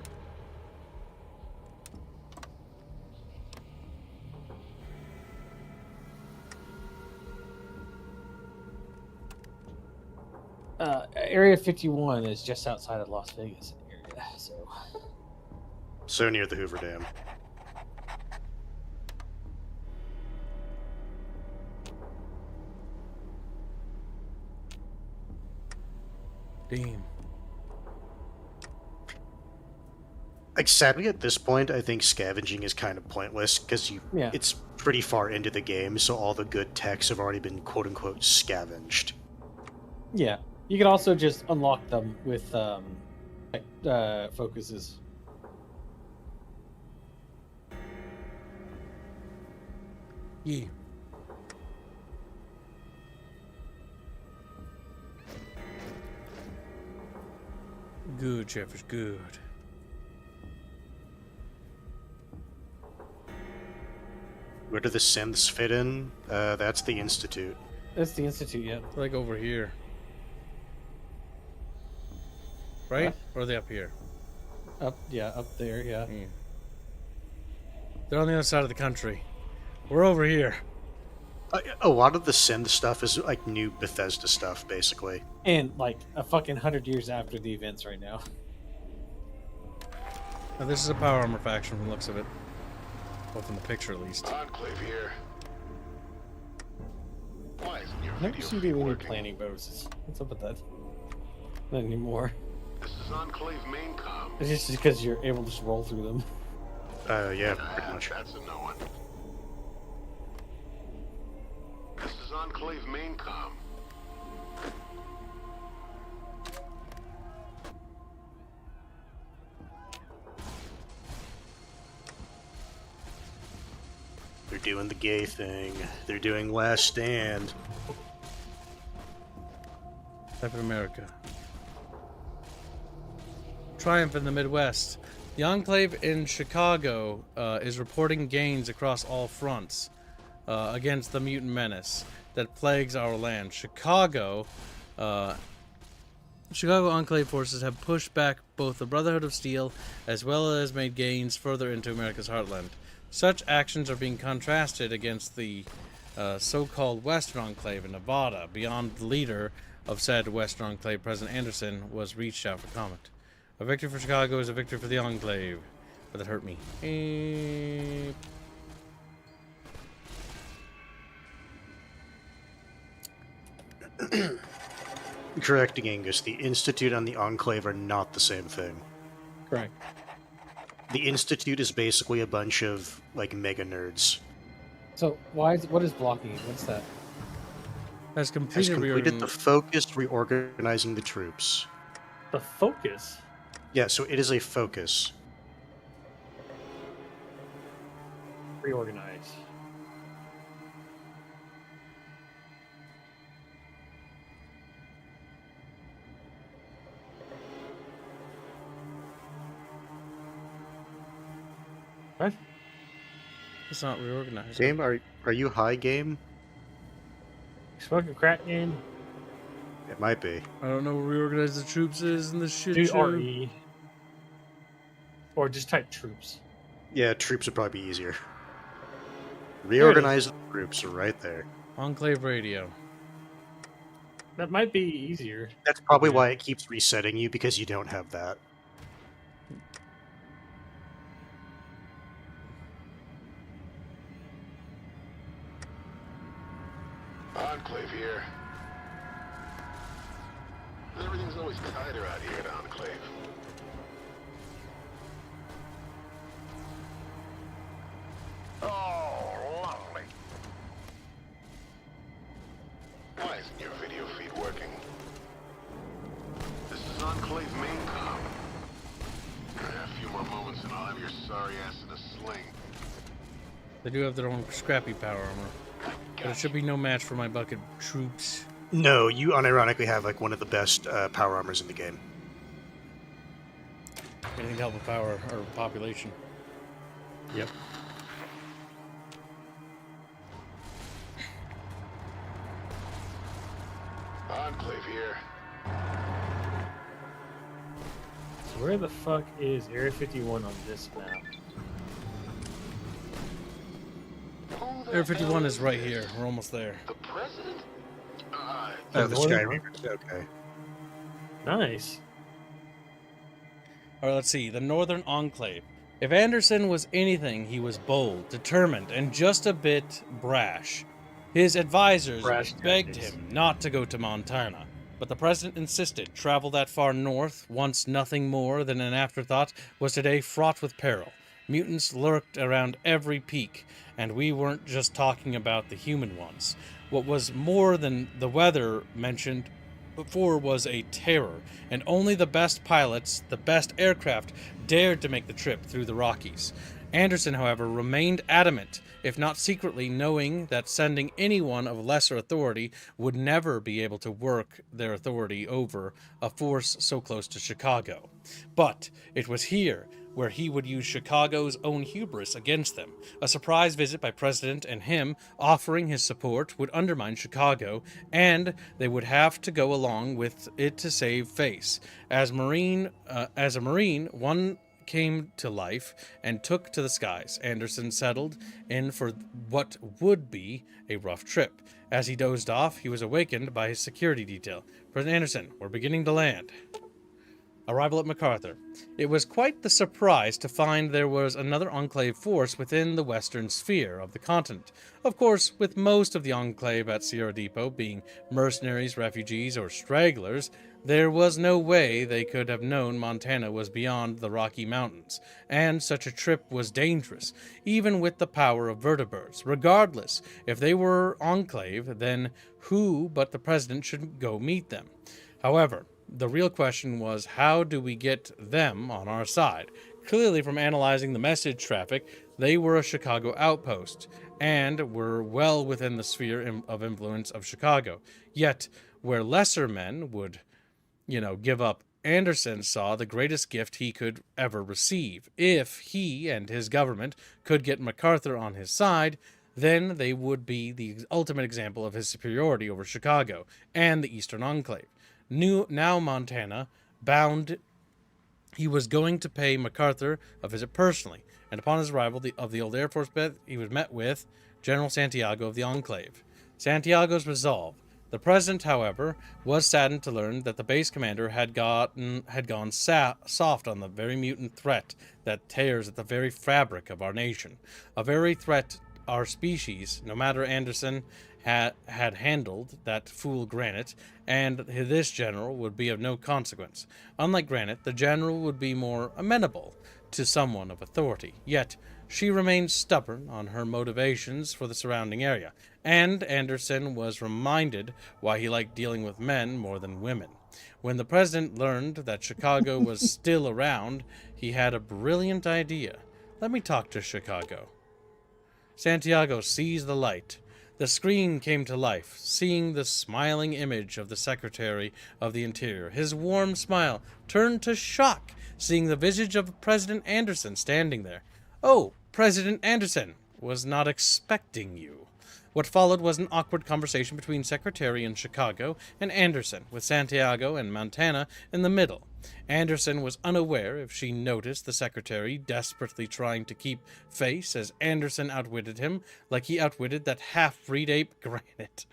Area 51 is just outside of Las Vegas area, So near the Hoover Dam. Damn. Like, sadly, at this point, I think scavenging is kind of pointless because it's pretty far into the game, so all the good techs have already been quote unquote scavenged. Yeah, you can also just unlock them with focuses. Yeah. Good, Chef, is good. Where do the synths fit in? That's the Institute. That's the Institute, yeah. Like over here. Right? Or are they up here? Up there, yeah. They're on the other side of the country. We're over here. A lot of the synth stuff is like new Bethesda stuff, basically. And like a fucking 100 years after the events right now. Now, this is a power armor faction from the looks of it. Well, from the picture at least. Enclave here. Why isn't your Never video seem to be any working? planning bonuses. What's up with that? Not anymore. This is Enclave main com. It's just because you're able to just roll through them. Yeah, pretty much. That's a no one. This is Enclave main com. They're doing the gay thing. They're doing Last Stand. Type of America. Triumph in the Midwest. The Enclave in Chicago is reporting gains across all fronts against the mutant menace that plagues our land. Chicago Enclave forces have pushed back both the Brotherhood of Steel as well as made gains further into America's heartland. Such actions are being contrasted against the so-called Western Enclave in Nevada. Beyond the leader of said Western Enclave, President Anderson, was reached out for comment. A victory for Chicago is a victory for the Enclave. But that hurt me. Correcting Angus, the Institute and the Enclave are not the same thing. Correct. The Institute is basically a bunch of, like, mega nerds. So what is blocking it? What's that? Has Has completed completed the focus reorganizing the troops. The focus. Yeah, so it is a focus. Reorganize. What? It's not reorganized. Game, are you high game? Smoking crack game? It might be. I don't know where reorganize the troops is in this shit Do show. RE. Or just type troops. Yeah, troops would probably be easier. Reorganize the troops are right there. Enclave Radio. That might be easier. That's probably why it keeps resetting you, because you don't have that. Enclave here. Everything's always tighter out here at Enclave. Oh, lovely. They do have their own scrappy power armor. But it should be no match for my bucket troops. No, you unironically have like one of the best power armors in the game. Anything to help with power or population. Yep. Enclave here. So where the fuck is Area 51 on this map? Area 51 is right here. We're almost there. The president? Oh, the Sky northern Reapers. Okay. Nice. Alright, let's see. The Northern Enclave. If Anderson was anything, he was bold, determined, and just a bit brash. His advisors begged him not to go to Montana, but the president insisted travel that far north, once nothing more than an afterthought, was today fraught with peril. Mutants lurked around every peak, and we weren't just talking about the human ones. What was more than the weather mentioned before was a terror, and only the best pilots, the best aircraft, dared to make the trip through the Rockies. Anderson, however, remained adamant, if not secretly, knowing that sending anyone of lesser authority would never be able to work their authority over a force so close to Chicago. But it was here where he would use Chicago's own hubris against them. A surprise visit by President and him offering his support would undermine Chicago, and they would have to go along with it to save face. As a Marine, one came to life and took to the skies. Anderson settled in for what would be a rough trip. As he dozed off, he was awakened by his security detail. President Anderson, we're beginning to land. Arrival at MacArthur. It was quite the surprise to find there was another Enclave force within the western sphere of the continent. Of course, with most of the Enclave at Sierra Depot being mercenaries, refugees, or stragglers, there was no way they could have known Montana was beyond the Rocky Mountains, and such a trip was dangerous, even with the power of vertibirds. Regardless, if they were Enclave, then who but the president should go meet them? However, the real question was, how do we get them on our side? Clearly, from analyzing the message traffic, they were a Chicago outpost, and were well within the sphere of influence of Chicago. Yet, where lesser men would, give up, Anderson saw the greatest gift he could ever receive. If he and his government could get MacArthur on his side, then they would be the ultimate example of his superiority over Chicago and the Eastern Enclave. Now Montana bound, he was going to pay MacArthur a visit personally, and upon his arrival of the old Air Force base, he was met with General Santiago of the Enclave. Santiago's resolve. The president, however, was saddened to learn that the base commander had gone soft on the very mutant threat that tears at the very fabric of our nation, a very threat our species, no matter Anderson had handled that fool Granite, and this general would be of no consequence. Unlike Granite, the general would be more amenable to someone of authority, yet she remained stubborn on her motivations for the surrounding area, and Anderson was reminded why he liked dealing with men more than women. When the president learned that Chicago was still around, he had a brilliant idea. Let me talk to Chicago. Santiago seized the light. The screen came to life, seeing the smiling image of the Secretary of the Interior. His warm smile turned to shock, seeing the visage of President Anderson standing there. "Oh, President Anderson, was not expecting you." What followed was an awkward conversation between Secretary in Chicago and Anderson, with Santiago and Montana in the middle. Anderson was unaware if she noticed the Secretary desperately trying to keep face as Anderson outwitted him, like he outwitted that half-breed ape Granite.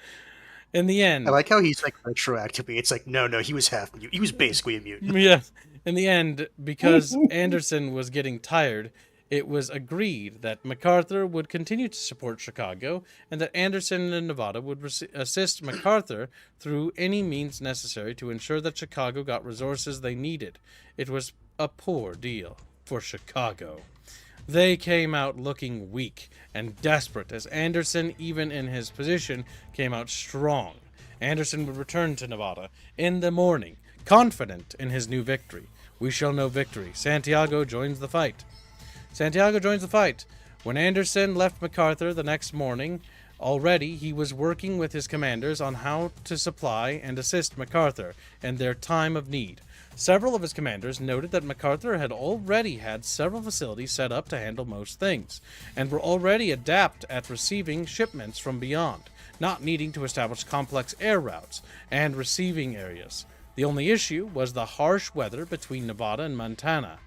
In the end... I like how he's like retroactively, it's like, no, he was half mutant. He was basically a mutant. Yeah. In the end, because Anderson was getting tired, it was agreed that MacArthur would continue to support Chicago, and that Anderson and Nevada would assist MacArthur through any means necessary to ensure that Chicago got resources they needed. It was a poor deal for Chicago. They came out looking weak and desperate, as Anderson, even in his position, came out strong. Anderson would return to Nevada in the morning, confident in his new victory. We shall know victory. Santiago joins the fight. When Anderson left MacArthur the next morning, already he was working with his commanders on how to supply and assist MacArthur in their time of need. Several of his commanders noted that MacArthur had already had several facilities set up to handle most things, and were already adept at receiving shipments from beyond, not needing to establish complex air routes and receiving areas. The only issue was the harsh weather between Nevada and Montana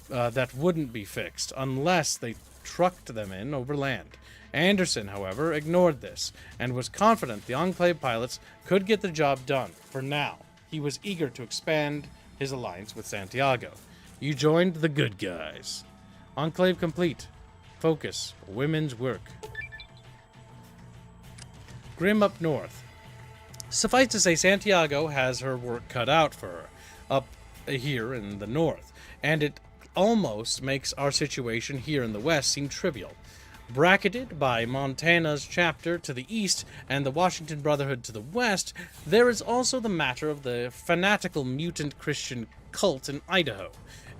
that wouldn't be fixed unless they trucked them in over land. Anderson, however, ignored this and was confident the Enclave pilots could get the job done. For now, he was eager to expand his alliance with Santiago. You joined the good guys. Enclave complete. Focus. Women's work. Grim up north. Suffice to say, Santiago has her work cut out for her up here in the north, and it almost makes our situation here in the west seem trivial. Bracketed by Montana's chapter to the east and the Washington Brotherhood to the west, there is also the matter of the fanatical mutant Christian cult in Idaho,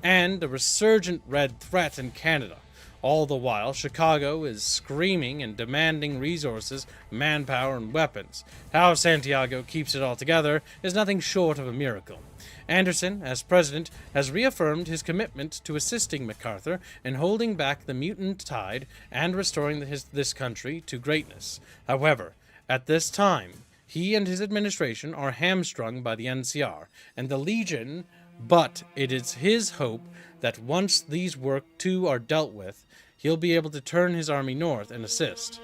and a resurgent red threat in Canada. All the while, Chicago is screaming and demanding resources, manpower, and weapons. How Santiago keeps it all together is nothing short of a miracle. Anderson, as president, has reaffirmed his commitment to assisting MacArthur in holding back the mutant tide and restoring this country to greatness. However, at this time, he and his administration are hamstrung by the NCR and the Legion, but it is his hope that once these work too are dealt with, he'll be able to turn his army north and assist.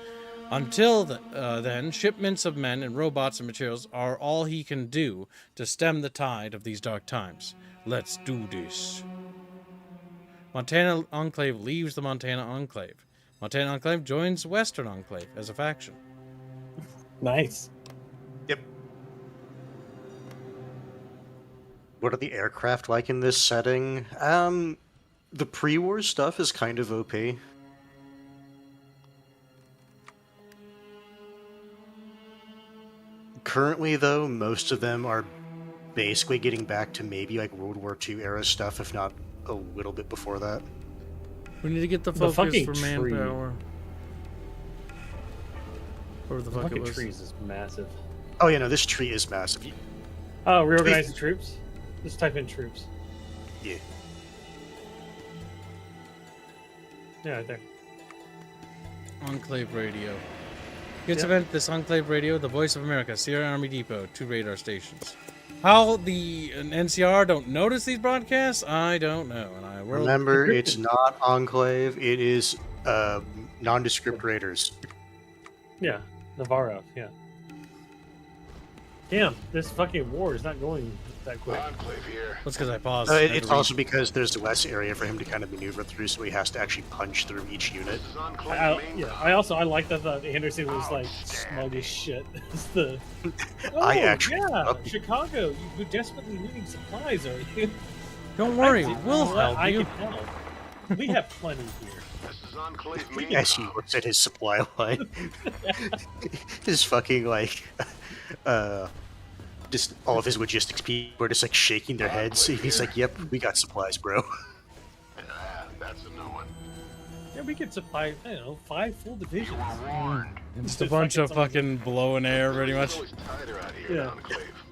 Until then, shipments of men and robots and materials are all he can do to stem the tide of these dark times. Let's do this. Montana Enclave leaves the Montana Enclave. Montana Enclave joins Western Enclave as a faction. Nice. Yep. What are the aircraft like in this setting? The pre-war stuff is kind of OP. Currently, though, most of them are basically getting back to maybe like World War II era stuff, if not a little bit before that. We need to get the The focus fucking for tree. manpower. Where the fuck it Fucking was. trees is massive. Oh yeah, no, this tree is massive. Oh, reorganize the troops? Just type in troops. Yeah. Yeah, right there. Enclave Radio. Gets Yep. event this Enclave Radio, the Voice of America, Sierra Army Depot, 2 radar stations. How the NCR don't notice these broadcasts, I don't know. And I will Remember, it's not Enclave, it is nondescript raiders. Yeah, Navarro, yeah. Damn, this fucking war is not going that quick. Enclave here. That's because I paused. It's also because there's less area for him to kind of maneuver through, so he has to actually punch through each unit. This is Enclave main I like that Anderson was like smug as shit. It's the Chicago, you're desperately needing supplies, are you? Don't worry, I we'll help I you. can help. We have plenty here. This is Enclave main As he looks at his supply line. His fucking, like, just all of his logistics people are just, like, shaking their heads. He's like, yep, we got supplies, bro. Yeah, that's a new one. Yeah, we could supply, I don't know, 5 full divisions. Just a bunch of fucking blowing air, pretty much. It's always tighter out here Yeah. in Enclave.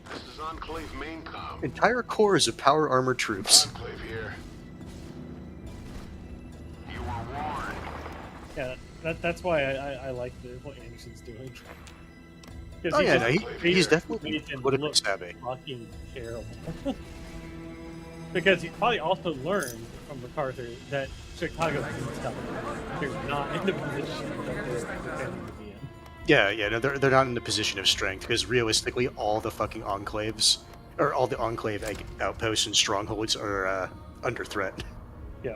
This is Enclave main com. Entire corps of power armor troops. Enclave here. You were warned. Yeah, that's why I like what Anderson's doing. Oh yeah, no, he's definitely made him politically look savvy. fucking terrible. Because he probably also learned from MacArthur that Chicago can stop. They're not in the position that they're pretending to be in. Yeah, no, they're not in the position of strength, because realistically, all the fucking enclaves, or all the enclave outposts and strongholds are under threat. Yeah.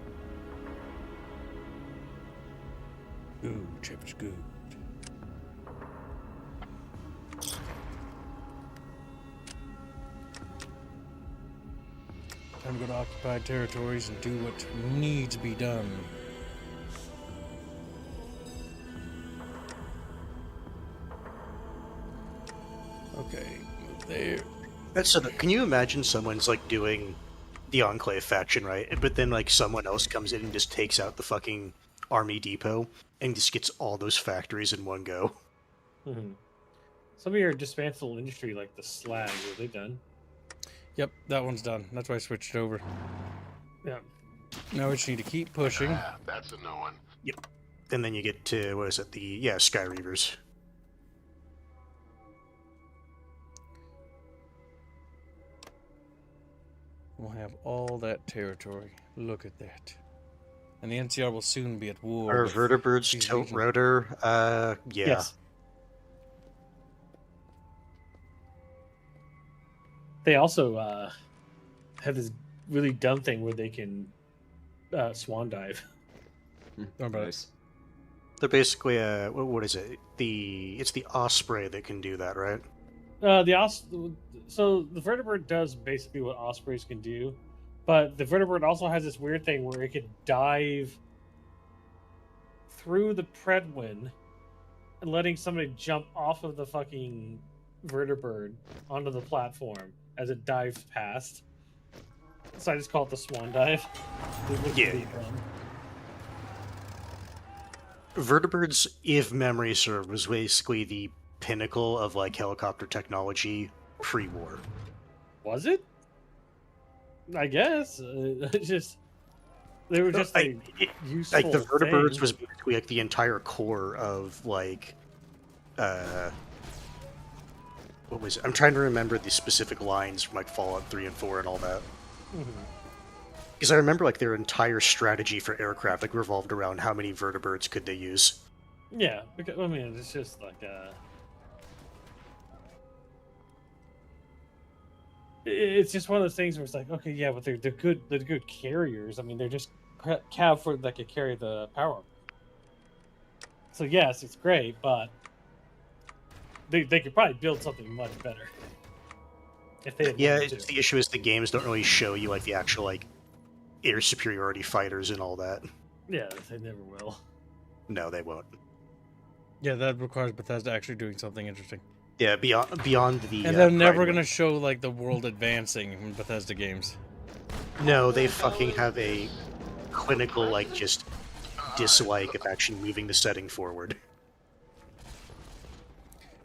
Ooh, chip is good. Time to go to occupied territories and do what needs to be done. Okay, move there. That's so. Can you imagine someone's like doing the enclave faction, right? But then like someone else comes in and just takes out the fucking army depot and just gets all those factories in one go. Mm-hmm. Some of your dismantled industry, like the slag, are they done? Yep, that one's done. That's why I switched over. Yeah. Now we just need to keep pushing. That's a no one. Yep. And then you get to, what is it, the, Sky Reavers. We'll have all that territory. Look at that. And the NCR will soon be at war. Are with vertebrates these tilt regions. rotor? Yeah. Yes. They also have this really dumb thing where they can swan dive. Nice. They're basically, what is it? It's the Osprey that can do that, right? So the vertebrate does basically what ospreys can do, but the vertebrate also has this weird thing where it can dive through the predwin and letting somebody jump off of the fucking vertebrate onto the platform as it dives past. So I just call it the swan dive. Yeah. Vertebrates, if memory serves, was basically the pinnacle of like helicopter technology pre-war. Was it? I guess. Just they were just like useful. Like the vertebrates thing. was basically like the entire core of like what was it? I'm trying to remember the specific lines from like Fallout 3 and 4 and all that. Because I remember like their entire strategy for aircraft like revolved around how many vertebrates could they use. Yeah, because I mean it's just like it's just one of those things where it's like, okay, yeah, but they're good carriers. I mean, they're just cav for that could carry the power. So yes, it's great, but they could probably build something much better if they. Yeah, the issue is the games don't really show you like the actual like air superiority fighters and all that. Yeah, they never will. No, they won't. Yeah, that requires Bethesda actually doing something interesting. Yeah, beyond the. And they're never gonna show like the world advancing in Bethesda games. No, they fucking have a clinical like just dislike of actually moving the setting forward.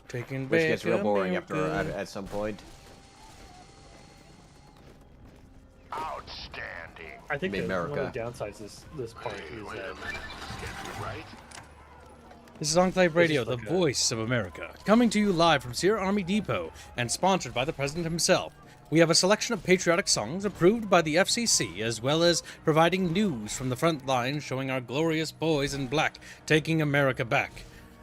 Taking Which back gets real boring after America. at some point. Outstanding. I think Made that one America. of the downsides this part is that Right? This is Enclave Radio, the like a- voice of America, coming to you live from Sierra Army Depot and sponsored by the President himself. We have a selection of patriotic songs approved by the FCC, as well as providing news from the front lines showing our glorious boys in black taking America back.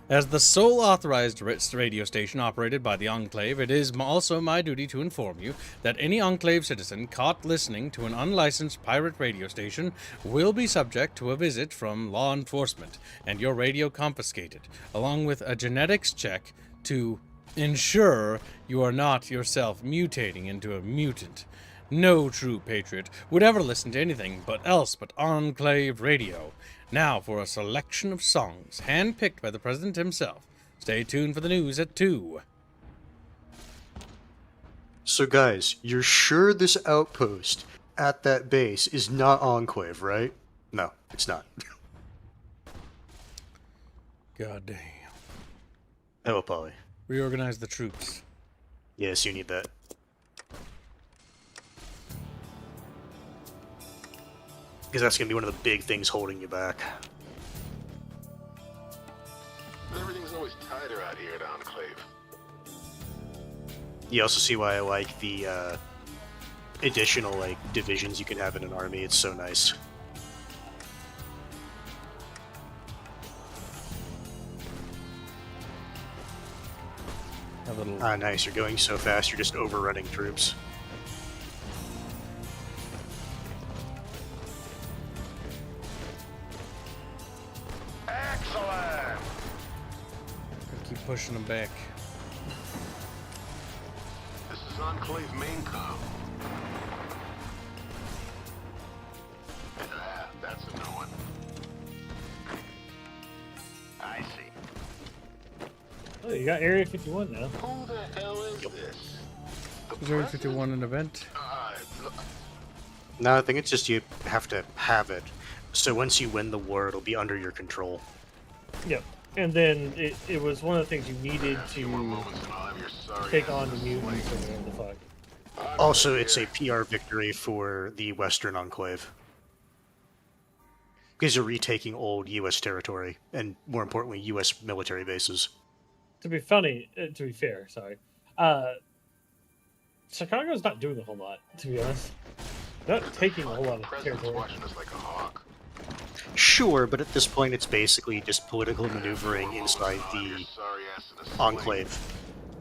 As the sole authorized radio station operated by the Enclave, it is also my duty to inform you that any Enclave citizen caught listening to an unlicensed pirate radio station will be subject to a visit from law enforcement and your radio confiscated, along with a genetics check to ensure you are not yourself mutating into a mutant. No true patriot would ever listen to anything but Enclave Radio. Now for a selection of songs handpicked by the President himself. Stay tuned for the news at 2. So guys, you're sure this outpost at that base is not Enclave, right? No, it's not. God damn. Oh, Polly. Reorganize the troops. Yes, you need that. Because that's going to be one of the big things holding you back. Everything's always tighter out here at Enclave. You also see why I like the additional like divisions you can have in an army. It's so nice. A little. Ah, nice. You're going so fast, you're just overrunning troops. Excellent! Keep pushing them back. This is Enclave main com. That's a no one. I see. oh, you got Area 51 now. Who the hell is this? The Is Area president? 51 an event? No, I think it's just you have to have it. So once you win the war, it'll be under your control. Yep. And then it was one of the things you needed to take on the mutants or whatever the fuck. Also, it's a PR victory for the Western Enclave. Because you're retaking old U.S. territory, and more importantly, U.S. military bases. To be fair, sorry. Chicago's not doing a whole lot, to be honest. They're not taking a whole lot of territory. Sure, but at this point, it's basically just political maneuvering inside the Enclave.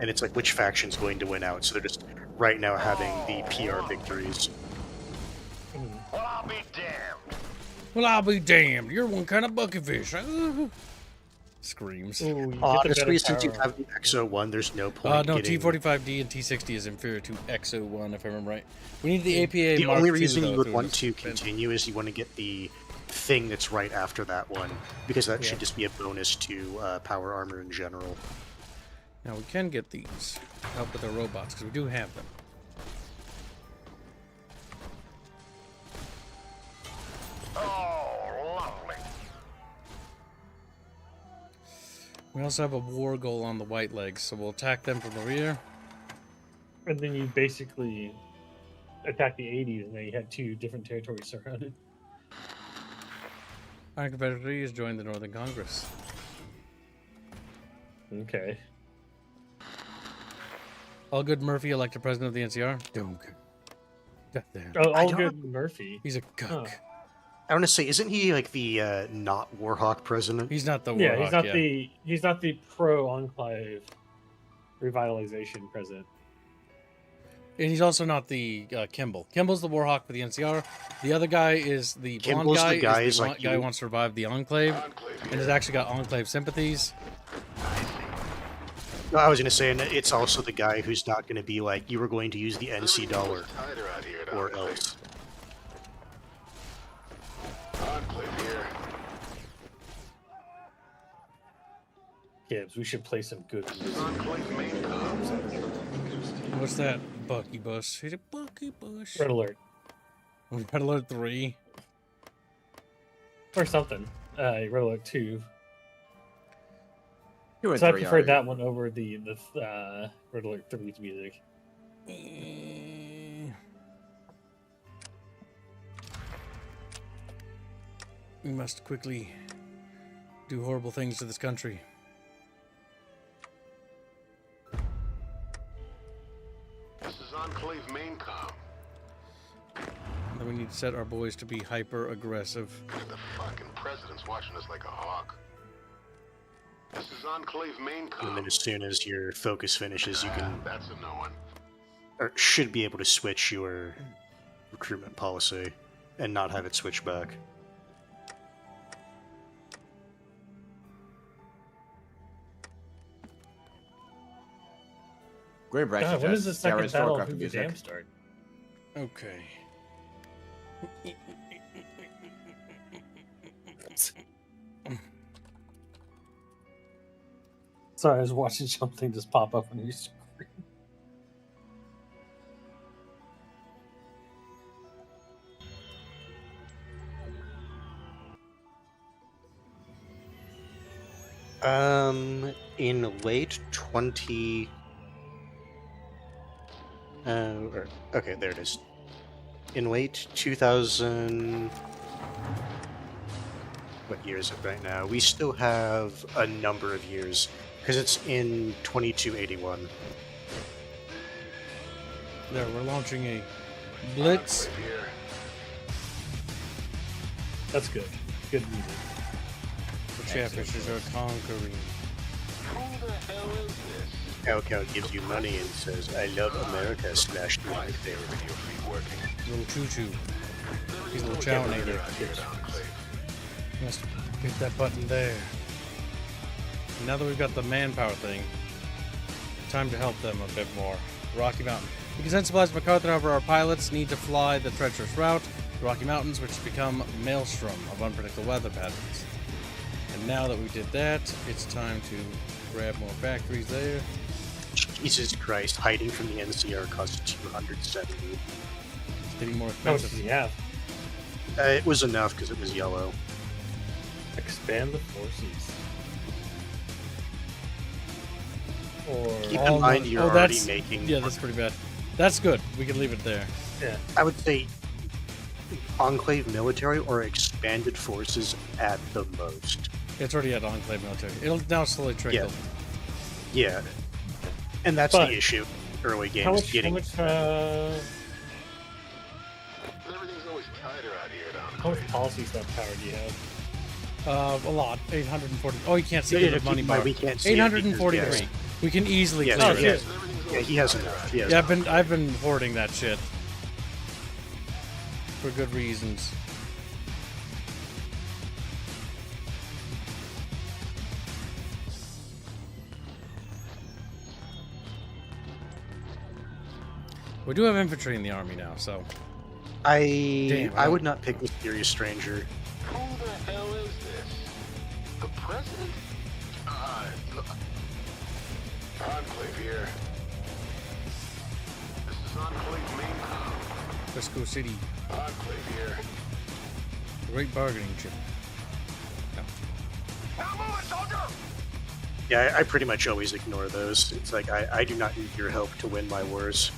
And it's like, which faction's going to win out? So they're just, right now, having the PR victories. Well, I'll be damned. Well, I'll be damned. You're one kind of buckyfish. Screams. Ooh, Honestly, since you have the XO1, there's no point no, getting... T45D and T60 is inferior to XO1, if I remember right. We need the APA The Mark only II, reason though, you would to want to defend. continue is you want to get the thing that's right after that one, because that Yeah. should just be a bonus to power armor in general. Now, we can get these to help with our robots, because we do have them. Oh, lovely. We also have a war goal on the White Legs, so we'll attack them from the rear. And then you basically attack the 80s, and then you had 2 different territories surrounded. Our Confederacy has joined the Northern Congress. Okay. All good Murphy elected president of the NCR. Dog. Got there. Oh, I all don't- good Murphy. He's a cuck. Huh. I want to say, isn't he like the not Warhawk president? He's not the Yeah, Warhawk, he's not the pro Enclave revitalization president. And he's also not the Kimball. Kimball's the Warhawk for the NCR. The other guy is the blonde Kimball's guy. the guy is is the like guy you- who wants to revive the Enclave, and has actually got Enclave sympathies. No, I was going to say, and it's also the guy who's not going to be like, you were going to use the NC dollar, or else. Enclave here. Gibbs, we should play some good music. Enclave main comms. What's that? Bucky Bus. He's a Bucky Bus. Red Alert. Red Alert 3. Or something. Red Alert 2. You went So I three, prefer alright. that one over the Red Alert 3's music. We must quickly do horrible things to this country. This is Enclave main comm. And then we need to set our boys to be hyper aggressive. The fucking president's watching us like a hawk. This is Enclave main And then comm. as soon as your focus finishes, you can, That's a no one. or should be able to switch your recruitment policy and not have it switch back. Great Brad God, when does the suggests second Sarah's battle of Warcraft Hoover music. Dam start? Okay. Sorry, I was watching something just pop up on your screen. In late 20... okay, there it is. In late 2000... What year is it right now? We still have a number of years, because it's in 2281. There, we're launching a blitz. Enclave here. That's good. Good music. The Chatfishes are conquering. Who the hell is this? Cow gives you money and says, I love America, smash the like there. Video feed working. Little choo-choo. He's a little chowinator. Here at Enclave. Must hit that button there. Now that we've got the manpower thing, time to help them a bit more. Rocky Mountain. We can send supplies to MacArthur, however our pilots need to fly the treacherous route, the Rocky Mountains, which has become a maelstrom of unpredictable weather patterns. And now that we did that, it's time to grab more factories there. Jesus Christ, hiding from the NCR costs 270. It's getting more How much does expensive. he have? It was enough because it was yellow. Expand the forces. Or Keep in mind you're already making... Yeah, that's pretty bad. That's good. We can leave it there. yeah. I would say Enclave military or expanded forces at the most. It's already at Enclave military. It'll now slowly trickle. Yeah. And that's But the issue. Early games How much? Everything's always tighter out here, down How much policy stuff power do you have? A lot. 840. Oh, you can't see Yeah, the keep money in mind bar. we can't see it because, 843. yes. We can easily Yes, clear oh, it. yes. Yeah, he has enough. He has Yeah, enough. I've been hoarding that shit for good reasons. We do have infantry in the army now, so I Damn, would not pick Mysterious Stranger. Who the hell is this? The president? Enclave here. This is Enclave main com. Frisco City, Enclave here. great bargaining chip. Now move it, soldier! Yeah, I pretty much always ignore those. It's like, I do not need your help to win my wars.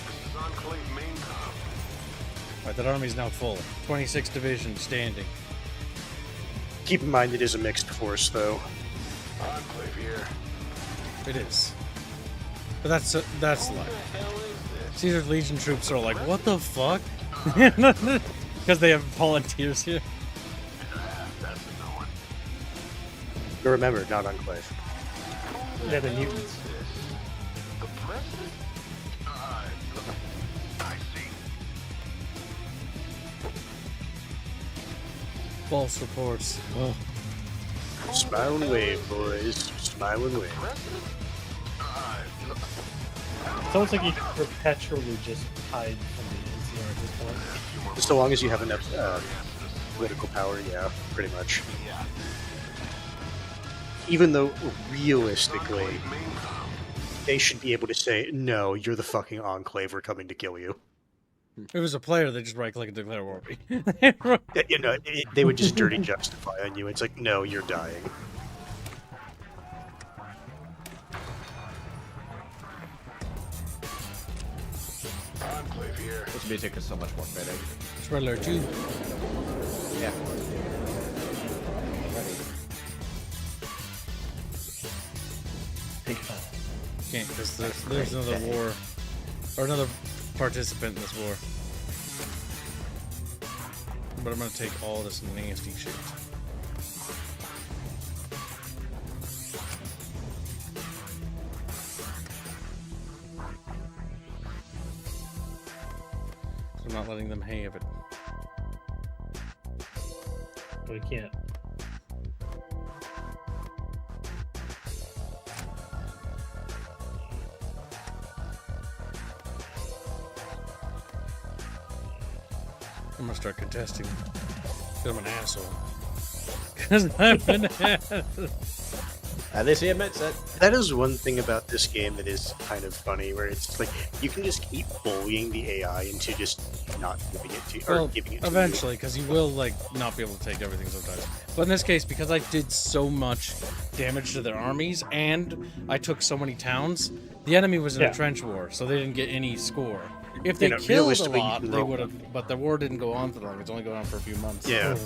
This is Enclave main com. Alright, that army's now full. 26 divisions standing. Keep in mind it is a mixed force, though. Enclave here. It is. But that's like... Who the hell is this? Caesar's Legion troops are like, what the fuck? Because they have volunteers here. That's a no one. But remember, not Enclave. They're the Who mutants. is this? The president? I see. False reports. Oh. Smile and wave, boys. Smile and wave. President? It's almost like you can perpetually just hide from the NCR at this point. So long as you have enough political power, yeah, pretty much. Even though, realistically, they should be able to say, no, you're the fucking Enclave, we're coming to kill you. If it was a player, they just right click and declare war. You know, they would just dirty justify on you. It's like, no, you're dying. Enclave here. This music is so much more fitting. It's Red Alert 2. Yeah. Can't, because there's another war. Or another participant in this war. But I'm gonna take all this nasty shit. So I'm not letting them have it. But we can't. I'm gonna start contesting. Because I'm an asshole. Because I'm an asshole. At least he admits it. That is one thing about this game that is kind of funny, where it's like, you can just keep bullying the AI into just not giving it to you, or Well, giving it to eventually, because you will like not be able to take everything sometimes. But in this case, because I did so much damage to their armies and I took so many towns, the enemy was in a trench war, so they didn't get any score. If they You know, killed a realistically, you lot, can they roll- would have. But the war didn't go on for long. It's only going on for a few months. you. Yeah.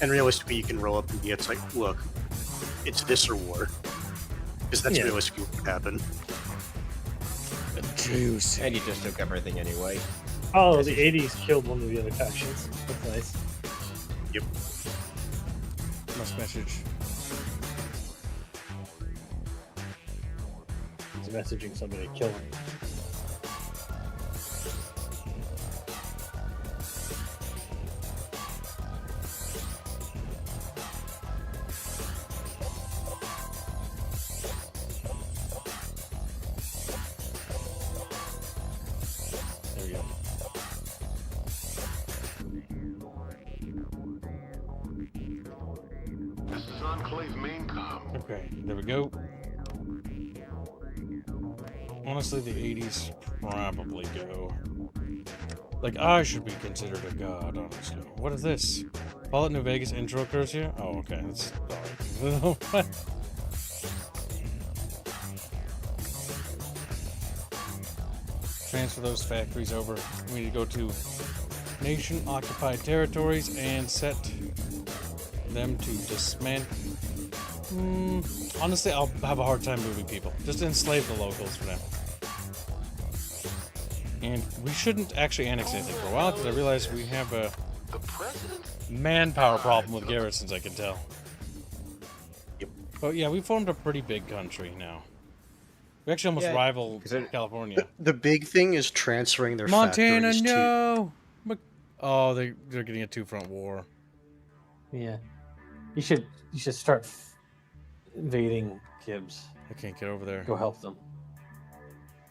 And realistically, you can roll up and be, it's like, look, it's this or war. Because that's Yeah. realistically what would happen. Juice. And you just took everything anyway. Oh, the 80s killed one of the other factions. That's nice. Yep. Must message. He's messaging somebody to kill him. There we go. This is Enclave main com. Okay, there we go. Honestly, the 80s probably go. Like, I should be considered a god, honestly. What is this? Fallout New Vegas intro occurs here? Oh, okay. That's alright. Transfer those factories over. We need to go to nation-occupied territories and set them to dismantle. Honestly, I'll have a hard time moving people. Just enslave the locals for now. And we shouldn't actually annex anything for a while, because I realize we have a manpower problem with garrisons, I can tell. Yep. But yeah, we formed a pretty big country now. We actually almost rival California. The big thing is transferring their Montana, factories no! Oh, they're getting a two-front war. Yeah. You should start invading Gibbs. I can't get over there. Go help them.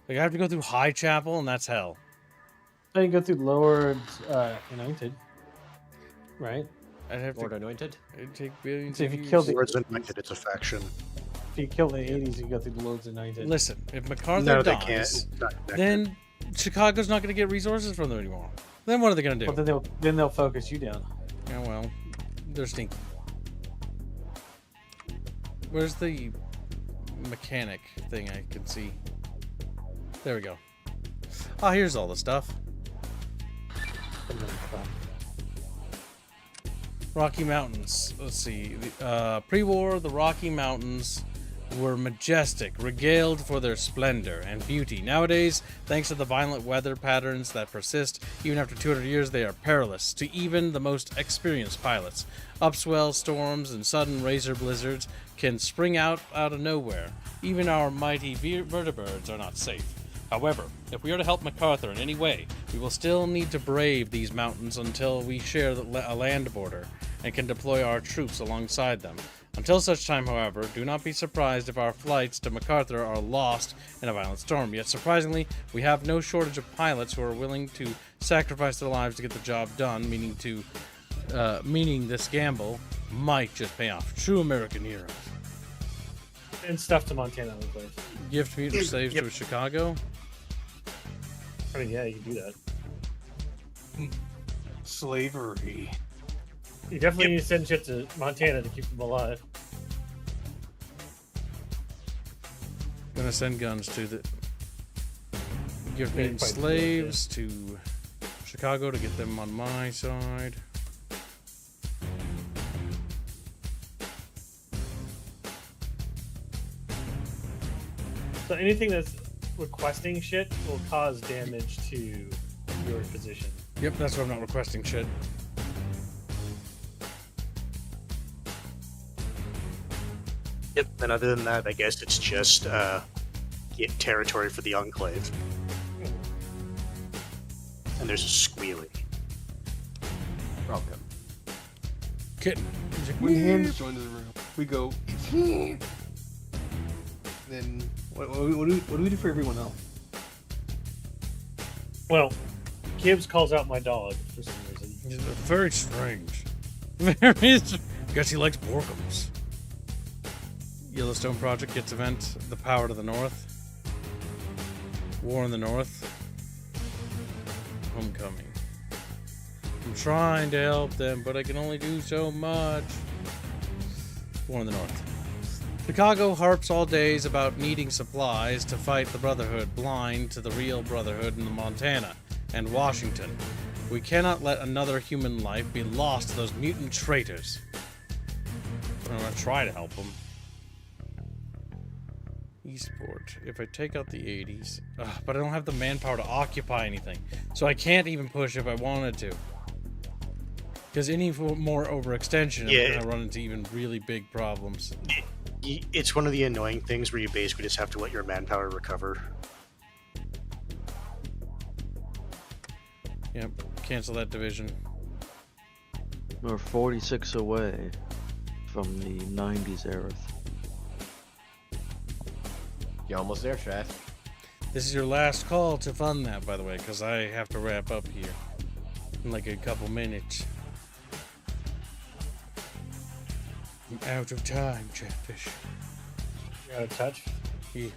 Like, I have to go through High Chapel, and that's hell. Then you go through Lower Anointed, right? I'd have Lord to. Anointed? It'd take billions. So if of you years. kill the Lords Anointed, it's a faction. If you kill the 80s, you go through the Lords Anointed. Listen, if MacArthur No, they dies, can't. It's not connected. then Chicago's not going to get resources from them anymore. Then what are they going to do? Well, then they'll focus you down. Yeah, well, they're stinky. Where's the mechanic thing I can see? There we go. Oh, here's all the stuff. Rocky Mountains. Let's see. Pre-war, the Rocky Mountains were majestic, regaled for their splendor and beauty. Nowadays, thanks to the violent weather patterns that persist, even after 200 years, they are perilous to even the most experienced pilots. Upswell storms and sudden razor blizzards can spring out of nowhere. Even our mighty vertebrates are not safe. However, if we are to help MacArthur in any way, we will still need to brave these mountains until we share a land border and can deploy our troops alongside them. Until such time, however, do not be surprised if our flights to MacArthur are lost in a violent storm. Yet, surprisingly, we have no shortage of pilots who are willing to sacrifice their lives to get the job done, meaning this gamble might just pay off. True American heroes. And stuff to Montana, Enclave. Gift mutant slaves to Chicago? I mean, yeah, you can do that. Slavery. You definitely need to send shit to Montana to keep them alive. Gonna send guns to the gift mutant slaves to Chicago to get them on my side. So anything that's requesting shit will cause damage to your position. Yep, that's why I'm not requesting shit. Yep, and other than that, I guess it's just get territory for the Enclave. And there's a squealing. Welcome. Kitten. When Hams joins the room, we go, it's him! Then, what do we do for everyone else? Well, Gibbs calls out my dog for some reason. He's very strange. Very strange. Guess he likes Borkums. Yellowstone Project gets event. The Power to the North. War in the North. Homecoming. I'm trying to help them, but I can only do so much. War in the North. Chicago harps all days about needing supplies to fight the Brotherhood, blind to the real Brotherhood in the Montana and Washington. We cannot let another human life be lost to those mutant traitors. I'm gonna try to help them. Eastport. If I take out the 80s, but I don't have the manpower to occupy anything, so I can't even push if I wanted to. Because any more overextension, I'm gonna run into even really big problems. It's one of the annoying things where you basically just have to let your manpower recover. Yep, cancel that division. We're 46 away from the 90s era. You're almost there, Chad. This is your last call to fund that, by the way, because I have to wrap up here in like a couple minutes. I'm out of time, Chatfish. You're out of touch? Yeah.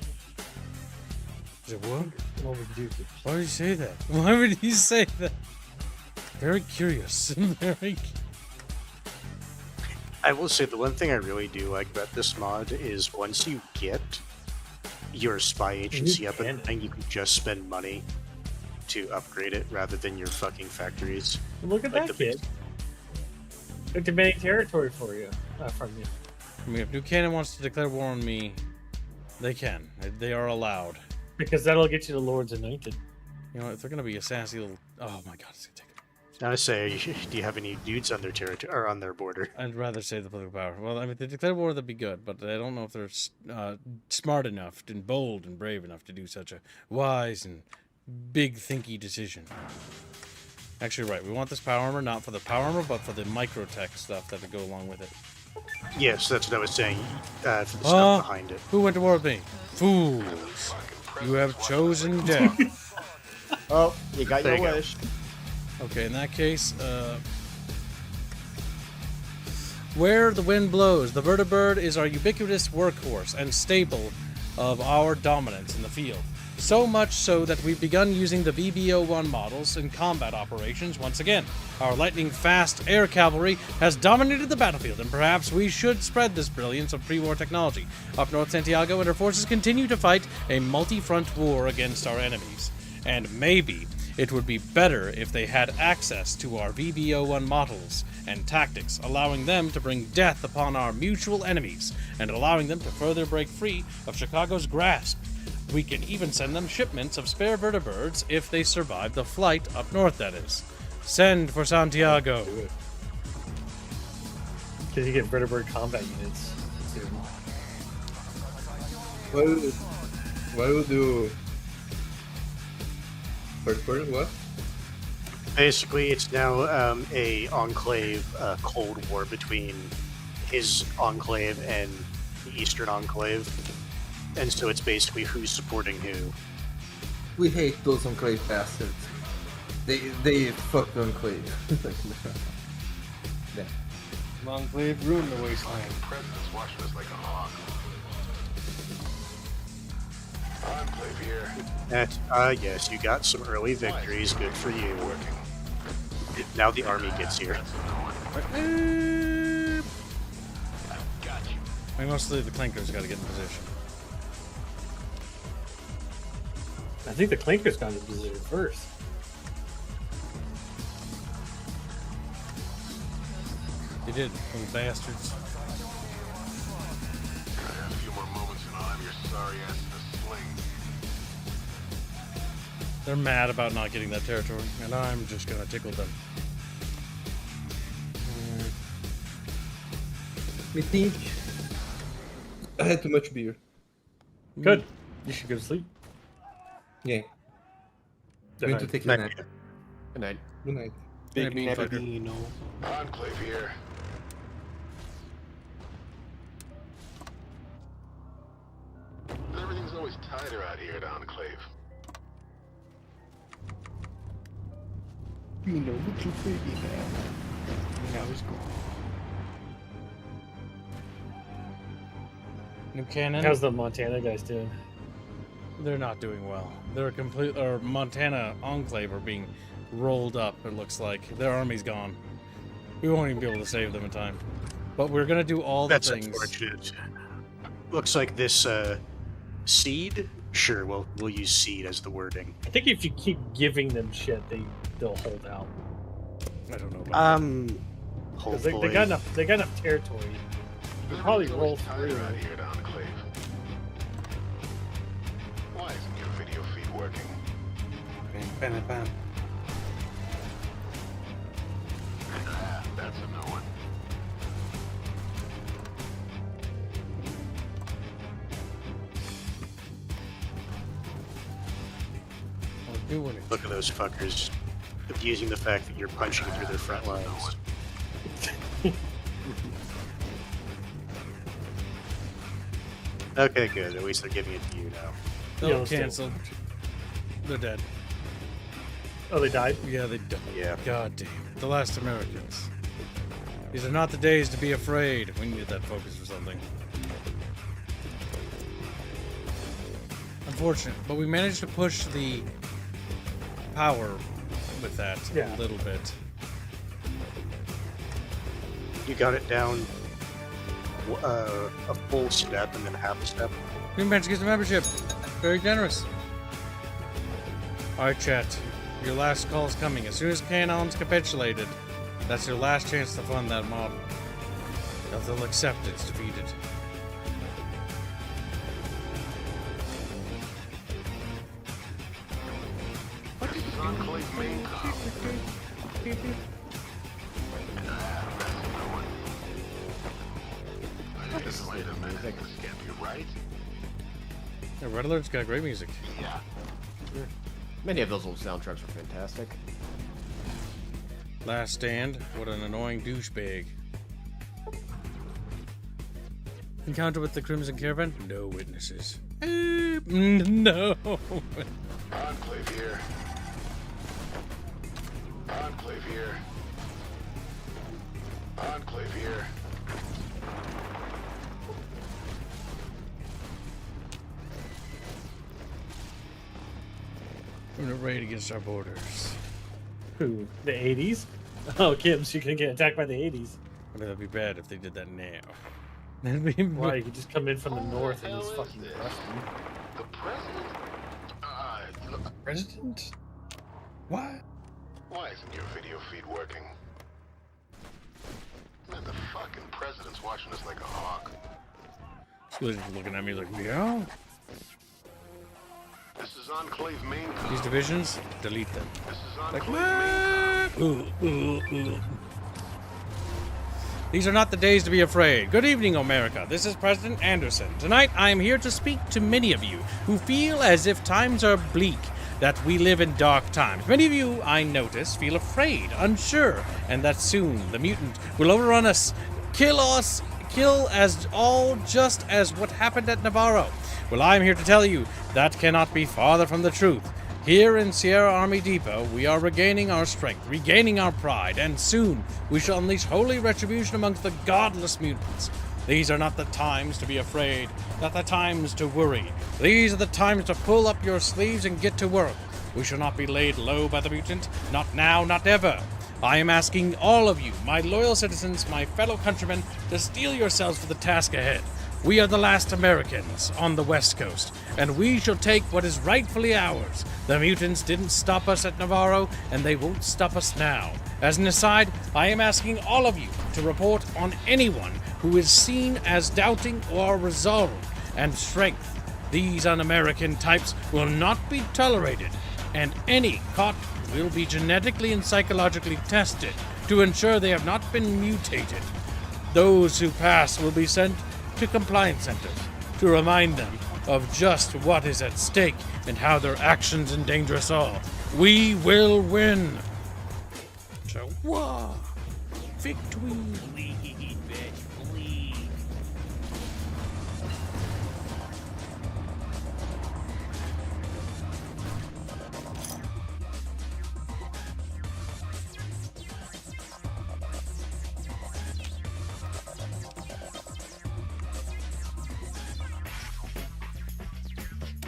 What? What would you do? Why would you say that? Why would you say that? Very curious. Very. I will say the one thing I really do like about this mod is once you get your spy agency up and running, you can just spend money to upgrade it rather than your fucking factories. Look at Like that the- kid. They're demanding territory for you, from you. I mean, if New Canaan wants to declare war on me, they can. They are allowed. Because that'll get you the Lord's Anointed. You know, if they're gonna be a sassy little. Oh my god, it's gonna take. I was say, do you have any dudes on their territory or on their border? I'd rather say the political power. Well, I mean, if they declare war, that'd be good, but I don't know if they're smart enough and bold and brave enough to do such a wise and big thinky decision. Actually, right. We want this power armor not for the power armor, but for the microtech stuff that would go along with it. Yes, that's what I was saying. For the stuff behind it. Who went to war with me? Fools! You have chosen death. Oh, you got There your you go. wish. Okay, in that case, where the wind blows, the vertibird is our ubiquitous workhorse and staple of our dominance in the field. So much so that we've begun using the VBO-1 models in combat operations once again. Our lightning-fast air cavalry has dominated the battlefield, and perhaps we should spread this brilliance of pre-war technology. Up north Santiago and our forces continue to fight a multi-front war against our enemies. And maybe it would be better if they had access to our VBO-1 models and tactics, allowing them to bring death upon our mutual enemies, and allowing them to further break free of Chicago's grasp. We can even send them shipments of spare vertibirds if they survive the flight up north, that is. Send for Santiago. Because you get vertibird combat units soon. What would do? First person, what? Basically, it's now a enclave Cold War between his enclave and the Eastern Enclave. And so it's basically who's supporting who. We hate those enclave bastards. They fuck the enclave. Yeah. Enclave ruined the wasteland. President's watching us like a hawk. Enclave here. Yes, you got some early victories. Good for you. Now the army gets here. Got you. I mean, mostly the clankers got to get in position. I think the Clinker's got into position first. They did, little bastards. A few more moments and I'll have your sorry ass in a sling. They're mad about not getting that territory, and I'm just gonna tickle them. Me think I had too much beer. Good. You should go to sleep. Yeah. Good Going to night. take a nap. Good night. Good night. Big Big fucker. Nepodino. Enclave here. Everything's always tighter out here at Enclave. You know what you figure now. Now it's gone. New Cannon. How's the Montana guys doing? They're not doing well. They're Montana Enclave are being rolled up, it looks like. Their army's gone. We won't even be able to save them in time. But we're gonna do all the That's things. unfortunate. Looks like this seed. Sure, we'll use seed as the wording. I think if you keep giving them shit, they'll hold out. I don't know about Because Hopefully. they got enough territory. You can probably roll Everything's always through. tighter out here at Enclave. Why isn't your video feed working? Bam, bam, bam. That's a no one. We're doing it. Look at those fuckers abusing the fact that you're punching through their front lines. Okay, good. At least they're giving it to you now. They'll Yellowstone. cancel. They're dead. Oh, they died? Yeah, they died. Yeah. God damn it. The last Americans. These are not the days to be afraid. We needed that focus for something. unfortunate. But we managed to push the power with that Yeah. a little bit. You got it down a full step and then half a step. We managed to get the membership. Very generous. Alright, chat. Your last call is coming. As soon as Canon's capitulated, that's your last chance to fund that model. If they'll accept it's defeated. This is Enclave main com. This can't be right. Yeah, Red Alert's got great music. Yeah. Many of those old soundtracks are fantastic. Last Stand. What an annoying douchebag. Encounter with the Crimson Caravan? No witnesses. No. Enclave here. Enclave here. Enclave here. We're not raid against our borders. Who? The 80s? Oh, Gibbs, you can get attacked by the 80s. I mean, that'd be bad if they did that now. That'd be Why? You could just come in from the north and just fucking rush them. The president? President? What? Why isn't your video feed working? Man, the fucking president's watching us like a hawk. He's looking at me like, yeah. This is Enclave main com. These divisions, delete them. This is Like, Enclave main com. These are not the days to be afraid. Good evening, America. This is President Anderson. Tonight, I am here to speak to many of you who feel as if times are bleak, that we live in dark times. Many of you, I notice, feel afraid, unsure, and that soon the mutant will overrun us, kill us as all just as what happened at Navarro. Well, I'm here to tell you that cannot be farther from the truth. Here in Sierra Army Depot, we are regaining our strength, regaining our pride, and soon we shall unleash holy retribution amongst the godless mutants. These are not the times to be afraid, not the times to worry. These are the times to pull up your sleeves and get to work. We shall not be laid low by the mutant, not now, not ever. I am asking all of you, my loyal citizens, my fellow countrymen, to steel yourselves for the task ahead. We are the last Americans on the West Coast, and we shall take what is rightfully ours. The mutants didn't stop us at Navarro, and they won't stop us now. As an aside, I am asking all of you to report on anyone who is seen as doubting or resolve and strength. These un-American types will not be tolerated, and any caught will be genetically and psychologically tested to ensure they have not been mutated. Those who pass will be sent to compliance centers to remind them of just what is at stake and how their actions endanger us all. We will win. So, whoa, victory.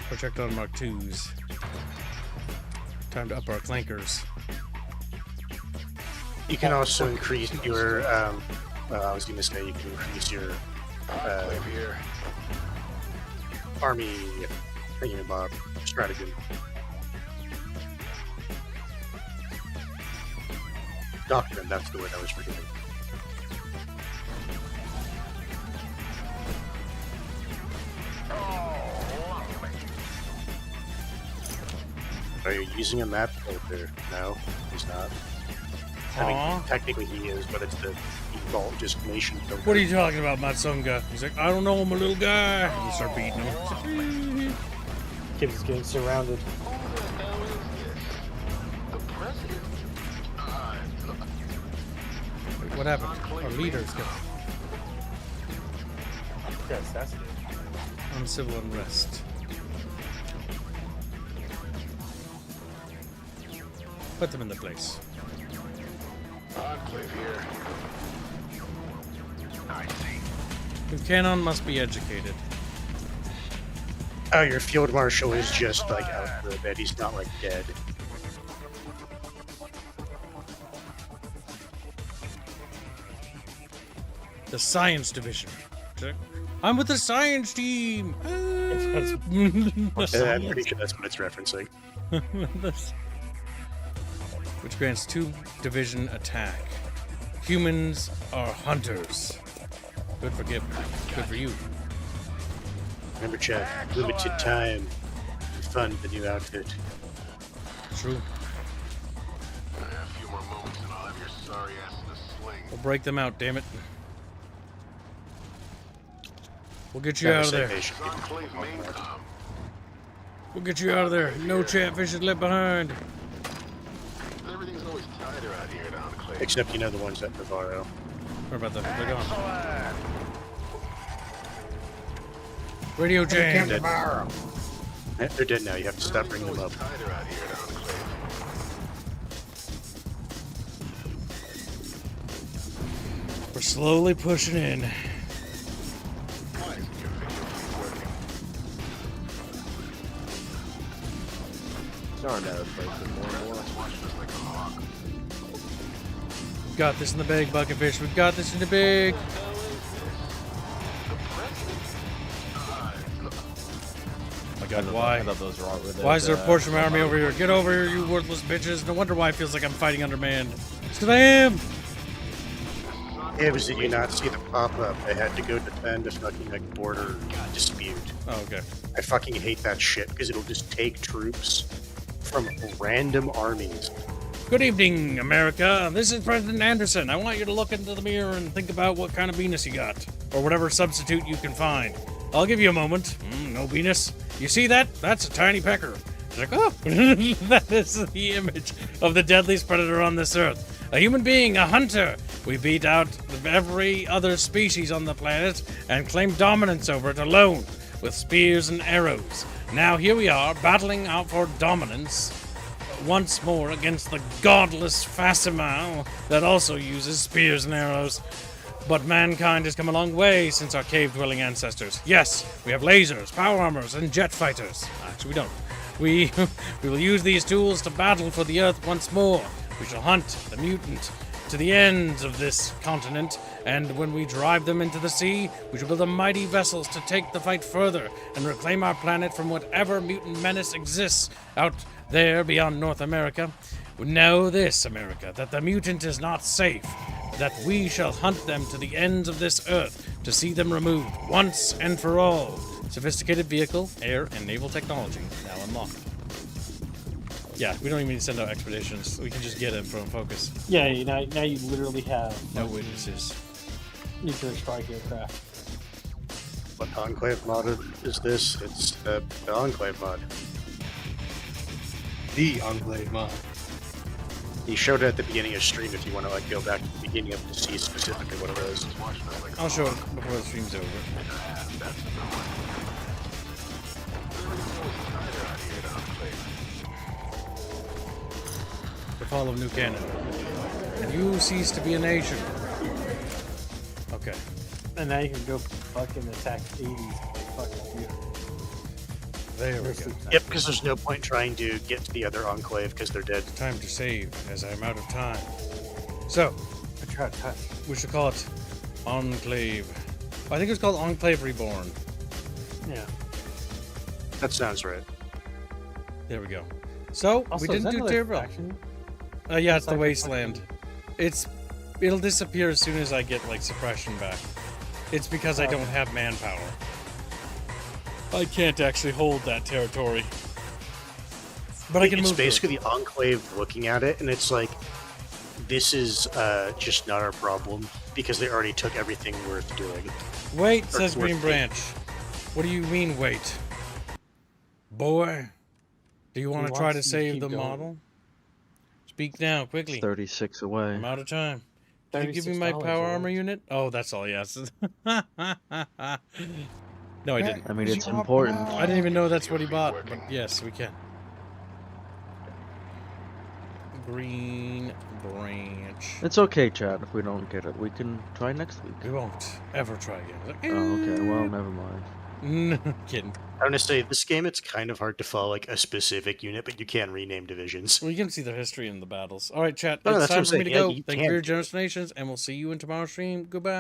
Project on Mark IIs. Time to up our clankers. You can also increase your, I was going to say you can increase your army Bob stratagem. Doctrine, that's the word I was forgetting. Are you using a map filter? No, he's not. I mean, technically he is, but it's the default destination filter. What are you talking about, Matsunga? He's like, I don't know, I'm a little guy. And you start beating him. Kid is getting surrounded. Wait, what happened? Our leader's gone. Got assassinated. Uncivil unrest. Put them in the place. Enclave here. I see. The cannon must be educated. Oh, your field marshal is just like out for a bit. He's not like dead. The science division. I'm with the science team. I'm pretty sure that's what it's referencing. Which grants 2 division attack. Humans are hunters. Good for Gib. Good for you. Remember, Chad, limited time. Fun, the new outfit. True. A few more moments and I'll have your sorry ass in a sling. We'll break them out, damn it. We'll get you out of there. Enclave main com. We'll get you out of there. No chatfish is left behind. Everything's always tighter out here at Enclave. Except, you know, the ones at Navarro. What about them? They're gone. Radio jam. They're dead now. You have to stop bringing them up. Tighter out here at Enclave. We're slowly pushing in. Why isn't your video feed working? Starting to break them more and more. Watching us like a hawk. We've got this in the bag, Bucketfish. We've got this in the bag. Oh my God, why? I thought those were all with Why is there a portion of my army over here? Get over here, you worthless bitches. No wonder why it feels like I'm fighting undermanned. It's because I am. It was did you not see the pop-up? I had to go defend a fucking like border dispute. Oh, okay. I fucking hate that shit because it'll just take troops from random armies. Good evening, America. This is President Anderson. I want you to look into the mirror and think about what kind of Venus you got, or whatever substitute you can find. I'll give you a moment. No Venus. You see that? That's a tiny pecker. It's like, oh, that is the image of the deadliest predator on this earth. A human being, a hunter. We beat out every other species on the planet and claimed dominance over it alone with spears and arrows. Now here we are, battling out for dominance once more against the godless Fasimau that also uses spears and arrows. But mankind has come a long way since our cave-dwelling ancestors. Yes, we have lasers, power armors, and jet fighters. Actually, we don't. We will use these tools to battle for the Earth once more. We shall hunt the mutant to the ends of this continent, and when we drive them into the sea, we shall build the mighty vessels to take the fight further and reclaim our planet from whatever mutant menace exists out there beyond North America. Know this, America, that the mutant is not safe, that we shall hunt them to the ends of this earth to see them removed once and for all. Sophisticated vehicle, air, and naval technology now unlocked. Yeah, we don't even need to send out expeditions. We can just get it from focus. Yeah, now you literally have no witnesses. Nuclear strike aircraft. What Enclave mod is this? It's the Enclave mod. The Enclave mod. He showed it at the beginning of stream if you want to like go back to the beginning of to see specifically what it is. I'll show it before the stream's over. The fall of New Canada. And you cease to be a nation. Okay. And now you can go fucking attack 80s. Fucking you. There we go. Yep, because there's no point trying to get to the other Enclave because they're dead. Time to save, as I'm out of time. So, I tried to touch. We should call it Enclave. I think it's called Enclave Reborn. Yeah. That sounds right. There we go. So, Also, we didn't do terrible. Yeah, it's the wasteland. It'll disappear as soon as I get like suppression back. It's because I don't have manpower. I can't actually hold that territory. But I can move. It's basically the Enclave looking at it, and it's like, this is just not our problem because they already took everything worth doing. Wait, says Green Branch. What do you mean, wait? Boy, do you want to try to save the model? Speak now, quickly. It's 36 away. I'm out of time. Can you give me my power armor unit? Oh, that's all, yes. No, I didn't. I mean, it's important. I didn't even know that's what he bought, but yes, we can. Green Branch. It's okay, Chad, if we don't get it. We can try next week. We won't ever try again. Oh, okay. Well, never mind. No, kidding. I want to say this game, it's kind of hard to follow like a specific unit, but you can rename divisions. Well, you can see the history in the battles. All right, chat. No, it's that's what time I'm for me saying. to Yeah, go. you Thank you for can your do it. generous donations, and we'll see you in tomorrow's stream. Goodbye.